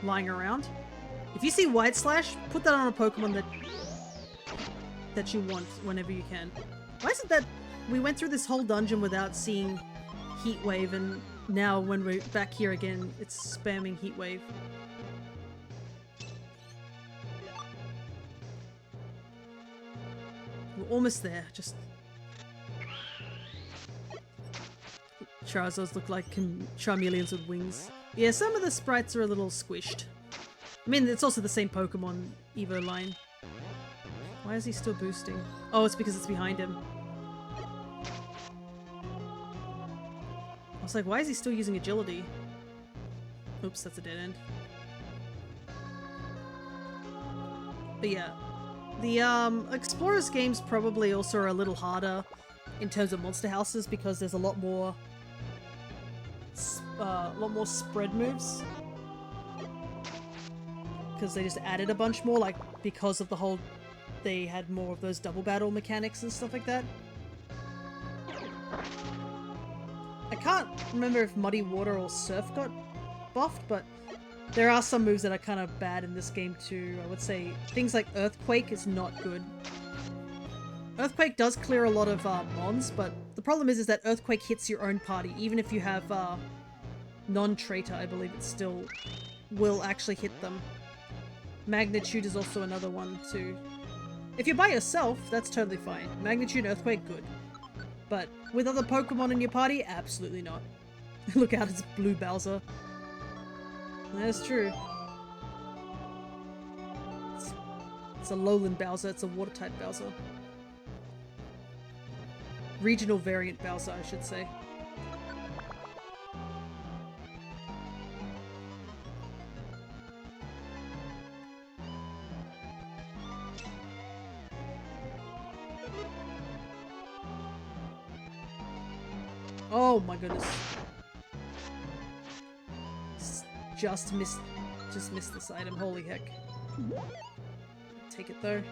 lying around. If you see Wide Slash, put that on a Pokemon that you want whenever you can. Why is it that we went through this whole dungeon without seeing Heat Wave, and now when we're back here again, it's spamming Heat Wave? We're almost there, just... Charizards look like Charmeleons with wings. Yeah, some of the sprites are a little squished. I mean, it's also the same Pokemon Evo line. Why is he still boosting? Oh, it's because it's behind him. I was like, why is he still using Agility? Oops, that's a dead end. But yeah. The Explorers games probably also are a little harder in terms of monster houses because there's a lot more spread moves. Because they just added a bunch more, like because of the whole, they had more of those double battle mechanics and stuff like that. I can't remember if Muddy Water or Surf got buffed, but there are some moves that are kind of bad in this game too. I would say things like Earthquake is not good. Earthquake does clear a lot of mons, but the problem is that Earthquake hits your own party, even if you have non-traitor, I believe it still will actually hit them. Magnitude is also another one too. If you're by yourself, that's totally fine. Magnitude, Earthquake, good. But with other Pokemon in your party, absolutely not. Look out, it's Blue Bowser. That's true. It's a lowland Bowser, it's a water-type Bowser. Regional variant Bowser, I should say. Oh my goodness. Just missed this item, holy heck. Take it though.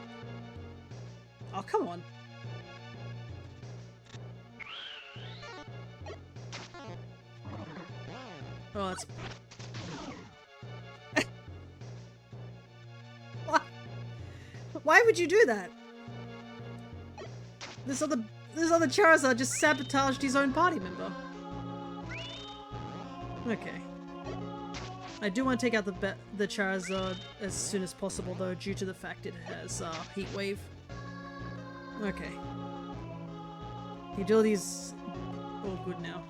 Oh, come on. Oh, that's... Why would you do that? This other Charizard just sabotaged his own party member. Okay. I do want to take out the Charizard as soon as possible though, due to the fact it has Heat Wave. Okay. The ability's all good now.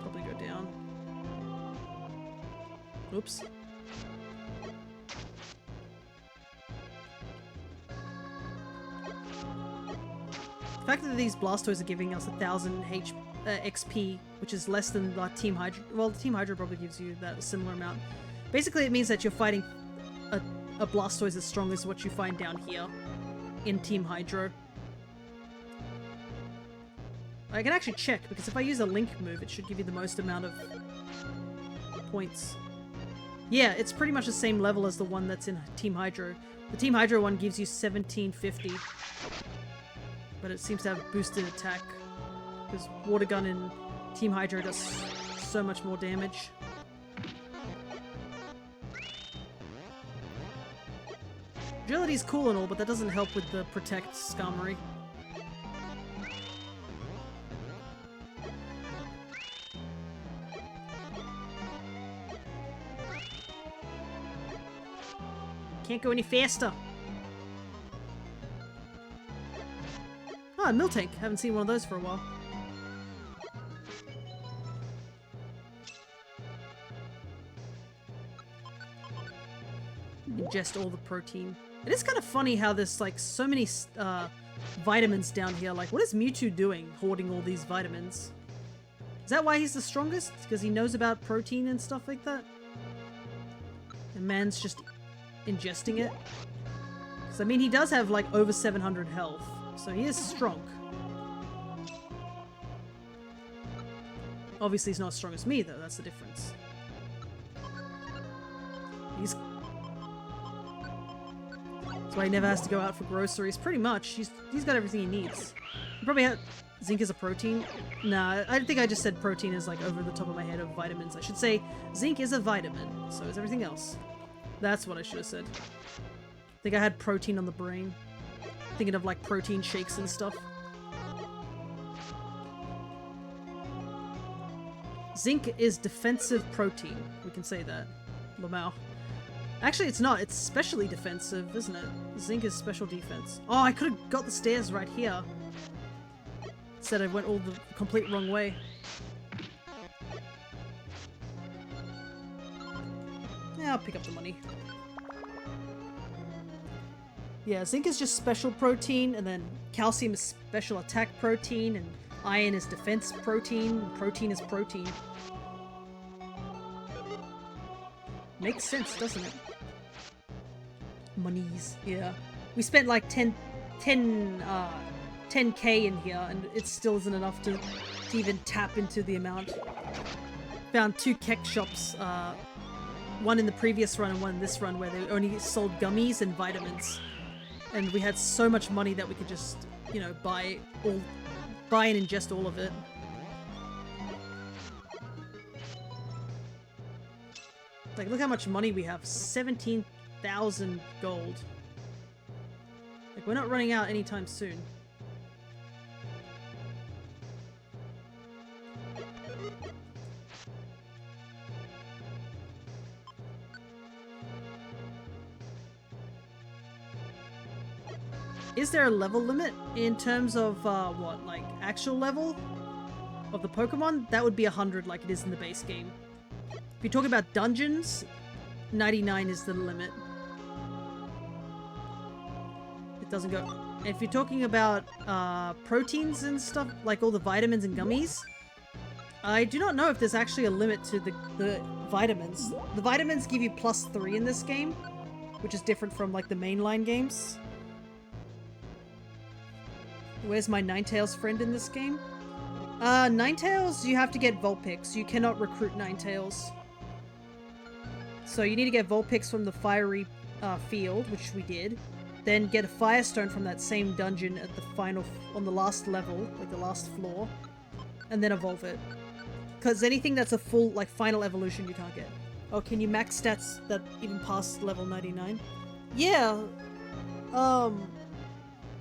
Probably go down. Oops. The fact that these Blastoise are giving us 1000 XP, which is less than Team Hydro. Well, Team Hydro probably gives you that similar amount. Basically, it means that you're fighting a Blastoise as strong as what you find down here in Team Hydro. I can actually check, because if I use a Link move, it should give you the most amount of points. Yeah, it's pretty much the same level as the one that's in Team Hydro. The Team Hydro one gives you 1750. But it seems to have boosted attack. Because Water Gun in Team Hydro does so much more damage. Agility's cool and all, but that doesn't help with the Protect Skarmory. Can't go any faster. Ah, oh, Miltank. Haven't seen one of those for a while. Ingest all the protein. It is kind of funny how there's like so many vitamins down here. Like, what is Mewtwo doing, hoarding all these vitamins? Is that why he's the strongest? Because he knows about protein and stuff like that? And man's just ingesting it? Because I mean, he does have like over 700 health. So he is strong. Obviously he's not as strong as me though, that's the difference. That's why he never has to go out for groceries, pretty much. He's got everything he needs. He probably had... Zinc is a protein? Nah, I think I just said protein is like over the top of my head of vitamins. I should say zinc is a vitamin, so is everything else. That's what I should have said. I think I had protein on the brain. Thinking of like protein shakes and stuff. Zinc is defensive protein. We can say that. Lamau. Actually, it's not. It's specially defensive, isn't it? Zinc is special defense. Oh, I could have got the stairs right here. Instead, I went all the complete wrong way. Yeah, I'll pick up the money. Yeah, zinc is just special protein, and then calcium is special attack protein, and iron is defense protein, and protein is protein. Makes sense, doesn't it? Monies, yeah. We spent like 10k in here, and it still isn't enough to even tap into the amount. Found 2 Keck shops, one in the previous run and one in this run, where they only sold gummies and vitamins. And we had so much money that we could just, you know, buy and ingest all of it. Like, look how much money we have. 17,000 gold. Like, we're not running out anytime soon. Is there a level limit in terms of, what, like, actual level of the Pokemon? That would be 100 like it is in the base game. If you're talking about dungeons, 99 is the limit. It doesn't go... If you're talking about, proteins and stuff, like all the vitamins and gummies, I do not know if there's actually a limit to the vitamins. The vitamins give you +3 in this game, which is different from, like, the mainline games. Where's my Ninetales friend in this game? Ninetales, you have to get Vulpix. You cannot recruit Ninetales. So you need to get Vulpix from the fiery field, which we did. Then get a Firestone from that same dungeon at the final, on the last level, like the last floor. And then evolve it. Because anything that's a full, like, final evolution you can't get. Oh, can you max stats that even past level 99? Yeah.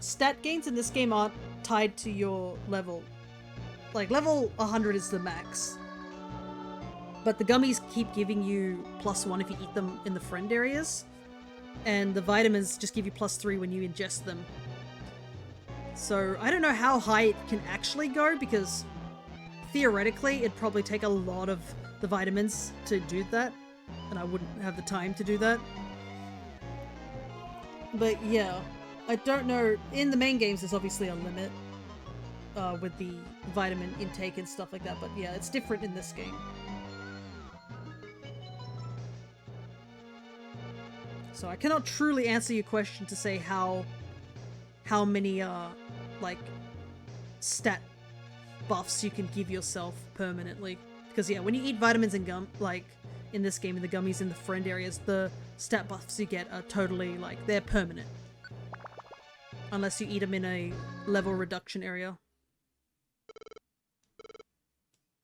Stat gains in this game aren't tied to your level. Like, level 100 is the max. But the gummies keep giving you +1 if you eat them in the friend areas. And the vitamins just give you +3 when you ingest them. So, I don't know how high it can actually go, because theoretically it'd probably take a lot of the vitamins to do that. And I wouldn't have the time to do that. But yeah. I don't know, in the main games there's obviously a limit with the vitamin intake and stuff like that, but yeah, it's different in this game. So I cannot truly answer your question to say how many, like, stat buffs you can give yourself permanently. Because yeah, when you eat vitamins and like, in this game, in the gummies in the friend areas, the stat buffs you get are totally, like, they're permanent. Unless you eat them in a level reduction area.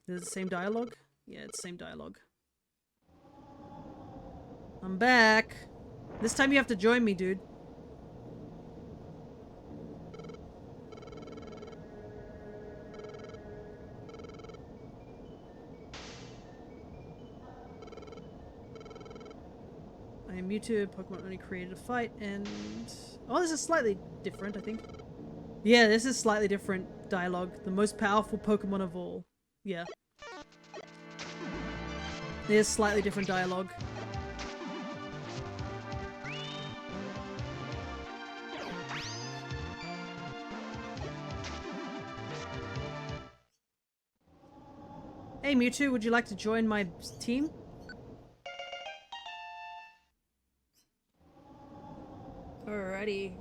Is it the same dialogue? Yeah, it's the same dialogue. I'm back! This time you have to join me, dude. I am Mewtwo, Pokemon only created to fight, and... Oh, this is slightly different, I think. Yeah, this is slightly different dialogue. The most powerful Pokemon of all. Yeah. There's slightly different dialogue. Hey Mewtwo, would you like to join my team? Alrighty.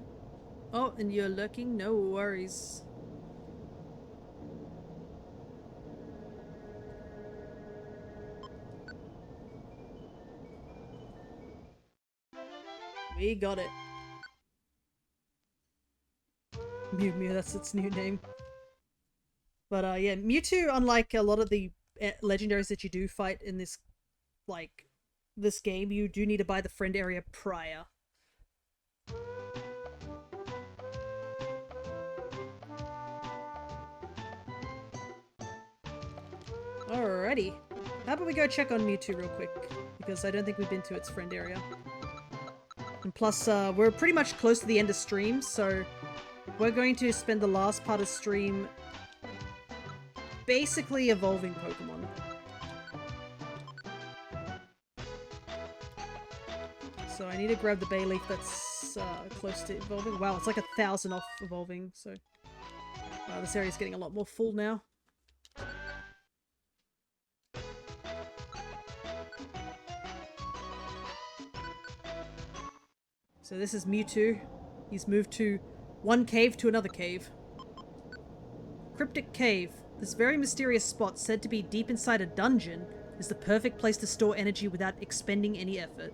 Oh, and you're lurking? No worries. We got it. Mew, that's its new name. But yeah, Mewtwo, unlike a lot of the legendaries that you do fight in this, like, this game, you do need to buy the friend area prior. Alrighty. How about we go check on Mewtwo real quick? Because I don't think we've been to its friend area. And plus, we're pretty much close to the end of stream, so we're going to spend the last part of stream basically evolving Pokemon. So I need to grab the Bayleaf that's close to evolving. Wow, it's like 1,000 off evolving, so... this area's getting a lot more full now. So this is Mewtwo. He's moved to one cave to another cave. Cryptic Cave. This very mysterious spot, said to be deep inside a dungeon, is the perfect place to store energy without expending any effort.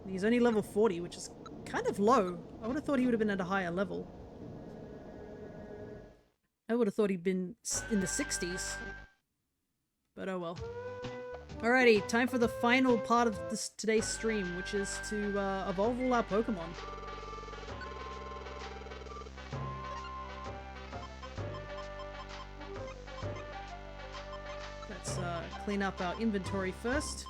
He's only level 40, which is kind of low. I would have thought he would have been at a higher level. I would have thought he'd been in the 60s. But oh well. Alrighty, time for the final part of today's stream, which is to evolve all our Pokemon. Let's clean up our inventory first.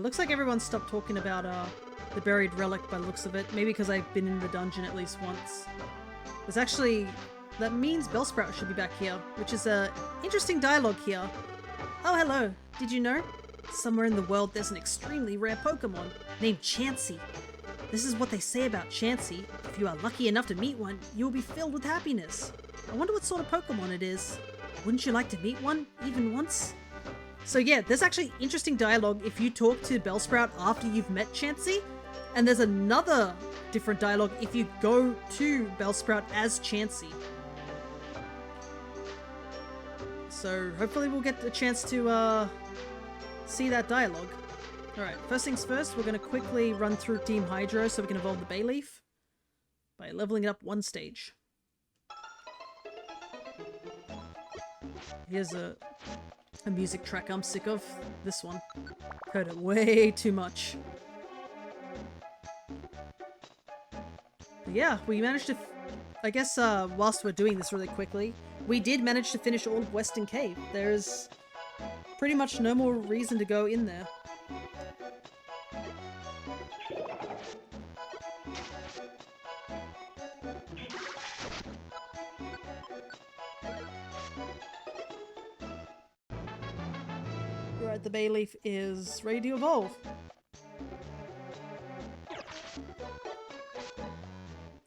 Looks like everyone stopped talking about the buried relic by the looks of it. Maybe because I've been in the dungeon at least once. There's actually... that means Bellsprout should be back here, which is a interesting dialogue here. Oh, hello. Did you know? Somewhere in the world there's an extremely rare Pokemon named Chansey. This is what they say about Chansey. If you are lucky enough to meet one, you will be filled with happiness. I wonder what sort of Pokemon it is. Wouldn't you like to meet one, even once? So yeah, there's actually interesting dialogue if you talk to Bellsprout after you've met Chansey, and there's another different dialogue if you go to Bellsprout as Chansey. So hopefully we'll get a chance to see that dialogue. Alright, first things first, we're going to quickly run through Team Hydro so we can evolve the Bayleaf by leveling it up one stage. Here's a music track I'm sick of. This one. Heard it way too much. But yeah, we managed to... I guess whilst we're doing this really quickly, we did manage to finish all of Western Cave. There's pretty much no more reason to go in there. Right, the Bayleaf is ready to evolve.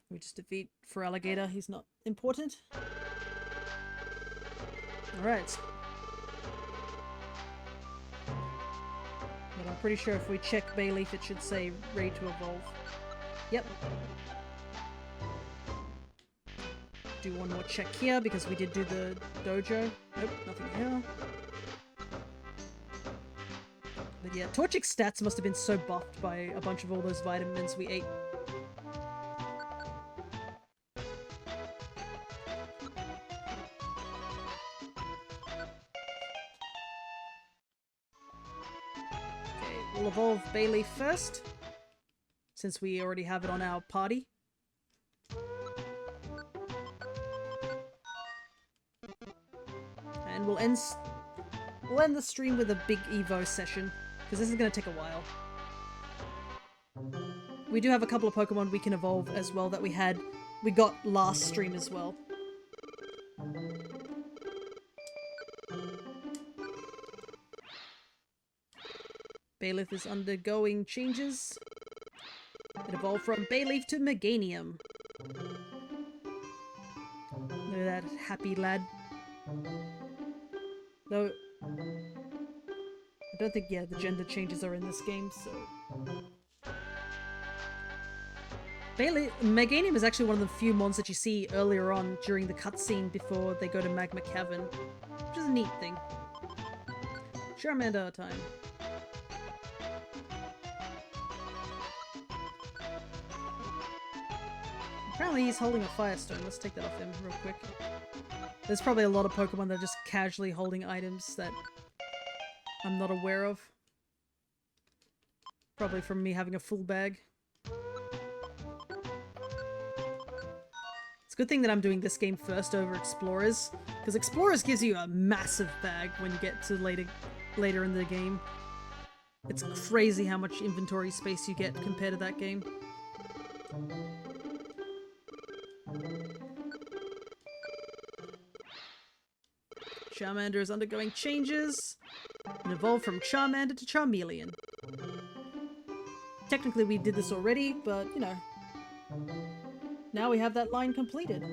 We just defeat Feraligatr, he's not important. Alright. But I'm pretty sure if we check Bayleaf it should say ready to evolve. Yep. Do one more check here because we did do the dojo. Nope, nothing here. But yeah, Torchic's stats must have been so buffed by a bunch of all those vitamins we ate. Okay, we'll evolve Bayleaf first, since we already have it on our party. And we'll end the stream with a big Evo session, because this is going to take a while. We do have a couple of Pokemon we can evolve as well that we got last stream as well. Bayleaf is undergoing changes. It evolved from Bayleaf to Meganium. Look at that happy lad. Though I don't think, yeah, the gender changes are in this game, so... Meganium is actually one of the few mons that you see earlier on during the cutscene before they go to Magma Cavern, which is a neat thing. Charmander time. Apparently he's holding a Firestone. Let's take that off him real quick. There's probably a lot of Pokemon that are just casually holding items that I'm not aware of. Probably from me having a full bag. It's a good thing that I'm doing this game first over Explorers, because Explorers gives you a massive bag when you get to later in the game. It's crazy how much inventory space you get compared to that game. Charmander is undergoing changes and evolved from Charmander to Charmeleon. Technically we did this already, but you know, now we have that line completed,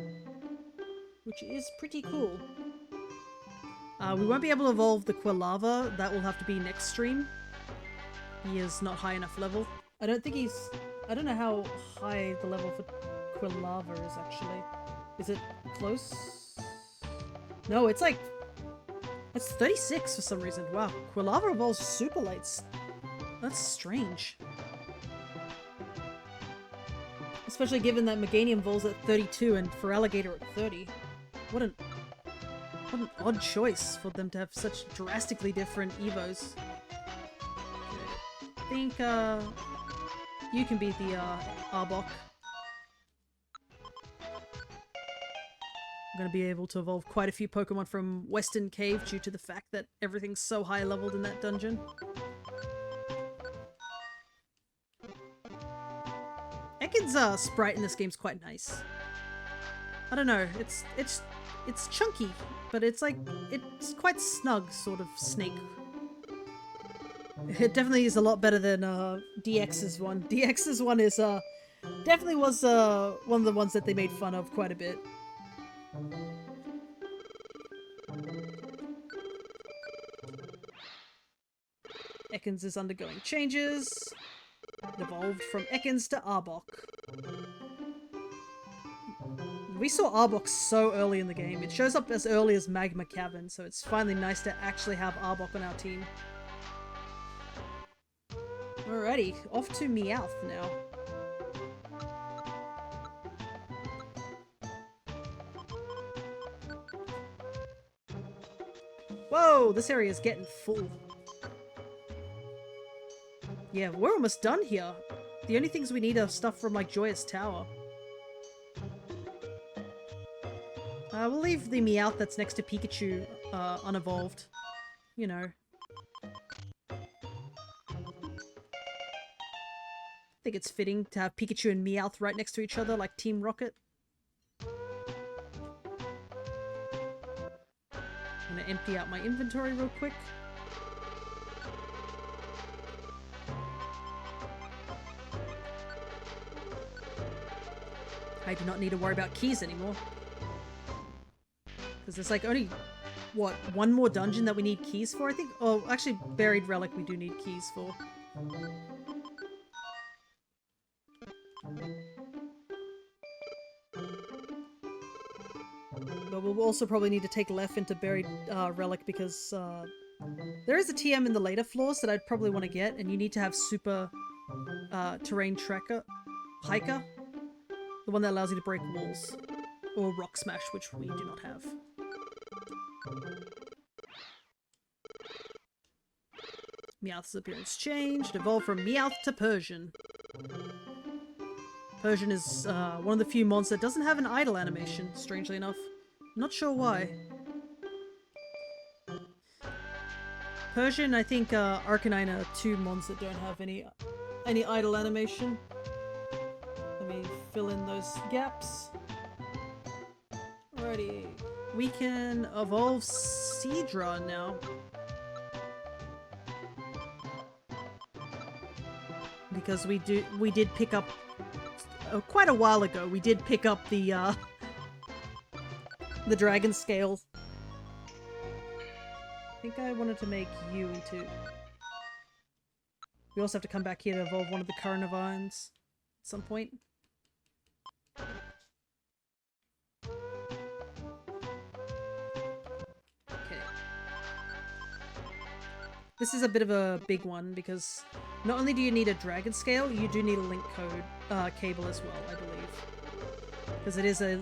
which is pretty cool. We won't be able to evolve the Quilava. That will have to be next stream. He is not high enough level. I don't know how high the level for Quilava is actually. Is it close? No, it's like... It's 36 for some reason. Wow, Quilava evolves super late. That's strange. Especially given that Meganium Vol's at 32 and Feraligatr at 30. What an odd choice for them to have such drastically different evos. Okay. I think you can beat the Arbok. I'm gonna be able to evolve quite a few Pokemon from Western Cave due to the fact that everything's so high leveled in that dungeon. Ekid's sprite in this game's quite nice. I don't know, it's chunky, but it's like, it's quite snug sort of snake. It definitely is a lot better than DX's one. DX's one is definitely was one of the ones that they made fun of quite a bit. Ekans is undergoing changes. It evolved from Ekans to Arbok. We saw Arbok so early in the game. It shows up as early as Magma Cavern, so it's finally nice to actually have Arbok on our team. Alrighty, off to Meowth now. Whoa, this area is getting full. Yeah, we're almost done here. The only things we need are stuff from like Joyous Tower. We'll leave the Meowth that's next to Pikachu unevolved. You know. I think it's fitting to have Pikachu and Meowth right next to each other like Team Rocket. I'm gonna empty out my inventory real quick. I do not need to worry about keys anymore. Because there's like only, what, one more dungeon that we need keys for, I think? Oh, actually, Buried Relic we do need keys for. But we'll also probably need to take Lef into Buried Relic because there is a TM in the later floors that I'd probably want to get, and you need to have Super Terrain Tracker, Hiker. The one that allows you to break walls. Or Rock Smash, which we do not have. Meowth's appearance changed. Evolved from Meowth to Persian. Persian is one of the few mons that doesn't have an idle animation, strangely enough. Not sure why. Persian, I think Arcanine are two mons that don't have any idle animation. Let me fill in those gaps. Alrighty. We can evolve Seadra now. Because we did pick up quite a while ago. We did pick up the dragon scale. I think I wanted to make you into. We also have to come back here to evolve one of the Carnivines at some point. This is a bit of a big one because not only do you need a dragon scale, you do need a link code cable as well, I believe. Because it is a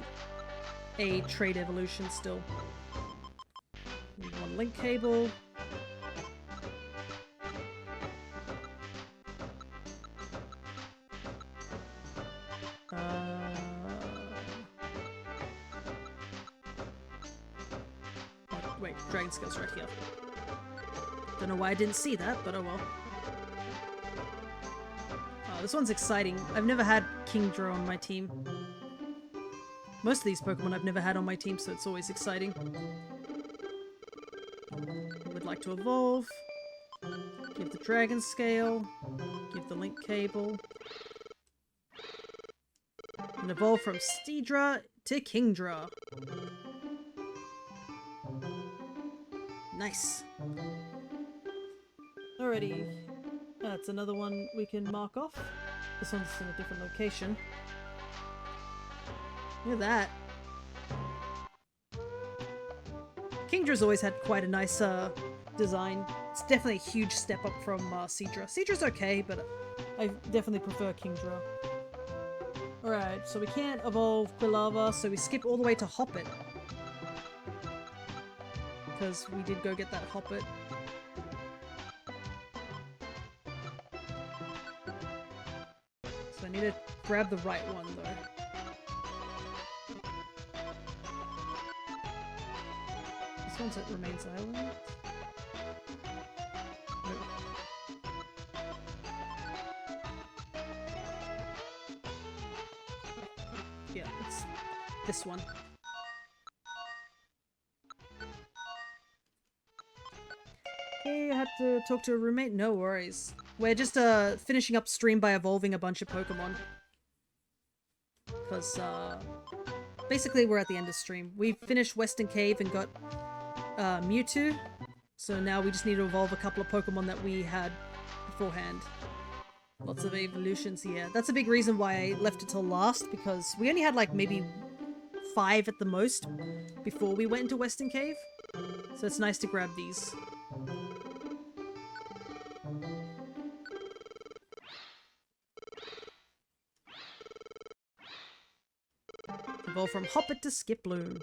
trait evolution still. Need one link cable. Oh, wait, dragon scale's right here. Don't know why I didn't see that, but oh well. Oh, this one's exciting. I've never had Kingdra on my team. Most of these Pokemon I've never had on my team, so it's always exciting. I would like to evolve. Give the Dragon Scale. Give the Link Cable. And evolve from Steedra to Kingdra. Nice. Alrighty, that's another one we can mark off. This one's in a different location. Look at that. Kingdra's always had quite a nice design. It's definitely a huge step up from Seadra. Seadra's okay, but I definitely prefer Kingdra. Alright, so we can't evolve Quilava, so we skip all the way to Hoppet. Because we did go get that Hoppet. So I need to grab the right one, though. This one's that remains island. Yeah, it's this one. Okay, I had to talk to a roommate? No worries. We're just finishing up stream by evolving a bunch of Pokemon. Because basically we're at the end of stream. We finished Western Cave and got Mewtwo. So now we just need to evolve a couple of Pokemon that we had beforehand. Lots of evolutions here. That's a big reason why I left it till last, because we only had like maybe 5 at the most before we went into Western Cave. So it's nice to grab these. Evolve from Hoppet to Skiploom.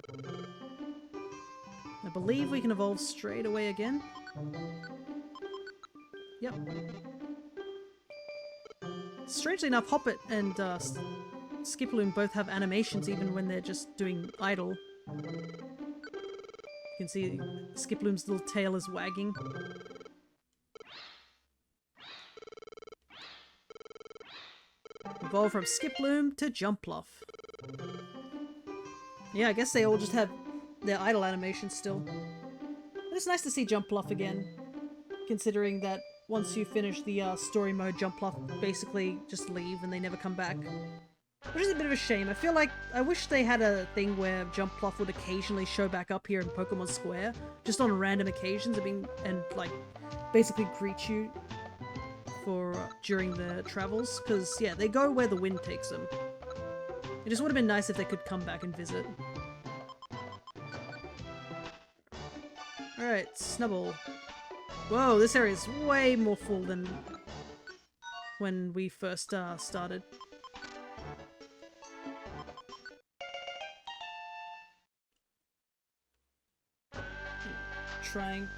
I believe we can evolve straight away again. Yep. Strangely enough, Hoppet and Skiploom both have animations even when they're just doing idle. You can see Skiploom's little tail is wagging. Evolve from Skiploom to Jumpluff. Yeah, I guess they all just have their idle animations still. But it's nice to see Jumpluff again, considering that once you finish the story mode, Jumpluff basically just leave and they never come back. Which is a bit of a shame. I feel like I wish they had a thing where Jumpluff would occasionally show back up here in Pokemon Square, just on random occasions, and like basically greet you for during the travels. Because yeah, they go where the wind takes them. It just would have been nice if they could come back and visit. Alright, Snubbull. Whoa, this area is way more full than when we first started. Try and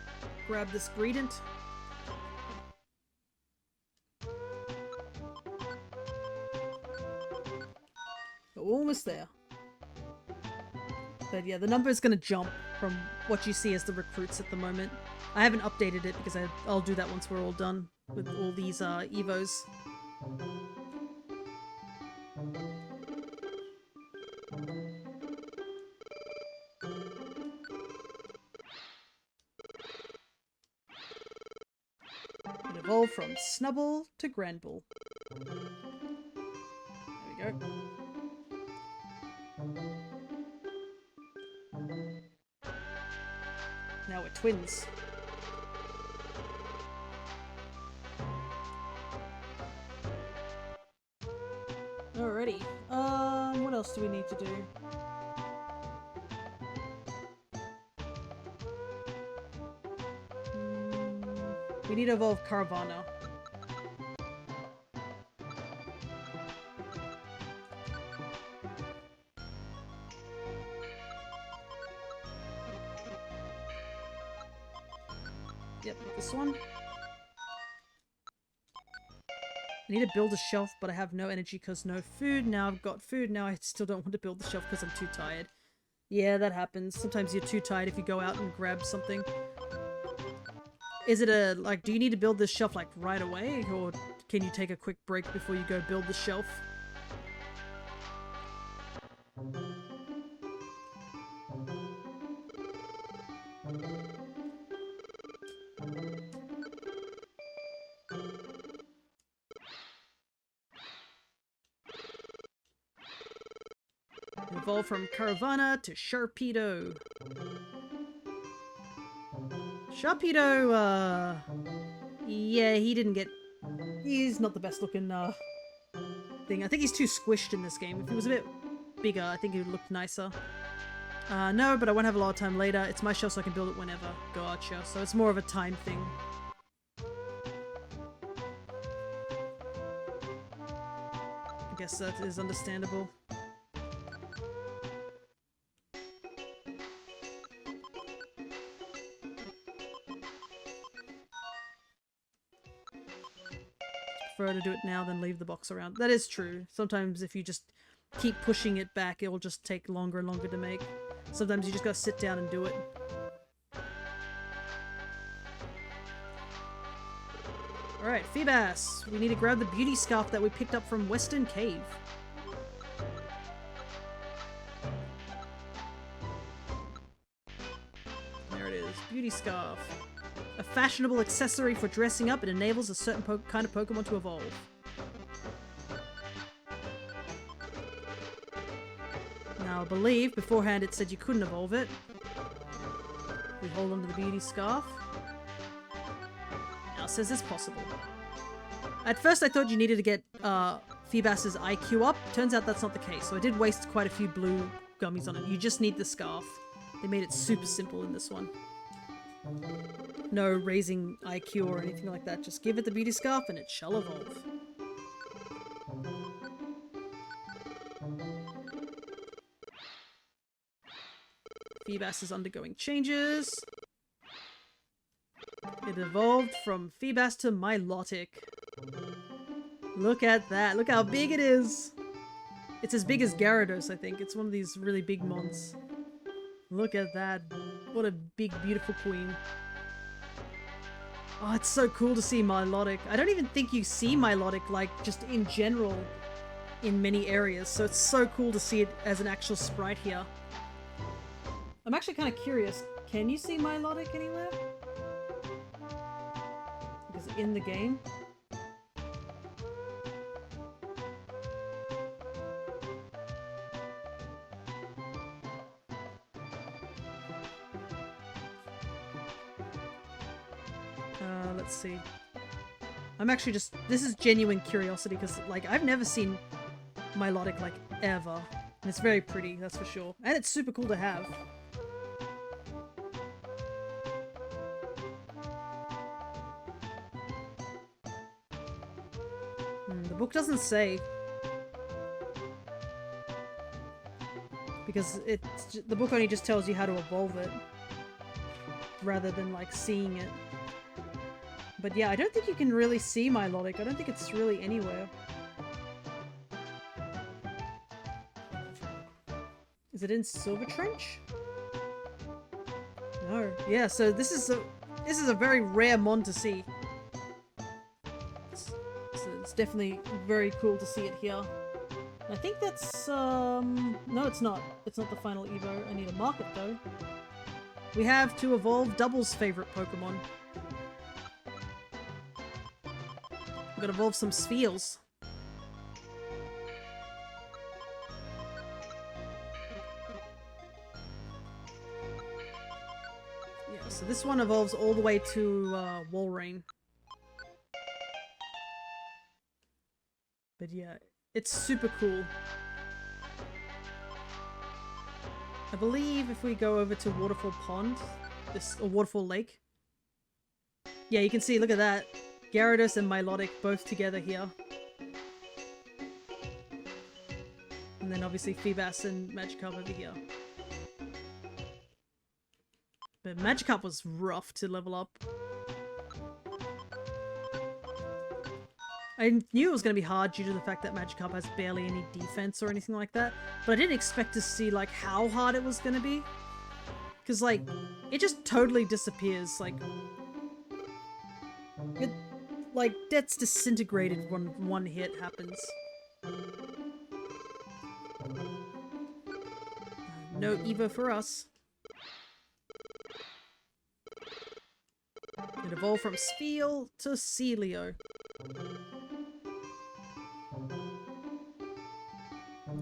grab this Greedent. We're almost there. But yeah, the number is going to jump from what you see as the recruits at the moment. I haven't updated it because I'll do that once we're all done with all these Evos. And evolve from Snubbull to Granbull. There we go. Now we're twins. Alrighty. What else do we need to do? We need to evolve Caravana. Yep, this one. I need to build a shelf, but I have no energy because no food. Now I've got food. Now I still don't want to build the shelf because I'm too tired. Yeah, that happens. Sometimes you're too tired if you go out and grab something. Is it a, like, do you need to build this shelf, like, right away? Or can you take a quick break before you go build the shelf? Evolve from Caravana to Sharpedo. Sharpedo, yeah, he didn't get... He's not the best looking, thing. I think he's too squished in this game. If he was a bit bigger, I think he would look nicer. No, but I won't have a lot of time later. It's my shell, so I can build it whenever. Gotcha. So it's more of a time thing. I guess that is understandable. Prefer to do it now than leave the box around. That is true. Sometimes if you just keep pushing it back, it will just take longer and longer to make. Sometimes you just gotta sit down and do it. Alright, Feebas! We need to grab the beauty scarf that we picked up from Western Cave. There it is. Beauty scarf. A fashionable accessory for dressing up, it enables a certain kind of Pokemon to evolve. Now, I believe beforehand it said you couldn't evolve it. We hold onto the beauty scarf. Now it says it's possible. At first I thought you needed to get Feebas's IQ up. Turns out that's not the case, so I did waste quite a few blue gummies on it. You just need the scarf. They made it super simple in this one. No raising IQ or anything like that. Just give it the beauty scarf and it shall evolve. Feebas is undergoing changes. It evolved from Feebas to Milotic. Look at that. Look how big it is. It's as big as Gyarados, I think. It's one of these really big mons. Look at that. What a big, beautiful queen. Oh, it's so cool to see Milotic. I don't even think you see Milotic, like, just in general in many areas. So it's so cool to see it as an actual sprite here. I'm actually kind of curious. Can you see Milotic anywhere? Is it in the game? Let's see. I'm actually just... This is genuine curiosity because, like, I've never seen Milotic, like, ever. And it's very pretty, that's for sure. And it's super cool to have. The book doesn't say. Because the book only just tells you how to evolve it. Rather than, like, seeing it. But yeah, I don't think you can really see Milotic. I don't think it's really anywhere. Is it in Silver Trench? No. Yeah, so this is a very rare mon to see. It's definitely very cool to see it here. I think that's no, it's not. It's not the final Evo. I need to mark it though. We have to evolve Double's favorite Pokemon. We're gonna evolve some Spheals. Yeah, so this one evolves all the way to Walrein. But yeah, it's super cool. I believe if we go over to Waterfall Pond, or Waterfall Lake. Yeah, you can see, look at that. Gyarados and Milotic both together here. And then obviously Feebas and Magikarp over here. But Magikarp was rough to level up. I knew it was going to be hard due to the fact that Magikarp has barely any defense or anything like that. But I didn't expect to see, like, how hard it was going to be. Because, like, it just totally disappears. Like, that's disintegrated when one hit happens. No Evo for us. It evolved from Spheal to Celio.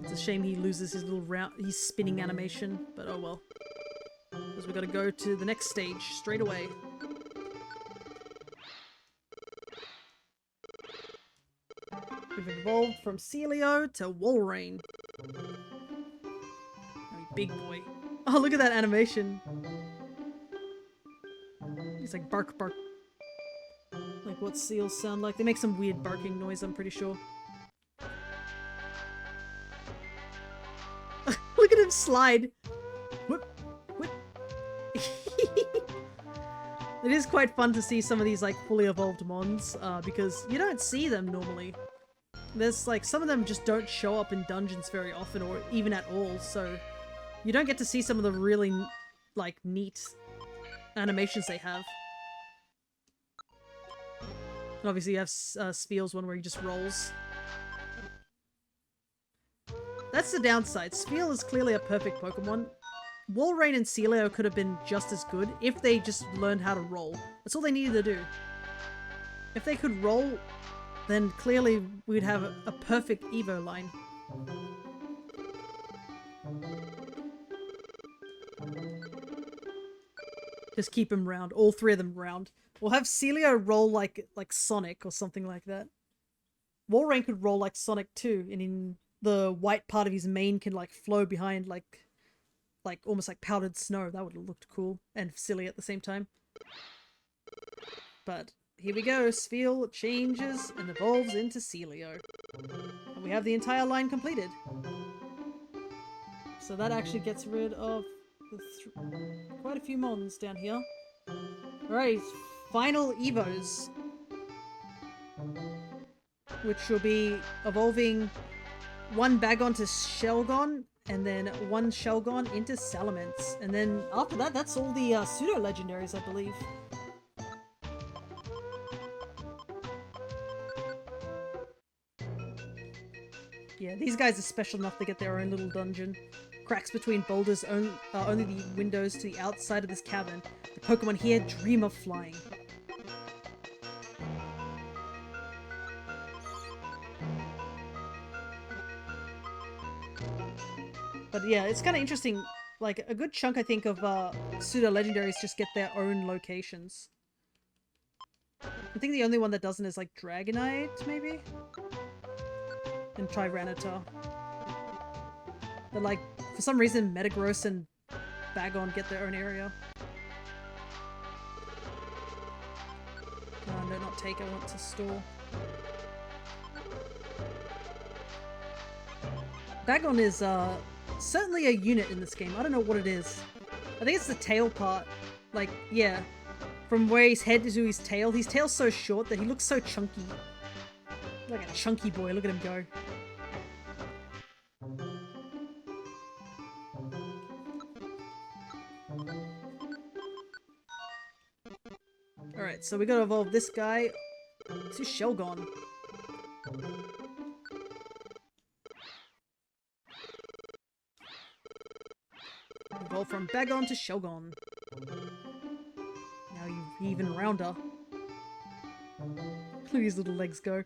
It's a shame he loses his little his spinning animation, but oh well. Because we gotta go to the next stage straight away. We've evolved from Celio to Walrein. Oh, big boy. Oh, look at that animation. He's like bark, bark. Like what seals sound like. They make some weird barking noise, I'm pretty sure. Look at him slide. Whoop, whoop. It is quite fun to see some of these like fully evolved mons, because you don't see them normally. There's like some of them just don't show up in dungeons very often or even at all, so you don't get to see some of the really like neat animations they have. And obviously you have Spheel's one where he just rolls. That's the downside. Spheal is clearly a perfect Pokemon. Walrein and Celio could have been just as good if they just learned how to roll. That's all they needed to do. If they could roll, then clearly we'd have a perfect Evo line. Just keep them round. All three of them round. We'll have Celio roll like Sonic or something like that. Walrein could roll like Sonic too, and in the white part of his mane can like flow behind like almost like powdered snow. That would have looked cool and silly at the same time. But here we go. Spheal changes and evolves into Celio. And we have the entire line completed. So that actually gets rid of quite a few mons down here. Alright, final Evos. Which will be evolving one Bagon to Shelgon, and then one Shelgon into Salamence. And then after that, that's all the pseudo-legendaries, I believe. Yeah, these guys are special enough to get their own little dungeon. Cracks between boulders only the windows to the outside of this cavern. The Pokemon here dream of flying. But yeah, it's kind of interesting. Like, a good chunk, I think, of pseudo-legendaries just get their own locations. I think the only one that doesn't is, like, Dragonite, maybe? And Tyranitar. But, like, for some reason, Metagross and Bagon get their own area. No, not take, I want to store. Bagon is, certainly a unit in this game. I don't know what it is. I think it's the tail part. Like, yeah. From where his head to his tail's so short that he looks so chunky. Like a chunky boy, look at him go. Alright, so we gotta evolve this guy to Shelgon. Evolve from Bagon to Shelgon. Now you're even rounder. Look at his little legs go.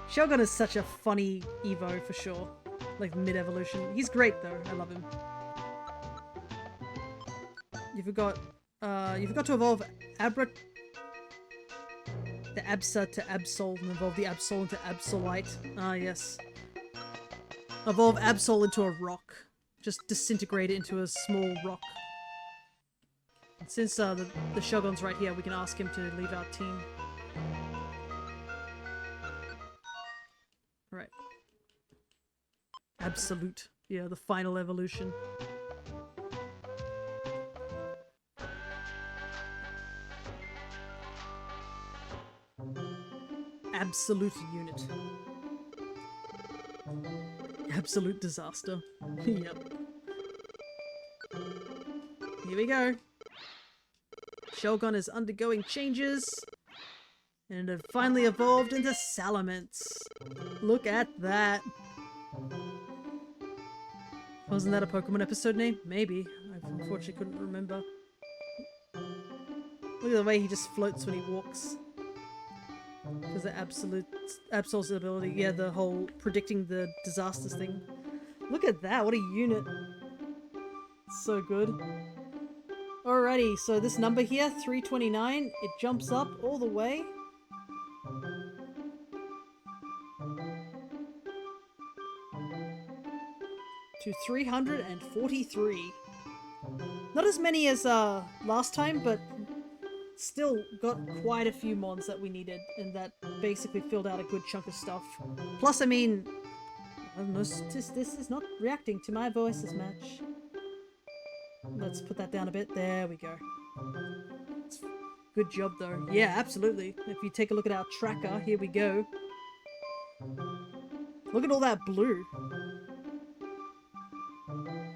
Shelgon is such a funny Evo for sure. Like mid-evolution. He's great though, I love him. You forgot to evolve the Absa to Absol and evolve the Absol into Absolite. Ah yes. Evolve Absol into a rock. Just disintegrate it into a small rock. And since the Shelgon's right here, we can ask him to leave our team. Right. Absolute. Yeah, the final evolution. Absolute unit. Absolute disaster. Yep. Here we go. Shelgon is undergoing changes. And it finally evolved into Salamence. Look at that. Wasn't that a Pokemon episode name? Maybe. I unfortunately couldn't remember. Look at the way he just floats when he walks. Because the Absol's ability, yeah, the whole predicting the disasters thing. Look at that, what a unit. It's so good. Alrighty, so this number here, 329, it jumps up all the way. to 343. Not as many as last time, but still got quite a few mons that we needed, and that basically filled out a good chunk of stuff. Plus, I mean, I don't know, this is not reacting to my voice as much. Let's put that down a bit. There we go. Good job, though. Yeah, absolutely. If you take a look at our tracker, here we go. Look at all that blue.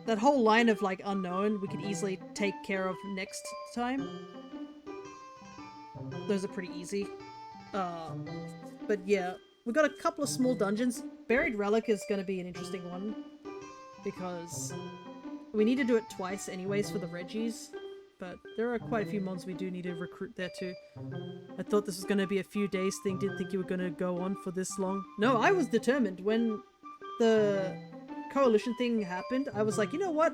That whole line of, like, unknown, we could easily take care of next time. Those are pretty easy. But yeah, we've got a couple of small dungeons. Buried Relic is going to be an interesting one, because we need to do it twice anyways for the Reggies, but there are quite a few mons we do need to recruit there too. I thought this was going to be a few days thing, didn't think you were going to go on for this long. No, I was determined. When the coalition thing happened, I was like, you know what?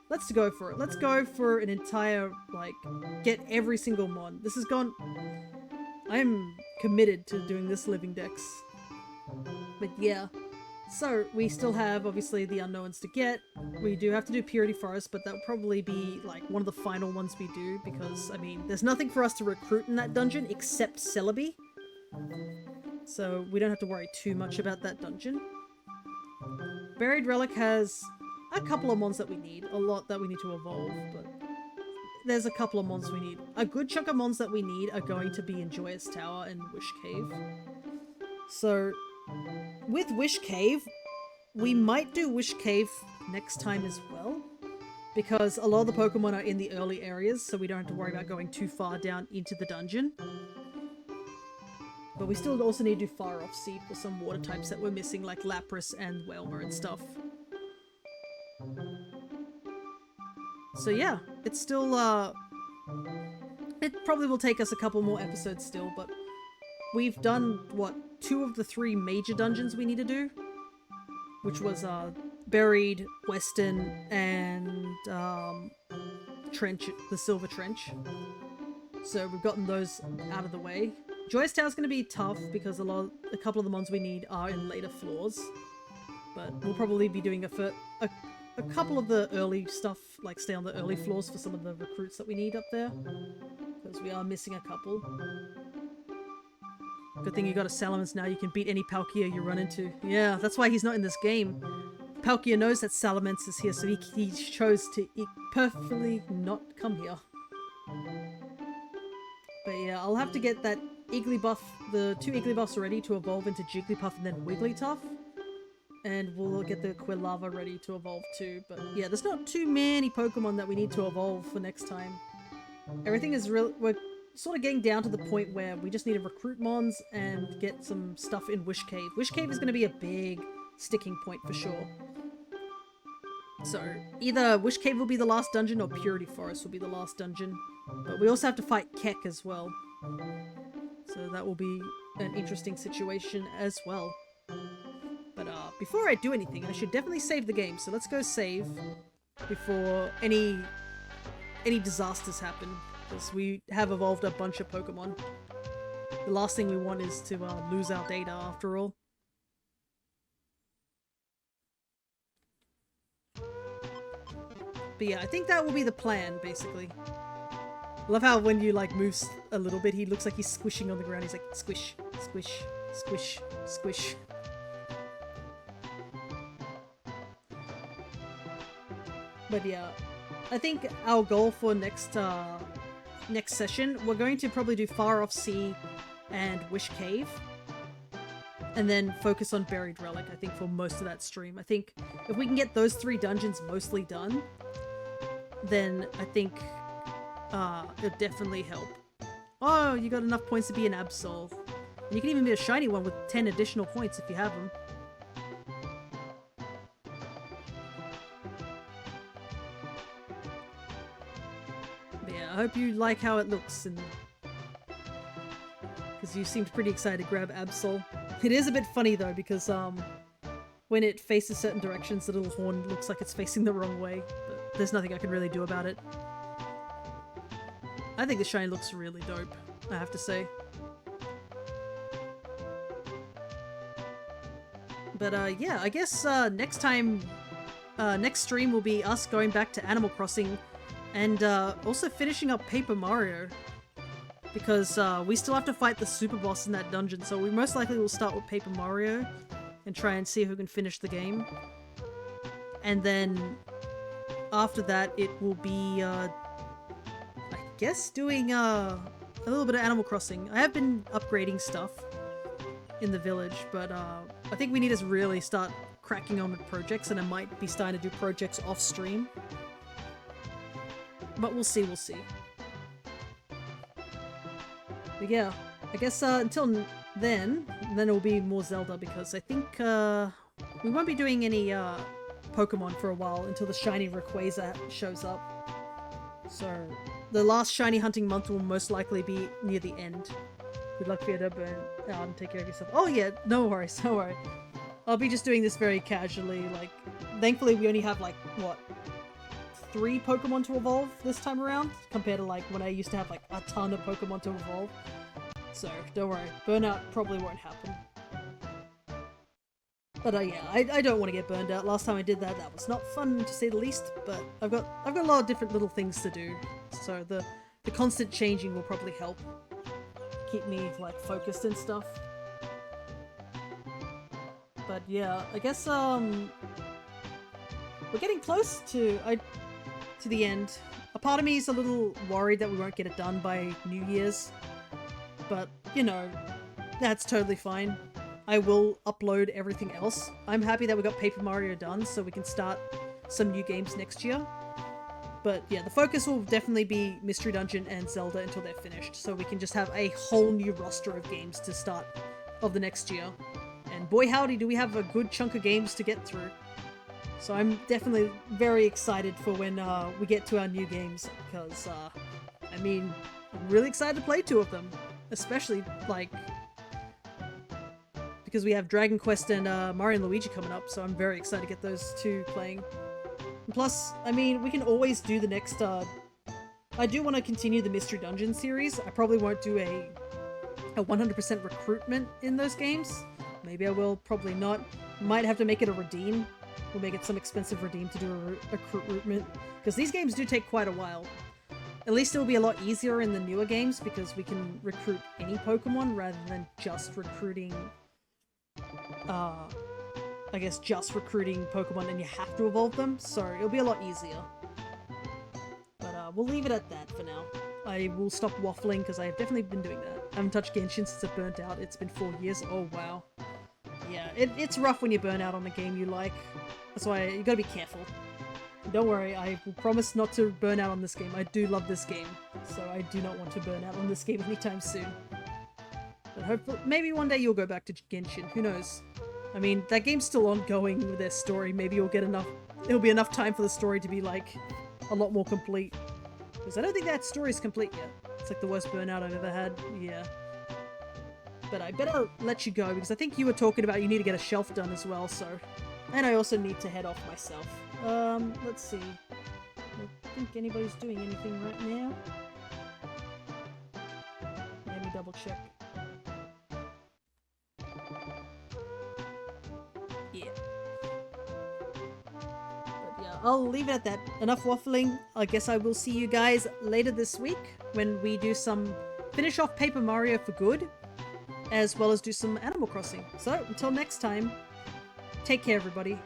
Let's go for it. Let's go for an entire, like, get every single mon. This has gone... I'm committed to doing this living dex. But yeah. So, we still have, obviously, the unknowns to get. We do have to do Purity Forest, but that'll probably be, like, one of the final ones we do, because, I mean, there's nothing for us to recruit in that dungeon except Celebi. So, we don't have to worry too much about that dungeon. Buried Relic has a couple of mons that we need. A lot that we need to evolve, but there's a couple of mons we need. A good chunk of mons that we need are going to be in Joyous Tower and Wish Cave. So, with Wish Cave, we might do Wish Cave next time as well, because a lot of the Pokemon are in the early areas, so we don't have to worry about going too far down into the dungeon. But we still also need to do Fire Off Sea for some water types that we're missing, like Lapras and Wailmer and stuff. So yeah, it's still, it probably will take us a couple more episodes still, but we've done, what, 2 of the 3 major dungeons we need to do? Which was, Buried, Western, and, Trench, the Silver Trench. So we've gotten those out of the way. Joyous Tower's gonna be tough, because a couple of the mons we need are in later floors. But we'll probably be doing a couple of the early stuff, like stay on the early floors for some of the recruits that we need up there, because we are missing a couple. Good thing you got a Salamence now, you can beat any Palkia you run into. Yeah, that's why he's not in this game. Palkia knows that Salamence is here, so he chose to perfectly not come here. But yeah, I'll have to get that Igglybuff, the 2 Igglybuffs ready to evolve into Jigglypuff and then Wigglytuff. And we'll get the Quilava ready to evolve too. But yeah, there's not too many Pokemon that we need to evolve for next time. Everything is we're sort of getting down to the point where we just need to recruit mons and get some stuff in Wish Cave. Wish Cave is going to be a big sticking point for sure. So either Wish Cave will be the last dungeon or Purity Forest will be the last dungeon. But we also have to fight Keck as well. So that will be an interesting situation as well. But before I do anything, I should definitely save the game. So let's go save before any disasters happen, because we have evolved a bunch of Pokemon. The last thing we want is to lose our data after all. But yeah, I think that will be the plan, basically. I love how when you like move a little bit, he looks like he's squishing on the ground. He's like, squish, squish, squish, squish. But yeah, I think our goal for next session, we're going to probably do Far Off Sea and Wish Cave. And then focus on Buried Relic, I think, for most of that stream. I think if we can get those 3 dungeons mostly done, then I think it'll definitely help. Oh, you got enough points to be an Absol. And you can even be a shiny one with 10 additional points if you have them. I hope you like how it looks, and because you seemed pretty excited to grab Absol. It is a bit funny though, because when it faces certain directions, the little horn looks like it's facing the wrong way, but there's nothing I can really do about it. I think the shiny looks really dope, I have to say. But yeah, I guess next time next stream will be us going back to Animal Crossing and also finishing up Paper Mario. Because we still have to fight the super boss in that dungeon, so we most likely will start with Paper Mario and try and see who can finish the game. And then after that it will be, I guess, doing a little bit of Animal Crossing. I have been upgrading stuff in the village, but I think we need to really start cracking on with projects, and I might be starting to do projects off stream. But we'll see, But yeah, I guess until then it will be more Zelda, because I think we won't be doing any Pokemon for a while until the shiny Rayquaza shows up. So the last shiny hunting month will most likely be near the end. Good luck, Fiona, and take care of yourself. Oh yeah, no worries, don't worry. I'll be just doing this very casually, like, thankfully we only have like, what, 3 Pokemon to evolve this time around, compared to like when I used to have like a ton of Pokemon to evolve. So don't worry, burnout probably won't happen. But yeah, I don't want to get burned out. Last time I did that, that was not fun to say the least. But I've got a lot of different little things to do, so the constant changing will probably help keep me like focused and stuff. But yeah, I guess we're getting close to the end. A part of me is a little worried that we won't get it done by New Year's, but you know, that's totally fine. I will upload everything else. I'm happy that we got Paper Mario done so we can start some new games next year. But yeah, the focus will definitely be Mystery Dungeon and Zelda until they're finished, so we can just have a whole new roster of games to start of the next year. And boy howdy do we have a good chunk of games to get through. So I'm definitely very excited for when we get to our new games, because I mean, I'm really excited to play 2 of them. Especially, like, because we have Dragon Quest and Mario and Luigi coming up, so I'm very excited to get those 2 playing. And plus, I mean, we can always do the next, I do want to continue the Mystery Dungeon series. I probably won't do a 100% recruitment in those games. Maybe I will, probably not. Might have to make it a redeem. We'll make it some expensive redeem to do a recruitment, because these games do take quite a while. At least it'll be a lot easier in the newer games, because we can recruit any Pokemon rather than just recruiting, I guess just recruiting Pokemon and you have to evolve them, so it'll be a lot easier. But we'll leave it at that for now. I will stop waffling, because I have definitely been doing that. I haven't touched Genshin since it burnt out. It's been 4 years. Oh wow. Yeah, it's rough when you burn out on a game you like. That's why you gotta be careful. Don't worry, I will promise not to burn out on this game. I do love this game, so I do not want to burn out on this game anytime soon. But hopefully, maybe one day you'll go back to Genshin, who knows? I mean, that game's still ongoing with their story. Maybe you'll get enough, it'll be enough time for the story to be like, a lot more complete. Because I don't think that story's complete yet. It's like the worst burnout I've ever had, yeah. But I better let you go, because I think you were talking about you need to get a shelf done as well, so... And I also need to head off myself. Let's see. I don't think anybody's doing anything right now. Let me double check. Yeah. But yeah, I'll leave it at that. Enough waffling. I guess I will see you guys later this week when we do some... finish off Paper Mario for good, as well as do some Animal Crossing. So, until next time, take care everybody.